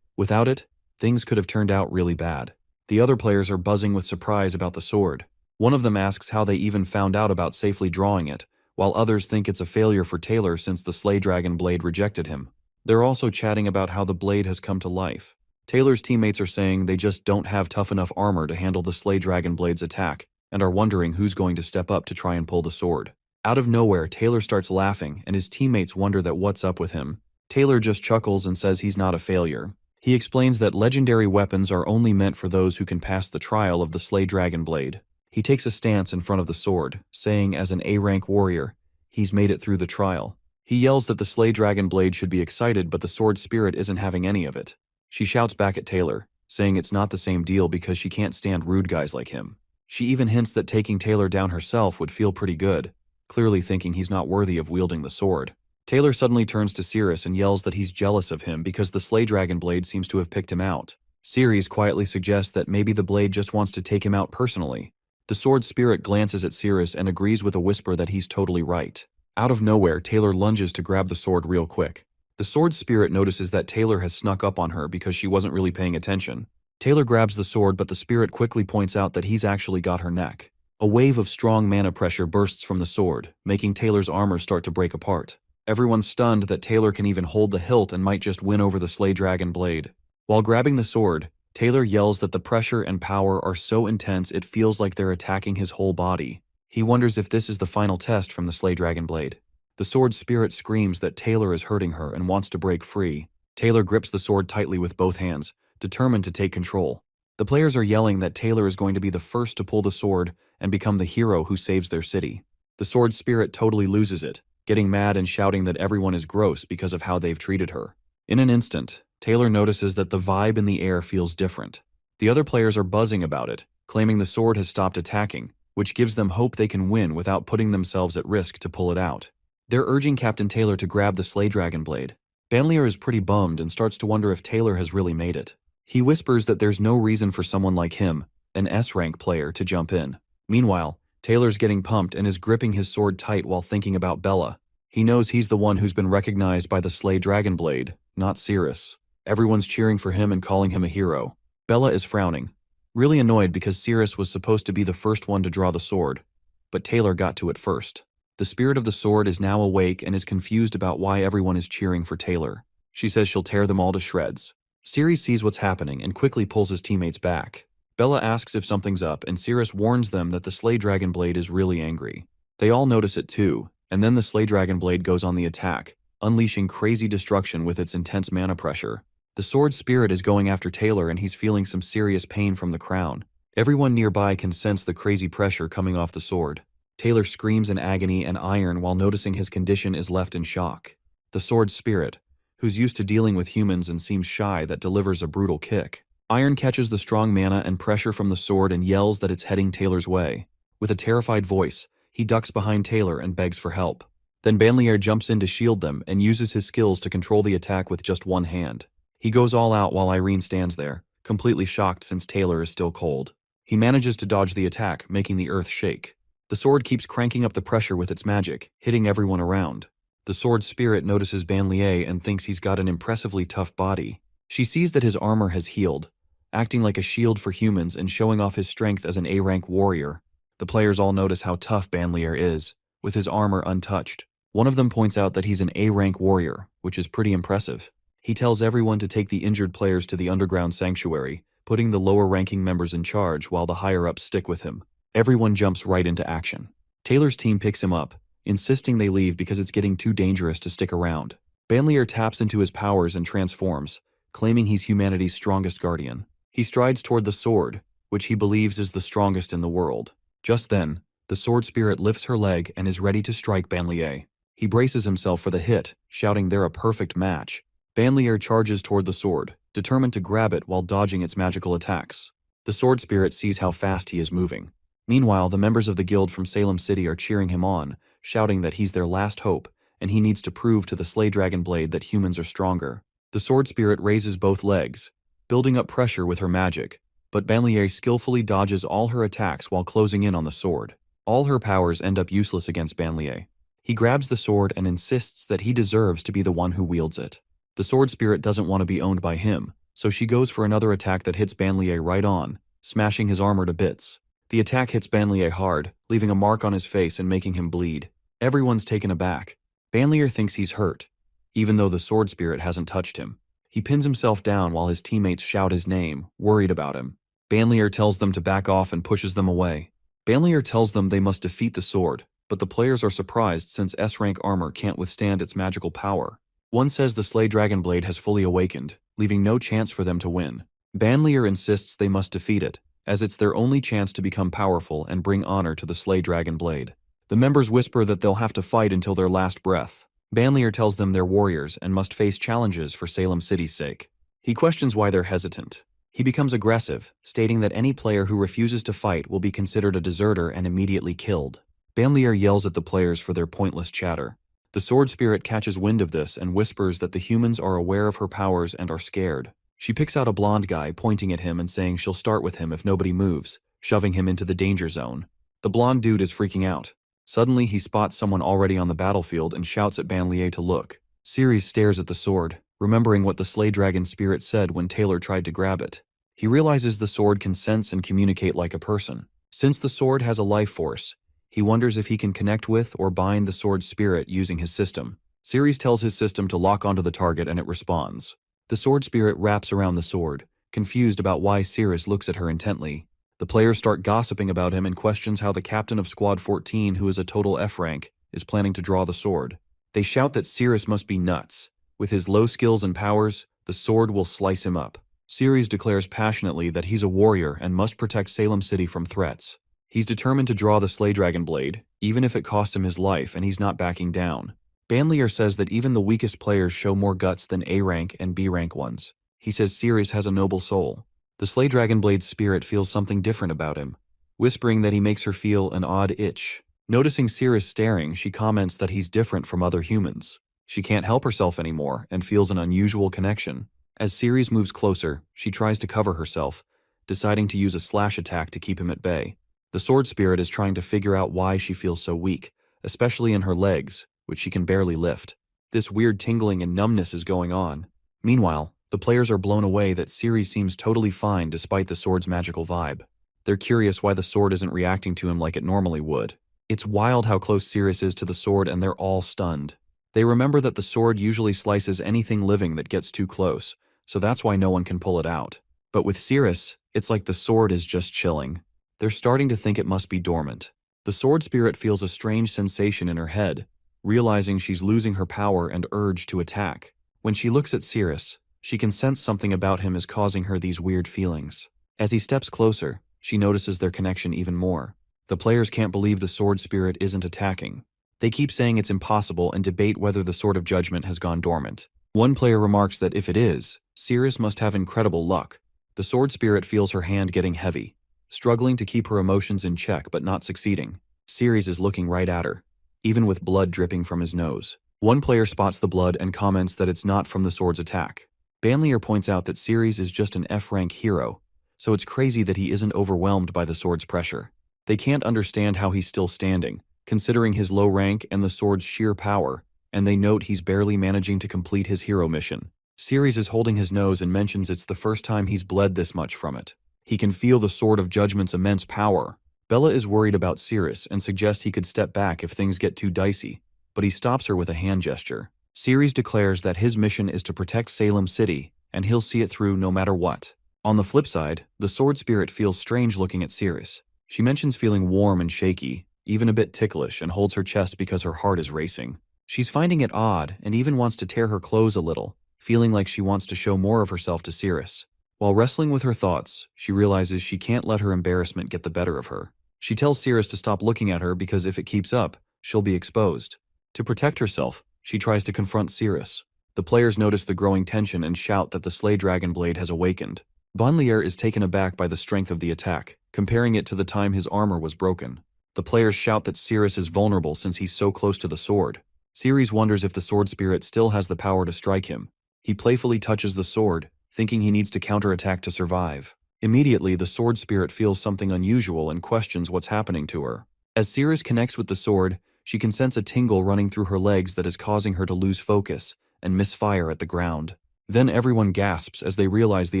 Without it, things could have turned out really bad. The other players are buzzing with surprise about the sword. One of them asks how they even found out about safely drawing it, while others think it's a failure for Taylor since the Slay Dragon Blade rejected him. They're also chatting about how the blade has come to life. Taylor's teammates are saying they just don't have tough enough armor to handle the Slay Dragon Blade's attack, and are wondering who's going to step up to try and pull the sword. Out of nowhere, Taylor starts laughing, and his teammates wonder that what's up with him. Taylor just chuckles and says he's not a failure. He explains that legendary weapons are only meant for those who can pass the trial of the Slay Dragon Blade. He takes a stance in front of the sword, saying as an A-rank warrior, he's made it through the trial. He yells that the Slay Dragon Blade should be excited, but the sword spirit isn't having any of it. She shouts back at Taylor, saying it's not the same deal because she can't stand rude guys like him. She even hints that taking Taylor down herself would feel pretty good, clearly thinking he's not worthy of wielding the sword. Taylor suddenly turns to Ceres and yells that he's jealous of him because the Slay Dragon Blade seems to have picked him out. Ceres quietly suggests that maybe the blade just wants to take him out personally. The sword spirit glances at Ceres and agrees with a whisper that he's totally right. Out of nowhere, Taylor lunges to grab the sword real quick. The sword spirit notices that Taylor has snuck up on her because she wasn't really paying attention. Taylor grabs the sword, but the spirit quickly points out that he's actually got her neck. A wave of strong mana pressure bursts from the sword, making Taylor's armor start to break apart. Everyone's stunned that Taylor can even hold the hilt and might just win over the Slay Dragon blade. While grabbing the sword, Taylor yells that the pressure and power are so intense it feels like they're attacking his whole body. He wonders if this is the final test from the Slay Dragon blade. The sword spirit screams that Taylor is hurting her and wants to break free. Taylor grips the sword tightly with both hands, determined to take control. The players are yelling that Taylor is going to be the first to pull the sword and become the hero who saves their city. The sword spirit totally loses it, getting mad and shouting that everyone is gross because of how they've treated her. In an instant, Taylor notices that the vibe in the air feels different. The other players are buzzing about it, claiming the sword has stopped attacking, which gives them hope they can win without putting themselves at risk to pull it out. They're urging Captain Taylor to grab the Slay Dragon blade. Banlier is pretty bummed and starts to wonder if Taylor has really made it. He whispers that there's no reason for someone like him, an S-rank player, to jump in. Meanwhile, Taylor's getting pumped and is gripping his sword tight while thinking about Bella. He knows he's the one who's been recognized by the Slay Dragon blade, not Cirrus. Everyone's cheering for him and calling him a hero. Bella is frowning, really annoyed because Cirrus was supposed to be the first one to draw the sword, but Taylor got to it first. The spirit of the sword is now awake and is confused about why everyone is cheering for Taylor. She says she'll tear them all to shreds. Ceres sees what's happening and quickly pulls his teammates back. Bella asks if something's up, and Cirrus warns them that the Slay Dragon blade is really angry. They all notice it too, and then the Slay Dragon blade goes on the attack, unleashing crazy destruction with its intense mana pressure. The sword spirit is going after Taylor and he's feeling some serious pain from the crown. Everyone nearby can sense the crazy pressure coming off the sword. Taylor screams in agony and iron while noticing his condition is left in shock. The sword spirit, who's used to dealing with humans and seems shy, that delivers a brutal kick. Iron catches the strong mana and pressure from the sword and yells that it's heading Taylor's way. With a terrified voice, he ducks behind Taylor and begs for help. Then Banlier jumps in to shield them and uses his skills to control the attack with just one hand. He goes all out while Irene stands there, completely shocked since Taylor is still cold. He manages to dodge the attack, making the earth shake. The sword keeps cranking up the pressure with its magic, hitting everyone around. The sword spirit notices Banlier and thinks he's got an impressively tough body. She sees that his armor has healed, acting like a shield for humans and showing off his strength as an A-rank warrior. The players all notice how tough Banlier is, with his armor untouched. One of them points out that he's an A-rank warrior, which is pretty impressive. He tells everyone to take the injured players to the underground sanctuary, putting the lower-ranking members in charge while the higher-ups stick with him. Everyone jumps right into action. Taylor's team picks him up, insisting they leave because it's getting too dangerous to stick around. Banlier taps into his powers and transforms, claiming he's humanity's strongest guardian. He strides toward the sword, which he believes is the strongest in the world. Just then, the sword spirit lifts her leg and is ready to strike Banlier. He braces himself for the hit, shouting they're a perfect match. Banlier charges toward the sword, determined to grab it while dodging its magical attacks. The sword spirit sees how fast he is moving. Meanwhile, the members of the guild from Salem City are cheering him on, shouting that he's their last hope, and he needs to prove to the Slay Dragon blade that humans are stronger. The sword spirit raises both legs, building up pressure with her magic, but Banlier skillfully dodges all her attacks while closing in on the sword. All her powers end up useless against Banlier. He grabs the sword and insists that he deserves to be the one who wields it. The sword spirit doesn't want to be owned by him, so she goes for another attack that hits Banlier right on, smashing his armor to bits. The attack hits Banlier hard, leaving a mark on his face and making him bleed. Everyone's taken aback. Banlier thinks he's hurt, even though the sword spirit hasn't touched him. He pins himself down while his teammates shout his name, worried about him. Banlier tells them to back off and pushes them away. Banlier tells them they must defeat the sword, but the players are surprised since S-rank armor can't withstand its magical power. One says the Slay Dragon blade has fully awakened, leaving no chance for them to win. Banlier insists they must defeat it, as it's their only chance to become powerful and bring honor to the Slay Dragon blade. The members whisper that they'll have to fight until their last breath. Banlier tells them they're warriors and must face challenges for Salem City's sake. He questions why they're hesitant. He becomes aggressive, stating that any player who refuses to fight will be considered a deserter and immediately killed. Banlier yells at the players for their pointless chatter. The sword spirit catches wind of this and whispers that the humans are aware of her powers and are scared. She picks out a blonde guy, pointing at him and saying she'll start with him if nobody moves, shoving him into the danger zone. The blonde dude is freaking out. Suddenly, he spots someone already on the battlefield and shouts at Banlier to look. Ceres stares at the sword, remembering what the Slay Dragon spirit said when Taylor tried to grab it. He realizes the sword can sense and communicate like a person. Since the sword has a life force, he wonders if he can connect with or bind the sword's spirit using his system. Ceres tells his system to lock onto the target and it responds. The sword spirit wraps around the sword, confused about why Ceres looks at her intently. The players start gossiping about him and questions how the captain of Squad 14, who is a total F rank, is planning to draw the sword. They shout that Ceres must be nuts. With his low skills and powers, the sword will slice him up. Ceres declares passionately that he's a warrior and must protect Salem City from threats. He's determined to draw the Slay Dragon blade, even if it cost him his life, and he's not backing down. Banlier says that even the weakest players show more guts than A rank and B rank ones. He says Ceres has a noble soul. The Slay Dragon blade's spirit feels something different about him, whispering that he makes her feel an odd itch. Noticing Ceres staring, she comments that he's different from other humans. She can't help herself anymore and feels an unusual connection. As Ceres moves closer, she tries to cover herself, deciding to use a slash attack to keep him at bay. The sword spirit is trying to figure out why she feels so weak, especially in her legs, which she can barely lift. This weird tingling and numbness is going on. Meanwhile, the players are blown away that Ceres seems totally fine despite the sword's magical vibe. They're curious why the sword isn't reacting to him like it normally would. It's wild how close Ceres is to the sword, and they're all stunned. They remember that the sword usually slices anything living that gets too close, so that's why no one can pull it out. But with Ceres, it's like the sword is just chilling. They're starting to think it must be dormant. The sword spirit feels a strange sensation in her head, realizing she's losing her power and urge to attack. When she looks at Ceres, she can sense something about him is causing her these weird feelings. As he steps closer, she notices their connection even more. The players can't believe the sword spirit isn't attacking. They keep saying it's impossible and debate whether the Sword of Judgment has gone dormant. One player remarks that if it is, Ceres must have incredible luck. The sword spirit feels her hand getting heavy, struggling to keep her emotions in check but not succeeding. Ceres is looking right at her, even with blood dripping from his nose. One player spots the blood and comments that it's not from the sword's attack. Banlier points out that Ceres is just an F-rank hero, so it's crazy that he isn't overwhelmed by the sword's pressure. They can't understand how he's still standing, considering his low rank and the sword's sheer power, and they note he's barely managing to complete his hero mission. Ceres is holding his nose and mentions it's the first time he's bled this much from it. He can feel the Sword of Judgment's immense power. Bella is worried about Ceres and suggests he could step back if things get too dicey, but he stops her with a hand gesture. Ceres declares that his mission is to protect Salem City, and he'll see it through no matter what. On the flip side, the sword spirit feels strange looking at Ceres. She mentions feeling warm and shaky, even a bit ticklish, and holds her chest because her heart is racing. She's finding it odd and even wants to tear her clothes a little, feeling like she wants to show more of herself to Ceres. While wrestling with her thoughts, she realizes she can't let her embarrassment get the better of her. She tells Ceres to stop looking at her because if it keeps up, she'll be exposed. To protect herself, she tries to confront Ceres. The players notice the growing tension and shout that the Slay Dragon blade has awakened. Banlier is taken aback by the strength of the attack, comparing it to the time his armor was broken. The players shout that Ceres is vulnerable since he's so close to the sword. Ceres wonders if the sword spirit still has the power to strike him. He playfully touches the sword, thinking he needs to counterattack to survive. Immediately, the sword spirit feels something unusual and questions what's happening to her. As Ceres connects with the sword, she can sense a tingle running through her legs that is causing her to lose focus and misfire at the ground. Then everyone gasps as they realize the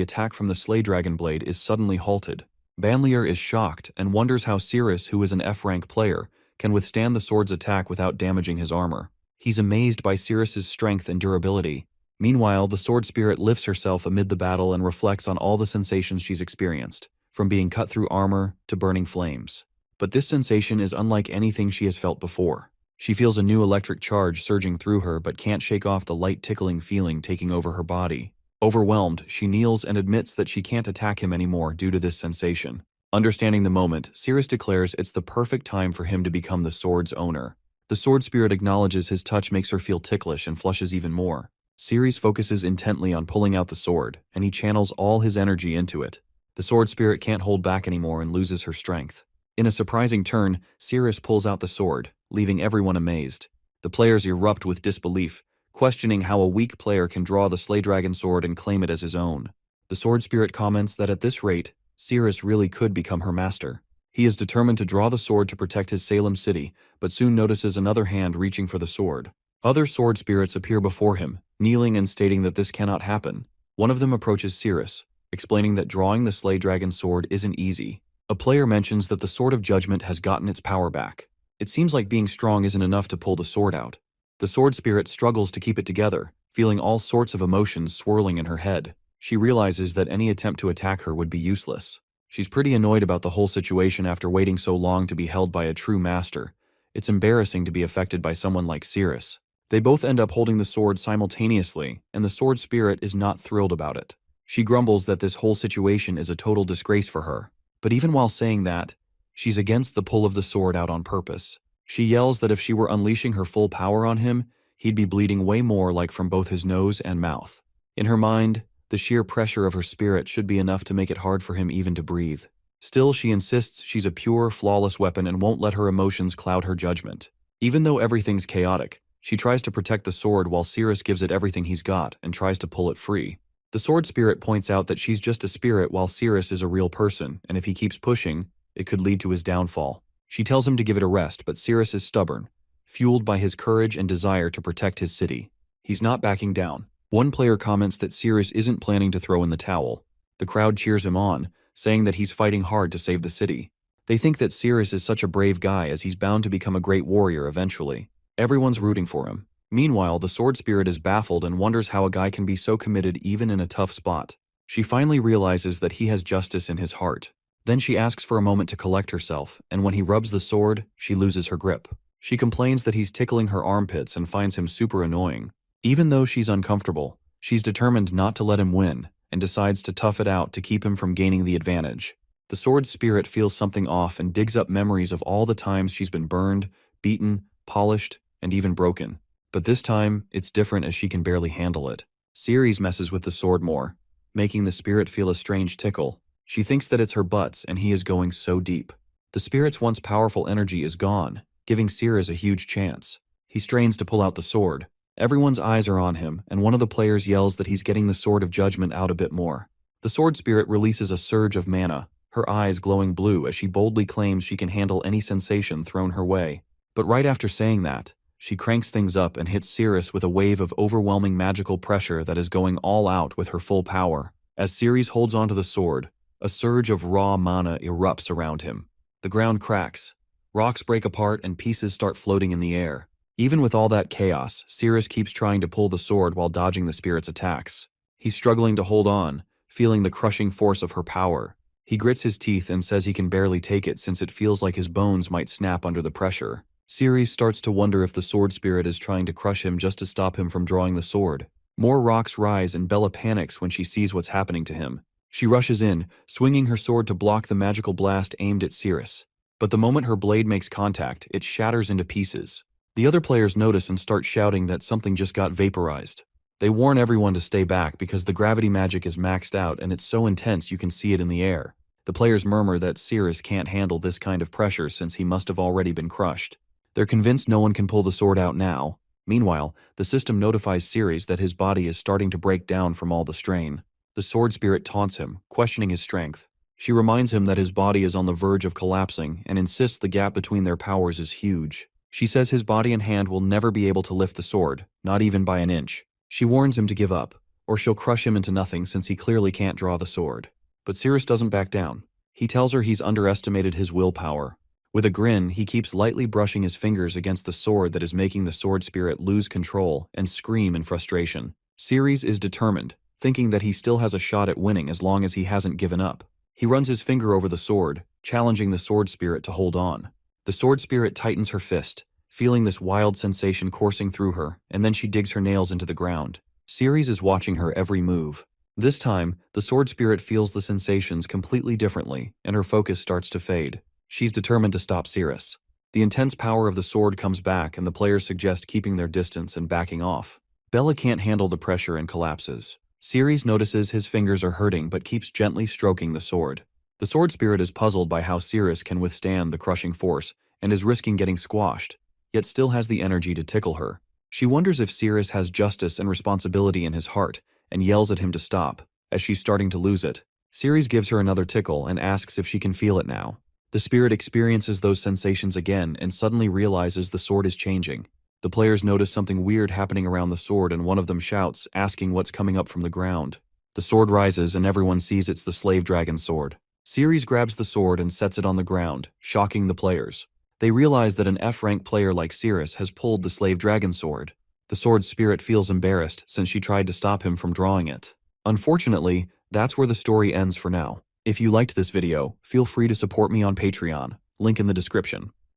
attack from the Slay Dragon blade is suddenly halted. Banlier is shocked and wonders how Ceres, who is an F-rank player, can withstand the sword's attack without damaging his armor. He's amazed by Ceres' strength and durability. Meanwhile, the sword spirit lifts herself amid the battle and reflects on all the sensations she's experienced, from being cut through armor to burning flames. But this sensation is unlike anything she has felt before. She feels a new electric charge surging through her but can't shake off the light tickling feeling taking over her body. Overwhelmed, she kneels and admits that she can't attack him anymore due to this sensation. Understanding the moment, Ceres declares it's the perfect time for him to become the sword's owner. The sword spirit acknowledges his touch makes her feel ticklish and flushes even more. Ceres focuses intently on pulling out the sword, and he channels all his energy into it. The sword spirit can't hold back anymore and loses her strength. In a surprising turn, Ceres pulls out the sword, leaving everyone amazed. The players erupt with disbelief, questioning how a weak player can draw the Slay Dragon sword and claim it as his own. The sword spirit comments that at this rate, Cirrus really could become her master. He is determined to draw the sword to protect his Salem city, but soon notices another hand reaching for the sword. Other sword spirits appear before him, kneeling and stating that this cannot happen. One of them approaches Cirrus, explaining that drawing the Slay Dragon sword isn't easy. A player mentions that the Sword of Judgment has gotten its power back. It seems like being strong isn't enough to pull the sword out. The sword spirit struggles to keep it together, feeling all sorts of emotions swirling in her head. She realizes that any attempt to attack her would be useless. She's pretty annoyed about the whole situation after waiting so long to be held by a true master. It's embarrassing to be affected by someone like Cirrus. They both end up holding the sword simultaneously, and the sword spirit is not thrilled about it. She grumbles that this whole situation is a total disgrace for her. But even while saying that, she's against the pull of the sword out on purpose. She yells that if she were unleashing her full power on him, he'd be bleeding way more like from both his nose and mouth. In her mind, the sheer pressure of her spirit should be enough to make it hard for him even to breathe. Still, she insists she's a pure, flawless weapon and won't let her emotions cloud her judgment. Even though everything's chaotic, she tries to protect the sword while Cirrus gives it everything he's got and tries to pull it free. The sword spirit points out that she's just a spirit while Cirrus is a real person, and if he keeps pushing, it could lead to his downfall. She tells him to give it a rest, but Cirrus is stubborn, fueled by his courage and desire to protect his city. He's not backing down. One player comments that Cirrus isn't planning to throw in the towel. The crowd cheers him on, saying that he's fighting hard to save the city. They think that Cirrus is such a brave guy as he's bound to become a great warrior eventually. Everyone's rooting for him. Meanwhile, the sword spirit is baffled and wonders how a guy can be so committed even in a tough spot. She finally realizes that he has justice in his heart. Then she asks for a moment to collect herself, and when he rubs the sword, she loses her grip. She complains that he's tickling her armpits and finds him super annoying. Even though she's uncomfortable, she's determined not to let him win and decides to tough it out to keep him from gaining the advantage. The sword spirit feels something off and digs up memories of all the times she's been burned, beaten, polished, and even broken. But this time, it's different as she can barely handle it. Ceres messes with the sword more, making the spirit feel a strange tickle. She thinks that it's her butts and he is going so deep. The spirit's once powerful energy is gone, giving Ceres a huge chance. He strains to pull out the sword. Everyone's eyes are on him, and one of the players yells that he's getting the Sword of Judgment out a bit more. The sword spirit releases a surge of mana, her eyes glowing blue as she boldly claims she can handle any sensation thrown her way. But right after saying that, she cranks things up and hits Ceres with a wave of overwhelming magical pressure that is going all out with her full power. As Ceres holds onto the sword, a surge of raw mana erupts around him. The ground cracks, rocks break apart, and pieces start floating in the air. Even with all that chaos, Ceres keeps trying to pull the sword while dodging the spirit's attacks. He's struggling to hold on, feeling the crushing force of her power. He grits his teeth and says he can barely take it since it feels like his bones might snap under the pressure. Ceres starts to wonder if the sword spirit is trying to crush him just to stop him from drawing the sword. More rocks rise and Bella panics when she sees what's happening to him. She rushes in, swinging her sword to block the magical blast aimed at Ceres. But the moment her blade makes contact, it shatters into pieces. The other players notice and start shouting that something just got vaporized. They warn everyone to stay back because the gravity magic is maxed out and it's so intense you can see it in the air. The players murmur that Ceres can't handle this kind of pressure since he must have already been crushed. They're convinced no one can pull the sword out now. Meanwhile, the system notifies Ceres that his body is starting to break down from all the strain. The sword spirit taunts him, questioning his strength. She reminds him that his body is on the verge of collapsing and insists the gap between their powers is huge. She says his body and hand will never be able to lift the sword, not even by an inch. She warns him to give up, or she'll crush him into nothing since he clearly can't draw the sword. But Ceres doesn't back down. He tells her he's underestimated his willpower. With a grin, he keeps lightly brushing his fingers against the sword that is making the sword spirit lose control and scream in frustration. Ceres is determined, thinking that he still has a shot at winning as long as he hasn't given up. He runs his finger over the sword, challenging the sword spirit to hold on. The sword spirit tightens her fist, feeling this wild sensation coursing through her, and then she digs her nails into the ground. Ceres is watching her every move. This time, the sword spirit feels the sensations completely differently, and her focus starts to fade. She's determined to stop Ceres. The intense power of the sword comes back, and the players suggest keeping their distance and backing off. Bella can't handle the pressure and collapses. Ceres notices his fingers are hurting but keeps gently stroking the sword. The sword spirit is puzzled by how Ceres can withstand the crushing force and is risking getting squashed, yet still has the energy to tickle her. She wonders if Ceres has justice and responsibility in his heart and yells at him to stop. as she's starting to lose it. Ceres gives her another tickle and asks if she can feel it now. The spirit experiences those sensations again and suddenly realizes the sword is changing. The players notice something weird happening around the sword and one of them shouts, asking what's coming up from the ground. The sword rises and everyone sees it's the slave dragon's sword. Ceres grabs the sword and sets it on the ground, shocking the players. They realize that an F-rank player like Ceres has pulled the slave dragon sword. The sword's spirit feels embarrassed since she tried to stop him from drawing it. Unfortunately, that's where the story ends for now. If you liked this video, feel free to support me on Patreon, link in the description.